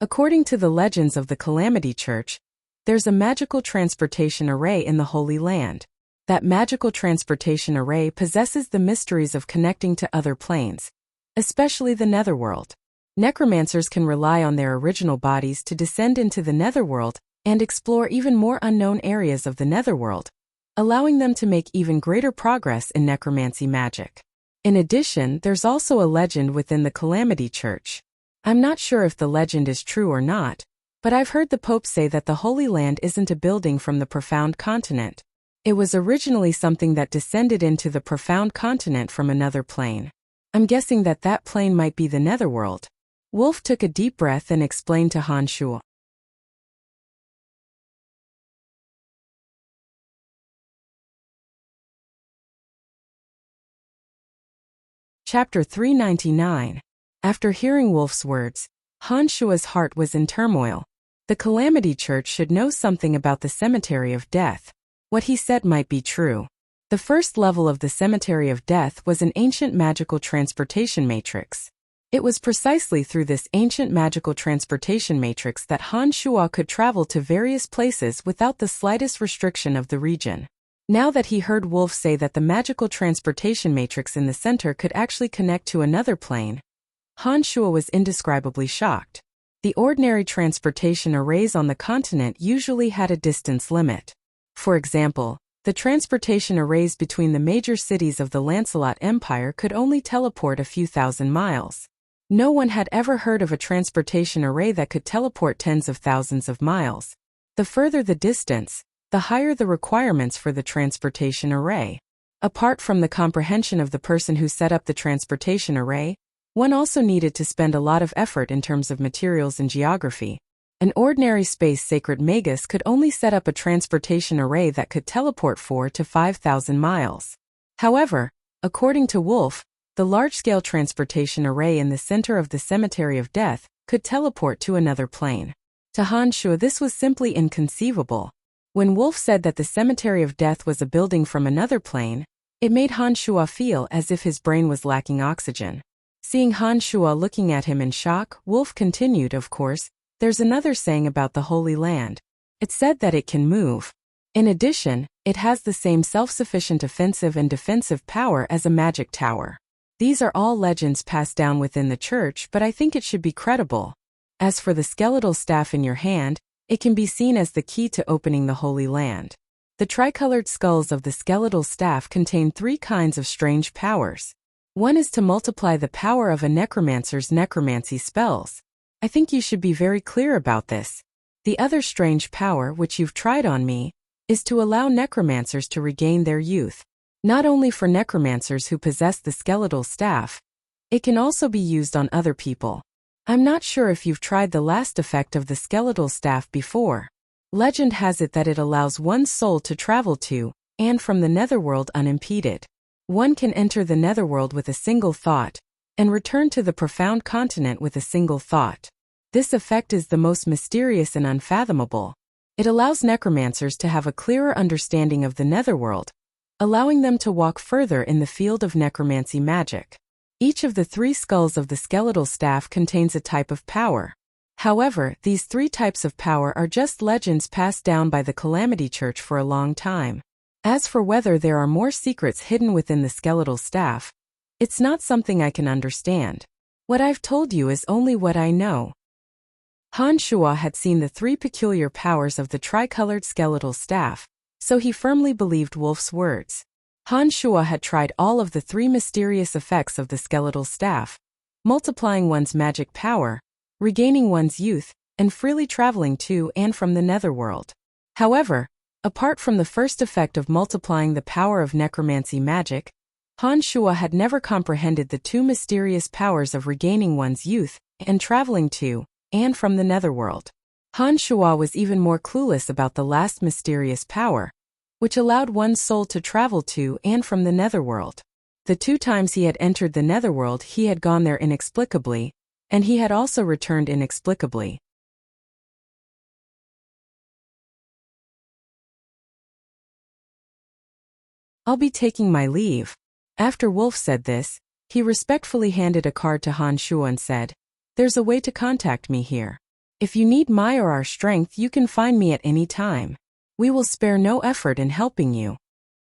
According to the legends of the Calamity Church, there's a magical transportation array in the Holy Land. That magical transportation array possesses the mysteries of connecting to other planes, especially the Netherworld. Necromancers can rely on their original bodies to descend into the Netherworld and explore even more unknown areas of the Netherworld, allowing them to make even greater progress in necromancy magic. In addition, there's also a legend within the Calamity Church. I'm not sure if the legend is true or not, but I've heard the Pope say that the Holy Land isn't a building from the Profound Continent. It was originally something that descended into the Profound Continent from another plane. I'm guessing that that plane might be the Netherworld. Wolf took a deep breath and explained to Han Shuo. Chapter 399. After hearing Wolf's words, Han Shuo's heart was in turmoil. The Calamity Church should know something about the Cemetery of Death. What he said might be true. The first level of the Cemetery of Death was an ancient magical transportation matrix. It was precisely through this ancient magical transportation matrix that Han Shuo could travel to various places without the slightest restriction of the region. Now that he heard Wolf say that the magical transportation matrix in the center could actually connect to another plane, Han Shuo was indescribably shocked. The ordinary transportation arrays on the continent usually had a distance limit. For example, the transportation arrays between the major cities of the Lancelot Empire could only teleport a few thousand miles. No one had ever heard of a transportation array that could teleport tens of thousands of miles. The further the distance, the higher the requirements for the transportation array. Apart from the comprehension of the person who set up the transportation array, one also needed to spend a lot of effort in terms of materials and geography. An ordinary space sacred magus could only set up a transportation array that could teleport 4,000 to 5,000 miles. However, according to Wolf, the large-scale transportation array in the center of the Cemetery of Death could teleport to another plane. To Han Shuo, this was simply inconceivable. When Wolf said that the Cemetery of Death was a building from another plane, it made Han Shuo feel as if his brain was lacking oxygen. Seeing Han Shuo looking at him in shock, Wolf continued, of course, there's another saying about the Holy Land. It said that it can move. In addition, it has the same self-sufficient offensive and defensive power as a magic tower. These are all legends passed down within the church, but I think it should be credible. As for the skeletal staff in your hand, it can be seen as the key to opening the Holy Land. The tricolored skulls of the skeletal staff contain 3 kinds of strange powers. One is to multiply the power of a necromancer's necromancy spells. I think you should be very clear about this. The other strange power, which you've tried on me, is to allow necromancers to regain their youth. Not only for necromancers who possess the skeletal staff, it can also be used on other people. I'm not sure if you've tried the last effect of the skeletal staff before. Legend has it that it allows one's soul to travel to, and from the Netherworld unimpeded. One can enter the Netherworld with a single thought, and return to the Profound Continent with a single thought. This effect is the most mysterious and unfathomable. It allows necromancers to have a clearer understanding of the Netherworld, allowing them to walk further in the field of necromancy magic. Each of the 3 skulls of the skeletal staff contains a type of power. However, these 3 types of power are just legends passed down by the Calamity Church for a long time. As for whether there are more secrets hidden within the skeletal staff, it's not something I can understand. What I've told you is only what I know. Han Shuo had seen the 3 peculiar powers of the tricolored skeletal staff, so he firmly believed Wolf's words. Han Shuo had tried all of the 3 mysterious effects of the skeletal staff, multiplying one's magic power, regaining one's youth, and freely traveling to and from the netherworld. However, apart from the first effect of multiplying the power of necromancy magic, Han Shuo had never comprehended the 2 mysterious powers of regaining one's youth and traveling to and from the netherworld. Han Shuo was even more clueless about the last mysterious power, which allowed one's soul to travel to and from the netherworld. The 2 times he had entered the netherworld, he had gone there inexplicably, and he had also returned inexplicably. I'll be taking my leave. After Wolf said this, he respectfully handed a card to Han Shuo and said, "There's a way to contact me here. If you need my or our strength, you can find me at any time. We will spare no effort in helping you."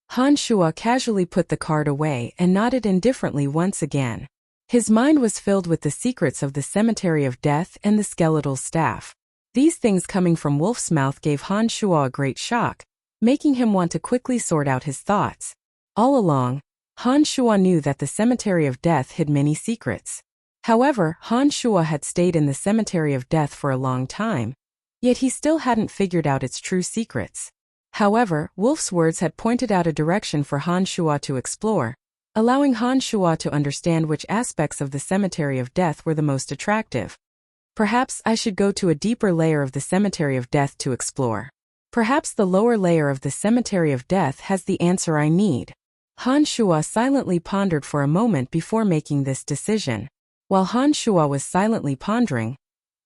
Han Shuo casually put the card away and nodded indifferently once again. His mind was filled with the secrets of the Cemetery of Death and the skeletal staff. These things coming from Wolf's mouth gave Han Shuo a great shock, making him want to quickly sort out his thoughts. All along, Han Shuo knew that the Cemetery of Death hid many secrets. However, Han Shuo had stayed in the Cemetery of Death for a long time, yet he still hadn't figured out its true secrets. However, Wolf's words had pointed out a direction for Han Shuo to explore, allowing Han Shuo to understand which aspects of the Cemetery of Death were the most attractive. Perhaps I should go to a deeper layer of the Cemetery of Death to explore. Perhaps the lower layer of the Cemetery of Death has the answer I need. Han Shuo silently pondered for a moment before making this decision. While Han Shuo was silently pondering,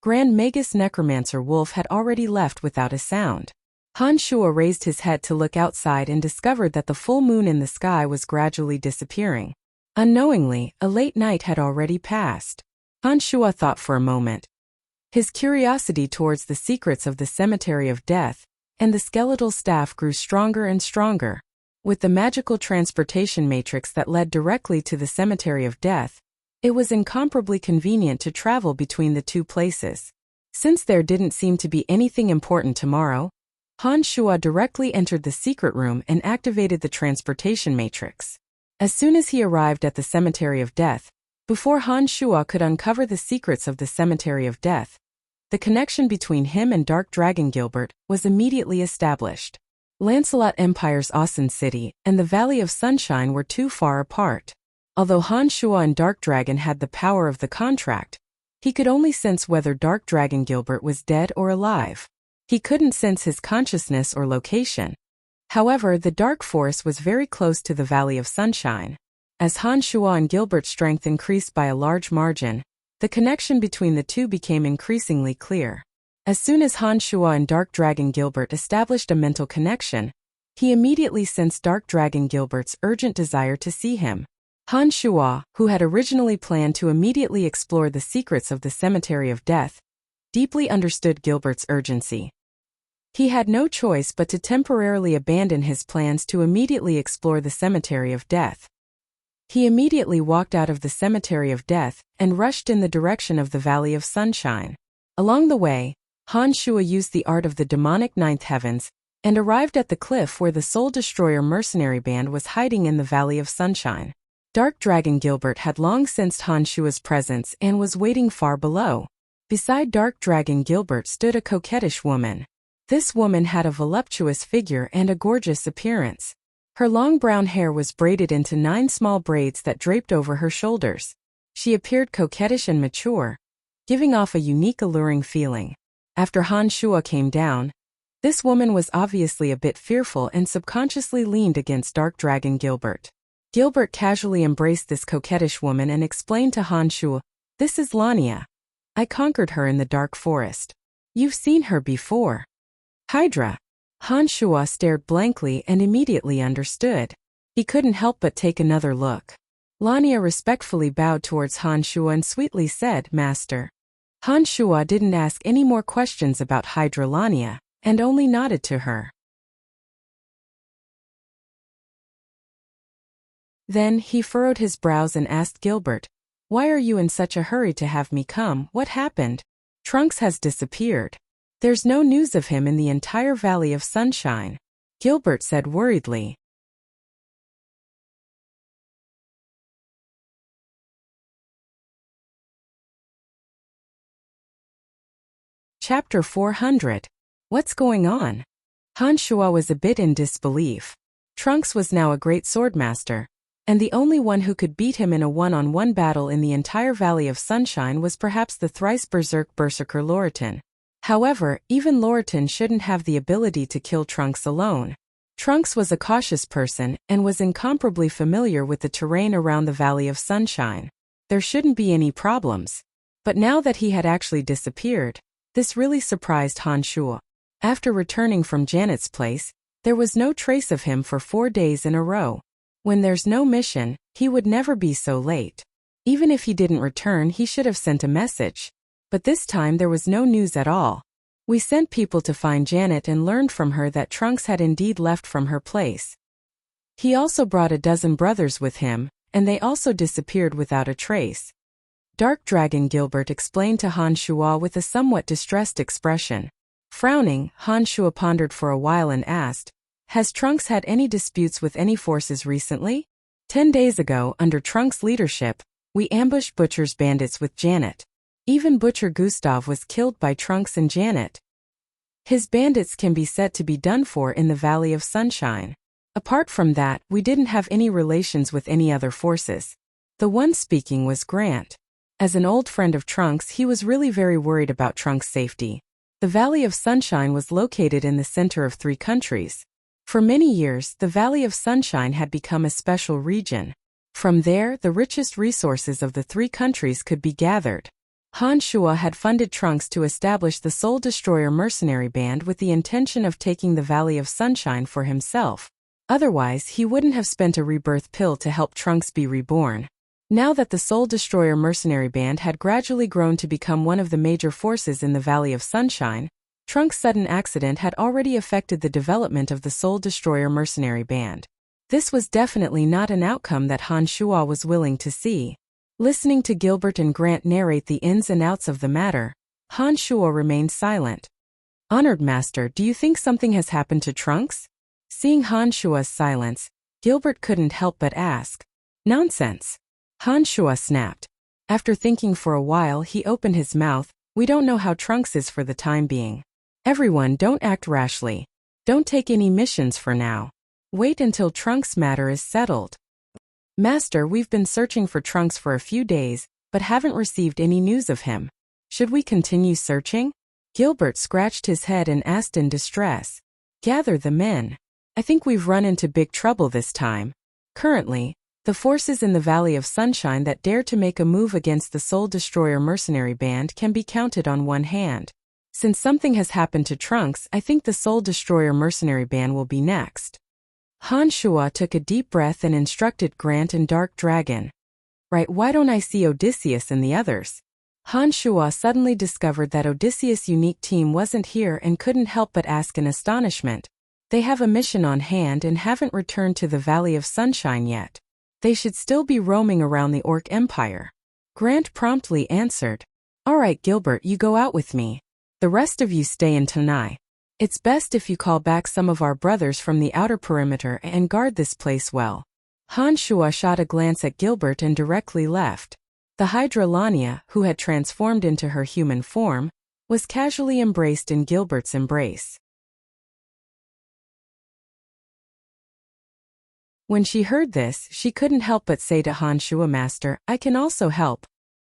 Grand Magus Necromancer Wolf had already left without a sound. Han Shuo raised his head to look outside and discovered that the full moon in the sky was gradually disappearing. Unknowingly, a late night had already passed. Han Shuo thought for a moment. His curiosity towards the secrets of the Cemetery of Death and the skeletal staff grew stronger and stronger. With the magical transportation matrix that led directly to the Cemetery of Death, it was incomparably convenient to travel between the 2 places. Since there didn't seem to be anything important tomorrow, Han Shuo directly entered the secret room and activated the transportation matrix. As soon as he arrived at the Cemetery of Death, before Han Shuo could uncover the secrets of the Cemetery of Death, the connection between him and Dark Dragon Gilbert was immediately established. Lancelot Empire's Awesome City and the Valley of Sunshine were too far apart. Although Han Shuo and Dark Dragon had the power of the contract, he could only sense whether Dark Dragon Gilbert was dead or alive. He couldn't sense his consciousness or location. However, the Dark Forest was very close to the Valley of Sunshine. As Han Shuo and Gilbert's strength increased by a large margin, the connection between the 2 became increasingly clear. As soon as Han Shuo and Dark Dragon Gilbert established a mental connection, he immediately sensed Dark Dragon Gilbert's urgent desire to see him. Han Shuo, who had originally planned to immediately explore the secrets of the Cemetery of Death, deeply understood Gilbert's urgency. He had no choice but to temporarily abandon his plans to immediately explore the Cemetery of Death. He immediately walked out of the Cemetery of Death and rushed in the direction of the Valley of Sunshine. Along the way, Han Shuo used the art of the demonic ninth heavens and arrived at the cliff where the Soul Destroyer mercenary band was hiding in the Valley of Sunshine. Dark Dragon Gilbert had long sensed Han Shuo's presence and was waiting far below. Beside Dark Dragon Gilbert stood a coquettish woman. This woman had a voluptuous figure and a gorgeous appearance. Her long brown hair was braided into 9 small braids that draped over her shoulders. She appeared coquettish and mature, giving off a unique alluring feeling. After Han Shuo came down, this woman was obviously a bit fearful and subconsciously leaned against Dark Dragon Gilbert. Gilbert casually embraced this coquettish woman and explained to Han Shuo, "This is Lania. I conquered her in the Dark Forest. You've seen her before." Hydra. Han Shuo stared blankly and immediately understood. He couldn't help but take another look. Lania respectfully bowed towards Han Shuo and sweetly said, "Master." Han Shuo didn't ask any more questions about Hydra Lania, and only nodded to her. Then he furrowed his brows and asked Gilbert, Why are you in such a hurry to have me come? What happened? Trunks has disappeared. There's no news of him in the entire Valley of Sunshine, Gilbert said worriedly. Chapter 400. What's going on? Han Shuo was a bit in disbelief. Trunks was now a great swordmaster, and the only one who could beat him in a one-on-one battle in the entire Valley of Sunshine was perhaps the thrice berserker Loriton. However, even Loriton shouldn't have the ability to kill Trunks alone. Trunks was a cautious person and was incomparably familiar with the terrain around the Valley of Sunshine. There shouldn't be any problems. But now that he had actually disappeared, this really surprised Han Shuo. After returning from Janet's place, there was no trace of him for 4 days in a row. When there's no mission, he would never be so late. Even if he didn't return, he should have sent a message. But this time there was no news at all. We sent people to find Janet and learned from her that Trunks had indeed left from her place. He also brought a dozen brothers with him, and they also disappeared without a trace. Dark Dragon Gilbert explained to Han Shuo with a somewhat distressed expression. Frowning, Han Shuo pondered for a while and asked, "Has Trunks had any disputes with any forces recently? 10 days ago, under Trunks' leadership, we ambushed Butcher's bandits with Janet. Even Butcher Gustav was killed by Trunks and Janet. His bandits can be said to be done for in the Valley of Sunshine. Apart from that, we didn't have any relations with any other forces." The one speaking was Grant. As an old friend of Trunks, he was really very worried about Trunks' safety. The Valley of Sunshine was located in the center of 3 countries. For many years, the Valley of Sunshine had become a special region. From there, the richest resources of the 3 countries could be gathered. Han Shuo had funded Trunks to establish the Soul Destroyer mercenary band with the intention of taking the Valley of Sunshine for himself. Otherwise, he wouldn't have spent a rebirth pill to help Trunks be reborn. Now that the Soul Destroyer mercenary band had gradually grown to become one of the major forces in the Valley of Sunshine, Trunks' sudden accident had already affected the development of the Soul Destroyer mercenary band. This was definitely not an outcome that Han Shuo was willing to see. Listening to Gilbert and Grant narrate the ins and outs of the matter, Han Shuo remained silent. "Honored Master, do you think something has happened to Trunks?" Seeing Han Shuo's silence, Gilbert couldn't help but ask. "Nonsense!" Han Shuo snapped. After thinking for a while, he opened his mouth. "We don't know how Trunks is for the time being. Everyone, don't act rashly. Don't take any missions for now. Wait until Trunks' matter is settled." "Master, we've been searching for Trunks for a few days, but haven't received any news of him. Should we continue searching?" Gilbert scratched his head and asked in distress. "Gather the men. I think we've run into big trouble this time. Currently, the forces in the Valley of Sunshine that dare to make a move against the Soul Destroyer mercenary band can be counted on one hand. Since something has happened to Trunks, I think the Soul Destroyer mercenary band will be next." Han Shuo took a deep breath and instructed Grant and Dark Dragon. "Right, why don't I see Odysseus and the others?" Han Shuo suddenly discovered that Odysseus' unique team wasn't here and couldn't help but ask in astonishment. They have a mission on hand and haven't returned to the Valley of Sunshine yet. They should still be roaming around the Orc Empire. Grant promptly answered. "All right, Gilbert, you go out with me. The rest of you stay in Tanai. It's best if you call back some of our brothers from the outer perimeter and guard this place well." Han Shuo shot a glance at Gilbert and directly left. The Hydra Lania, who had transformed into her human form, was casually embraced in Gilbert's embrace. When she heard this, she couldn't help but say to Han Shuo, "Master, I can also help."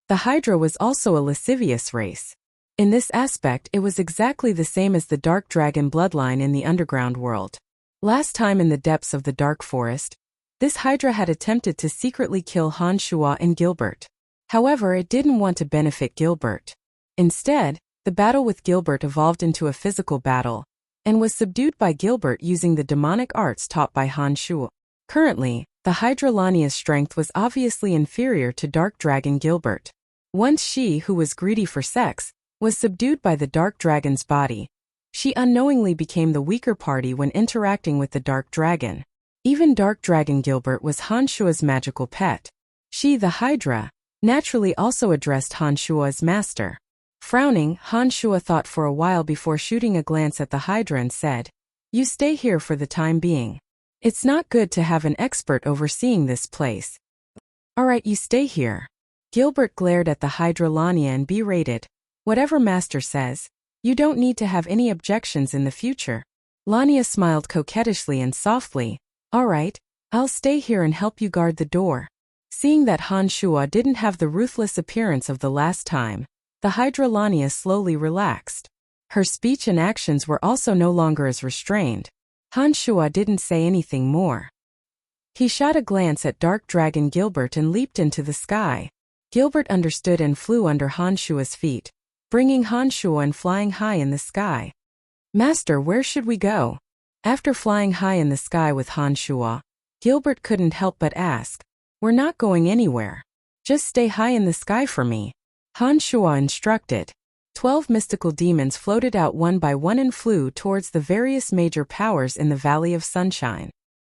The Hydra was also a lascivious race. In this aspect, it was exactly the same as the Dark Dragon bloodline in the underground world. Last time in the depths of the Dark Forest, this Hydra had attempted to secretly kill Han Shuo and Gilbert. However, it didn't want to benefit Gilbert. Instead, the battle with Gilbert evolved into a physical battle, and was subdued by Gilbert using the demonic arts taught by Han Shuo. Currently, the Hydra Lania's strength was obviously inferior to Dark Dragon Gilbert. Once she, who was greedy for sex, was subdued by the Dark Dragon's body, she unknowingly became the weaker party when interacting with the Dark Dragon. Even Dark Dragon Gilbert was Han Shuo's magical pet. She, the Hydra, naturally also addressed Han Shua's master. Frowning, Han Shua thought for a while before shooting a glance at the Hydra and said, "You stay here for the time being. It's not good to have an expert overseeing this place." "Alright, you stay here." Gilbert glared at the Hydra Lamia and berated, "Whatever master says, you don't need to have any objections in the future." Lamia smiled coquettishly and softly, "Alright, I'll stay here and help you guard the door." Seeing that Han Shua didn't have the ruthless appearance of the last time, the Hydra Lamia slowly relaxed. Her speech and actions were also no longer as restrained. Han Shua didn't say anything more. He shot a glance at Dark Dragon Gilbert and leaped into the sky. Gilbert understood and flew under Han Shua's feet, bringing Han Shua and flying high in the sky. "Master, where should we go?" After flying high in the sky with Han Shua, Gilbert couldn't help but ask, "We're not going anywhere. Just stay high in the sky for me." Han Shua instructed. 12 mystical demons floated out one by one and flew towards the various major powers in the Valley of Sunshine.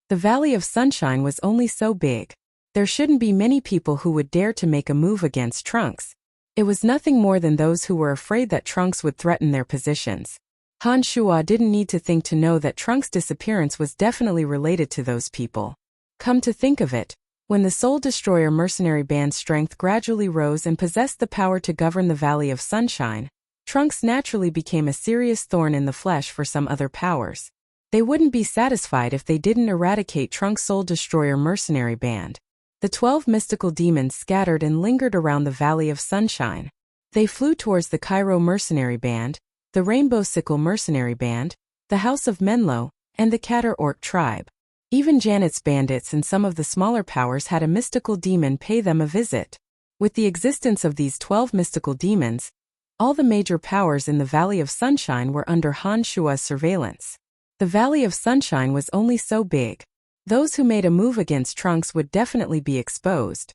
The Valley of Sunshine was only so big. There shouldn't be many people who would dare to make a move against Trunks. It was nothing more than those who were afraid that Trunks would threaten their positions. Han Shua didn't need to think to know that Trunks' disappearance was definitely related to those people. Come to think of it, when the Soul Destroyer mercenary band's strength gradually rose and possessed the power to govern the Valley of Sunshine, Trunks naturally became a serious thorn in the flesh for some other powers. They wouldn't be satisfied if they didn't eradicate Trunks' Soul Destroyer mercenary band. The 12 mystical demons scattered and lingered around the Valley of Sunshine. They flew towards the Cairo mercenary band, the Rainbow Sickle mercenary band, the House of Menlo, and the Katter Orc tribe. Even Janet's bandits and some of the smaller powers had a mystical demon pay them a visit. With the existence of these 12 mystical demons, all the major powers in the Valley of Sunshine were under Han Shua's surveillance. The Valley of Sunshine was only so big. Those who made a move against Trunks would definitely be exposed.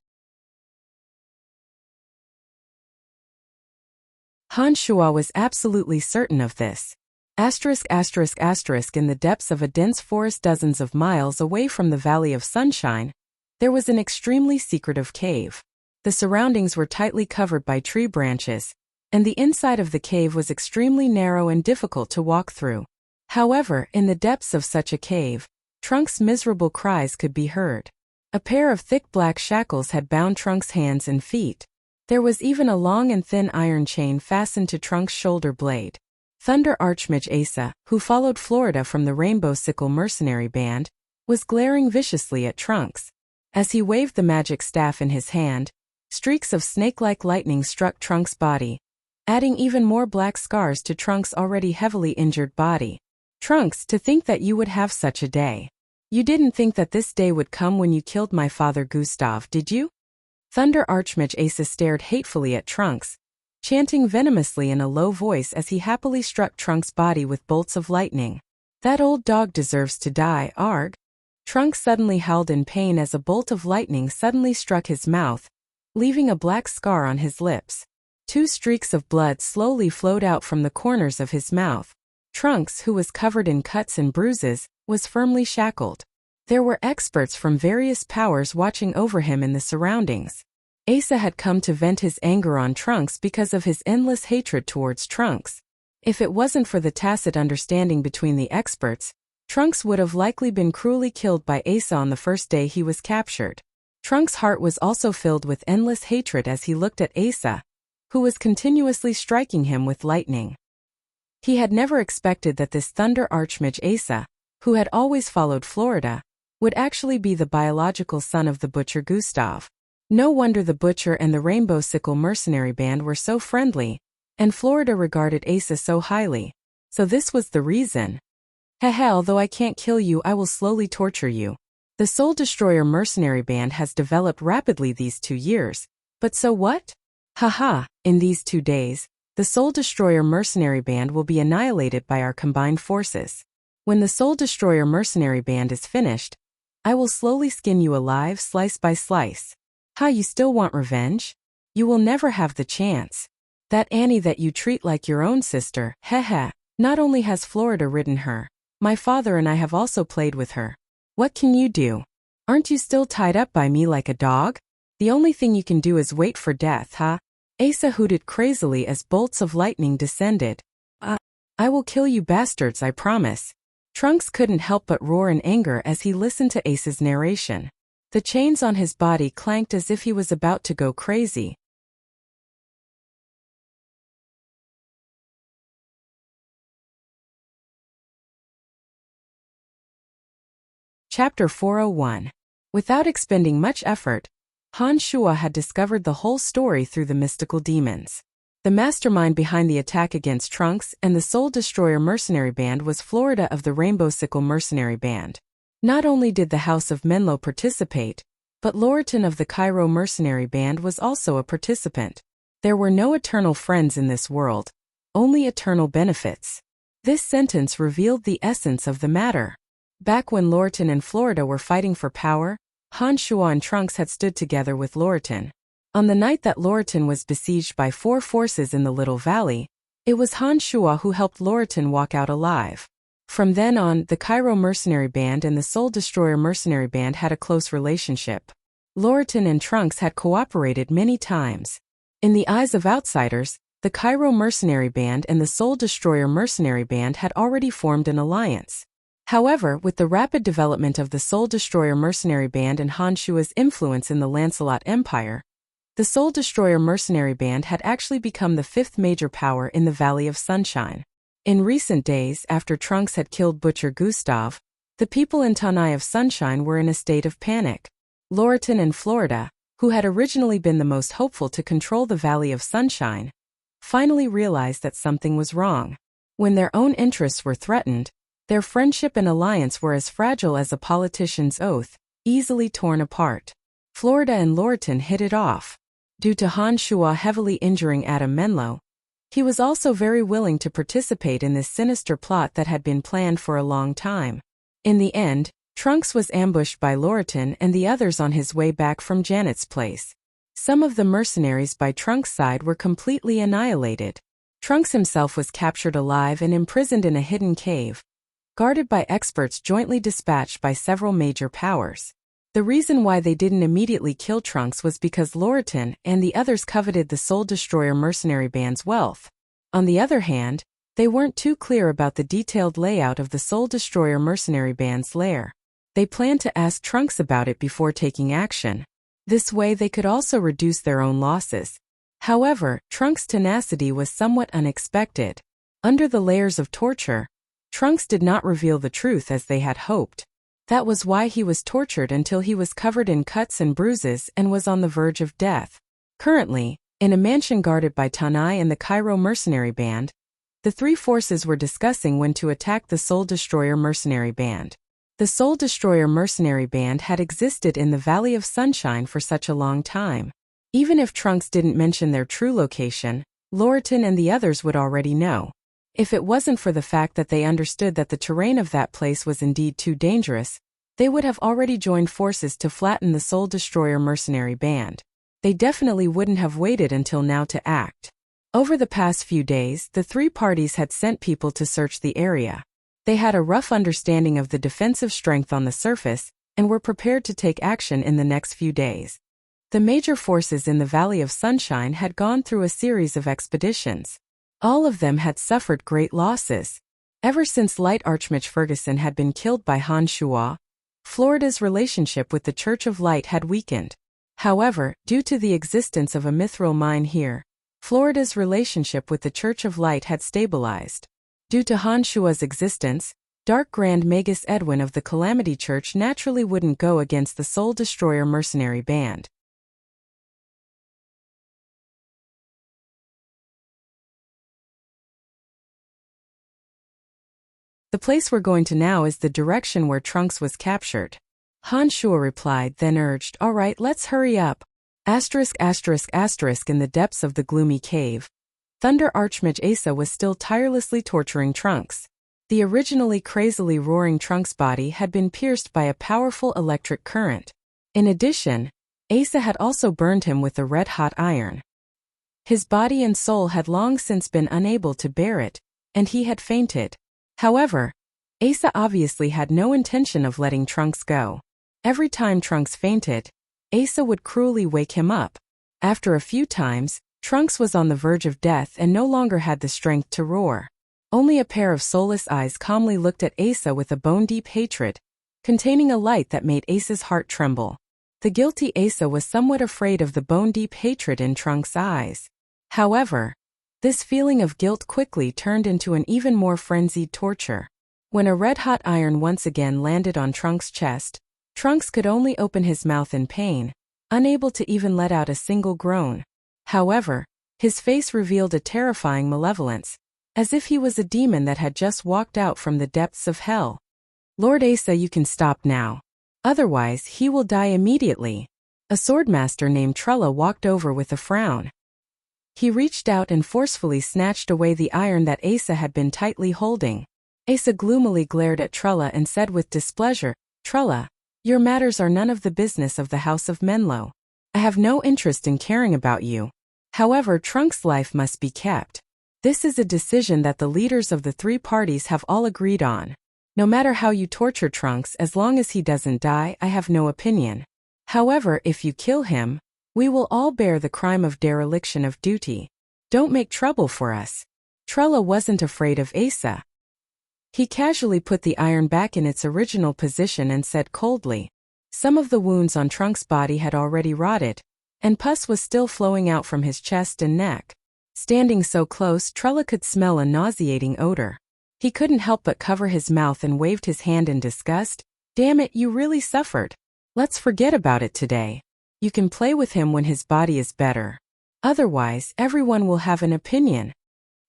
Han Shua was absolutely certain of this. ******* In the depths of a dense forest dozens of miles away from the Valley of Sunshine, there was an extremely secretive cave. The surroundings were tightly covered by tree branches, and the inside of the cave was extremely narrow and difficult to walk through. However, in the depths of such a cave, Trunks' miserable cries could be heard. A pair of thick black shackles had bound Trunks' hands and feet. There was even a long and thin iron chain fastened to Trunks' shoulder blade. Thunder Archmage Asa, who followed Florida from the Rainbow Sickle mercenary band, was glaring viciously at Trunks. As he waved the magic staff in his hand, streaks of snake-like lightning struck Trunks' body, adding even more black scars to Trunks' already heavily injured body. "Trunks, to think that you would have such a day. You didn't think that this day would come when you killed my father Gustav, did you?" Thunder Archmage Asa stared hatefully at Trunks, chanting venomously in a low voice as he happily struck Trunks' body with bolts of lightning. "That old dog deserves to die, arg." Trunks suddenly howled in pain as a bolt of lightning suddenly struck his mouth, leaving a black scar on his lips. 2 streaks of blood slowly flowed out from the corners of his mouth. Trunks, who was covered in cuts and bruises, was firmly shackled. There were experts from various powers watching over him in the surroundings. Asa had come to vent his anger on Trunks because of his endless hatred towards Trunks. If it wasn't for the tacit understanding between the experts, Trunks would have likely been cruelly killed by Asa on the first day he was captured. Trunks' heart was also filled with endless hatred as he looked at Asa, who was continuously striking him with lightning. He had never expected that this Thunder Archmage Asa, who had always followed Florida, would actually be the biological son of the butcher Gustav. No wonder the butcher and the Rainbow Sickle mercenary band were so friendly, and Florida regarded Asa so highly. So this was the reason. Although I can't kill you, I will slowly torture you. The Soul Destroyer mercenary band has developed rapidly these 2 years. But so what? In these 2 days, the Soul Destroyer mercenary band will be annihilated by our combined forces. When the Soul Destroyer mercenary band is finished, I will slowly skin you alive slice by slice. You still want revenge? You will never have the chance. That Annie that you treat like your own sister, not only has Florida ridden her, my father and I have also played with her. What can you do? Aren't you still tied up by me like a dog? The only thing you can do is wait for death, huh? Asa hooted crazily as bolts of lightning descended. I will kill you bastards, I promise. Trunks couldn't help but roar in anger as he listened to Ace's narration. The chains on his body clanked as if he was about to go crazy. Chapter 401. Without expending much effort, Han Shua had discovered the whole story through the mystical demons. The mastermind behind the attack against Trunks and the Soul Destroyer mercenary band was Florida of the Rainbow Sickle mercenary band. Not only did the House of Menlo participate, but Lorton of the Cairo mercenary band was also a participant. There were no eternal friends in this world, only eternal benefits. This sentence revealed the essence of the matter. Back when Lorton and Florida were fighting for power, Han Shua and Trunks had stood together with Lorton. On the night that Lorton was besieged by 4 forces in the Little Valley, it was Han Shua who helped Lorton walk out alive. From then on, the Cairo mercenary band and the Soul Destroyer mercenary band had a close relationship. Lorton and Trunks had cooperated many times. In the eyes of outsiders, the Cairo mercenary band and the Soul Destroyer mercenary band had already formed an alliance. However, with the rapid development of the Soul Destroyer mercenary band and Han Shua's influence in the Lancelot Empire, the Soul Destroyer mercenary band had actually become the 5th major power in the Valley of Sunshine. In recent days, after Trunks had killed Butcher Gustav, the people in Tanai of Sunshine were in a state of panic. Lorton and Florida, who had originally been the most hopeful to control the Valley of Sunshine, finally realized that something was wrong. When their own interests were threatened, their friendship and alliance were as fragile as a politician's oath, easily torn apart. Florida and Lorton hit it off. Due to Han Shua heavily injuring Adam Menlo, he was also very willing to participate in this sinister plot that had been planned for a long time. In the end, Trunks was ambushed by Lorton and the others on his way back from Janet's place. Some of the mercenaries by Trunks' side were completely annihilated. Trunks himself was captured alive and imprisoned in a hidden cave, guarded by experts jointly dispatched by several major powers. The reason why they didn't immediately kill Trunks was because Lorton and the others coveted the Soul Destroyer mercenary band's wealth. On the other hand, they weren't too clear about the detailed layout of the Soul Destroyer mercenary band's lair. They planned to ask Trunks about it before taking action. This way they could also reduce their own losses. However, Trunks' tenacity was somewhat unexpected. Under the layers of torture, Trunks did not reveal the truth as they had hoped. That was why he was tortured until he was covered in cuts and bruises and was on the verge of death. Currently, in a mansion guarded by Tanai and the Cairo mercenary band, the 3 forces were discussing when to attack the Soul Destroyer mercenary band. The Soul Destroyer mercenary band had existed in the Valley of Sunshine for such a long time. Even if Trunks didn't mention their true location, Lorton and the others would already know. If it wasn't for the fact that they understood that the terrain of that place was indeed too dangerous, they would have already joined forces to flatten the Soul Destroyer mercenary band. They definitely wouldn't have waited until now to act. Over the past few days, the 3 parties had sent people to search the area. They had a rough understanding of the defensive strength on the surface and were prepared to take action in the next few days. The major forces in the Valley of Sunshine had gone through a series of expeditions. All of them had suffered great losses. Ever since Light Archmage Ferguson had been killed by Han Shua, Florida's relationship with the Church of Light had weakened. However, due to the existence of a mithril mine here, Florida's relationship with the Church of Light had stabilized. Due to Han Shua's existence, Dark Grand Magus Edwin of the Calamity Church naturally wouldn't go against the Soul Destroyer mercenary band. The place we're going to now is the direction where Trunks was captured. Han Shua replied, then urged, all right, let's hurry up. In the depths of the gloomy cave, Thunder Archmage Asa was still tirelessly torturing Trunks. The originally crazily roaring Trunks' body had been pierced by a powerful electric current. In addition, Asa had also burned him with a red-hot iron. His body and soul had long since been unable to bear it, and he had fainted. However, Asa obviously had no intention of letting Trunks go. Every time Trunks fainted, Asa would cruelly wake him up. After a few times, Trunks was on the verge of death and no longer had the strength to roar. Only a pair of soulless eyes calmly looked at Asa with a bone-deep hatred, containing a light that made Asa's heart tremble. The guilty Asa was somewhat afraid of the bone-deep hatred in Trunks' eyes. However, this feeling of guilt quickly turned into an even more frenzied torture. When a red-hot iron once again landed on Trunks' chest, Trunks could only open his mouth in pain, unable to even let out a single groan. However, his face revealed a terrifying malevolence, as if he was a demon that had just walked out from the depths of hell. Lord Asa, you can stop now. Otherwise, he will die immediately. A swordmaster named Trulla walked over with a frown. He reached out and forcefully snatched away the iron that Asa had been tightly holding. Asa gloomily glared at Trulla and said with displeasure, "Trulla, your matters are none of the business of the House of Menlo. I have no interest in caring about you. However, Trunks' life must be kept. This is a decision that the leaders of the three parties have all agreed on. No matter how you torture Trunks, as long as he doesn't die, I have no opinion. However, if you kill him, we will all bear the crime of dereliction of duty. Don't make trouble for us." Trulla wasn't afraid of Asa. He casually put the iron back in its original position and said coldly. Some of the wounds on Trunks' body had already rotted, and pus was still flowing out from his chest and neck. Standing so close, Trulla could smell a nauseating odor. He couldn't help but cover his mouth and waved his hand in disgust. "Damn it, you really suffered. Let's forget about it today. You can play with him when his body is better. Otherwise, everyone will have an opinion."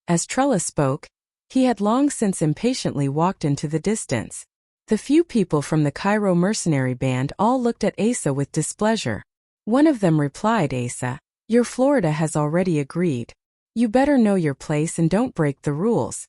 As Trulla spoke, he had long since impatiently walked into the distance. The few people from the Cairo mercenary band all looked at Asa with displeasure. One of them replied, "Asa, your Florida has already agreed. You better know your place and don't break the rules."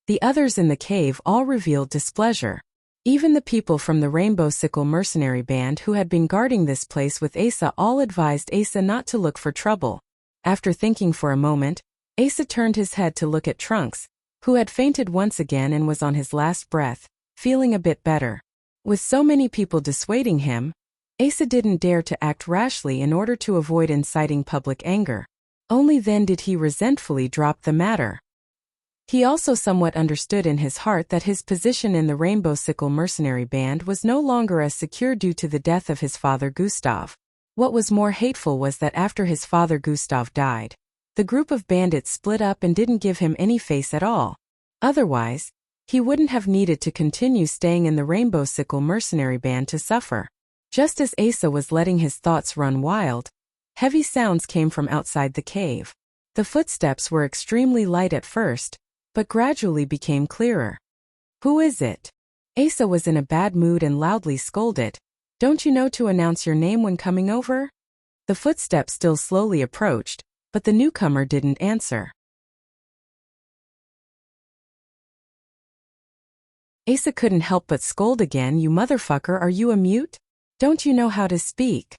The others in the cave all revealed displeasure. Even the people from the Rainbow Sickle mercenary band who had been guarding this place with Asa all advised Asa not to look for trouble. After thinking for a moment, Asa turned his head to look at Trunks, who had fainted once again and was on his last breath, feeling a bit better. With so many people dissuading him, Asa didn't dare to act rashly in order to avoid inciting public anger. Only then did he resentfully drop the matter. He also somewhat understood in his heart that his position in the Rainbow Sickle mercenary band was no longer as secure due to the death of his father Gustav. What was more hateful was that after his father Gustav died, the group of bandits split up and didn't give him any face at all. Otherwise, he wouldn't have needed to continue staying in the Rainbow Sickle mercenary band to suffer. Just as Asa was letting his thoughts run wild, heavy sounds came from outside the cave. The footsteps were extremely light at first, but gradually became clearer. "Who is it?" Asa was in a bad mood and loudly scolded. "Don't you know to announce your name when coming over?" The footsteps still slowly approached, but the newcomer didn't answer. Asa couldn't help but scold again. "You motherfucker, are you a mute? Don't you know how to speak?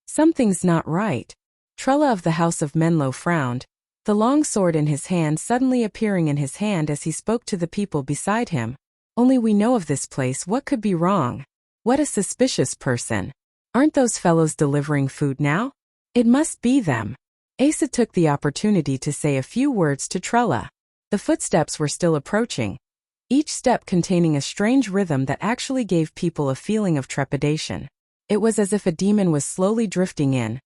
Something's not right." Trulla of the House of Menlo frowned, the long sword in his hand suddenly appearing in his hand as he spoke to the people beside him. "Only we know of this place. What could be wrong? What a suspicious person. Aren't those fellows delivering food now? It must be them." Asa took the opportunity to say a few words to Trulla. The footsteps were still approaching, each step containing a strange rhythm that actually gave people a feeling of trepidation. It was as if a demon was slowly drifting in,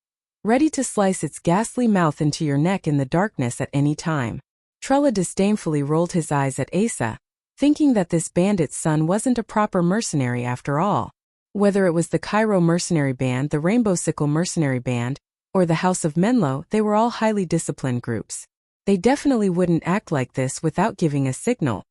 ready to slice its ghastly mouth into your neck in the darkness at any time. Trulla disdainfully rolled his eyes at Asa, thinking that this bandit's son wasn't a proper mercenary after all. Whether it was the Cairo mercenary band, the Rainbow Sickle mercenary band, or the House of Menlo, they were all highly disciplined groups. They definitely wouldn't act like this without giving a signal.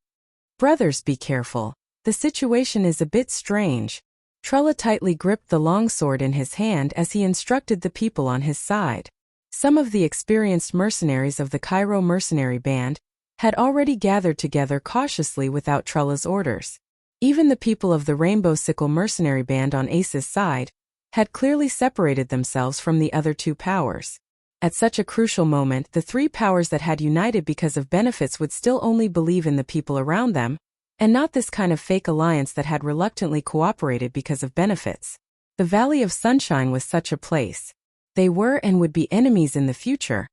"Brothers, be careful. The situation is a bit strange." Trulla tightly gripped the longsword in his hand as he instructed the people on his side. Some of the experienced mercenaries of the Cairo mercenary band had already gathered together cautiously without Trulla's orders. Even the people of the Rainbow Sickle mercenary band on Asa's side had clearly separated themselves from the other two powers. At such a crucial moment, the three powers that had united because of benefits would still only believe in the people around them, and not this kind of fake alliance that had reluctantly cooperated because of benefits. The Valley of Sunshine was such a place. They were and would be enemies in the future,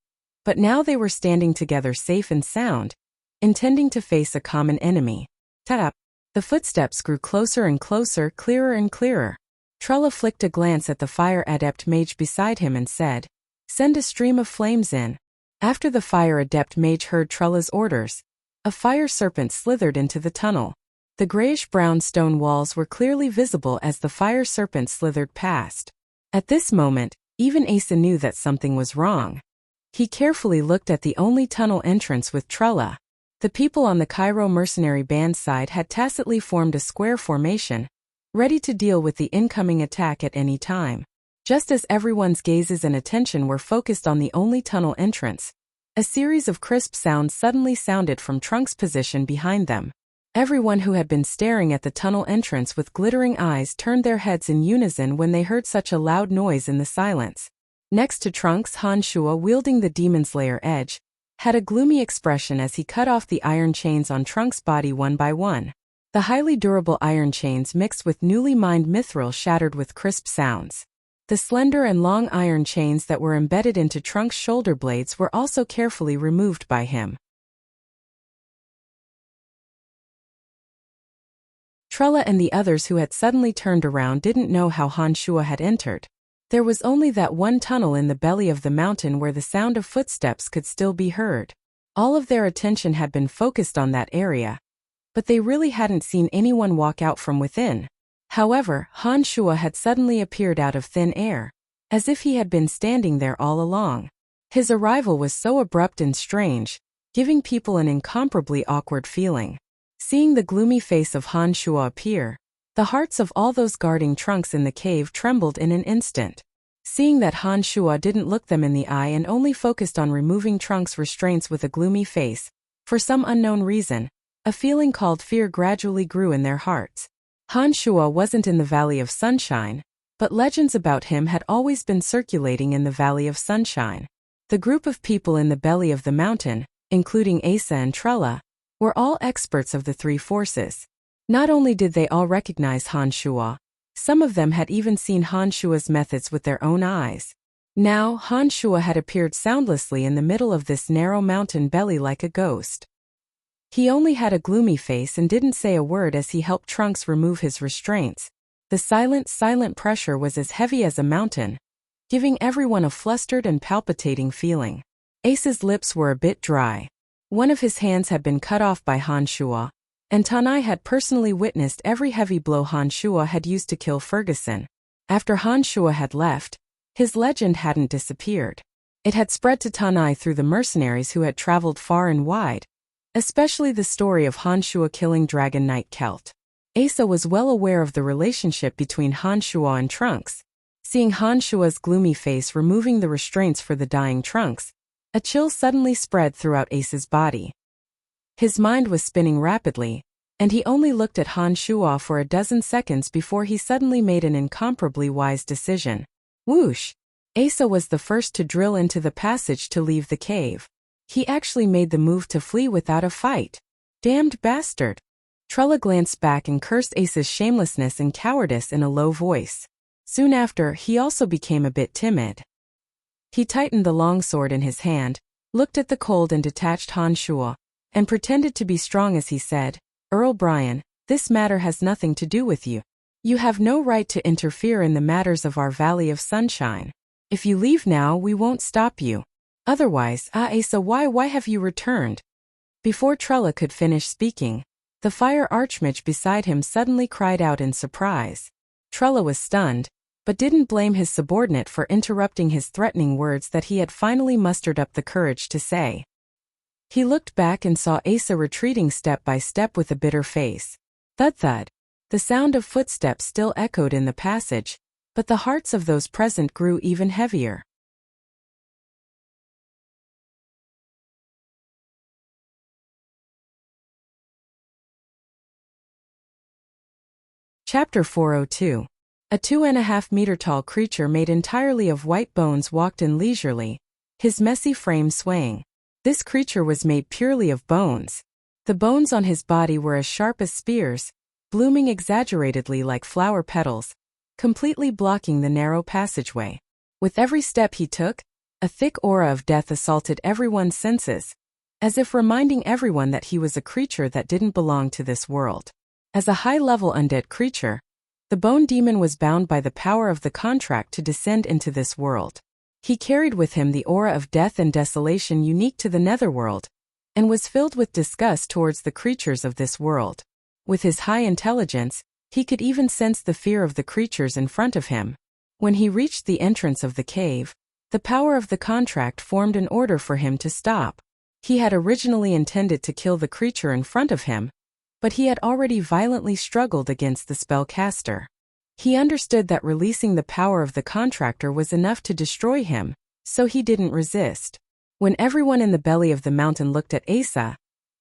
but now they were standing together safe and sound, intending to face a common enemy. Tap! The footsteps grew closer and closer, clearer and clearer. Trella flicked a glance at the fire adept mage beside him and said, "Send a stream of flames in." After the fire adept mage heard Trella's orders, a fire serpent slithered into the tunnel. The grayish-brown stone walls were clearly visible as the fire serpent slithered past. At this moment, even Asa knew that something was wrong. He carefully looked at the only tunnel entrance with Trella. The people on the Cairo mercenary band side had tacitly formed a square formation, ready to deal with the incoming attack at any time. Just as everyone's gazes and attention were focused on the only tunnel entrance, a series of crisp sounds suddenly sounded from Trunk's position behind them. Everyone who had been staring at the tunnel entrance with glittering eyes turned their heads in unison when they heard such a loud noise in the silence. Next to Trunks, Han Shua, wielding the Demon's Lair edge, had a gloomy expression as he cut off the iron chains on Trunks' body one by one. The highly durable iron chains mixed with newly mined mithril shattered with crisp sounds. The slender and long iron chains that were embedded into Trunks' shoulder blades were also carefully removed by him. Trella and the others who had suddenly turned around didn't know how Han Shua had entered. There was only that one tunnel in the belly of the mountain where the sound of footsteps could still be heard. All of their attention had been focused on that area, but they really hadn't seen anyone walk out from within. However, Han Shua had suddenly appeared out of thin air, as if he had been standing there all along. His arrival was so abrupt and strange, giving people an incomparably awkward feeling. Seeing the gloomy face of Han Shua appear, the hearts of all those guarding Trunks in the cave trembled in an instant. Seeing that Han Shua didn't look them in the eye and only focused on removing Trunks' restraints with a gloomy face, for some unknown reason, a feeling called fear gradually grew in their hearts. Han Shua wasn't in the Valley of Sunshine, but legends about him had always been circulating in the Valley of Sunshine. The group of people in the belly of the mountain, including Asa and Trella, were all experts of the three forces. Not only did they all recognize Han Shua, some of them had even seen Han Shua's methods with their own eyes. Now, Han Shua had appeared soundlessly in the middle of this narrow mountain belly like a ghost. He only had a gloomy face and didn't say a word as he helped Trunks remove his restraints. The silent pressure was as heavy as a mountain, giving everyone a flustered and palpitating feeling. Ace's lips were a bit dry. One of his hands had been cut off by Han Shua, and Tanai had personally witnessed every heavy blow Han Shua had used to kill Ferguson. After Han Shua had left, his legend hadn't disappeared. It had spread to Tanai through the mercenaries who had traveled far and wide, especially the story of Han Shua killing Dragon Knight Kelt. Asa was well aware of the relationship between Han Shua and Trunks. Seeing Han Shua's gloomy face removing the restraints for the dying Trunks, a chill suddenly spread throughout Ace's body. His mind was spinning rapidly, and he only looked at Han Shua for a dozen seconds before he suddenly made an incomparably wise decision. Whoosh! Asa was the first to drill into the passage to leave the cave. He actually made the move to flee without a fight. Damned bastard! Trella glanced back and cursed Ace's shamelessness and cowardice in a low voice. Soon after, he also became a bit timid. He tightened the longsword in his hand, looked at the cold and detached Han Shua, and pretended to be strong as he said, "Earl Brian, this matter has nothing to do with you. You have no right to interfere in the matters of our Valley of Sunshine. If you leave now, we won't stop you. Otherwise, Asa, why have you returned?" Before Trella could finish speaking, the fire archmage beside him suddenly cried out in surprise. Trella was stunned, but didn't blame his subordinate for interrupting his threatening words that he had finally mustered up the courage to say. He looked back and saw Asa retreating step by step with a bitter face. Thud thud. The sound of footsteps still echoed in the passage, but the hearts of those present grew even heavier. Chapter 402. A 2.5-meter tall creature made entirely of white bones walked in leisurely, his messy frame swaying. This creature was made purely of bones. The bones on his body were as sharp as spears, blooming exaggeratedly like flower petals, completely blocking the narrow passageway. With every step he took, a thick aura of death assaulted everyone's senses, as if reminding everyone that he was a creature that didn't belong to this world. As a high-level undead creature, the Bone Demon was bound by the power of the contract to descend into this world. He carried with him the aura of death and desolation unique to the netherworld, and was filled with disgust towards the creatures of this world. With his high intelligence, he could even sense the fear of the creatures in front of him. When he reached the entrance of the cave, the power of the contract formed an order for him to stop. He had originally intended to kill the creature in front of him, but he had already violently struggled against the spellcaster. He understood that releasing the power of the contractor was enough to destroy him, so he didn't resist. When everyone in the belly of the mountain looked at Asa,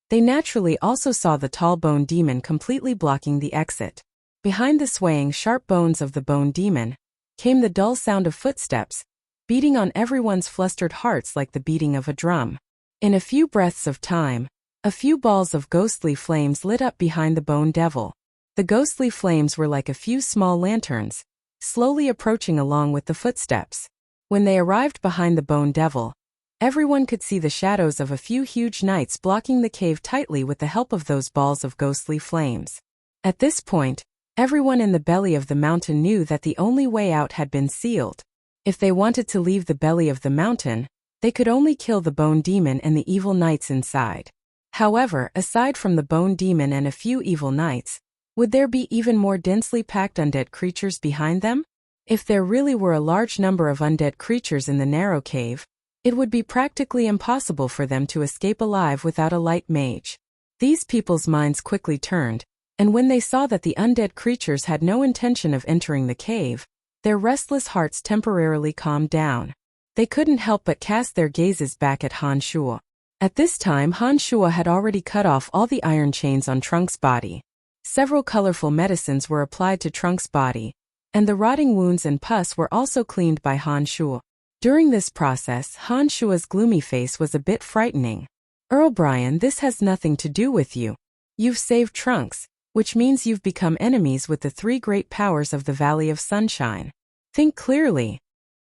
they naturally also saw the tall Bone Demon completely blocking the exit. Behind the swaying sharp bones of the Bone Demon came the dull sound of footsteps, beating on everyone's flustered hearts like the beating of a drum. In a few breaths of time, a few balls of ghostly flames lit up behind the Bone Devil. The ghostly flames were like a few small lanterns, slowly approaching along with the footsteps. When they arrived behind the Bone Devil, everyone could see the shadows of a few huge knights blocking the cave tightly with the help of those balls of ghostly flames. At this point, everyone in the belly of the mountain knew that the only way out had been sealed. If they wanted to leave the belly of the mountain, they could only kill the Bone Demon and the evil knights inside. However, aside from the Bone Demon and a few evil knights, would there be even more densely packed undead creatures behind them? If there really were a large number of undead creatures in the narrow cave, it would be practically impossible for them to escape alive without a light mage. These people's minds quickly turned, and when they saw that the undead creatures had no intention of entering the cave, their restless hearts temporarily calmed down. They couldn't help but cast their gazes back at Han Shuo. At this time Han Shuo had already cut off all the iron chains on Trunk's body. Several colorful medicines were applied to Trunk's body, and the rotting wounds and pus were also cleaned by Han Shuo. During this process, Han Shuo's gloomy face was a bit frightening. Earl Brian, this has nothing to do with you. You've saved Trunks, which means you've become enemies with the three great powers of the Valley of Sunshine. Think clearly.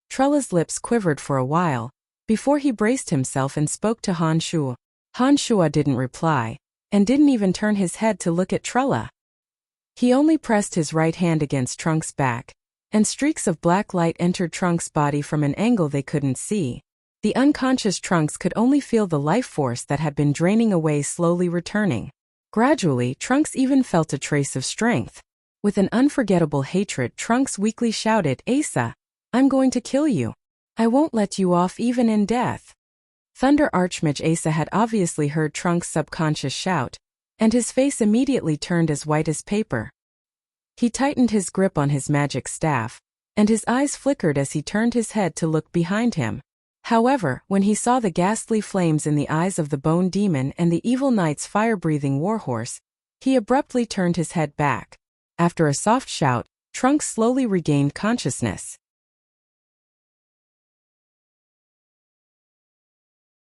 Trulla's lips quivered for a while, before he braced himself and spoke to Han Shuo. Han Shuo didn't reply, and didn't even turn his head to look at Trulla. He only pressed his right hand against Trunk's back, and streaks of black light entered Trunk's body from an angle they couldn't see. The unconscious Trunks could only feel the life force that had been draining away slowly returning. Gradually, Trunks even felt a trace of strength. With an unforgettable hatred, Trunks weakly shouted, "Asa, I'm going to kill you. I won't let you off even in death." Thunder Archmage Asa had obviously heard Trunks' subconscious shout, and his face immediately turned as white as paper. He tightened his grip on his magic staff, and his eyes flickered as he turned his head to look behind him. However, when he saw the ghastly flames in the eyes of the Bone Demon and the evil knight's fire-breathing warhorse, he abruptly turned his head back. After a soft shout, Trunks slowly regained consciousness.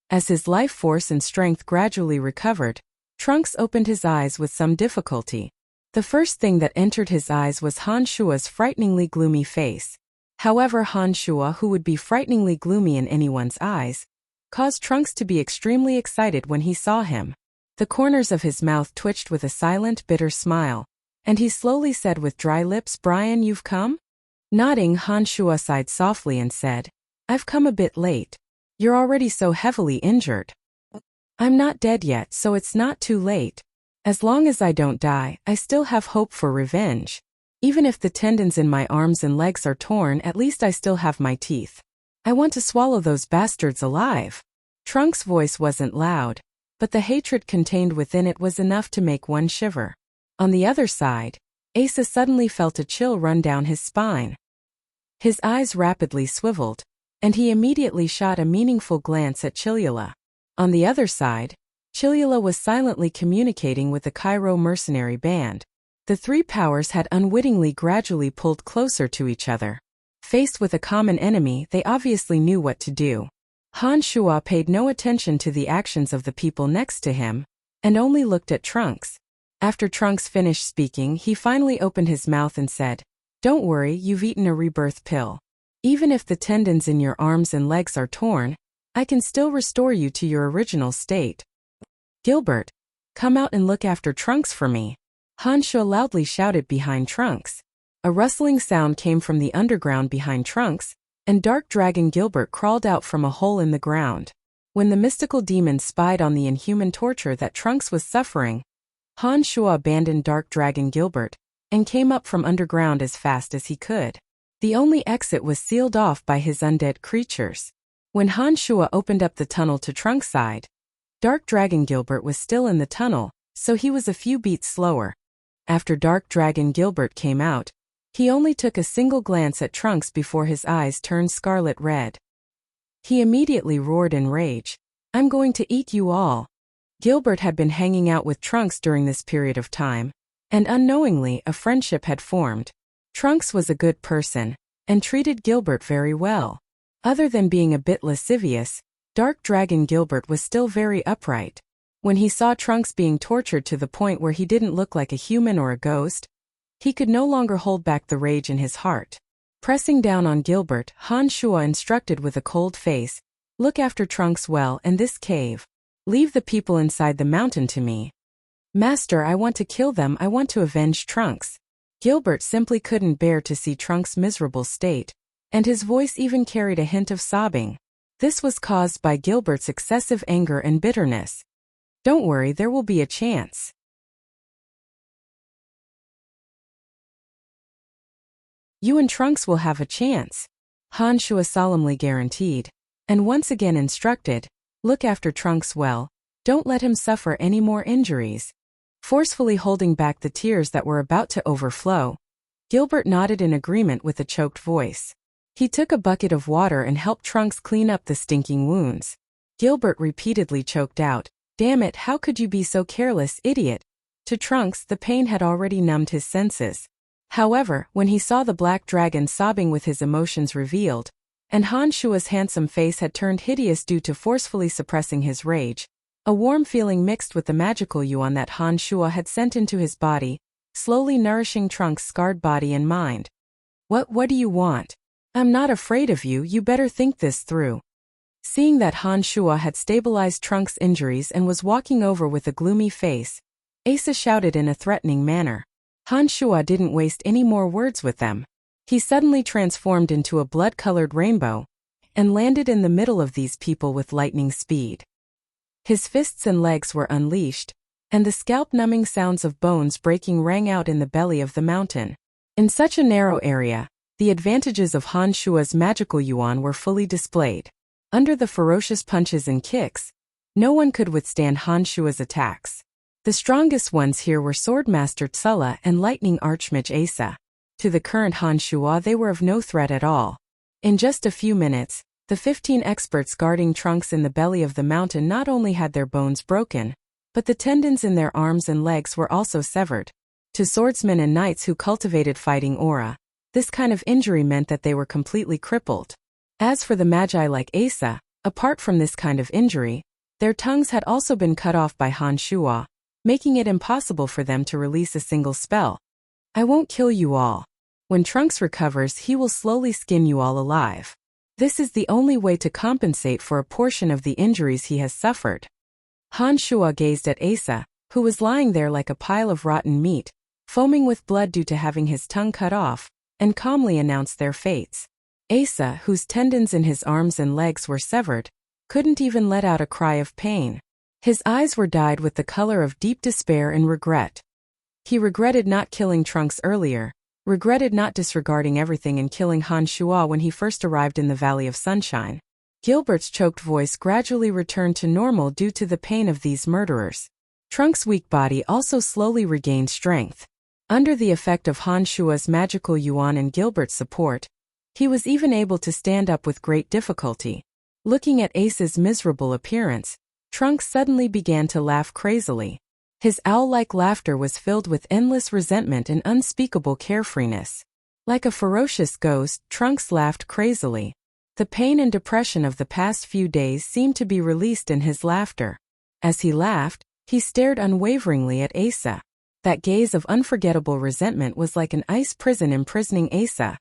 As his life force and strength gradually recovered, Trunks opened his eyes with some difficulty. The first thing that entered his eyes was Han Shuo's frighteningly gloomy face. However, Han Shuo, who would be frighteningly gloomy in anyone's eyes, caused Trunks to be extremely excited when he saw him. The corners of his mouth twitched with a silent, bitter smile, and he slowly said with dry lips, "Brian, you've come?" Nodding, Han Shuo sighed softly and said, "I've come a bit late. You're already so heavily injured." "I'm not dead yet, so it's not too late. As long as I don't die, I still have hope for revenge. Even if the tendons in my arms and legs are torn, at least I still have my teeth. I want to swallow those bastards alive." Trunks' voice wasn't loud, but the hatred contained within it was enough to make one shiver. On the other side, Asa suddenly felt a chill run down his spine. His eyes rapidly swiveled, and he immediately shot a meaningful glance at Chilula. On the other side, Chilula was silently communicating with the Cairo mercenary band. The three powers had unwittingly gradually pulled closer to each other. Faced with a common enemy, they obviously knew what to do. Han Shuo paid no attention to the actions of the people next to him, and only looked at Trunks. After Trunks finished speaking, he finally opened his mouth and said, Don't worry, you've eaten a rebirth pill. Even if the tendons in your arms and legs are torn, I can still restore you to your original state. Gilbert, come out and look after Trunks for me. Han Shuo loudly shouted behind Trunks. A rustling sound came from the underground behind Trunks, and Dark Dragon Gilbert crawled out from a hole in the ground. When the mystical demon spied on the inhuman torture that Trunks was suffering, Han Shuo abandoned Dark Dragon Gilbert and came up from underground as fast as he could. The only exit was sealed off by his undead creatures. When Han Shuo opened up the tunnel to Trunks' side, Dark Dragon Gilbert was still in the tunnel, so he was a few beats slower. After Dark Dragon Gilbert came out, he only took a single glance at Trunks before his eyes turned scarlet red. He immediately roared in rage, "I'm going to eat you all." Gilbert had been hanging out with Trunks during this period of time, and unknowingly a friendship had formed. Trunks was a good person, and treated Gilbert very well. Other than being a bit lascivious, Dark Dragon Gilbert was still very upright. When he saw Trunks being tortured to the point where he didn't look like a human or a ghost, he could no longer hold back the rage in his heart. Pressing down on Gilbert, Han Shuo instructed with a cold face, "Look after Trunks well and this cave. Leave the people inside the mountain to me." "Master, I want to kill them, I want to avenge Trunks." Gilbert simply couldn't bear to see Trunks' miserable state, and his voice even carried a hint of sobbing. This was caused by Gilbert's excessive anger and bitterness. "Don't worry, there will be a chance. You and Trunks will have a chance," Han Shuo solemnly guaranteed, and once again instructed, "Look after Trunks well, don't let him suffer any more injuries." Forcefully holding back the tears that were about to overflow, Gilbert nodded in agreement with a choked voice. He took a bucket of water and helped Trunks clean up the stinking wounds. Gilbert repeatedly choked out, "Damn it, how could you be so careless, idiot?" To Trunks, the pain had already numbed his senses. However, when he saw the black dragon sobbing with his emotions revealed, and Han Shuo's handsome face had turned hideous due to forcefully suppressing his rage, a warm feeling mixed with the magical yuan that Han Shuo had sent into his body, slowly nourishing Trunks' scarred body and mind. What do you want? I'm not afraid of you, you better think this through." Seeing that Han Shuo had stabilized Trunks' injuries and was walking over with a gloomy face, Asa shouted in a threatening manner. Han Shuo didn't waste any more words with them. He suddenly transformed into a blood-colored rainbow and landed in the middle of these people with lightning speed. His fists and legs were unleashed, and the scalp-numbing sounds of bones breaking rang out in the belly of the mountain. In such a narrow area, the advantages of Han Shuo's magical yuan were fully displayed. Under the ferocious punches and kicks, no one could withstand Han Shuo's attacks. The strongest ones here were Swordmaster Tsula and Lightning Archmage Asa. To the current Han Shuo they were of no threat at all. In just a few minutes, the 15 experts guarding Trunks in the belly of the mountain not only had their bones broken, but the tendons in their arms and legs were also severed. To swordsmen and knights who cultivated fighting aura, this kind of injury meant that they were completely crippled. As for the magi like Asa, apart from this kind of injury, their tongues had also been cut off by Han Shuo, making it impossible for them to release a single spell. "I won't kill you all. When Trunks recovers, he will slowly skin you all alive. This is the only way to compensate for a portion of the injuries he has suffered." Han Shuo gazed at Asa, who was lying there like a pile of rotten meat, foaming with blood due to having his tongue cut off, and calmly announced their fates. Asa, whose tendons in his arms and legs were severed, couldn't even let out a cry of pain. His eyes were dyed with the color of deep despair and regret. He regretted not killing Trunks earlier, regretted not disregarding everything and killing Han Shuo when he first arrived in the Valley of Sunshine. Gilbert's choked voice gradually returned to normal due to the pain of these murderers. Trunks' weak body also slowly regained strength. Under the effect of Han Shuo's magical yuan and Gilbert's support, he was even able to stand up with great difficulty. Looking at Asa's miserable appearance, Trunks suddenly began to laugh crazily. His owl-like laughter was filled with endless resentment and unspeakable carefreeness. Like a ferocious ghost, Trunks laughed crazily. The pain and depression of the past few days seemed to be released in his laughter. As he laughed, he stared unwaveringly at Asa. That gaze of unforgettable resentment was like an ice prison imprisoning Asa,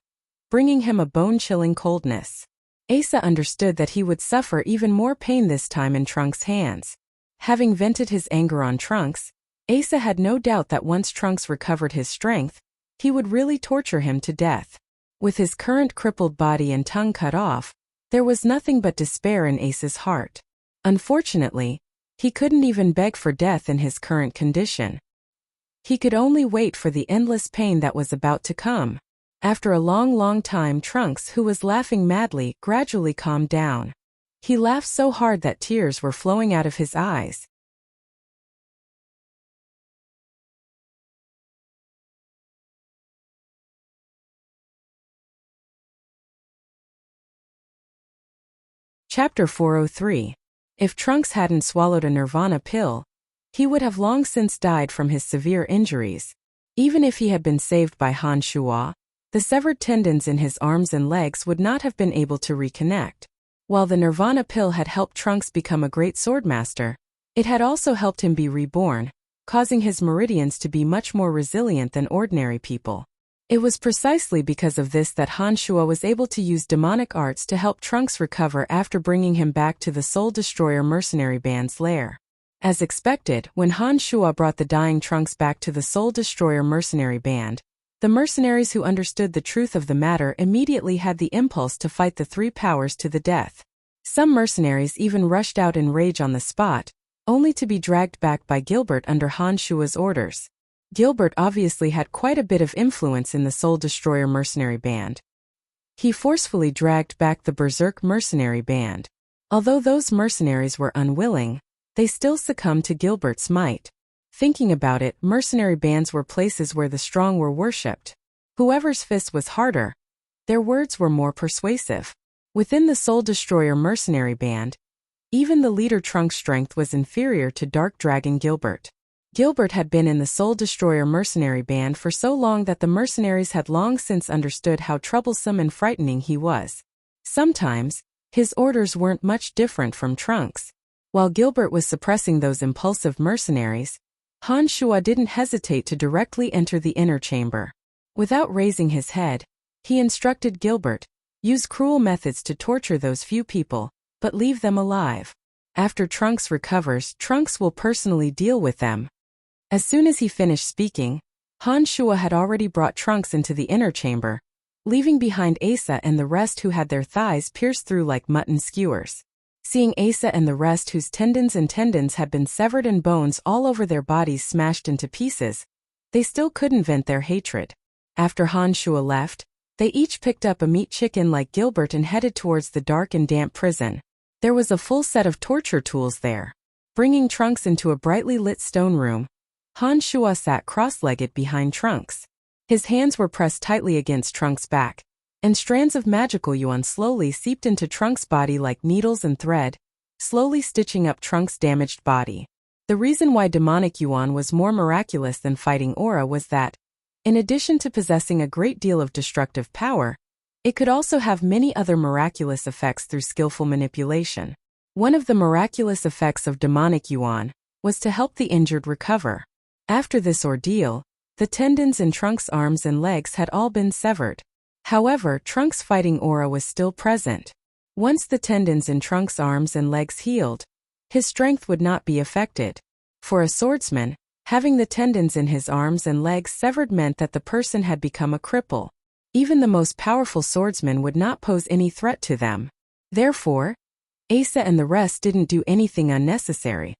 bringing him a bone-chilling coldness. Asa understood that he would suffer even more pain this time in Trunks' hands. Having vented his anger on Trunks, Asa had no doubt that once Trunks recovered his strength, he would really torture him to death. With his current crippled body and tongue cut off, there was nothing but despair in Asa's heart. Unfortunately, he couldn't even beg for death in his current condition. He could only wait for the endless pain that was about to come. After a long time, Trunks, who was laughing madly, gradually calmed down. He laughed so hard that tears were flowing out of his eyes. Chapter 403. If Trunks hadn't swallowed a nirvana pill, he would have long since died from his severe injuries. Even if he had been saved by Han Shuo, the severed tendons in his arms and legs would not have been able to reconnect. While the nirvana pill had helped Trunks become a great swordmaster, it had also helped him be reborn, causing his meridians to be much more resilient than ordinary people. It was precisely because of this that Han Shuo was able to use demonic arts to help Trunks recover after bringing him back to the Soul Destroyer mercenary band's lair. As expected, when Han Shuo brought the dying Trunks back to the Soul Destroyer mercenary band, the mercenaries who understood the truth of the matter immediately had the impulse to fight the three powers to the death. Some mercenaries even rushed out in rage on the spot, only to be dragged back by Gilbert under Han Shuo's orders. Gilbert obviously had quite a bit of influence in the Soul Destroyer mercenary band. He forcefully dragged back the Berserk mercenary band. Although those mercenaries were unwilling, they still succumbed to Gilbert's might. Thinking about it, mercenary bands were places where the strong were worshipped. Whoever's fist was harder, their words were more persuasive. Within the Soul Destroyer mercenary band, even the leader Trunks' strength was inferior to Dark Dragon Gilbert. Gilbert had been in the Soul Destroyer mercenary band for so long that the mercenaries had long since understood how troublesome and frightening he was. Sometimes, his orders weren't much different from Trunks. While Gilbert was suppressing those impulsive mercenaries, Han Shuo didn't hesitate to directly enter the inner chamber. Without raising his head, he instructed Gilbert, use cruel methods to torture those few people, but leave them alive. After Trunks recovers, Trunks will personally deal with them. As soon as he finished speaking, Han Shuo had already brought Trunks into the inner chamber, leaving behind Asa and the rest who had their thighs pierced through like mutton skewers. Seeing Asa and the rest whose tendons had been severed and bones all over their bodies smashed into pieces, they still couldn't vent their hatred. After Han Shuo left, they each picked up a meat chicken like Gilbert and headed towards the dark and damp prison. There was a full set of torture tools there. Bringing Trunks into a brightly lit stone room, Han Shuo sat cross-legged behind Trunks. His hands were pressed tightly against Trunks' back, and strands of magical yuan slowly seeped into Trunks' body like needles and thread, slowly stitching up Trunks' damaged body. The reason why demonic yuan was more miraculous than fighting aura was that, in addition to possessing a great deal of destructive power, it could also have many other miraculous effects through skillful manipulation. One of the miraculous effects of demonic yuan was to help the injured recover. After this ordeal, the tendons in Trunks' arms and legs had all been severed. However, Trunks' fighting aura was still present. Once the tendons in Trunks' arms and legs healed, his strength would not be affected. For a swordsman, having the tendons in his arms and legs severed meant that the person had become a cripple. Even the most powerful swordsman would not pose any threat to them. Therefore, Asa and the rest didn't do anything unnecessary.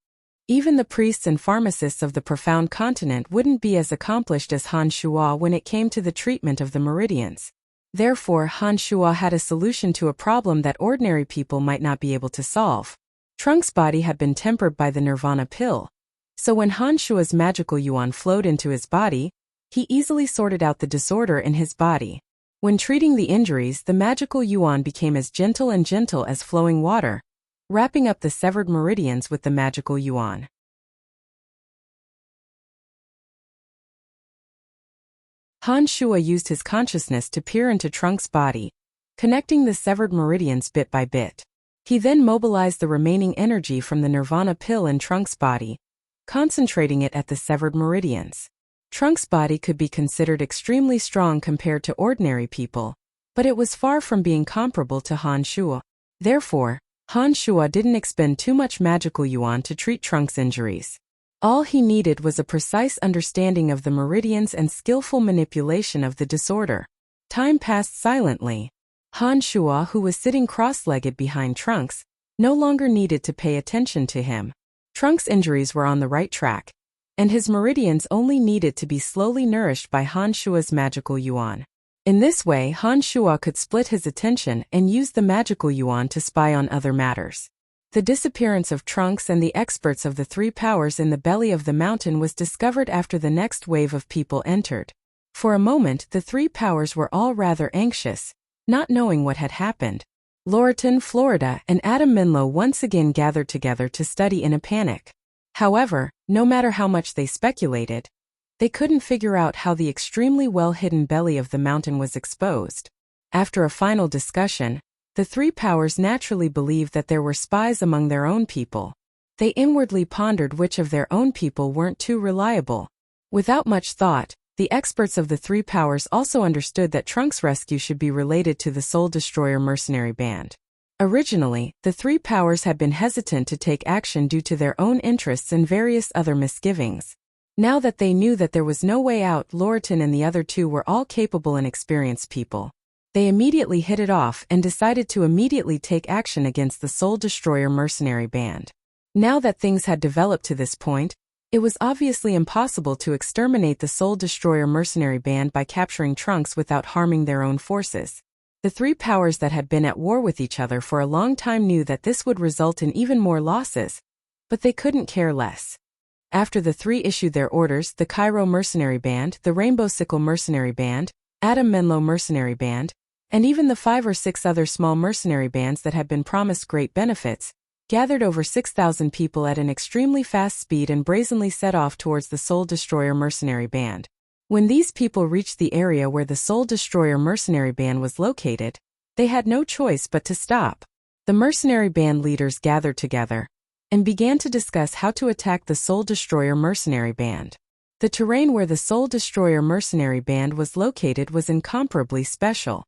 Even the priests and pharmacists of the Profound Continent wouldn't be as accomplished as Han Shuo when it came to the treatment of the meridians. Therefore, Han Shuo had a solution to a problem that ordinary people might not be able to solve. Trunks' body had been tempered by the nirvana pill, so when Han Shuo's magical yuan flowed into his body, he easily sorted out the disorder in his body. When treating the injuries, the magical yuan became as gentle as flowing water, wrapping up the severed meridians with the magical yuan. Han Shuo used his consciousness to peer into Trunks' body, connecting the severed meridians bit by bit. He then mobilized the remaining energy from the nirvana pill in Trunks' body, concentrating it at the severed meridians. Trunks' body could be considered extremely strong compared to ordinary people, but it was far from being comparable to Han Shuo. Therefore, Han Shuo didn't expend too much magical yuan to treat Trunks' injuries. All he needed was a precise understanding of the meridians and skillful manipulation of the disorder. Time passed silently. Han Shuo, who was sitting cross-legged behind Trunks, no longer needed to pay attention to him. Trunks' injuries were on the right track, and his meridians only needed to be slowly nourished by Han Shuo's magical yuan. In this way, Han Shuo could split his attention and use the magical yuan to spy on other matters. The disappearance of Trunks and the experts of the three powers in the belly of the mountain was discovered after the next wave of people entered. For a moment, the three powers were all rather anxious, not knowing what had happened. Laurelton, Florida, and Adam Minlo once again gathered together to study in a panic. However, no matter how much they speculated, they couldn't figure out how the extremely well-hidden belly of the mountain was exposed. After a final discussion, the three powers naturally believed that there were spies among their own people. They inwardly pondered which of their own people weren't too reliable. Without much thought, the experts of the three powers also understood that Trunks' rescue should be related to the Soul Destroyer mercenary band. Originally, the three powers had been hesitant to take action due to their own interests and various other misgivings. Now that they knew that there was no way out, Laurelton and the other two were all capable and experienced people. They immediately hit it off and decided to immediately take action against the Soul Destroyer mercenary band. Now that things had developed to this point, it was obviously impossible to exterminate the Soul Destroyer mercenary band by capturing Trunks without harming their own forces. The three powers that had been at war with each other for a long time knew that this would result in even more losses, but they couldn't care less. After the three issued their orders, the Cairo mercenary band, the Rainbow Sickle mercenary band, Adam Menlo mercenary band, and even the 5 or 6 other small mercenary bands that had been promised great benefits, gathered over 6,000 people at an extremely fast speed and brazenly set off towards the Soul Destroyer mercenary band. When these people reached the area where the Soul Destroyer mercenary band was located, they had no choice but to stop. The mercenary band leaders gathered together and began to discuss how to attack the Soul Destroyer mercenary band. The terrain where the Soul Destroyer mercenary band was located was incomparably special.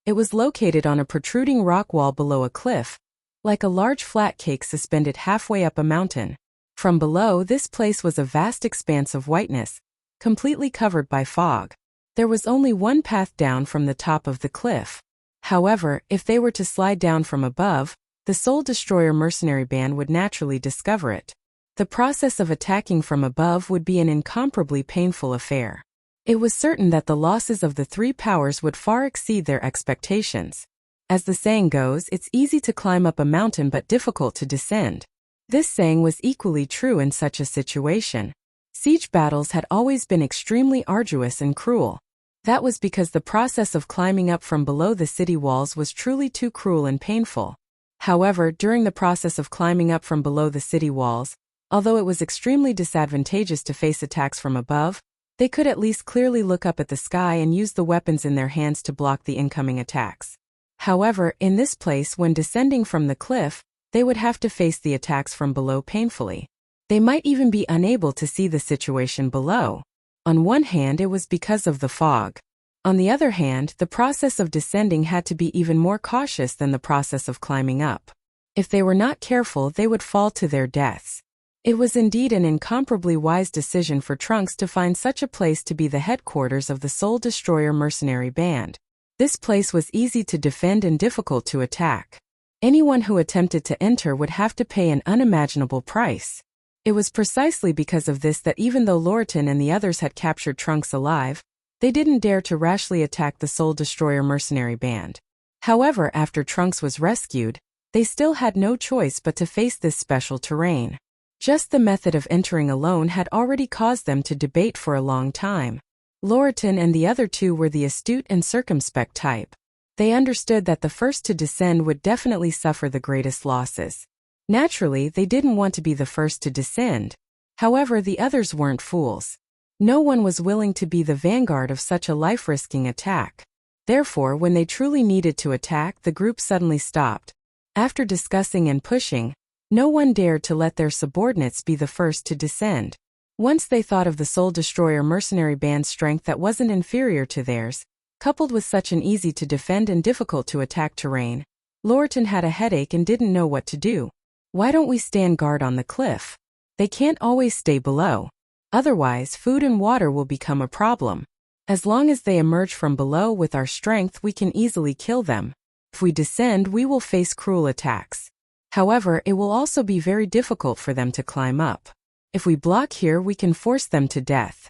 It was located on a protruding rock wall below a cliff, like a large flat cake suspended halfway up a mountain. From below, this place was a vast expanse of whiteness, completely covered by fog. There was only one path down from the top of the cliff. However, if they were to slide down from above, the Soul Destroyer mercenary band would naturally discover it. The process of attacking from above would be an incomparably painful affair. It was certain that the losses of the three powers would far exceed their expectations. As the saying goes, it's easy to climb up a mountain but difficult to descend. This saying was equally true in such a situation. Siege battles had always been extremely arduous and cruel. That was because the process of climbing up from below the city walls was truly too cruel and painful. However, during the process of climbing up from below the city walls, although it was extremely disadvantageous to face attacks from above, they could at least clearly look up at the sky and use the weapons in their hands to block the incoming attacks. However, in this place, when descending from the cliff, they would have to face the attacks from below painfully. They might even be unable to see the situation below. On one hand, it was because of the fog. On the other hand, the process of descending had to be even more cautious than the process of climbing up. If they were not careful, they would fall to their deaths. It was indeed an incomparably wise decision for Trunks to find such a place to be the headquarters of the Soul Destroyer mercenary band. This place was easy to defend and difficult to attack. Anyone who attempted to enter would have to pay an unimaginable price. It was precisely because of this that even though Laurelton and the others had captured Trunks alive, they didn't dare to rashly attack the Soul Destroyer mercenary band. However, after Trunks was rescued, they still had no choice but to face this special terrain. Just the method of entering alone had already caused them to debate for a long time. Laurelton and the other two were the astute and circumspect type. They understood that the first to descend would definitely suffer the greatest losses. Naturally, they didn't want to be the first to descend. However, the others weren't fools. No one was willing to be the vanguard of such a life-risking attack. Therefore, when they truly needed to attack, the group suddenly stopped. After discussing and pushing, No one dared to let their subordinates be the first to descend. Once they thought of the Soul Destroyer mercenary band's strength that wasn't inferior to theirs, coupled with such an easy-to-defend and difficult-to-attack terrain, Lorton had a headache and didn't know what to do. Why don't we stand guard on the cliff? They can't always stay below. Otherwise, food and water will become a problem. As long as they emerge from below with our strength, we can easily kill them. If we descend, we will face cruel attacks. However, it will also be very difficult for them to climb up. If we block here, we can force them to death.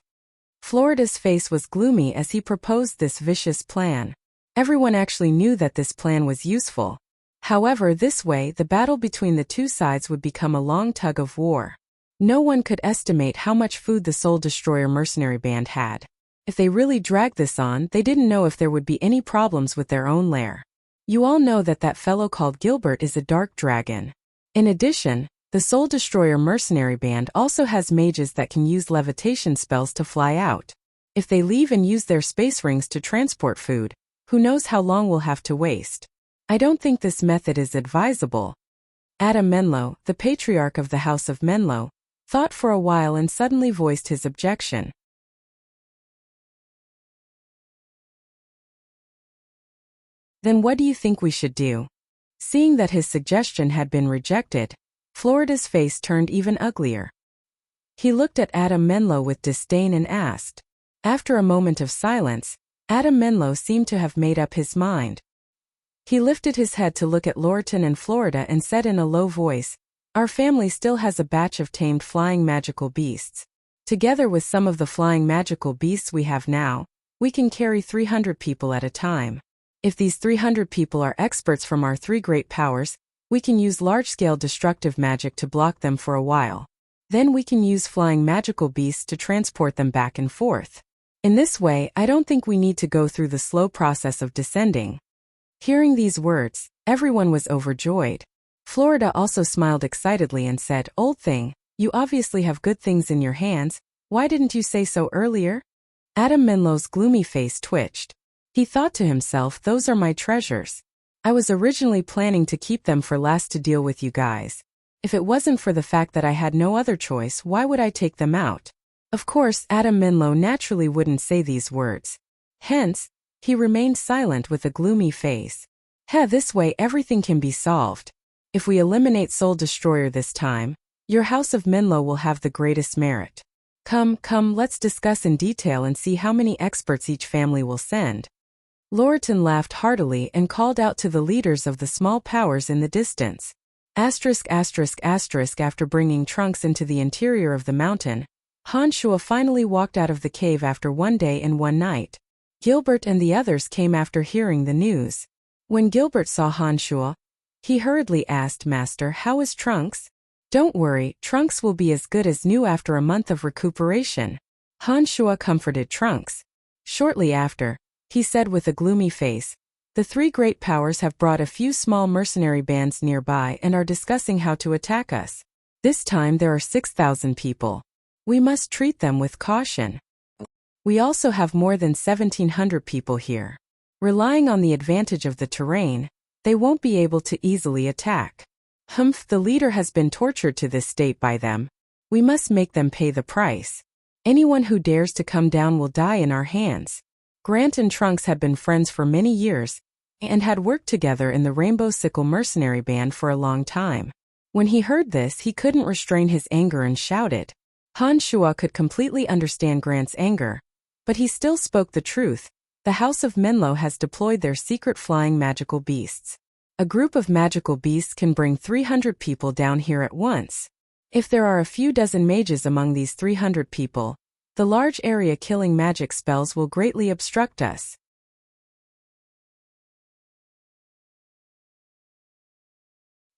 Florida's face was gloomy as he proposed this vicious plan. Everyone actually knew that this plan was useful. However, this way, the battle between the two sides would become a long tug of war. No one could estimate how much food the Soul Destroyer mercenary band had. If they really dragged this on, they didn't know if there would be any problems with their own lair. You all know that fellow called Gilbert is a dark dragon. In addition, the Soul Destroyer mercenary band also has mages that can use levitation spells to fly out. If they leave and use their space rings to transport food, who knows how long we'll have to waste. I don't think this method is advisable. Adam Menlo, the patriarch of the House of Menlo, thought for a while and suddenly voiced his objection. Then what do you think we should do? Seeing that his suggestion had been rejected, Florida's face turned even uglier. He looked at Adam Menlo with disdain and asked. After a moment of silence, Adam Menlo seemed to have made up his mind. He lifted his head to look at Lorton and Florida and said in a low voice, "Our family still has a batch of tamed flying magical beasts. Together with some of the flying magical beasts we have now, we can carry 300 people at a time. If these 300 people are experts from our three great powers, we can use large-scale destructive magic to block them for a while. Then we can use flying magical beasts to transport them back and forth. In this way, I don't think we need to go through the slow process of descending." Hearing these words, everyone was overjoyed. Florida also smiled excitedly and said, "Old thing, you obviously have good things in your hands. Why didn't you say so earlier?" Adam Menlo's gloomy face twitched. He thought to himself, "Those are my treasures. I was originally planning to keep them for last to deal with you guys. If it wasn't for the fact that I had no other choice, why would I take them out?" Of course, Adam Menlo naturally wouldn't say these words. Hence, he remained silent with a gloomy face. This way everything can be solved. If we eliminate Soul Destroyer this time, your House of Menlo will have the greatest merit. Come, let's discuss in detail and see how many experts each family will send. Lorton laughed heartily and called out to the leaders of the small powers in the distance. After bringing Trunks into the interior of the mountain, Han Shua finally walked out of the cave after 1 day and 1 night. Gilbert and the others came after hearing the news. When Gilbert saw Han Shua, he hurriedly asked, "Master, how is Trunks?" "Don't worry, Trunks will be as good as new after a month of recuperation." Han Shua comforted Trunks. Shortly after, he said with a gloomy face, "The three great powers have brought a few small mercenary bands nearby and are discussing how to attack us. This time there are 6,000 people. We must treat them with caution. We also have more than 1,700 people here. Relying on the advantage of the terrain, they won't be able to easily attack. The leader has been tortured to this state by them. We must make them pay the price. Anyone who dares to come down will die in our hands." Grant and Trunks had been friends for many years, and had worked together in the Rainbow Sickle mercenary band for a long time. When he heard this, he couldn't restrain his anger and shouted. Han Shua could completely understand Grant's anger, but he still spoke the truth. The House of Menlo has deployed their secret flying magical beasts. A group of magical beasts can bring 300 people down here at once. If there are a few dozen mages among these 300 people, the large area killing magic spells will greatly obstruct us.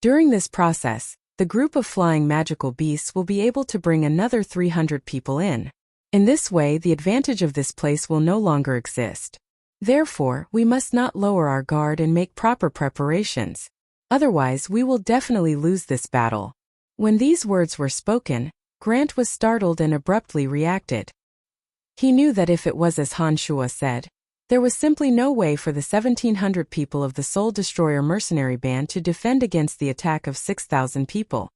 During this process, the group of flying magical beasts will be able to bring another 300 people in. In this way, the advantage of this place will no longer exist. Therefore, we must not lower our guard and make proper preparations. Otherwise, we will definitely lose this battle. When these words were spoken, Grant was startled and abruptly reacted. He knew that if it was as Han Shua said, There was simply no way for the 1,700 people of the Soul Destroyer mercenary band to defend against the attack of 6,000 people.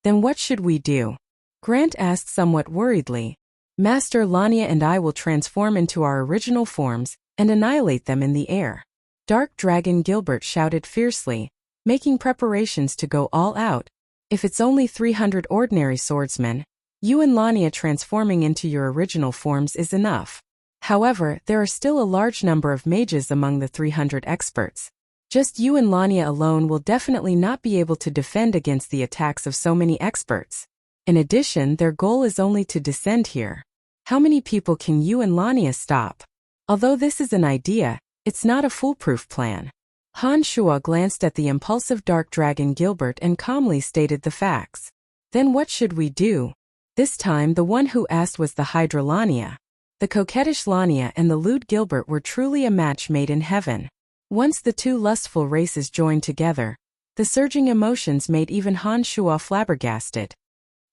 Then what should we do? Grant asked somewhat worriedly. Master, Lania and I will transform into our original forms and annihilate them in the air. Dark Dragon Gilbert shouted fiercely, making preparations to go all out. If it's only 300 ordinary swordsmen, you and Lania transforming into your original forms is enough. However, there are still a large number of mages among the 300 experts. Just you and Lania alone will definitely not be able to defend against the attacks of so many experts. In addition, their goal is only to descend here. How many people can you and Lania stop? Although this is an idea, it's not a foolproof plan. Han Shuo glanced at the impulsive Dark Dragon Gilbert and calmly stated the facts. Then what should we do? This time the one who asked was the Hydra Lania. The coquettish Lania and the lewd Gilbert were truly a match made in heaven. Once the two lustful races joined together, the surging emotions made even Han Shuo flabbergasted.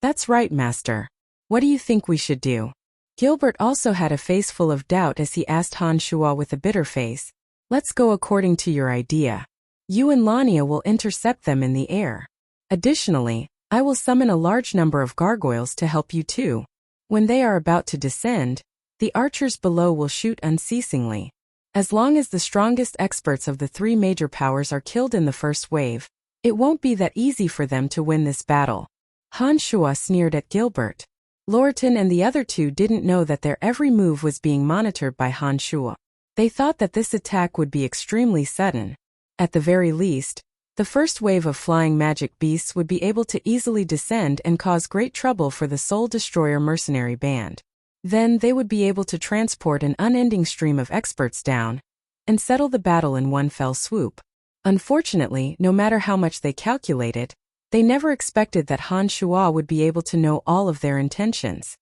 That's right, Master. What do you think we should do? Gilbert also had a face full of doubt as he asked Han Shuo with a bitter face. Let's go according to your idea. You and Lania will intercept them in the air. Additionally, I will summon a large number of gargoyles to help you too. When they are about to descend, the archers below will shoot unceasingly. As long as the strongest experts of the three major powers are killed in the first wave, it won't be that easy for them to win this battle. Han Shuo sneered at Gilbert. Lorton and the other two didn't know that their every move was being monitored by Han Shuo. They thought that this attack would be extremely sudden. At the very least, the first wave of flying magic beasts would be able to easily descend and cause great trouble for the Soul Destroyer mercenary band. Then they would be able to transport an unending stream of experts down and settle the battle in one fell swoop. Unfortunately, no matter how much they calculated, they never expected that Han Shuo would be able to know all of their intentions.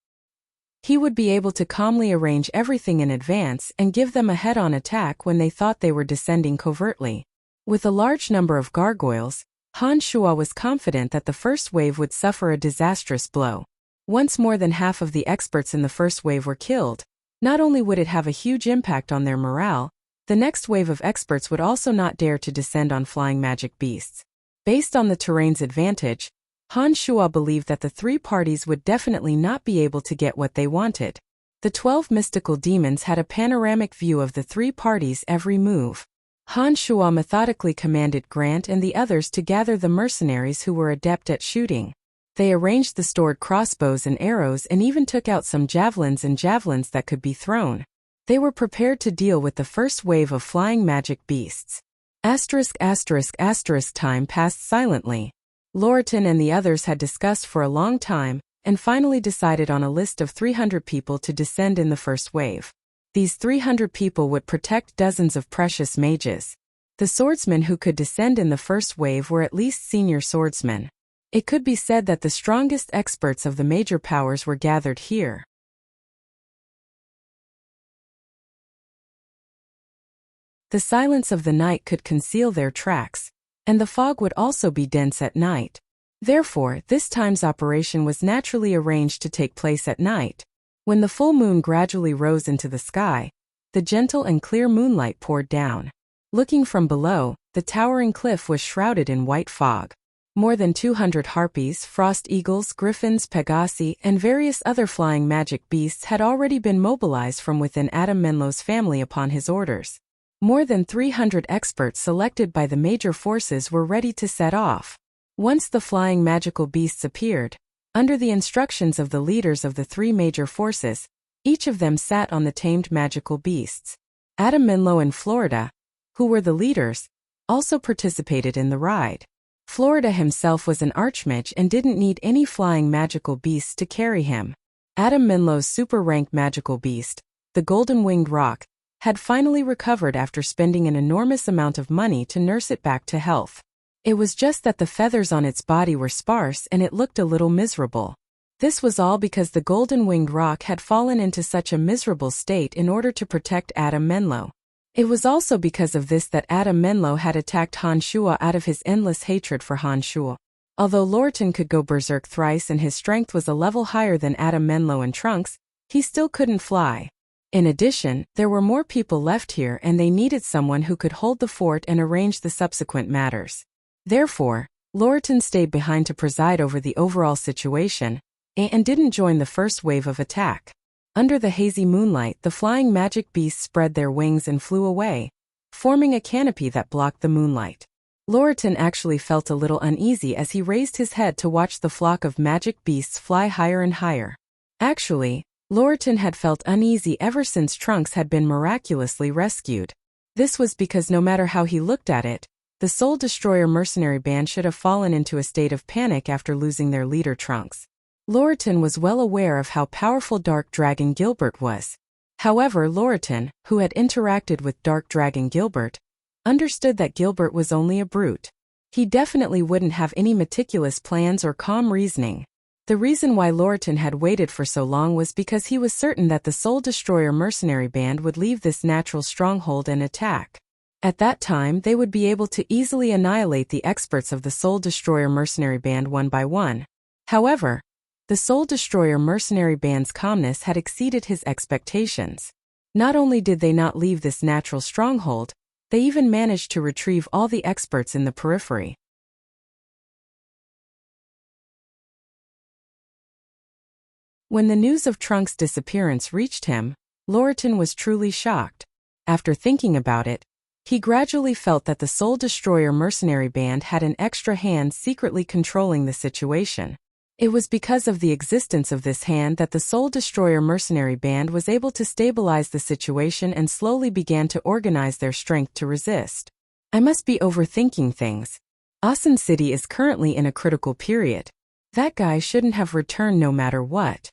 He would be able to calmly arrange everything in advance and give them a head-on attack when they thought they were descending covertly. With a large number of gargoyles, Han Shuo was confident that the first wave would suffer a disastrous blow. Once more than half of the experts in the first wave were killed, not only would it have a huge impact on their morale, the next wave of experts would also not dare to descend on flying magic beasts. Based on the terrain's advantage, Han Shuo believed that the three parties would definitely not be able to get what they wanted. The 12 mystical demons had a panoramic view of the three parties' every move. Han Shuo methodically commanded Grant and the others to gather the mercenaries who were adept at shooting. They arranged the stored crossbows and arrows and even took out some javelins that could be thrown. They were prepared to deal with the first wave of flying magic beasts. Time passed silently. Lorton and the others had discussed for a long time and finally decided on a list of 300 people to descend in the first wave. These 300 people would protect dozens of precious mages. The swordsmen who could descend in the first wave were at least senior swordsmen. It could be said that the strongest experts of the major powers were gathered here. The silence of the night could conceal their tracks, and the fog would also be dense at night. Therefore, this time's operation was naturally arranged to take place at night. When the full moon gradually rose into the sky, the gentle and clear moonlight poured down. Looking from below, the towering cliff was shrouded in white fog. More than 200 harpies, frost eagles, griffins, pegasi, and various other flying magic beasts had already been mobilized from within Adam Menlo's family upon his orders. More than 300 experts selected by the major forces were ready to set off. Once the flying magical beasts appeared, under the instructions of the leaders of the three major forces, each of them sat on the tamed magical beasts. Adam Menlo and Florida, who were the leaders, also participated in the ride. Florida himself was an archmage and didn't need any flying magical beasts to carry him. Adam Menlo's super-ranked magical beast, the golden-winged roc, had finally recovered after spending an enormous amount of money to nurse it back to health. It was just that the feathers on its body were sparse and it looked a little miserable. This was all because the golden-winged roc had fallen into such a miserable state in order to protect Adam Menlo. It was also because of this that Adam Menlo had attacked Han Shuo out of his endless hatred for Han Shuo. Although Lorton could go berserk thrice and his strength was a level higher than Adam Menlo and Trunks, he still couldn't fly. In addition, there were more people left here and they needed someone who could hold the fort and arrange the subsequent matters. Therefore, Lorton stayed behind to preside over the overall situation, and didn't join the first wave of attack. Under the hazy moonlight, the flying magic beasts spread their wings and flew away, forming a canopy that blocked the moonlight. Lorton actually felt a little uneasy as he raised his head to watch the flock of magic beasts fly higher and higher. Actually, Lorton had felt uneasy ever since Trunks had been miraculously rescued. This was because no matter how he looked at it, the Soul Destroyer mercenary band should have fallen into a state of panic after losing their leader Trunks. Lorton was well aware of how powerful Dark Dragon Gilbert was. However, Lorton, who had interacted with Dark Dragon Gilbert, understood that Gilbert was only a brute. He definitely wouldn't have any meticulous plans or calm reasoning. The reason why Lorton had waited for so long was because he was certain that the Soul Destroyer mercenary band would leave this natural stronghold and attack. At that time, they would be able to easily annihilate the experts of the Soul Destroyer mercenary band one by one. However, the Soul Destroyer mercenary band's calmness had exceeded his expectations. Not only did they not leave this natural stronghold, they even managed to retrieve all the experts in the periphery. When the news of Trunks' disappearance reached him, Lorton was truly shocked. After thinking about it, he gradually felt that the Soul Destroyer mercenary band had an extra hand secretly controlling the situation. It was because of the existence of this hand that the Soul Destroyer mercenary band was able to stabilize the situation and slowly began to organize their strength to resist. I must be overthinking things. Asen City is currently in a critical period. That guy shouldn't have returned no matter what.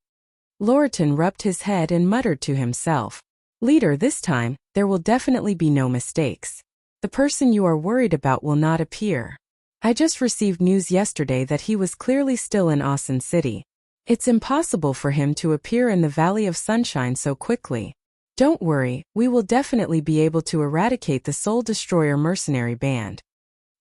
Lorton rubbed his head and muttered to himself. Leader, this time, there will definitely be no mistakes. The person you are worried about will not appear. I just received news yesterday that he was clearly still in Asen City. It's impossible for him to appear in the Valley of Sunshine so quickly. Don't worry, we will definitely be able to eradicate the Soul Destroyer mercenary band.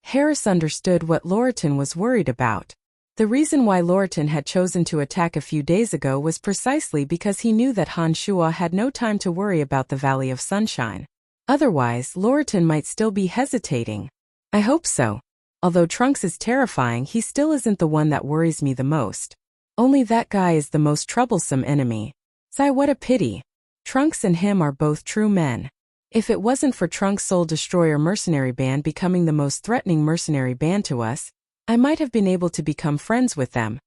Harris understood what Lorton was worried about. The reason why Lorton had chosen to attack a few days ago was precisely because he knew that Han Shua had no time to worry about the Valley of Sunshine. Otherwise, Lorton might still be hesitating. I hope so. Although Trunks is terrifying, he still isn't the one that worries me the most. Only that guy is the most troublesome enemy. Sigh, what a pity. Trunks and him are both true men. If it wasn't for Trunks' Soul Destroyer mercenary band becoming the most threatening mercenary band to us, I might have been able to become friends with them.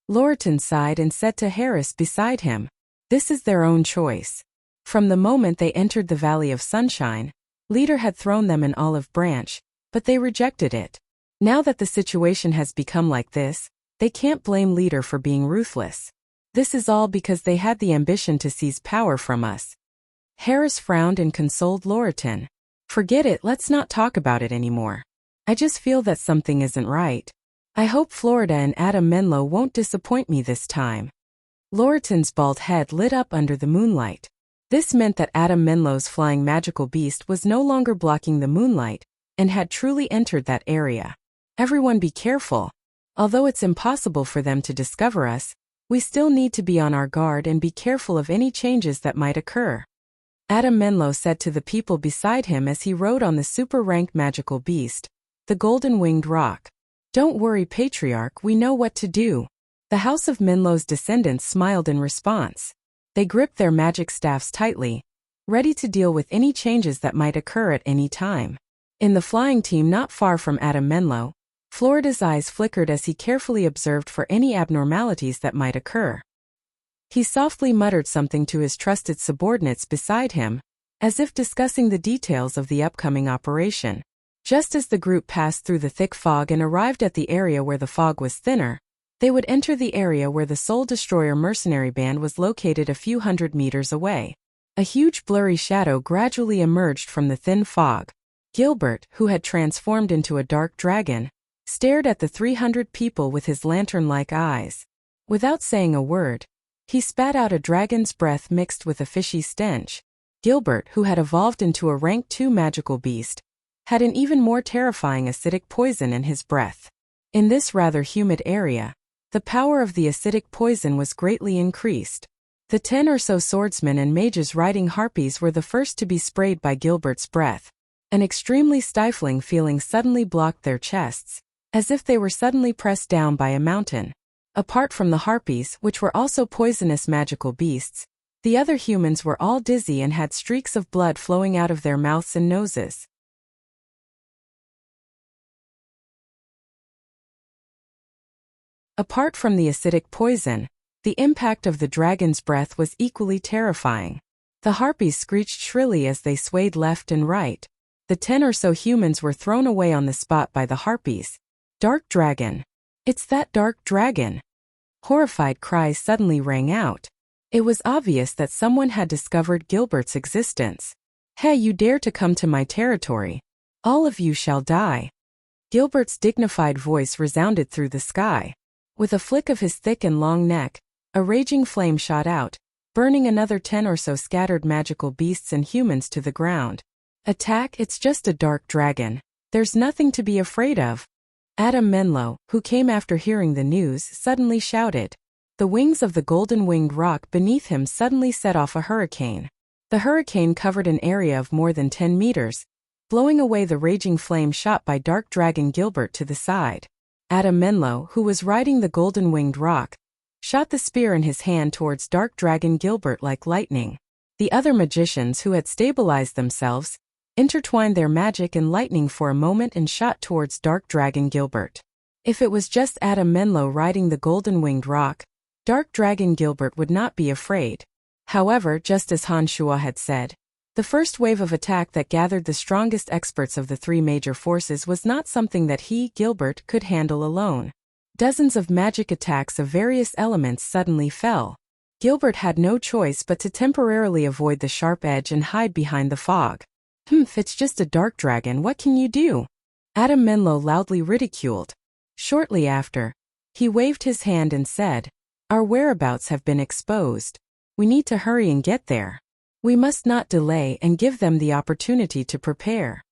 Lorton sighed and said to Harris beside him, this is their own choice. From the moment they entered the Valley of Sunshine, Leader had thrown them an olive branch, but they rejected it. Now that the situation has become like this, they can't blame Leader for being ruthless. This is all because they had the ambition to seize power from us. Harris frowned and consoled Lorton. Forget it, let's not talk about it anymore. I just feel that something isn't right. I hope Florida and Adam Menlo won't disappoint me this time. Lorton's bald head lit up under the moonlight. This meant that Adam Menlo's flying magical beast was no longer blocking the moonlight, and had truly entered that area. Everyone be careful. Although it's impossible for them to discover us, we still need to be on our guard and be careful of any changes that might occur. Adam Menlo said to the people beside him as he rode on the super-ranked magical beast, the golden-winged rock. Don't worry, Patriarch, we know what to do. The House of Menlo's descendants smiled in response. They gripped their magic staffs tightly, ready to deal with any changes that might occur at any time. In the flying team not far from Adam Menlo, Florida's eyes flickered as he carefully observed for any abnormalities that might occur. He softly muttered something to his trusted subordinates beside him, as if discussing the details of the upcoming operation. Just as the group passed through the thick fog and arrived at the area where the fog was thinner, they would enter the area where the Soul Destroyer mercenary band was located a few hundred meters away. A huge blurry shadow gradually emerged from the thin fog. Gilbert, who had transformed into a dark dragon, stared at the 300 people with his lantern-like eyes. Without saying a word, he spat out a dragon's breath mixed with a fishy stench. Gilbert, who had evolved into a rank 2 magical beast, had an even more terrifying acidic poison in his breath. In this rather humid area, the power of the acidic poison was greatly increased. The 10 or so swordsmen and mages riding harpies were the first to be sprayed by Gilbert's breath. An extremely stifling feeling suddenly blocked their chests, as if they were suddenly pressed down by a mountain. Apart from the harpies, which were also poisonous magical beasts, the other humans were all dizzy and had streaks of blood flowing out of their mouths and noses. Apart from the acidic poison, the impact of the dragon's breath was equally terrifying. The harpies screeched shrilly as they swayed left and right. The 10 or so humans were thrown away on the spot by the harpies. Dark dragon! It's that dark dragon! Horrified cries suddenly rang out. It was obvious that someone had discovered Gilbert's existence. Hey, you dare to come to my territory! All of you shall die! Gilbert's dignified voice resounded through the sky. With a flick of his thick and long neck, a raging flame shot out, burning another 10 or so scattered magical beasts and humans to the ground. Attack! It's just a dark dragon. There's nothing to be afraid of. Adam Menlo, who came after hearing the news, suddenly shouted. The wings of the golden-winged rock beneath him suddenly set off a hurricane. The hurricane covered an area of more than 10 meters, blowing away the raging flame shot by Dark Dragon Gilbert to the side. Adam Menlo, who was riding the golden-winged rock, shot the spear in his hand towards Dark Dragon Gilbert like lightning. The other magicians who had stabilized themselves intertwined their magic and lightning for a moment and shot towards Dark Dragon Gilbert. If it was just Adam Menlo riding the golden-winged rock, Dark Dragon Gilbert would not be afraid. However, just as Han Shuo had said, the first wave of attack that gathered the strongest experts of the three major forces was not something that he, Gilbert, could handle alone. Dozens of magic attacks of various elements suddenly fell. Gilbert had no choice but to temporarily avoid the sharp edge and hide behind the fog. It's just a dark dragon, what can you do? Adam Menlo loudly ridiculed. Shortly after, he waved his hand and said, Our whereabouts have been exposed. We need to hurry and get there. We must not delay and give them the opportunity to prepare.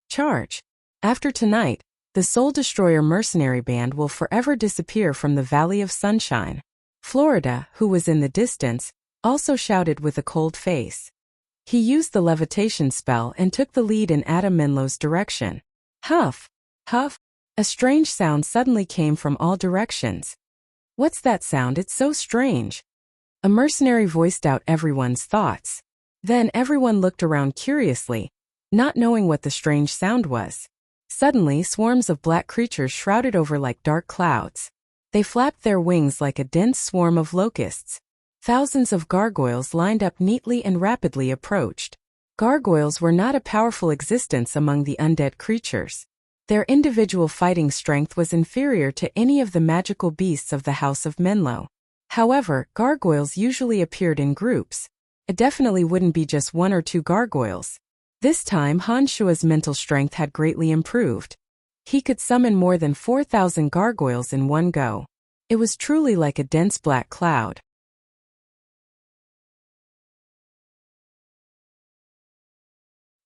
Charge! After tonight, the Soul Destroyer mercenary band will forever disappear from the Valley of Sunshine. Florida, who was in the distance, also shouted with a cold face. He used the levitation spell and took the lead in Adam Menlo's direction. Huff! Huff! A strange sound suddenly came from all directions. What's that sound? It's so strange. A mercenary voiced out everyone's thoughts. Then everyone looked around curiously, not knowing what the strange sound was. Suddenly, swarms of black creatures shrouded over like dark clouds. They flapped their wings like a dense swarm of locusts. Thousands of gargoyles lined up neatly and rapidly approached. Gargoyles were not a powerful existence among the undead creatures. Their individual fighting strength was inferior to any of the magical beasts of the House of Menlo. However, gargoyles usually appeared in groups. It definitely wouldn't be just one or two gargoyles. This time Han Shuo's mental strength had greatly improved. He could summon more than 4,000 gargoyles in one go. It was truly like a dense black cloud.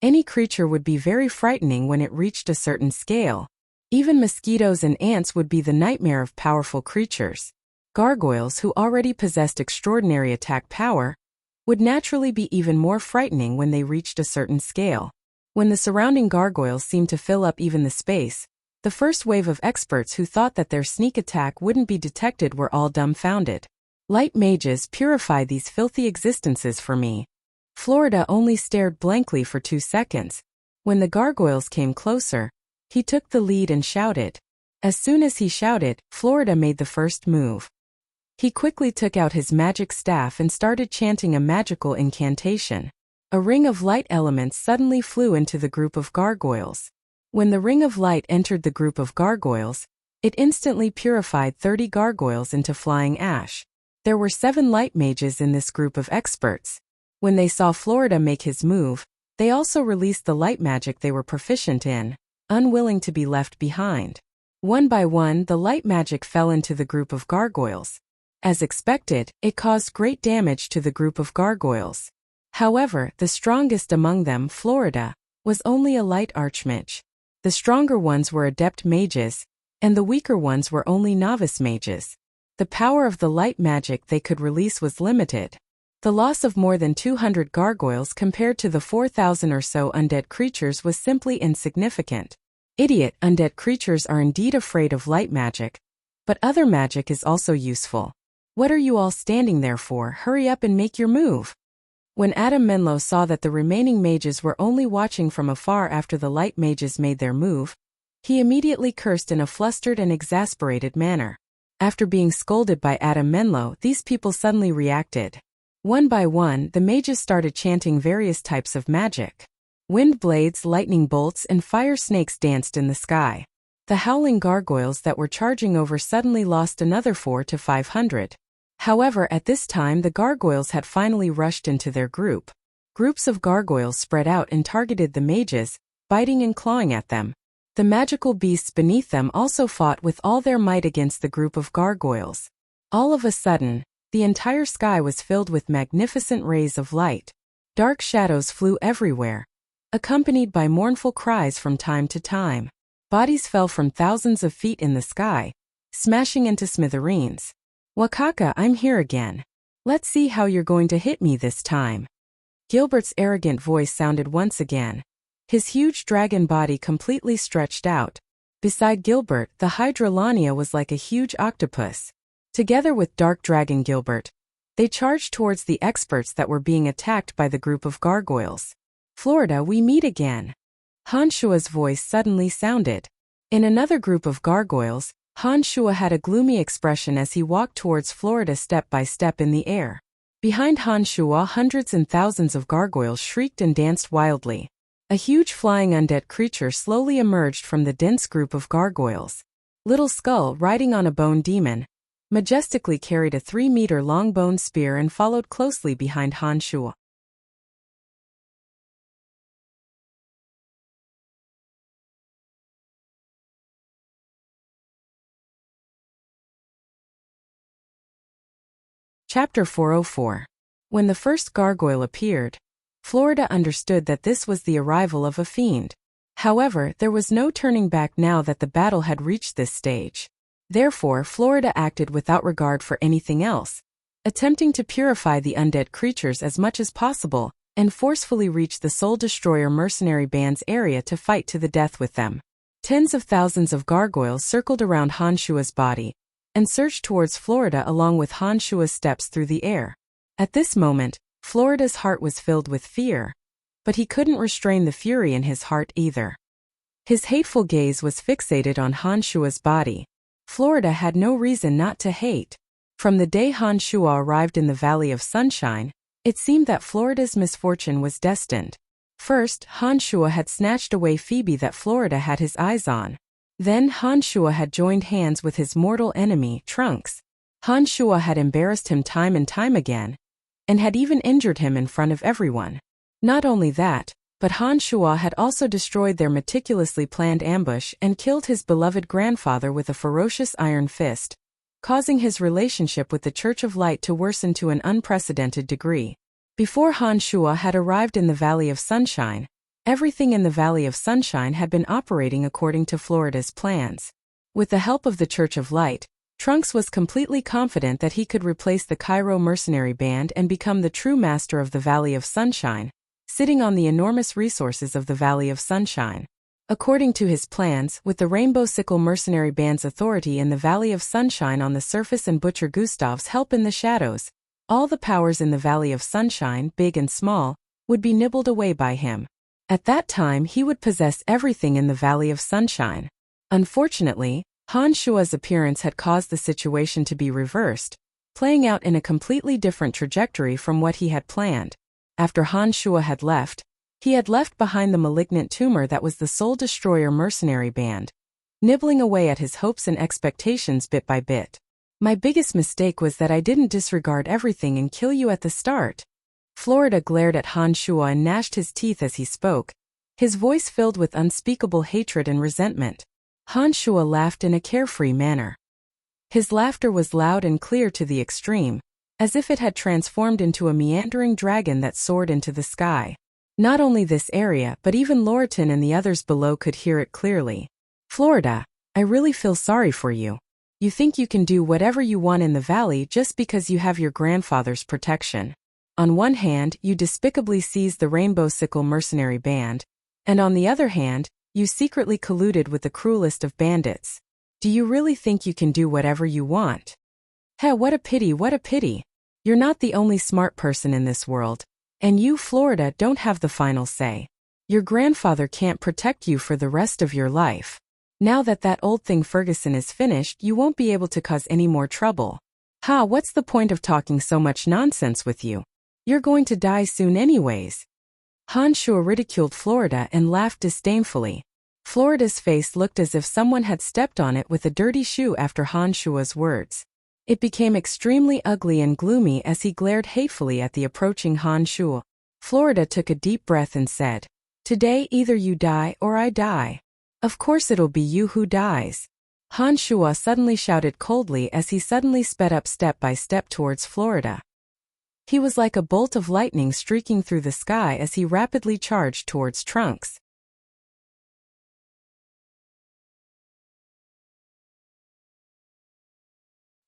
Any creature would be very frightening when it reached a certain scale. Even mosquitoes and ants would be the nightmare of powerful creatures. Gargoyles, who already possessed extraordinary attack power, would naturally be even more frightening when they reached a certain scale. When the surrounding gargoyles seemed to fill up even the space, the first wave of experts who thought that their sneak attack wouldn't be detected were all dumbfounded. Light mages, purify these filthy existences for me. Florida only stared blankly for 2 seconds. When the gargoyles came closer, he took the lead and shouted. As soon as he shouted, Florida made the first move. He quickly took out his magic staff and started chanting a magical incantation. A ring of light elements suddenly flew into the group of gargoyles. When the ring of light entered the group of gargoyles, it instantly purified 30 gargoyles into flying ash. There were 7 light mages in this group of experts. When they saw Florida make his move, they also released the light magic they were proficient in, unwilling to be left behind. One by one, the light magic fell into the group of gargoyles. As expected, it caused great damage to the group of gargoyles. However, the strongest among them, Florida, was only a light archmage. The stronger ones were adept mages, and the weaker ones were only novice mages. The power of the light magic they could release was limited. The loss of more than 200 gargoyles compared to the 4,000 or so undead creatures was simply insignificant. Idiot, undead creatures are indeed afraid of light magic. But other magic is also useful. What are you all standing there for? Hurry up and make your move. When Adam Menlo saw that the remaining mages were only watching from afar after the light mages made their move, he immediately cursed in a flustered and exasperated manner. After being scolded by Adam Menlo, these people suddenly reacted. One by one, the mages started chanting various types of magic. Wind blades, lightning bolts, and fire snakes danced in the sky. The howling gargoyles that were charging over suddenly lost another 400 to 500. However, at this time the gargoyles had finally rushed into their group. Groups of gargoyles spread out and targeted the mages, biting and clawing at them. The magical beasts beneath them also fought with all their might against the group of gargoyles. All of a sudden, the entire sky was filled with magnificent rays of light. Dark shadows flew everywhere, accompanied by mournful cries from time to time. Bodies fell from thousands of feet in the sky, smashing into smithereens. Wakaka, I'm here again. Let's see how you're going to hit me this time. Gilbert's arrogant voice sounded once again. His huge dragon body completely stretched out. Beside Gilbert, the Hydra Lania was like a huge octopus. Together with Dark Dragon Gilbert, they charged towards the experts that were being attacked by the group of gargoyles. Florida, we meet again. Han Shua's voice suddenly sounded. In another group of gargoyles, Han Shua had a gloomy expression as he walked towards Florida step by step in the air. Behind Han Shua, hundreds and thousands of gargoyles shrieked and danced wildly. A huge flying undead creature slowly emerged from the dense group of gargoyles. Little Skull, riding on a bone demon, majestically carried a 3-meter-long bone spear and followed closely behind Han Shua. Chapter 404. When the first gargoyle appeared, Florida understood that this was the arrival of a fiend. However, there was no turning back now that the battle had reached this stage. Therefore, Florida acted without regard for anything else, attempting to purify the undead creatures as much as possible, and forcefully reach the Soul Destroyer mercenary band's area to fight to the death with them. Tens of thousands of gargoyles circled around Han Shua's body, and surged towards Florida along with Han Shua's steps through the air. At this moment, Florida's heart was filled with fear, but he couldn't restrain the fury in his heart either. His hateful gaze was fixated on Han Shua's body. Florida had no reason not to hate. From the day Han Shua arrived in the Valley of Sunshine, it seemed that Florida's misfortune was destined. First, Han Shua had snatched away Phoebe that Florida had his eyes on. Then Han Shua had joined hands with his mortal enemy, Trunks. Han Shua had embarrassed him time and time again, and had even injured him in front of everyone. Not only that, but Han Shua had also destroyed their meticulously planned ambush and killed his beloved grandfather with a ferocious iron fist, causing his relationship with the Church of Light to worsen to an unprecedented degree. Before Han Shua had arrived in the Valley of Sunshine, everything in the Valley of Sunshine had been operating according to Florida's plans. With the help of the Church of Light, Trunks was completely confident that he could replace the Cairo mercenary band and become the true master of the Valley of Sunshine, sitting on the enormous resources of the Valley of Sunshine. According to his plans, with the Rainbow Sickle mercenary band's authority in the Valley of Sunshine on the surface and Butcher Gustav's help in the shadows, all the powers in the Valley of Sunshine, big and small, would be nibbled away by him. At that time he would possess everything in the Valley of Sunshine. Unfortunately, Han Shua's appearance had caused the situation to be reversed, playing out in a completely different trajectory from what he had planned. After Han Shua had left, he had left behind the malignant tumor that was the Soul Destroyer mercenary band, nibbling away at his hopes and expectations bit by bit. My biggest mistake was that I didn't disregard everything and kill you at the start. Florida glared at Han Shua and gnashed his teeth as he spoke, his voice filled with unspeakable hatred and resentment. Han Shua laughed in a carefree manner. His laughter was loud and clear to the extreme, as if it had transformed into a meandering dragon that soared into the sky. Not only this area but even Loriton and the others below could hear it clearly. Florida, I really feel sorry for you. You think you can do whatever you want in the valley just because you have your grandfather's protection. On one hand, you despicably seized the Rainbow Sickle mercenary band, and on the other hand, you secretly colluded with the cruelest of bandits. Do you really think you can do whatever you want? Heh, what a pity, what a pity. You're not the only smart person in this world, and you, Florida, don't have the final say. Your grandfather can't protect you for the rest of your life. Now that that old thing Ferguson is finished, you won't be able to cause any more trouble. Ha, what's the point of talking so much nonsense with you? You're going to die soon anyways. Han Shuo ridiculed Florida and laughed disdainfully. Florida's face looked as if someone had stepped on it with a dirty shoe after Han Shuo's words. It became extremely ugly and gloomy as he glared hatefully at the approaching Han Shuo. Florida took a deep breath and said, "Today either you die or I die. Of course it'll be you who dies." Han Shuo suddenly shouted coldly as he suddenly sped up step by step towards Florida. He was like a bolt of lightning streaking through the sky as he rapidly charged towards Trunks.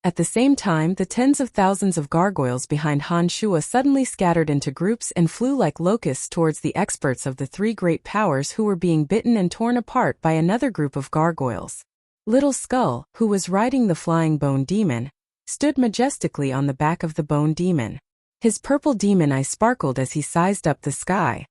At the same time, the tens of thousands of gargoyles behind Han Shuo suddenly scattered into groups and flew like locusts towards the experts of the three great powers who were being bitten and torn apart by another group of gargoyles. Little Skull, who was riding the flying bone demon, stood majestically on the back of the bone demon. His purple demon eye sparkled as he sized up the sky.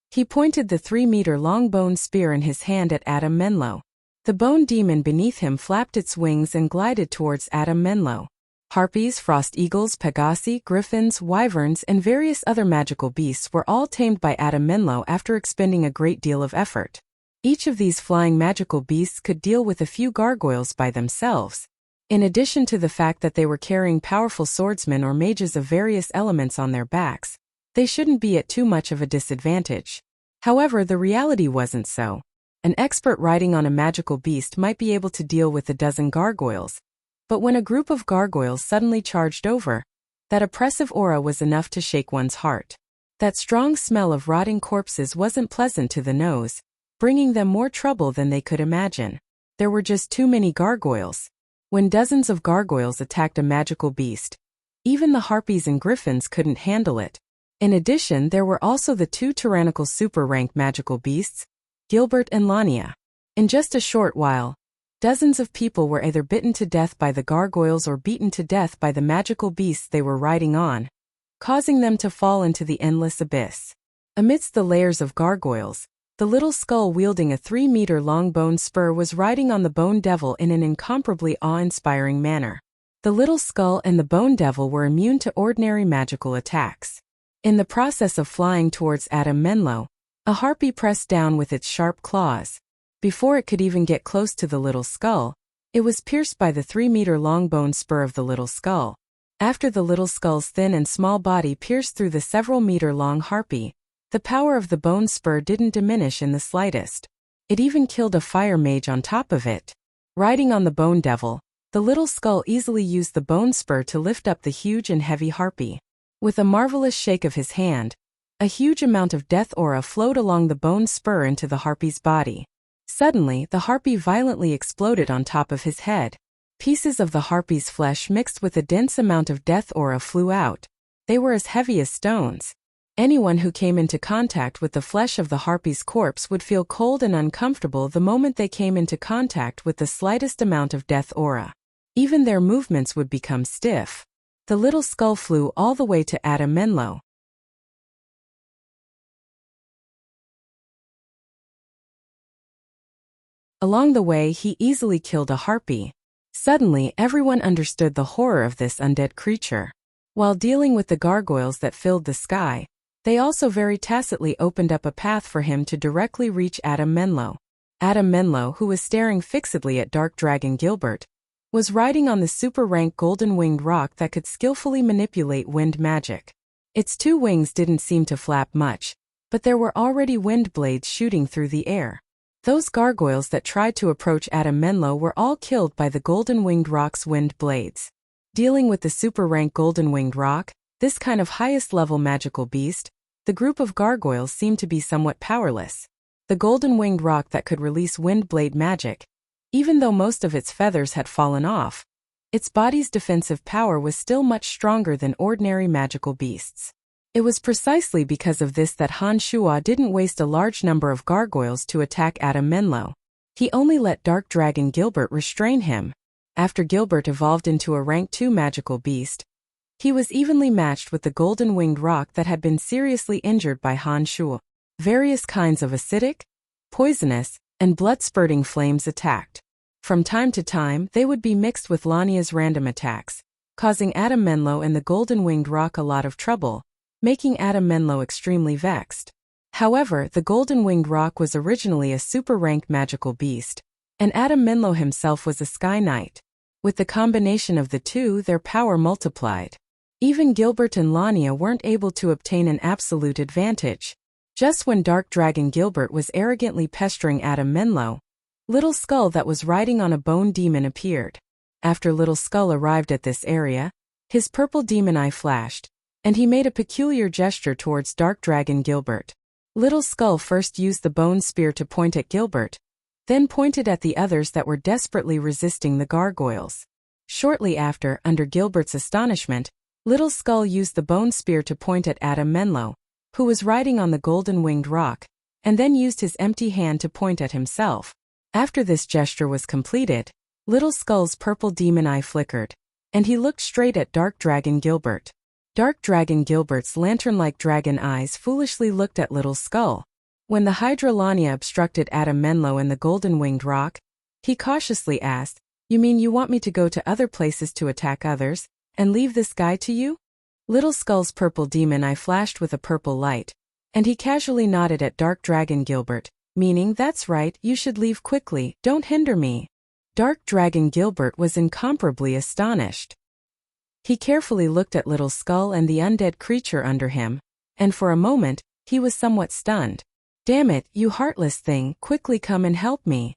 He pointed the 3-meter-long bone spear in his hand at Adam Menlo. The bone demon beneath him flapped its wings and glided towards Adam Menlo. Harpies, frost eagles, pegasi, griffins, wyverns, and various other magical beasts were all tamed by Adam Menlo after expending a great deal of effort. Each of these flying magical beasts could deal with a few gargoyles by themselves. In addition to the fact that they were carrying powerful swordsmen or mages of various elements on their backs, they shouldn't be at too much of a disadvantage. However, the reality wasn't so. An expert riding on a magical beast might be able to deal with a dozen gargoyles, but when a group of gargoyles suddenly charged over, that oppressive aura was enough to shake one's heart. That strong smell of rotting corpses wasn't pleasant to the nose, bringing them more trouble than they could imagine. There were just too many gargoyles. When dozens of gargoyles attacked a magical beast, even the harpies and griffins couldn't handle it. In addition, there were also the two tyrannical super-ranked magical beasts, Gilbert and Lania. In just a short while, dozens of people were either bitten to death by the gargoyles or beaten to death by the magical beasts they were riding on, causing them to fall into the endless abyss. Amidst the layers of gargoyles, the little skull wielding a 3-meter-long bone spur was riding on the bone devil in an incomparably awe-inspiring manner. The little skull and the bone devil were immune to ordinary magical attacks. In the process of flying towards Adam Menlo, a harpy pressed down with its sharp claws. Before it could even get close to the little skull, it was pierced by the 3-meter-long bone spur of the little skull. After the little skull's thin and small body pierced through the several-meter-long harpy, the power of the bone spur didn't diminish in the slightest. It even killed a fire mage on top of it. Riding on the bone devil, the little skull easily used the bone spur to lift up the huge and heavy harpy. With a marvelous shake of his hand, a huge amount of death aura flowed along the bone spur into the harpy's body. Suddenly, the harpy violently exploded on top of his head. Pieces of the harpy's flesh mixed with a dense amount of death aura flew out. They were as heavy as stones. Anyone who came into contact with the flesh of the harpy's corpse would feel cold and uncomfortable the moment they came into contact with the slightest amount of death aura. Even their movements would become stiff. The little skull flew all the way to Adam Menlo. Along the way, he easily killed a harpy. Suddenly, everyone understood the horror of this undead creature. While dealing with the gargoyles that filled the sky, they also very tacitly opened up a path for him to directly reach Adam Menlo. Adam Menlo, who was staring fixedly at Dark Dragon Gilbert, was riding on the super-rank golden-winged rock that could skillfully manipulate wind magic. Its two wings didn't seem to flap much, but there were already wind blades shooting through the air. Those gargoyles that tried to approach Adam Menlo were all killed by the golden-winged rock's wind blades. Dealing with the super-rank golden-winged rock, this kind of highest-level magical beast, the group of gargoyles seemed to be somewhat powerless. The golden-winged rock that could release wind blade magic, Even though most of its feathers had fallen off, its body's defensive power was still much stronger than ordinary magical beasts. It was precisely because of this that Han Shuo didn't waste a large number of gargoyles to attack Adam Menlo. He only let Dark Dragon Gilbert restrain him. After Gilbert evolved into a rank 2 magical beast, he was evenly matched with the golden-winged roc that had been seriously injured by Han Shuo. Various kinds of acidic, poisonous, and blood-spurting flames attacked. From time to time, they would be mixed with Lania's random attacks, causing Adam Menlo and the golden-winged roc a lot of trouble, making Adam Menlo extremely vexed. However, the golden-winged roc was originally a super-ranked magical beast, and Adam Menlo himself was a Sky Knight. With the combination of the two, their power multiplied. Even Gilbert and Lania weren't able to obtain an absolute advantage. Just when Dark Dragon Gilbert was arrogantly pestering Adam Menlo, Little Skull that was riding on a bone demon appeared. After Little Skull arrived at this area, his purple demon eye flashed, and he made a peculiar gesture towards Dark Dragon Gilbert. Little Skull first used the bone spear to point at Gilbert, then pointed at the others that were desperately resisting the gargoyles. Shortly after, under Gilbert's astonishment, Little Skull used the bone spear to point at Adam Menlo, who was riding on the golden-winged roc, and then used his empty hand to point at himself. After this gesture was completed, Little Skull's purple demon eye flickered, and he looked straight at Dark Dragon Gilbert. Dark Dragon Gilbert's lantern-like dragon eyes foolishly looked at Little Skull. When the Hydra Lania obstructed Adam Menlo and the golden-winged roc, he cautiously asked, "You mean you want me to go to other places to attack others, and leave this guy to you?" Little Skull's purple demon eye flashed with a purple light, and he casually nodded at Dark Dragon Gilbert, meaning, "That's right, you should leave quickly, don't hinder me." Dark Dragon Gilbert was incomparably astonished. He carefully looked at Little Skull and the undead creature under him, and for a moment, he was somewhat stunned. "Damn it, you heartless thing, quickly come and help me."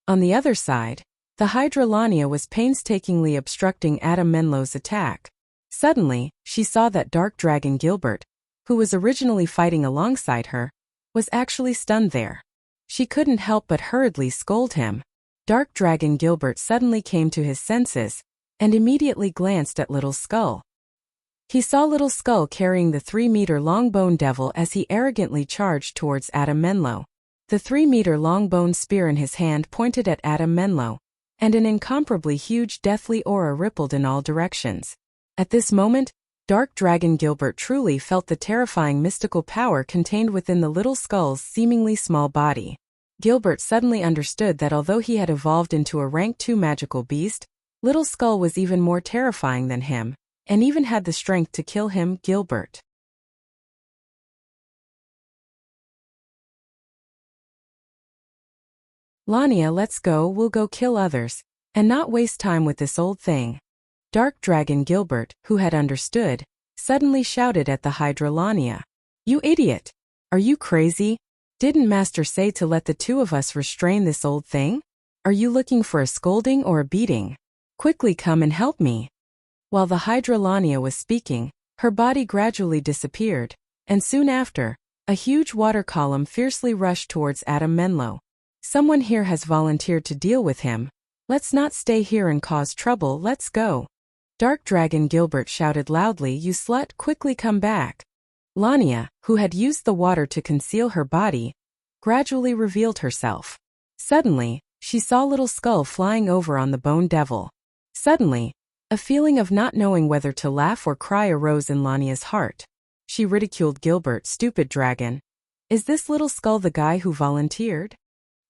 On the other side, the Hydra Lania was painstakingly obstructing Adam Menlo's attack. Suddenly, she saw that Dark Dragon Gilbert, who was originally fighting alongside her, was actually stunned there. She couldn't help but hurriedly scold him. Dark Dragon Gilbert suddenly came to his senses, and immediately glanced at Little Skull. He saw Little Skull carrying the 3-meter-long bone devil as he arrogantly charged towards Adam Menlo. The 3-meter-long bone spear in his hand pointed at Adam Menlo, and an incomparably huge deathly aura rippled in all directions. At this moment, Dark Dragon Gilbert truly felt the terrifying mystical power contained within the Little Skull's seemingly small body. Gilbert suddenly understood that although he had evolved into a rank 2 magical beast, Little Skull was even more terrifying than him, and even had the strength to kill him, Gilbert. "Lania, let's go, we'll go kill others, and not waste time with this old thing." Dark Dragon Gilbert, who had understood, suddenly shouted at the Hydra Lania. "You idiot! Are you crazy? Didn't Master say to let the two of us restrain this old thing? Are you looking for a scolding or a beating? Quickly come and help me." While the Hydra Lania was speaking, her body gradually disappeared, and soon after, a huge water column fiercely rushed towards Adam Menlo. "Someone here has volunteered to deal with him. Let's not stay here and cause trouble, let's go." Dark Dragon Gilbert shouted loudly, "You slut, quickly come back." Lania, who had used the water to conceal her body, gradually revealed herself. Suddenly, she saw Little Skull flying over on the bone devil. Suddenly, a feeling of not knowing whether to laugh or cry arose in Lania's heart. She ridiculed Gilbert, "Stupid dragon. Is this Little Skull the guy who volunteered?"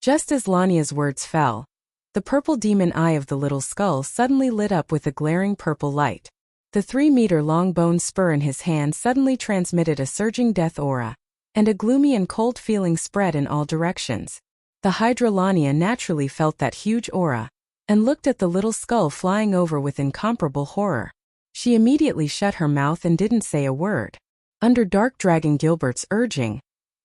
Just as Lania's words fell, the purple demon eye of the Little Skull suddenly lit up with a glaring purple light. The 3-meter-long bone spur in his hand suddenly transmitted a surging death aura, and a gloomy and cold feeling spread in all directions. The Hydra Lania naturally felt that huge aura, and looked at the Little Skull flying over with incomparable horror. She immediately shut her mouth and didn't say a word. Under Dark Dragon Gilbert's urging,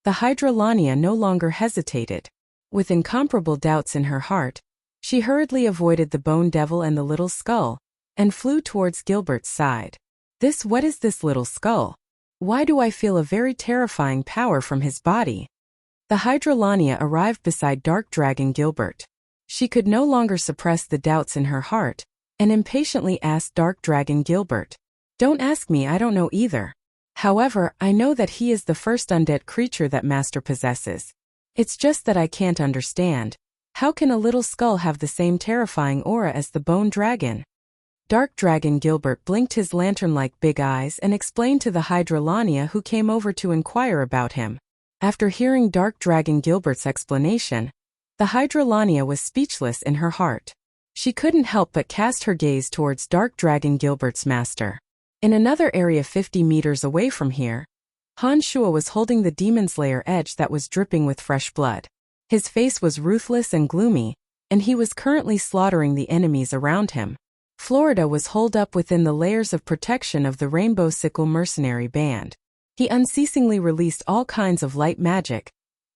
the Hydra Lania no longer hesitated. With incomparable doubts in her heart, she hurriedly avoided the bone devil and the Little Skull, and flew towards Gilbert's side. What is this Little Skull? Why do I feel a very terrifying power from his body?" The Hydra Lania arrived beside Dark Dragon Gilbert. She could no longer suppress the doubts in her heart, and impatiently asked Dark Dragon Gilbert. "Don't ask me, I don't know either. However, I know that he is the first undead creature that Master possesses. It's just that I can't understand. How can a little skull have the same terrifying aura as the bone dragon?" Dark Dragon Gilbert blinked his lantern-like big eyes and explained to the Hydra Lania, who came over to inquire about him. After hearing Dark Dragon Gilbert's explanation, the Hydra Lania was speechless in her heart. She couldn't help but cast her gaze towards Dark Dragon Gilbert's master. In another area 50 meters away from here, Han Shua was holding the Demon Slayer edge that was dripping with fresh blood. His face was ruthless and gloomy, and he was currently slaughtering the enemies around him. Florida was holed up within the layers of protection of the Rainbow Sickle mercenary band. He unceasingly released all kinds of light magic,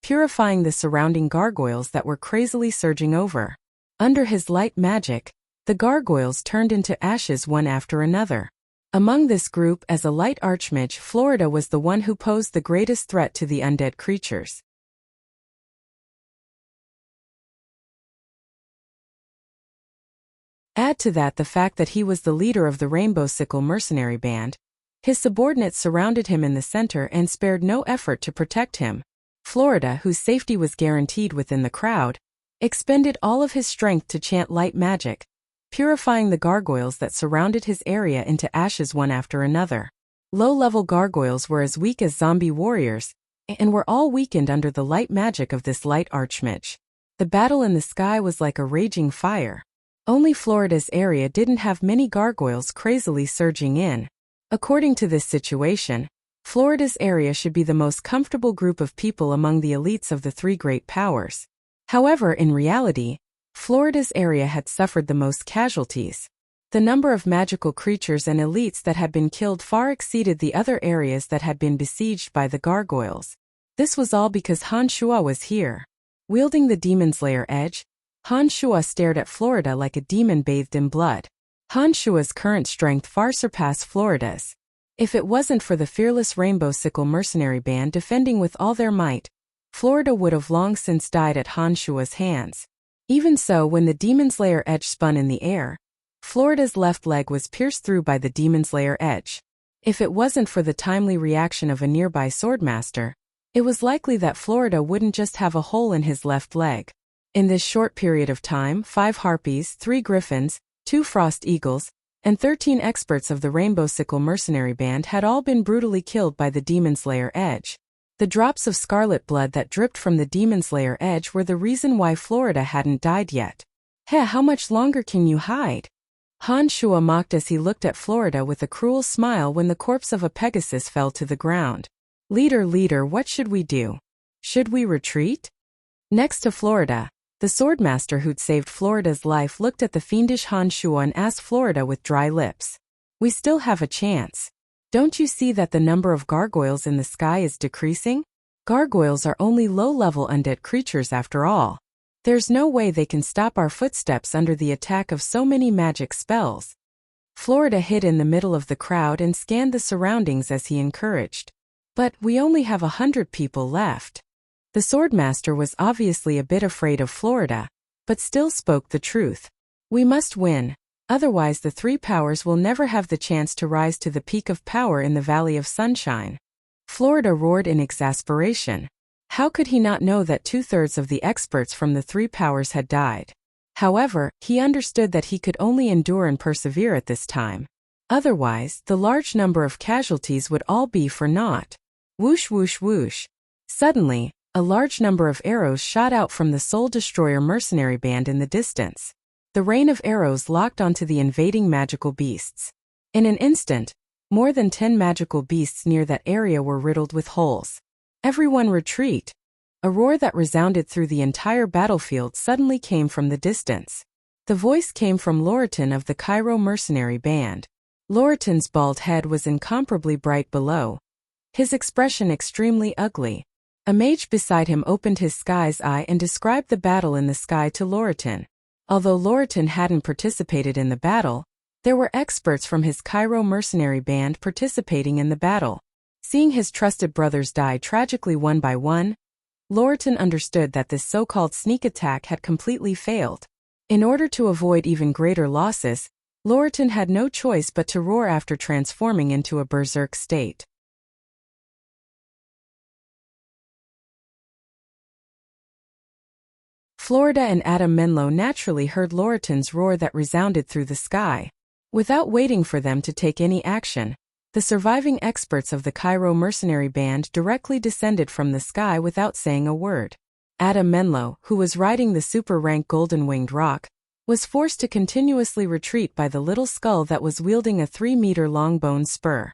purifying the surrounding gargoyles that were crazily surging over. Under his light magic, the gargoyles turned into ashes one after another. Among this group, as a light archmage, Florida was the one who posed the greatest threat to the undead creatures. Add to that the fact that he was the leader of the Rainbow Sickle mercenary band. His subordinates surrounded him in the center and spared no effort to protect him. Florida, whose safety was guaranteed within the crowd, expended all of his strength to chant light magic, purifying the gargoyles that surrounded his area into ashes one after another. Low-level gargoyles were as weak as zombie warriors, and were all weakened under the light magic of this light archmage. The battle in the sky was like a raging fire. Only Florida's area didn't have many gargoyles crazily surging in. According to this situation, Florida's area should be the most comfortable group of people among the elites of the three great powers. However, in reality, Florida's area had suffered the most casualties. The number of magical creatures and elites that had been killed far exceeded the other areas that had been besieged by the gargoyles. This was all because Han Shua was here. Wielding the Demon Slayer edge, Han Shua stared at Florida like a demon bathed in blood. Han Shua's current strength far surpassed Florida's. If it wasn't for the fearless Rainbow Sickle mercenary band defending with all their might, Florida would have long since died at Han Shua's hands. Even so, when the Demon Slayer edge spun in the air, Florida's left leg was pierced through by the Demon Slayer edge. If it wasn't for the timely reaction of a nearby swordmaster, it was likely that Florida wouldn't just have a hole in his left leg. In this short period of time, 5 harpies, 3 griffins, 2 frost eagles, and 13 experts of the Rainbow Sickle mercenary band had all been brutally killed by the Demon Slayer edge. The drops of scarlet blood that dripped from the Demon Slayer edge were the reason why Florida hadn't died yet. "Heh, how much longer can you hide?" Han Shua mocked as he looked at Florida with a cruel smile when the corpse of a Pegasus fell to the ground. Leader, what should we do? Should we retreat?" Next to Florida, the swordmaster who'd saved Florida's life looked at the fiendish Han Shua and asked Florida with dry lips. "We still have a chance. Don't you see that the number of gargoyles in the sky is decreasing? Gargoyles are only low-level undead creatures after all. There's no way they can stop our footsteps under the attack of so many magic spells." Florida hid in the middle of the crowd and scanned the surroundings as he encouraged. "But we only have 100 people left." The swordmaster was obviously a bit afraid of Florida, but still spoke the truth. "We must win, otherwise the three powers will never have the chance to rise to the peak of power in the Valley of Sunshine." Florida roared in exasperation. How could he not know that 2/3 of the experts from the three powers had died? However, he understood that he could only endure and persevere at this time. Otherwise, the large number of casualties would all be for naught. Whoosh whoosh whoosh. Suddenly, a large number of arrows shot out from the Soul Destroyer mercenary band in the distance. The rain of arrows locked onto the invading magical beasts. In an instant, more than 10 magical beasts near that area were riddled with holes. "Everyone retreat!" A roar that resounded through the entire battlefield suddenly came from the distance. The voice came from Loriton of the Cairo mercenary band. Loriton's bald head was incomparably bright below, his expression extremely ugly. A mage beside him opened his sky's eye and described the battle in the sky to Loriton. Although Loriton hadn't participated in the battle, there were experts from his Cairo mercenary band participating in the battle. Seeing his trusted brothers die tragically one by one, Loratan understood that this so-called sneak attack had completely failed. In order to avoid even greater losses, Loratan had no choice but to roar after transforming into a berserk state. Florida and Adam Menlo naturally heard Loratan's roar that resounded through the sky. Without waiting for them to take any action, the surviving experts of the Cairo mercenary band directly descended from the sky without saying a word. Adam Menlo, who was riding the super-rank golden-winged roc, was forced to continuously retreat by the little skull that was wielding a 3-meter-long bone spur.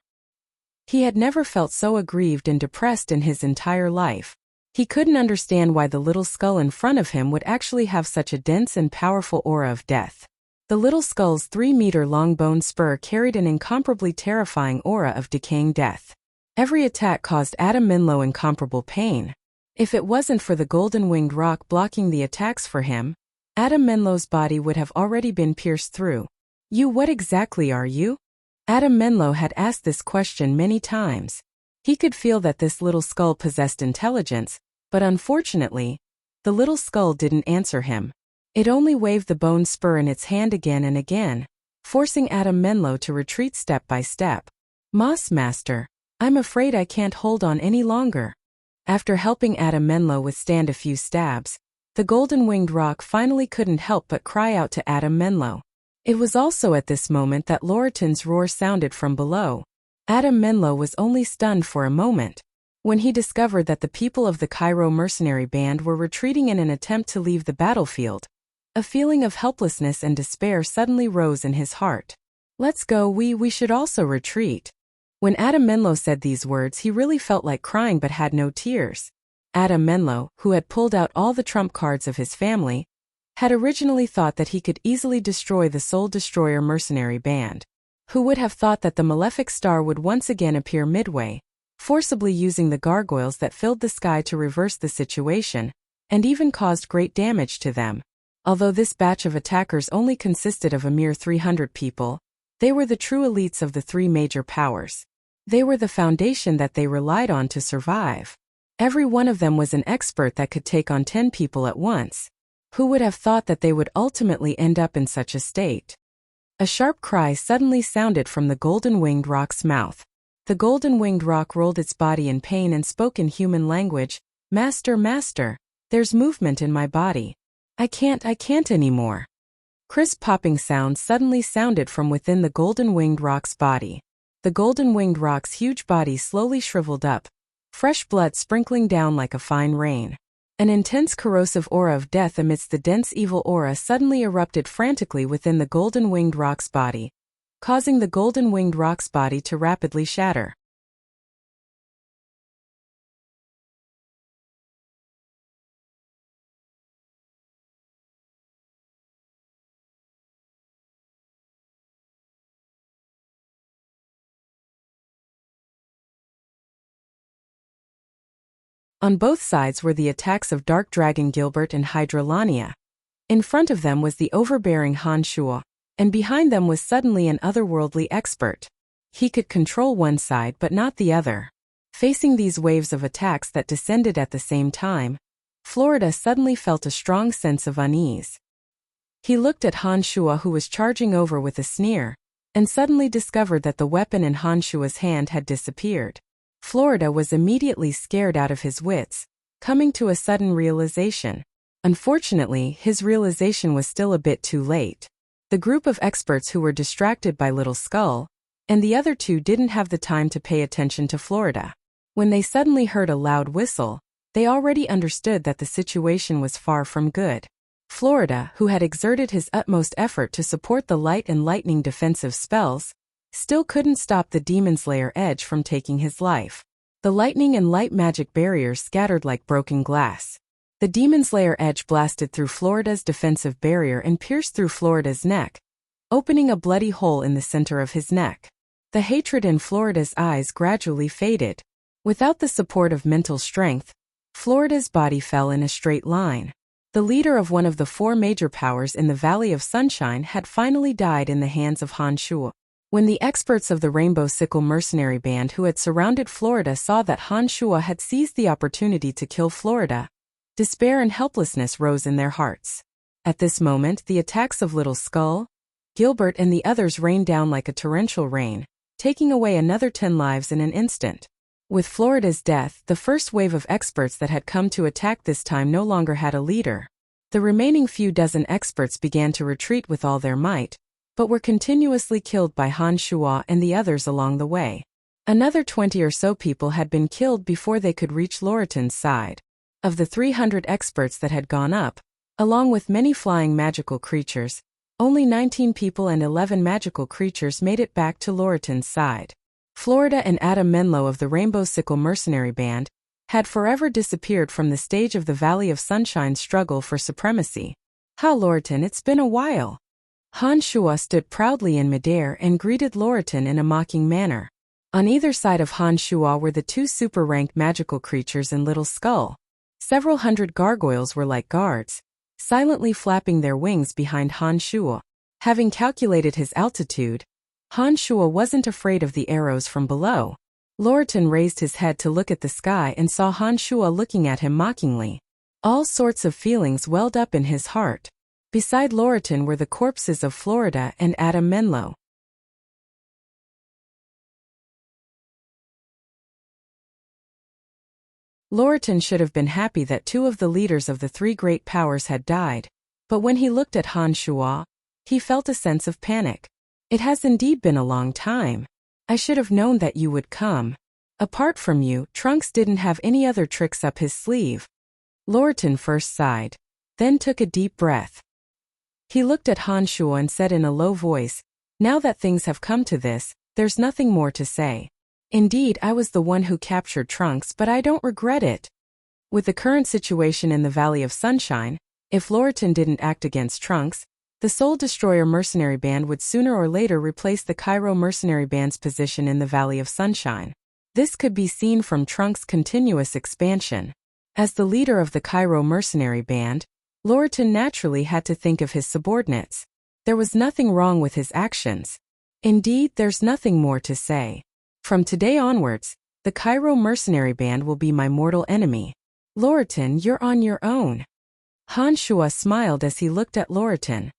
He had never felt so aggrieved and depressed in his entire life. He couldn't understand why the little skull in front of him would actually have such a dense and powerful aura of death. The little skull's 3-meter-long bone spur carried an incomparably terrifying aura of decaying death. Every attack caused Adam Menlo incomparable pain. If it wasn't for the golden-winged roc blocking the attacks for him, Adam Menlo's body would have already been pierced through. "You, what exactly are you?" Adam Menlo had asked this question many times. He could feel that this little skull possessed intelligence, but unfortunately, the little skull didn't answer him. It only waved the bone spur in its hand again and again, forcing Adam Menlo to retreat step by step. "Moss Master, I'm afraid I can't hold on any longer." After helping Adam Menlo withstand a few stabs, the golden-winged roc finally couldn't help but cry out to Adam Menlo. It was also at this moment that Loratan's roar sounded from below. Adam Menlo was only stunned for a moment. When he discovered that the people of the Cairo mercenary band were retreating in an attempt to leave the battlefield, a feeling of helplessness and despair suddenly rose in his heart. "Let's go, we should also retreat." When Adam Menlo said these words, he really felt like crying but had no tears. Adam Menlo, who had pulled out all the trump cards of his family, had originally thought that he could easily destroy the Soul Destroyer mercenary band. Who would have thought that the malefic star would once again appear midway, forcibly using the gargoyles that filled the sky to reverse the situation, and even caused great damage to them. Although this batch of attackers only consisted of a mere 300 people, they were the true elites of the three major powers. They were the foundation that they relied on to survive. Every one of them was an expert that could take on 10 people at once. Who would have thought that they would ultimately end up in such a state? A sharp cry suddenly sounded from the golden-winged roc's mouth. The golden-winged roc rolled its body in pain and spoke in human language. Master, Master, there's movement in my body. I can't anymore." Crisp popping sounds suddenly sounded from within the golden-winged roc's body. The golden-winged roc's huge body slowly shriveled up, fresh blood sprinkling down like a fine rain. An intense corrosive aura of death amidst the dense evil aura suddenly erupted frantically within the golden-winged roc's body, causing the golden-winged roc's body to rapidly shatter. On both sides were the attacks of Dark Dragon Gilbert and Hydra Lania. In front of them was the overbearing Han Shuo, and behind them was suddenly an otherworldly expert. He could control one side but not the other. Facing these waves of attacks that descended at the same time, Florida suddenly felt a strong sense of unease. He looked at Han Shuo, who was charging over with a sneer, and suddenly discovered that the weapon in Han Shuo's hand had disappeared. Florida was immediately scared out of his wits, coming to a sudden realization. Unfortunately, his realization was still a bit too late. The group of experts who were distracted by Little Skull, and the other two didn't have the time to pay attention to Florida. When they suddenly heard a loud whistle, they already understood that the situation was far from good. Florida, who had exerted his utmost effort to support the light and lightning defensive spells, still couldn't stop the Demon's Lair edge from taking his life. The lightning and light magic barriers scattered like broken glass. The Demon's Lair edge blasted through Florida's defensive barrier and pierced through Florida's neck, opening a bloody hole in the center of his neck. The hatred in Florida's eyes gradually faded. Without the support of mental strength, Florida's body fell in a straight line. The leader of one of the four major powers in the Valley of Sunshine had finally died in the hands of Han Shuo. When the experts of the Rainbow Sickle mercenary band who had surrounded Florida saw that Han Shua had seized the opportunity to kill Florida, despair and helplessness rose in their hearts. At this moment, the attacks of Little Skull, Gilbert and the others rained down like a torrential rain, taking away another 10 lives in an instant. With Florida's death, the first wave of experts that had come to attack this time no longer had a leader. The remaining few dozen experts began to retreat with all their might, but were continuously killed by Han Shua and the others along the way. Another 20 or so people had been killed before they could reach Loritin's side. Of the 300 experts that had gone up, along with many flying magical creatures, only 19 people and 11 magical creatures made it back to Loritin's side. Florida and Adam Menlo of the Rainbow Sickle mercenary band had forever disappeared from the stage of the Valley of Sunshine's struggle for supremacy. "How, Loritin, it's been a while." Han Shua stood proudly in midair and greeted Loritin in a mocking manner. On either side of Han Shua were the two super-ranked magical creatures in Little Skull. Several hundred gargoyles were like guards, silently flapping their wings behind Han Shua. Having calculated his altitude, Han Shua wasn't afraid of the arrows from below. Loritin raised his head to look at the sky and saw Han Shua looking at him mockingly. All sorts of feelings welled up in his heart. Beside Loritin were the corpses of Florida and Adam Menlo. Loritin should have been happy that two of the leaders of the three great powers had died, but when he looked at Han Shua, he felt a sense of panic. "It has indeed been a long time. I should have known that you would come. Apart from you, Trunks didn't have any other tricks up his sleeve." Loritin first sighed, then took a deep breath. He looked at Han Shua and said in a low voice, "Now that things have come to this, there's nothing more to say. Indeed, I was the one who captured Trunks, but I don't regret it." With the current situation in the Valley of Sunshine, if Loritin didn't act against Trunks, the Soul Destroyer mercenary band would sooner or later replace the Cairo mercenary band's position in the Valley of Sunshine. This could be seen from Trunks' continuous expansion. As the leader of the Cairo mercenary band, Loritin naturally had to think of his subordinates. There was nothing wrong with his actions. Indeed, there's nothing more to say. From today onwards, the Cairo mercenary band will be my mortal enemy. Loritin, you're on your own. Han Shua smiled as he looked at Loritin.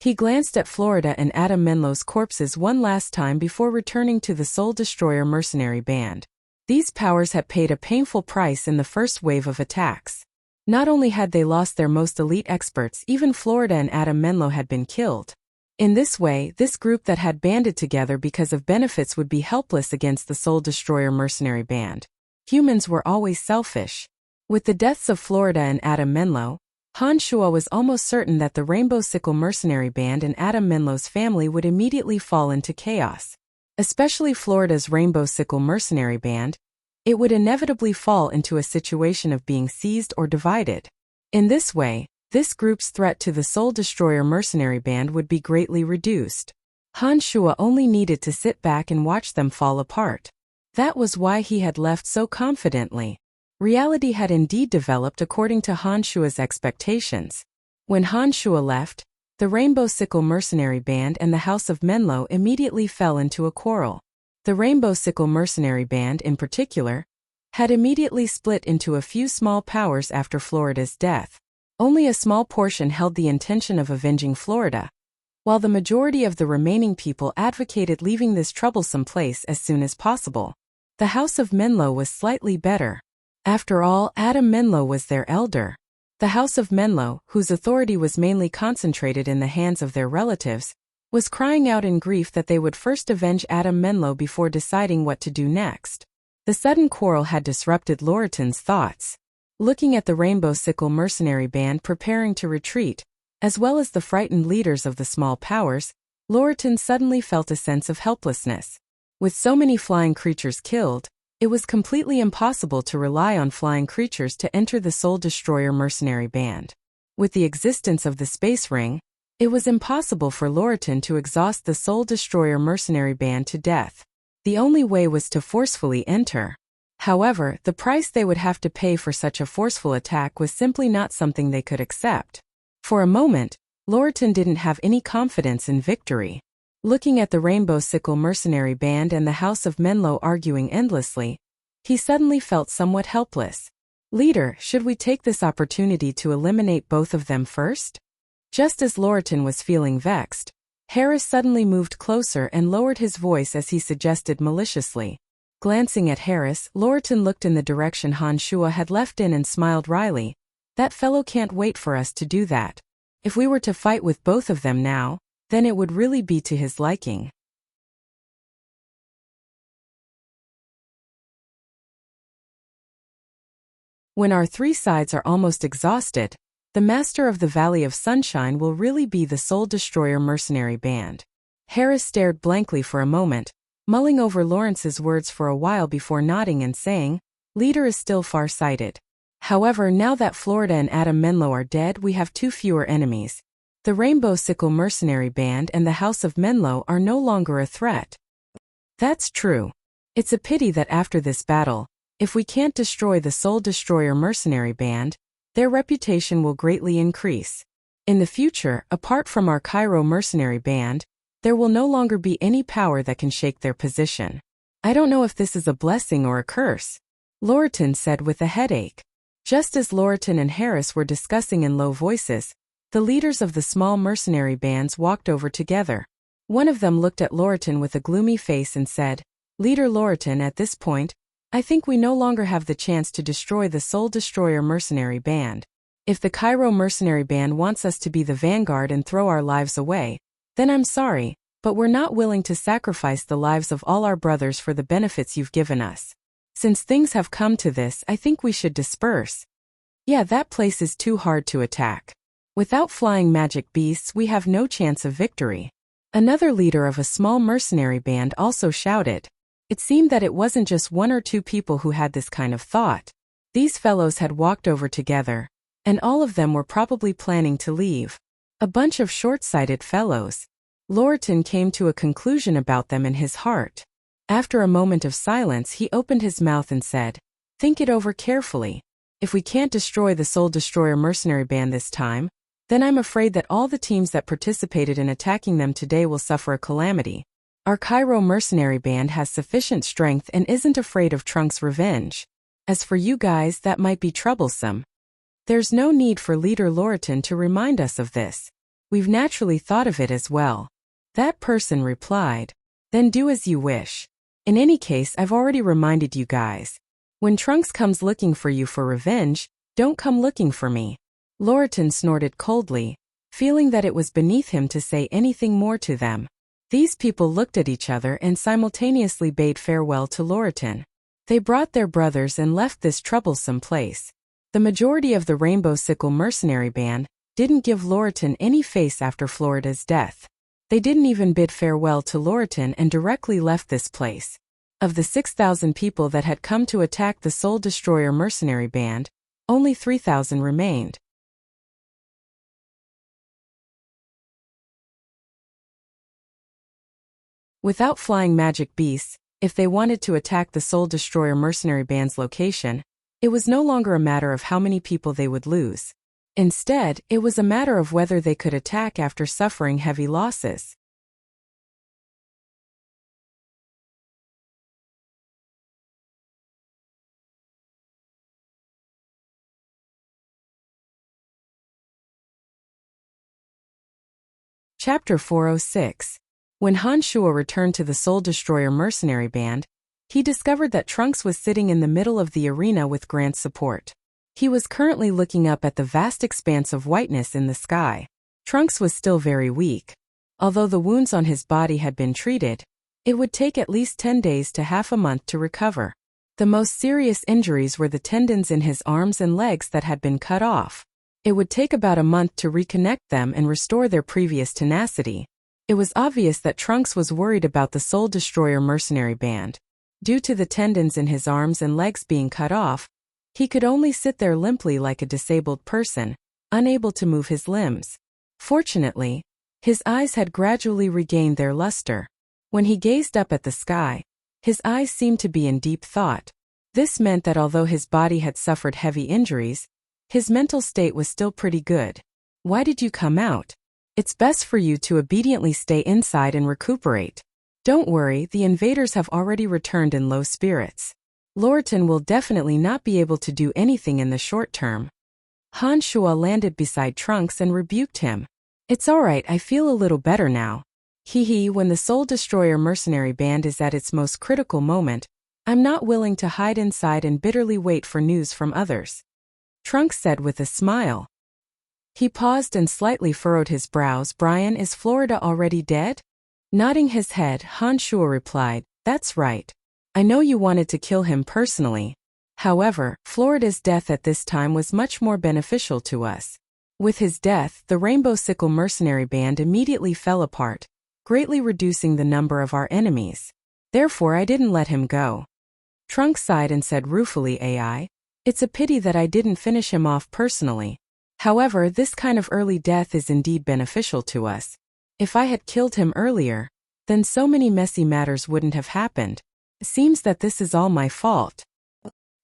He glanced at Florida and Adam Menlo's corpses one last time before returning to the Soul Destroyer mercenary band. These powers had paid a painful price in the first wave of attacks. Not only had they lost their most elite experts, even Florida and Adam Menlo had been killed. In this way, this group that had banded together because of benefits would be helpless against the Soul Destroyer mercenary band. Humans were always selfish. With the deaths of Florida and Adam Menlo, Han Shua was almost certain that the Rainbow Sickle mercenary band and Adam Menlo's family would immediately fall into chaos. Especially Florida's Rainbow Sickle mercenary band, it would inevitably fall into a situation of being seized or divided. In this way, this group's threat to the Soul Destroyer mercenary band would be greatly reduced. Han Shua only needed to sit back and watch them fall apart. That was why he had left so confidently. Reality had indeed developed according to Han Shua's expectations. When Han Shua left, the Rainbow Sickle mercenary band and the House of Menlo immediately fell into a quarrel. The Rainbow Sickle mercenary band, in particular, had immediately split into a few small powers after Florida's death. Only a small portion held the intention of avenging Florida, while the majority of the remaining people advocated leaving this troublesome place as soon as possible. The House of Menlo was slightly better. After all, Adam Menlo was their elder. The House of Menlo, whose authority was mainly concentrated in the hands of their relatives, was crying out in grief that they would first avenge Adam Menlo before deciding what to do next. The sudden quarrel had disrupted Loritin's thoughts. Looking at the Rainbow Sickle mercenary band preparing to retreat, as well as the frightened leaders of the small powers, Loritin suddenly felt a sense of helplessness. With so many flying creatures killed, it was completely impossible to rely on flying creatures to enter the Soul Destroyer mercenary band. With the existence of the space ring, it was impossible for Loritin to exhaust the Soul Destroyer mercenary band to death. The only way was to forcefully enter. However, the price they would have to pay for such a forceful attack was simply not something they could accept. For a moment, Loritin didn't have any confidence in victory. Looking at the Rainbow Sickle mercenary band and the House of Menlo arguing endlessly, he suddenly felt somewhat helpless. Leader, should we take this opportunity to eliminate both of them first? Just as Lorton was feeling vexed, Harris suddenly moved closer and lowered his voice as he suggested maliciously. Glancing at Harris, Lorton looked in the direction Han Shua had left in and smiled wryly. That fellow can't wait for us to do that. If we were to fight with both of them now, then it would really be to his liking. When our three sides are almost exhausted, the master of the Valley of Sunshine will really be the Soul Destroyer mercenary band. Harris stared blankly for a moment, mulling over Lawrence's words for a while before nodding and saying, Leader is still far-sighted. However, now that Florida and Adam Menlo are dead, we have two fewer enemies. The Rainbow Sickle mercenary band and the House of Menlo are no longer a threat. That's true. It's a pity that after this battle, if we can't destroy the Soul Destroyer mercenary band, their reputation will greatly increase. In the future, apart from our Cairo mercenary band, there will no longer be any power that can shake their position. I don't know if this is a blessing or a curse, Lorton said with a headache. Just as Lorton and Harris were discussing in low voices, the leaders of the small mercenary bands walked over together. One of them looked at Lorton with a gloomy face and said, Leader Lorton, at this point, I think we no longer have the chance to destroy the Soul Destroyer mercenary band. If the Cairo mercenary band wants us to be the vanguard and throw our lives away, then I'm sorry, but we're not willing to sacrifice the lives of all our brothers for the benefits you've given us. Since things have come to this, I think we should disperse. Yeah, that place is too hard to attack. Without flying magic beasts, we have no chance of victory. Another leader of a small mercenary band also shouted. It seemed that it wasn't just one or two people who had this kind of thought. These fellows had walked over together, and all of them were probably planning to leave. A bunch of short-sighted fellows. Lorton came to a conclusion about them in his heart. After a moment of silence, he opened his mouth and said, Think it over carefully. If we can't destroy the Soul Destroyer mercenary band this time, then I'm afraid that all the teams that participated in attacking them today will suffer a calamity. Our Cairo mercenary band has sufficient strength and isn't afraid of Trunks' revenge. As for you guys, that might be troublesome. There's no need for Leader Lorton to remind us of this. We've naturally thought of it as well. That person replied. Then do as you wish. In any case, I've already reminded you guys. When Trunks comes looking for you for revenge, don't come looking for me. Lorton snorted coldly, feeling that it was beneath him to say anything more to them. These people looked at each other and simultaneously bade farewell to Lorton. They brought their brothers and left this troublesome place. The majority of the Rainbow Sickle mercenary band didn't give Lorton any face after Florida's death. They didn't even bid farewell to Lorton and directly left this place. Of the 6,000 people that had come to attack the Soul Destroyer mercenary band, only 3,000 remained. Without flying magic beasts, if they wanted to attack the Soul Destroyer mercenary band's location, it was no longer a matter of how many people they would lose. Instead, it was a matter of whether they could attack after suffering heavy losses. Chapter 406. When Han Shua returned to the Soul Destroyer mercenary band, he discovered that Trunks was sitting in the middle of the arena with Grant's support. He was currently looking up at the vast expanse of whiteness in the sky. Trunks was still very weak. Although the wounds on his body had been treated, it would take at least 10 days to half a month to recover. The most serious injuries were the tendons in his arms and legs that had been cut off. It would take about a month to reconnect them and restore their previous tenacity. It was obvious that Trunks was worried about the Soul Destroyer mercenary band. Due to the tendons in his arms and legs being cut off, he could only sit there limply like a disabled person, unable to move his limbs. Fortunately, his eyes had gradually regained their luster. When he gazed up at the sky, his eyes seemed to be in deep thought. This meant that although his body had suffered heavy injuries, his mental state was still pretty good. Why did you come out? It's best for you to obediently stay inside and recuperate. Don't worry, the invaders have already returned in low spirits. Lorton will definitely not be able to do anything in the short term. Han Shua landed beside Trunks and rebuked him. It's alright, I feel a little better now. Hee, when the Soul Destroyer mercenary band is at its most critical moment, I'm not willing to hide inside and bitterly wait for news from others. Trunks said with a smile. He paused and slightly furrowed his brows. Brian, is Florida already dead? Nodding his head, Han Shua replied, that's right. I know you wanted to kill him personally. However, Florida's death at this time was much more beneficial to us. With his death, the Rainbow Sickle mercenary band immediately fell apart, greatly reducing the number of our enemies. Therefore, I didn't let him go. Trunks sighed and said ruefully, AI. It's a pity that I didn't finish him off personally. However, this kind of early death is indeed beneficial to us. If I had killed him earlier, then so many messy matters wouldn't have happened. It seems that this is all my fault.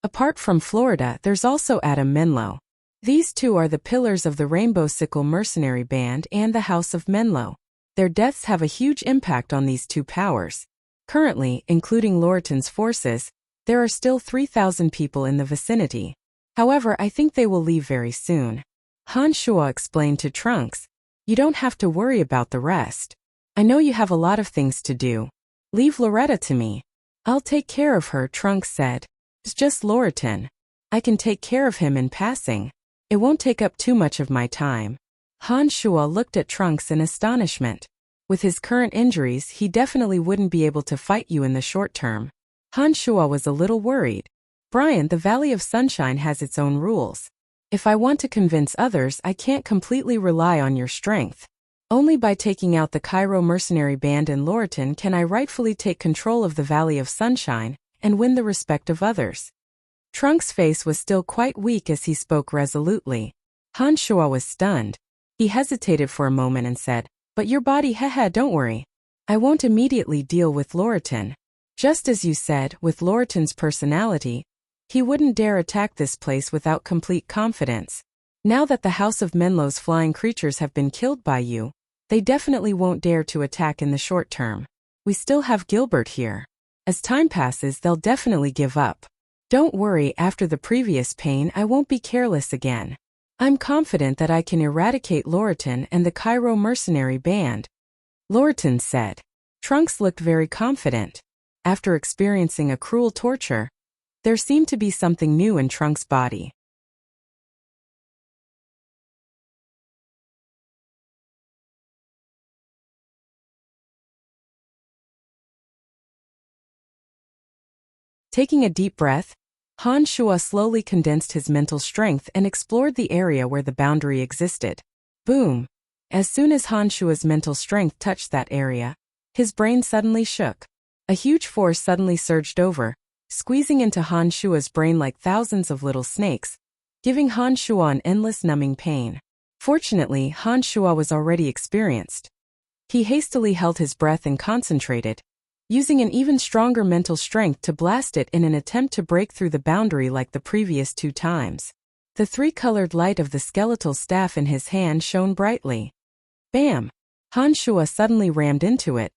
Apart from Florida, there's also Adam Menlo. These two are the pillars of the Rainbow Sickle mercenary band and the House of Menlo. Their deaths have a huge impact on these two powers. Currently, including Lorton's forces, there are still 3,000 people in the vicinity. However, I think they will leave very soon. Han Shua explained to Trunks, you don't have to worry about the rest. I know you have a lot of things to do. Leave Loretta to me. I'll take care of her, Trunks said. It's just Lorton. I can take care of him in passing. It won't take up too much of my time. Han Shua looked at Trunks in astonishment. With his current injuries, he definitely wouldn't be able to fight you in the short term. Han Shua was a little worried. Brian, the Valley of Sunshine has its own rules. If I want to convince others, I can't completely rely on your strength. Only by taking out the Cairo mercenary band and Lorton can I rightfully take control of the Valley of Sunshine and win the respect of others. Trunks' face was still quite weak as he spoke resolutely. Han Shua was stunned. He hesitated for a moment and said, but your body, don't worry. I won't immediately deal with Lorton. Just as you said, with Lorton's personality, he wouldn't dare attack this place without complete confidence. Now that the House of Menlo's flying creatures have been killed by you, they definitely won't dare to attack in the short term. We still have Gilbert here. As time passes, they'll definitely give up. Don't worry, after the previous pain, I won't be careless again. I'm confident that I can eradicate Lorton and the Cairo mercenary band. Lorton said. Trunks looked very confident. After experiencing a cruel torture, there seemed to be something new in Trunks' body. Taking a deep breath, Han Shua slowly condensed his mental strength and explored the area where the boundary existed. Boom! As soon as Han Shua's mental strength touched that area, his brain suddenly shook. A huge force suddenly surged over, squeezing into Han Shua's brain like thousands of little snakes, giving Han Shua an endless numbing pain. Fortunately, Han Shua was already experienced. He hastily held his breath and concentrated, using an even stronger mental strength to blast it in an attempt to break through the boundary like the previous two times. The three-colored light of the skeletal staff in his hand shone brightly. Bam! Han Shua suddenly rammed into it,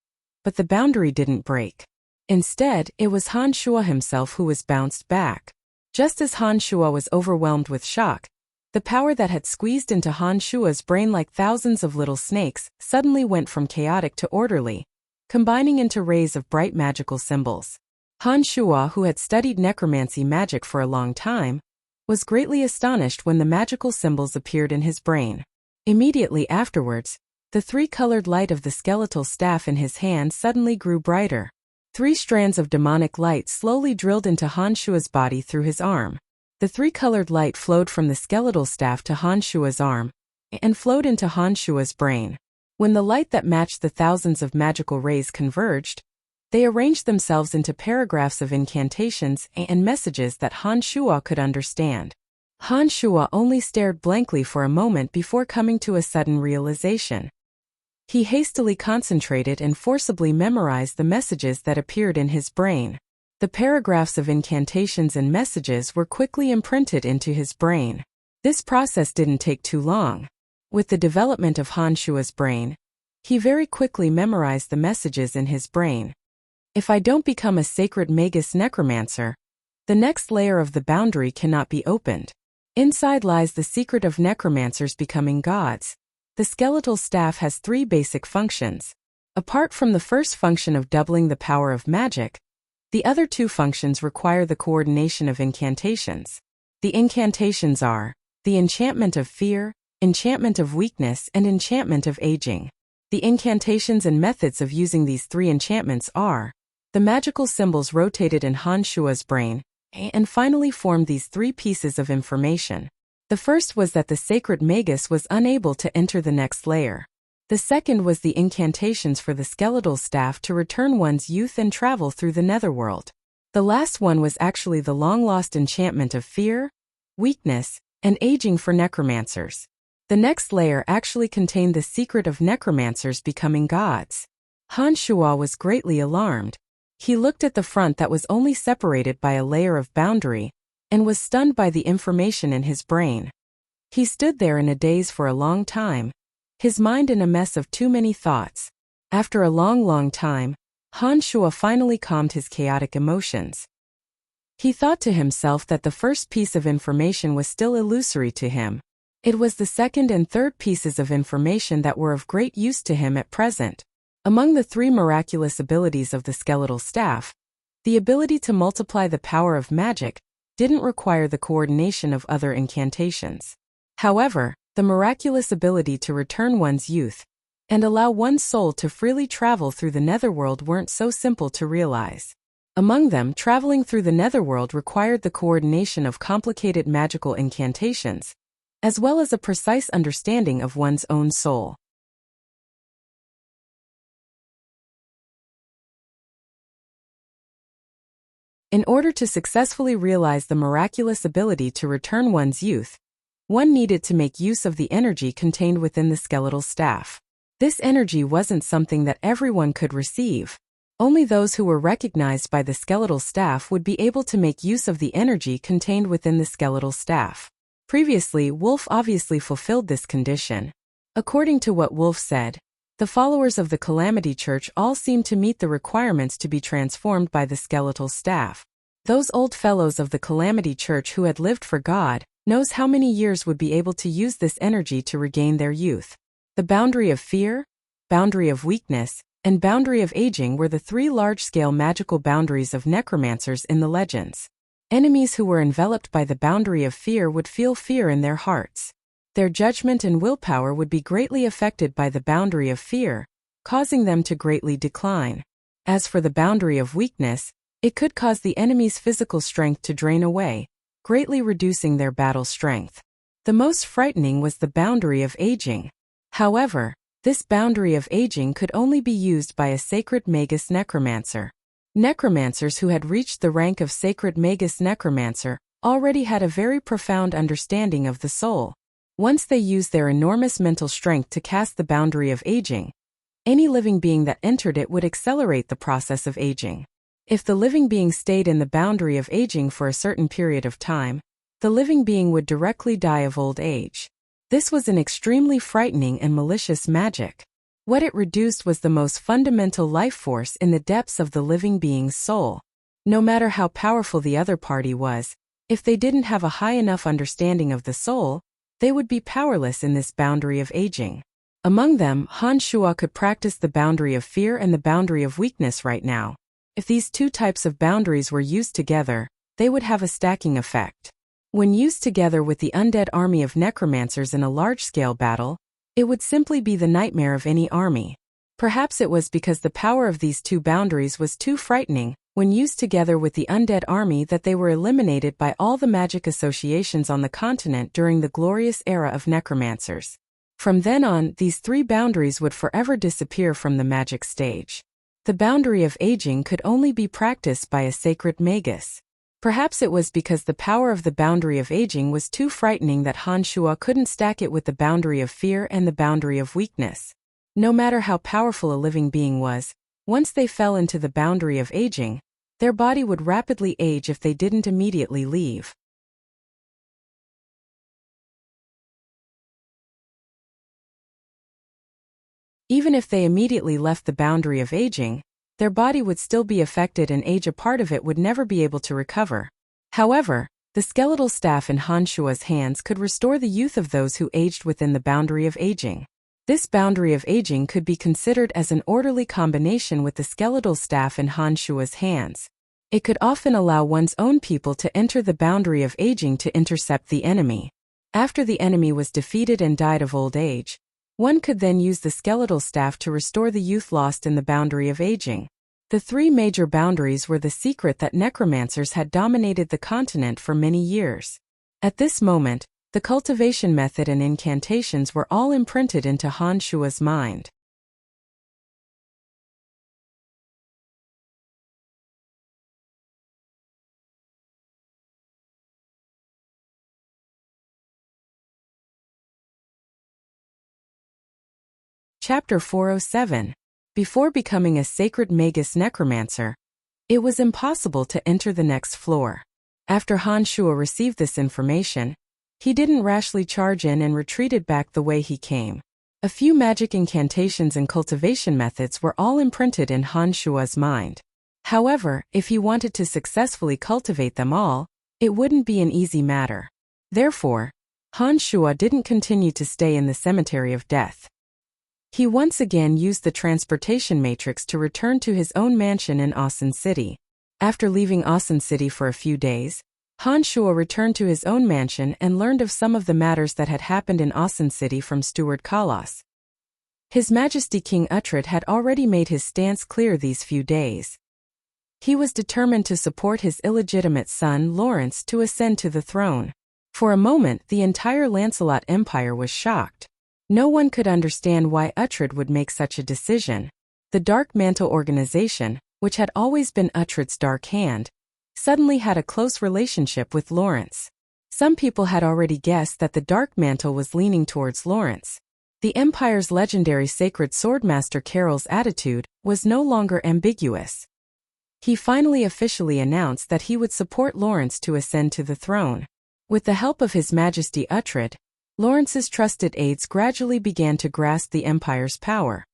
but the boundary didn't break. Instead, it was Han Shua himself who was bounced back. Just as Han Shua was overwhelmed with shock, the power that had squeezed into Han Shua's brain like thousands of little snakes suddenly went from chaotic to orderly, combining into rays of bright magical symbols. Han Shua, who had studied necromancy magic for a long time, was greatly astonished when the magical symbols appeared in his brain. Immediately afterwards, the three-colored light of the skeletal staff in his hand suddenly grew brighter. 3 strands of demonic light slowly drilled into Han Shua's body through his arm. The three-colored light flowed from the skeletal staff to Han Shua's arm and flowed into Han Shua's brain. When the light that matched the thousands of magical rays converged, they arranged themselves into paragraphs of incantations and messages that Han Shua could understand. Han Shua only stared blankly for a moment before coming to a sudden realization. He hastily concentrated and forcibly memorized the messages that appeared in his brain. The paragraphs of incantations and messages were quickly imprinted into his brain. This process didn't take too long. With the development of Han Shua's brain, he very quickly memorized the messages in his brain. If I don't become a sacred Magus necromancer, the next layer of the boundary cannot be opened. Inside lies the secret of necromancers becoming gods. The skeletal staff has 3 basic functions. Apart from the first function of doubling the power of magic, the other 2 functions require the coordination of incantations. The incantations are the enchantment of fear, enchantment of weakness, and enchantment of aging. The incantations and methods of using these 3 enchantments are the magical symbols rotated in Han Shua's brain, and finally formed these 3 pieces of information. The first was that the sacred Magus was unable to enter the next layer. The second was the incantations for the skeletal staff to return one's youth and travel through the netherworld. The last one was actually the long-lost enchantment of fear, weakness, and aging for necromancers. The next layer actually contained the secret of necromancers becoming gods. Han Shua was greatly alarmed. He looked at the front that was only separated by a layer of boundary, and was stunned by the information in his brain. He stood there in a daze for a long time, his mind in a mess of too many thoughts. After a long time, Han Shua finally calmed his chaotic emotions. He thought to himself that the first piece of information was still illusory to him. It was the second and third pieces of information that were of great use to him at present. Among the 3 miraculous abilities of the skeletal staff, the ability to multiply the power of magic didn't require the coordination of other incantations. However, the miraculous ability to return one's youth and allow one's soul to freely travel through the netherworld weren't so simple to realize. Among them, traveling through the netherworld required the coordination of complicated magical incantations, as well as a precise understanding of one's own soul. In order to successfully realize the miraculous ability to return one's youth, one needed to make use of the energy contained within the skeletal staff. This energy wasn't something that everyone could receive. Only those who were recognized by the skeletal staff would be able to make use of the energy contained within the skeletal staff. Previously, Wolf obviously fulfilled this condition. According to what Wolf said, the followers of the Calamity Church all seemed to meet the requirements to be transformed by the skeletal staff. Those old fellows of the Calamity Church who had lived for God knows how many years would be able to use this energy to regain their youth. The boundary of fear, boundary of weakness, and boundary of aging were the 3 large-scale magical boundaries of necromancers in the legends. Enemies who were enveloped by the boundary of fear would feel fear in their hearts. Their judgment and willpower would be greatly affected by the boundary of fear, causing them to greatly decline. As for the boundary of weakness, it could cause the enemy's physical strength to drain away, greatly reducing their battle strength. The most frightening was the boundary of aging. However, this boundary of aging could only be used by a sacred Magus necromancer. Necromancers who had reached the rank of sacred Magus necromancer already had a very profound understanding of the soul. Once they used their enormous mental strength to cast the boundary of aging, any living being that entered it would accelerate the process of aging. If the living being stayed in the boundary of aging for a certain period of time, the living being would directly die of old age. This was an extremely frightening and malicious magic. What it reduced was the most fundamental life force in the depths of the living being's soul. No matter how powerful the other party was, if they didn't have a high enough understanding of the soul, they would be powerless in this boundary of aging. Among them, Han Shua could practice the boundary of fear and the boundary of weakness right now. If these 2 types of boundaries were used together, they would have a stacking effect. When used together with the undead army of necromancers in a large-scale battle, it would simply be the nightmare of any army. Perhaps it was because the power of these 2 boundaries was too frightening, when used together with the undead army, that they were eliminated by all the magic associations on the continent during the glorious era of necromancers. From then on, these 3 boundaries would forever disappear from the magic stage. The boundary of aging could only be practiced by a sacred Magus. Perhaps it was because the power of the boundary of aging was too frightening that Han Shua couldn't stack it with the boundary of fear and the boundary of weakness. No matter how powerful a living being was, once they fell into the boundary of aging, their body would rapidly age if they didn't immediately leave. Even if they immediately left the boundary of aging, their body would still be affected and age a part of it would never be able to recover. However, the skeletal staff in Han Shua's hands could restore the youth of those who aged within the boundary of aging. This boundary of aging could be considered as an orderly combination with the skeletal staff in Han Shua's hands. It could often allow one's own people to enter the boundary of aging to intercept the enemy. After the enemy was defeated and died of old age, one could then use the skeletal staff to restore the youth lost in the boundary of aging. The three major boundaries were the secret that necromancers had dominated the continent for many years. At this moment, the cultivation method and incantations were all imprinted into Han Shua's mind. Chapter 407. Before becoming a sacred magus necromancer, it was impossible to enter the next floor. After Han Shua received this information, he didn't rashly charge in and retreated back the way he came. A few magic incantations and cultivation methods were all imprinted in Han Shua's mind. However, if he wanted to successfully cultivate them all, it wouldn't be an easy matter. Therefore, Han Shua didn't continue to stay in the cemetery of death. He once again used the transportation matrix to return to his own mansion in Asan City. After leaving Asan City for a few days, Han Shua returned to his own mansion and learned of some of the matters that had happened in Asan City from Steward Kalas. His Majesty King Uhtred had already made his stance clear these few days. He was determined to support his illegitimate son Lawrence to ascend to the throne. For a moment, the entire Lancelot Empire was shocked. No one could understand why Uhtred would make such a decision. The Dark Mantle organization, which had always been Uhtred's dark hand, suddenly had a close relationship with Lawrence. Some people had already guessed that the Dark Mantle was leaning towards Lawrence. The Empire's legendary sacred swordmaster Carol's attitude was no longer ambiguous. He finally officially announced that he would support Lawrence to ascend to the throne. With the help of His Majesty Uhtred, Lawrence's trusted aides gradually began to grasp the Empire's power.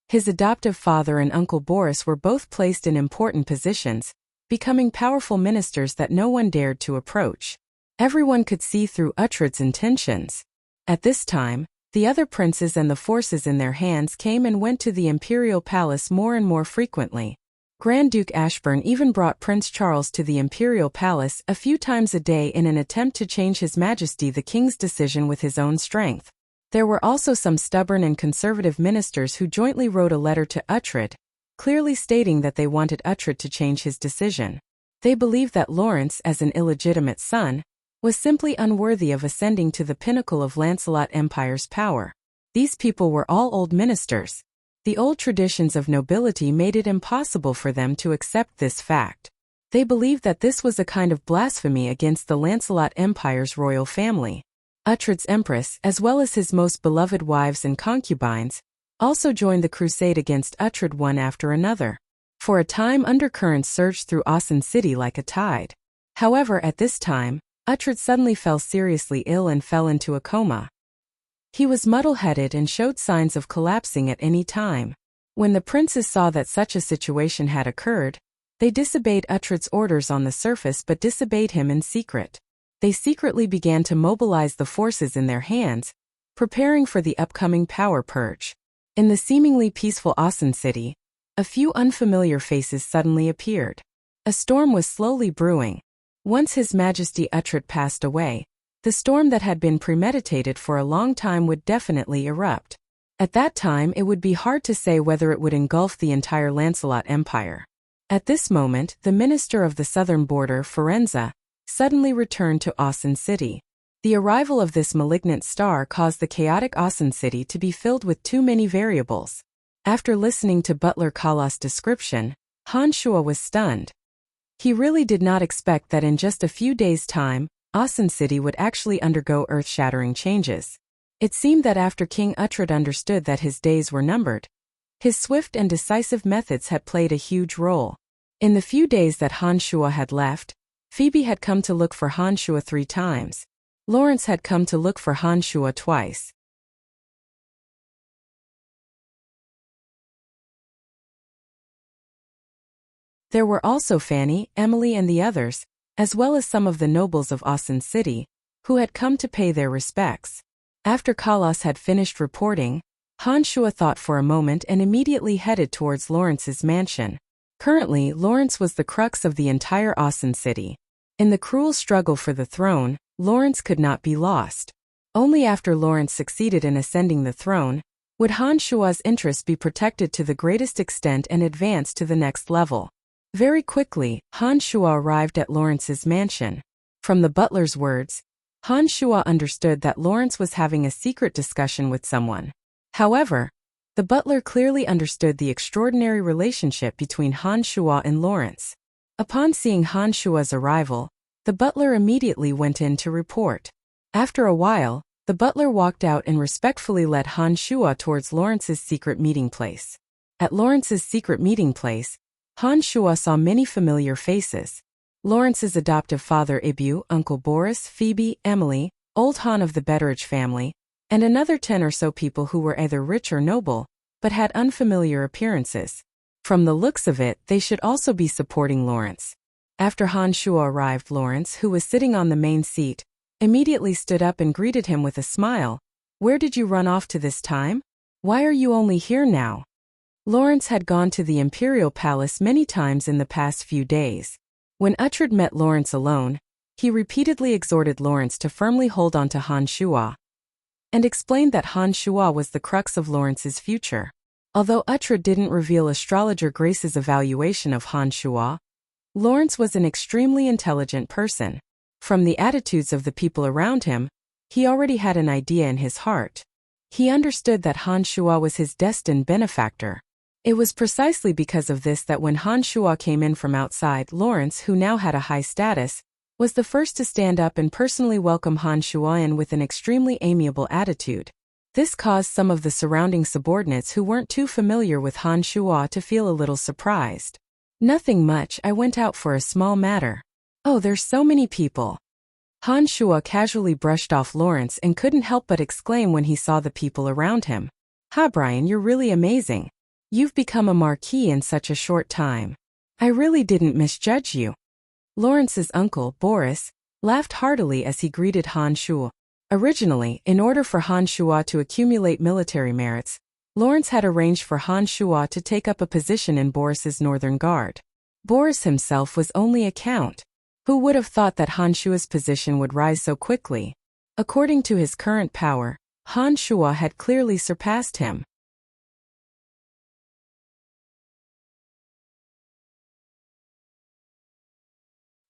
His adoptive father and uncle Boris were both placed in important positions, becoming powerful ministers that no one dared to approach. Everyone could see through Uhtred's intentions. At this time, the other princes and the forces in their hands came and went to the imperial palace more and more frequently. Grand Duke Ashburn even brought Prince Charles to the imperial palace a few times a day in an attempt to change His Majesty the King's decision with his own strength. There were also some stubborn and conservative ministers who jointly wrote a letter to Uhtred, clearly stating that they wanted Uhtred to change his decision. They believed that Lawrence, as an illegitimate son, was simply unworthy of ascending to the pinnacle of Lancelot Empire's power. These people were all old ministers. The old traditions of nobility made it impossible for them to accept this fact. They believed that this was a kind of blasphemy against the Lancelot Empire's royal family. Uhtred's empress, as well as his most beloved wives and concubines, also joined the crusade against Uhtred one after another. For a time, undercurrents surged through Asan City like a tide. However, at this time, Uhtred suddenly fell seriously ill and fell into a coma. He was muddle-headed and showed signs of collapsing at any time. When the princes saw that such a situation had occurred, they disobeyed Uhtred's orders on the surface but disobeyed him in secret. They secretly began to mobilize the forces in their hands, preparing for the upcoming power purge. In the seemingly peaceful Asan City, a few unfamiliar faces suddenly appeared. A storm was slowly brewing. Once His Majesty Uhtred passed away, the storm that had been premeditated for a long time would definitely erupt. At that time, it would be hard to say whether it would engulf the entire Lancelot Empire. At this moment, the minister of the southern border, Firenze, suddenly returned to Asan City. The arrival of this malignant star caused the chaotic Asan City to be filled with too many variables. After listening to Butler Kalas' description, Han Shua was stunned. He really did not expect that in just a few days' time, Asan City would actually undergo earth-shattering changes. It seemed that after King Uhtred understood that his days were numbered, his swift and decisive methods had played a huge role. In the few days that Han Shua had left, Phoebe had come to look for Han Shua 3 times. Lawrence had come to look for Han Shua twice. There were also Fanny, Emily and the others, as well as some of the nobles of Asen City, who had come to pay their respects. After Kalas had finished reporting, Han Shua thought for a moment and immediately headed towards Lawrence's mansion. Currently, Lawrence was the crux of the entire Asen City. In the cruel struggle for the throne, Lawrence could not be lost. Only after Lawrence succeeded in ascending the throne would Han Shua's interests be protected to the greatest extent and advance to the next level. Very quickly, Han Shua arrived at Lawrence's mansion. From the butler's words, Han Shua understood that Lawrence was having a secret discussion with someone. However, the butler clearly understood the extraordinary relationship between Han Shua and Lawrence. Upon seeing Han Shua's arrival, the butler immediately went in to report. After a while, the butler walked out and respectfully led Han Shua towards Lawrence's secret meeting place. At Lawrence's secret meeting place, Han Shua saw many familiar faces. Lawrence's adoptive father Ibu, Uncle Boris, Phoebe, Emily, Old Han of the Betteridge family, and another 10 or so people who were either rich or noble, but had unfamiliar appearances. From the looks of it, they should also be supporting Lawrence. After Han Shua arrived, Lawrence, who was sitting on the main seat, immediately stood up and greeted him with a smile. "Where did you run off to this time? Why are you only here now?" Lawrence had gone to the imperial palace many times in the past few days. When Uhtred met Lawrence alone, he repeatedly exhorted Lawrence to firmly hold on to Han Shua, and explained that Han Shua was the crux of Lawrence's future. Although Uhtred didn't reveal astrologer Grace's evaluation of Han Shua, Lawrence was an extremely intelligent person. From the attitudes of the people around him, he already had an idea in his heart. He understood that Han Shua was his destined benefactor. It was precisely because of this that when Han Shua came in from outside, Lawrence, who now had a high status, was the first to stand up and personally welcome Han Shua in with an extremely amiable attitude. This caused some of the surrounding subordinates who weren't too familiar with Han Shua to feel a little surprised. "Nothing much, I went out for a small matter." "Oh, there's so many people." Han Shua casually brushed off Lawrence and couldn't help but exclaim when he saw the people around him. "Ha, Brian, you're really amazing. You've become a marquis in such a short time. I really didn't misjudge you." Lawrence's uncle, Boris, laughed heartily as he greeted Han Shua. Originally, in order for Han Shua to accumulate military merits, Lawrence had arranged for Han Shua to take up a position in Boris's Northern Guard. Boris himself was only a count. Who would have thought that Han Shua's position would rise so quickly? According to his current power, Han Shua had clearly surpassed him.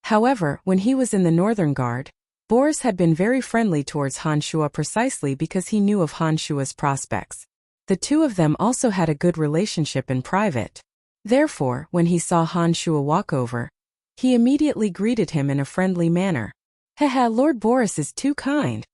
However, when he was in the Northern Guard, Boris had been very friendly towards Han Shua precisely because he knew of Han Shua's prospects. The two of them also had a good relationship in private. Therefore, when he saw Han Shua walk over, he immediately greeted him in a friendly manner. "Haha, Lord Boris is too kind."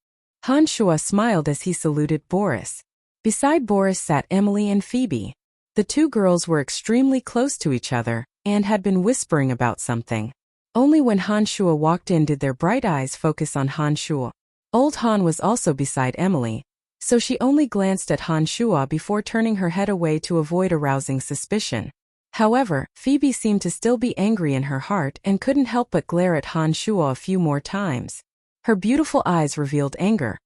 Han Shua smiled as he saluted Boris. Beside Boris sat Emily and Phoebe. The two girls were extremely close to each other and had been whispering about something. Only when Han Shua walked in did their bright eyes focus on Han Shua. Old Han was also beside Emily, so she only glanced at Han Shua before turning her head away to avoid arousing suspicion. However, Phoebe seemed to still be angry in her heart and couldn't help but glare at Han Shua a few more times. Her beautiful eyes revealed anger,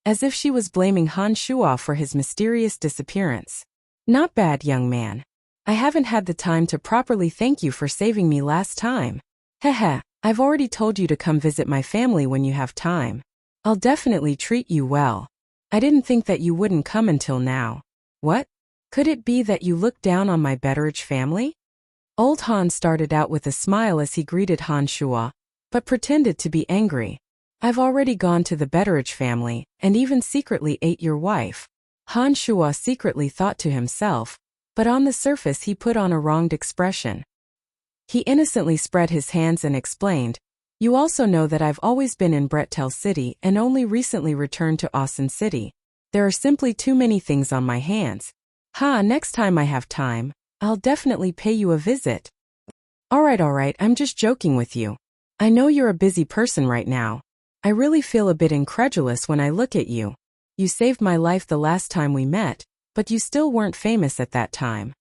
as if she was blaming Han Shua for his mysterious disappearance. "Not bad, young man. I haven't had the time to properly thank you for saving me last time. Haha, I've already told you to come visit my family when you have time. I'll definitely treat you well. I didn't think that you wouldn't come until now." "What? Could it be that you look down on my Betteridge family?" Old Han started out with a smile as he greeted Han Shua, but pretended to be angry. "I've already gone to the Betteridge family, and even secretly ate your wife." Han Shua secretly thought to himself, but on the surface he put on a wronged expression. He innocently spread his hands and explained, "You also know that I've always been in Brettel City and only recently returned to Asen City. There are simply too many things on my hands. Next time I have time, I'll definitely pay you a visit." Alright, I'm just joking with you. I know you're a busy person right now. I really feel a bit incredulous when I look at you. You saved my life the last time we met, but you still weren't famous at that time.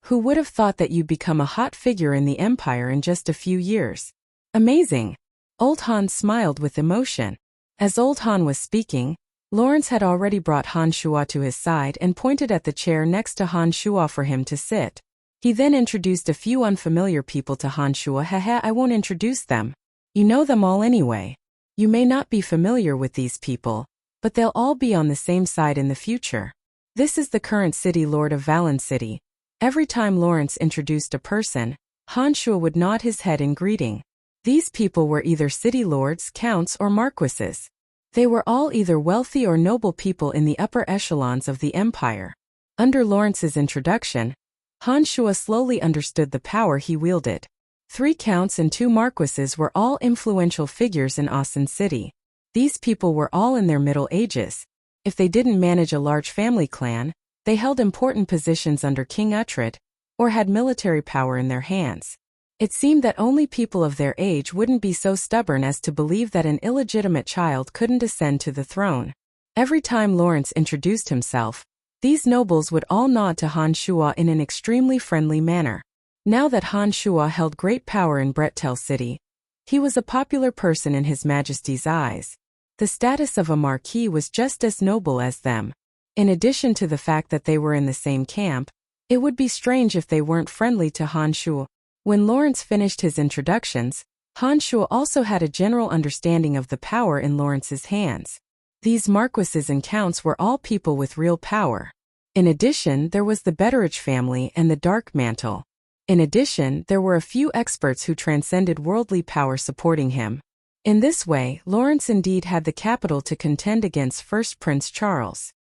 Who would have thought that you'd become a hot figure in the empire in just a few years? Amazing! Old Han smiled with emotion. As Old Han was speaking, Lawrence had already brought Han Shuo to his side and pointed at the chair next to Han Shuo for him to sit. He then introduced a few unfamiliar people to Han Shuo. Haha, I won't introduce them. You know them all anyway. You may not be familiar with these people, but they'll all be on the same side in the future. This is the current city lord of Valen City. Every time Lawrence introduced a person, Han Shuo would nod his head in greeting. These people were either city lords, counts, or marquises. They were all either wealthy or noble people in the upper echelons of the empire. Under Lawrence's introduction, Han Shuo slowly understood the power he wielded. 3 counts and 2 marquises were all influential figures in Asin City. These people were all in their middle ages. If they didn't manage a large family clan, they held important positions under King Uhtred, or had military power in their hands. It seemed that only people of their age wouldn't be so stubborn as to believe that an illegitimate child couldn't ascend to the throne. Every time Lawrence introduced himself, these nobles would all nod to Han Shuo in an extremely friendly manner. Now that Han Shuo held great power in Bretel City, he was a popular person in His Majesty's eyes. The status of a marquis was just as noble as them. In addition to the fact that they were in the same camp, it would be strange if they weren't friendly to Han Shuo. When Lawrence finished his introductions, Han Shuo also had a general understanding of the power in Lawrence's hands. These marquises and counts were all people with real power. In addition, there was the Betteridge family and the Dark Mantle. In addition, there were a few experts who transcended worldly power supporting him. In this way, Lawrence indeed had the capital to contend against first Prince Charles.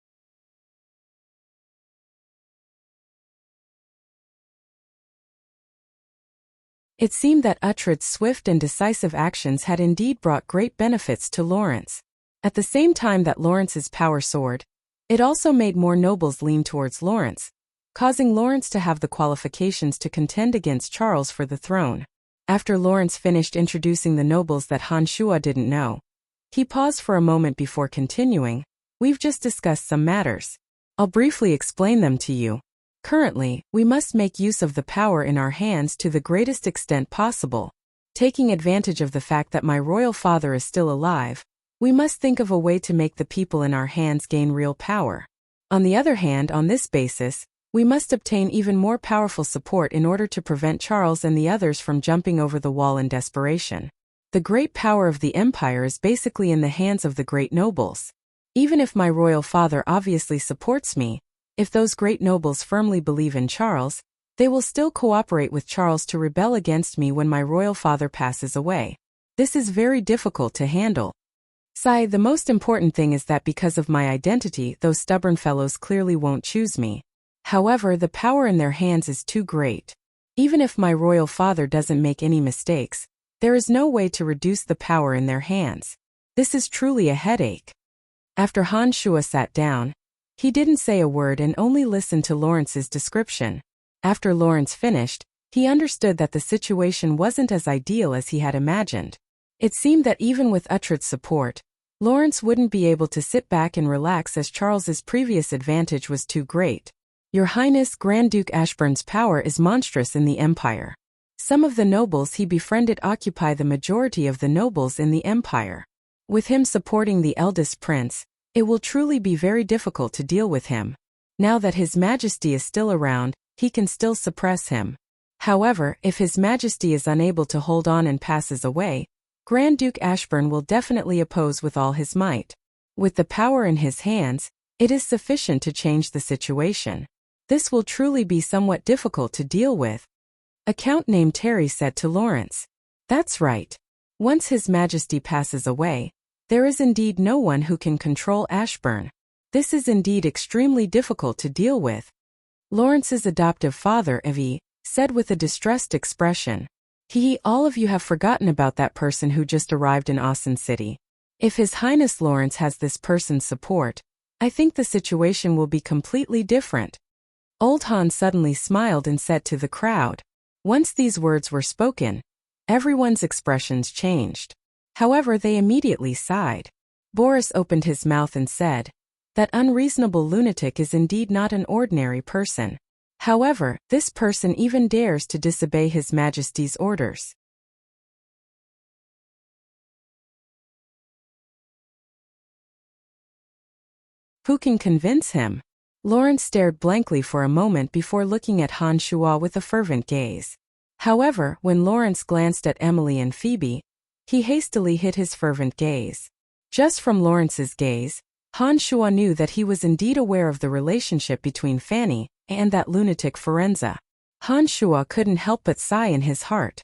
It seemed that Uhtred's swift and decisive actions had indeed brought great benefits to Lawrence. At the same time that Lawrence's power soared, it also made more nobles lean towards Lawrence, causing Lawrence to have the qualifications to contend against Charles for the throne. After Lawrence finished introducing the nobles that Han Shuo didn't know, he paused for a moment before continuing. We've just discussed some matters. I'll briefly explain them to you. Currently, we must make use of the power in our hands to the greatest extent possible. Taking advantage of the fact that my royal father is still alive, we must think of a way to make the people in our hands gain real power. On the other hand, on this basis, we must obtain even more powerful support in order to prevent Charles and the others from jumping over the wall in desperation. The great power of the empire is basically in the hands of the great nobles. Even if my royal father obviously supports me, if those great nobles firmly believe in Charles, they will still cooperate with Charles to rebel against me when my royal father passes away. This is very difficult to handle. Sai, the most important thing is that because of my identity, those stubborn fellows clearly won't choose me. However, the power in their hands is too great. Even if my royal father doesn't make any mistakes, there is no way to reduce the power in their hands. This is truly a headache. After Han Shuo sat down, he didn't say a word and only listened to Lawrence's description. After Lawrence finished, he understood that the situation wasn't as ideal as he had imagined. It seemed that even with Uhtred's support, Lawrence wouldn't be able to sit back and relax as Charles's previous advantage was too great. Your Highness, Grand Duke Ashburn's power is monstrous in the empire. Some of the nobles he befriended occupy the majority of the nobles in the empire. With him supporting the eldest prince, it will truly be very difficult to deal with him. Now that His Majesty is still around, he can still suppress him. However, if His Majesty is unable to hold on and passes away, Grand Duke Ashburn will definitely oppose with all his might. With the power in his hands, it is sufficient to change the situation. This will truly be somewhat difficult to deal with. A count named Terry said to Lawrence. That's right. Once His Majesty passes away, there is indeed no one who can control Ashburn. This is indeed extremely difficult to deal with. Lawrence's adoptive father, Evie, said with a distressed expression. All of you have forgotten about that person who just arrived in Asin City. If His Highness Lawrence has this person's support, I think the situation will be completely different. Old Han suddenly smiled and said to the crowd. Once these words were spoken, everyone's expressions changed. However, they immediately sighed. Boris opened his mouth and said, "That unreasonable lunatic is indeed not an ordinary person. However, this person even dares to disobey His Majesty's orders. Who can convince him? Lawrence stared blankly for a moment before looking at Han Shuo with a fervent gaze. However, when Lawrence glanced at Emily and Phoebe, he hastily hid his fervent gaze. Just from Lawrence's gaze, Han Shuo knew that he was indeed aware of the relationship between Fanny and that lunatic Forenza. Han Shuo couldn't help but sigh in his heart.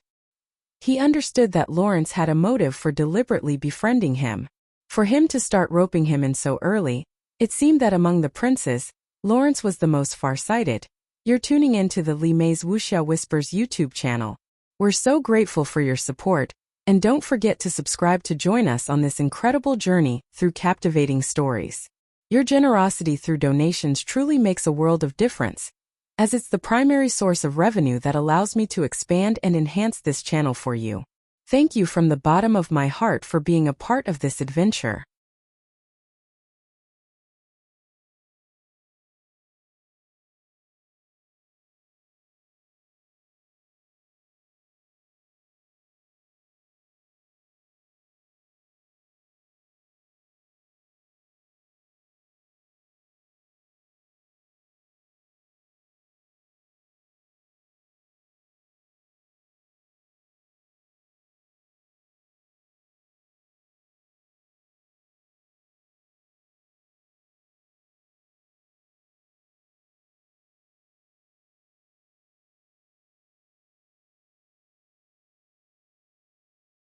He understood that Lawrence had a motive for deliberately befriending him. For him to start roping him in so early, it seemed that among the princes, Lawrence was the most far-sighted. You're tuning in to the Li Mei's Wuxia Whispers YouTube channel. We're so grateful for your support, and don't forget to subscribe to join us on this incredible journey through captivating stories. Your generosity through donations truly makes a world of difference, as it's the primary source of revenue that allows me to expand and enhance this channel for you. Thank you from the bottom of my heart for being a part of this adventure.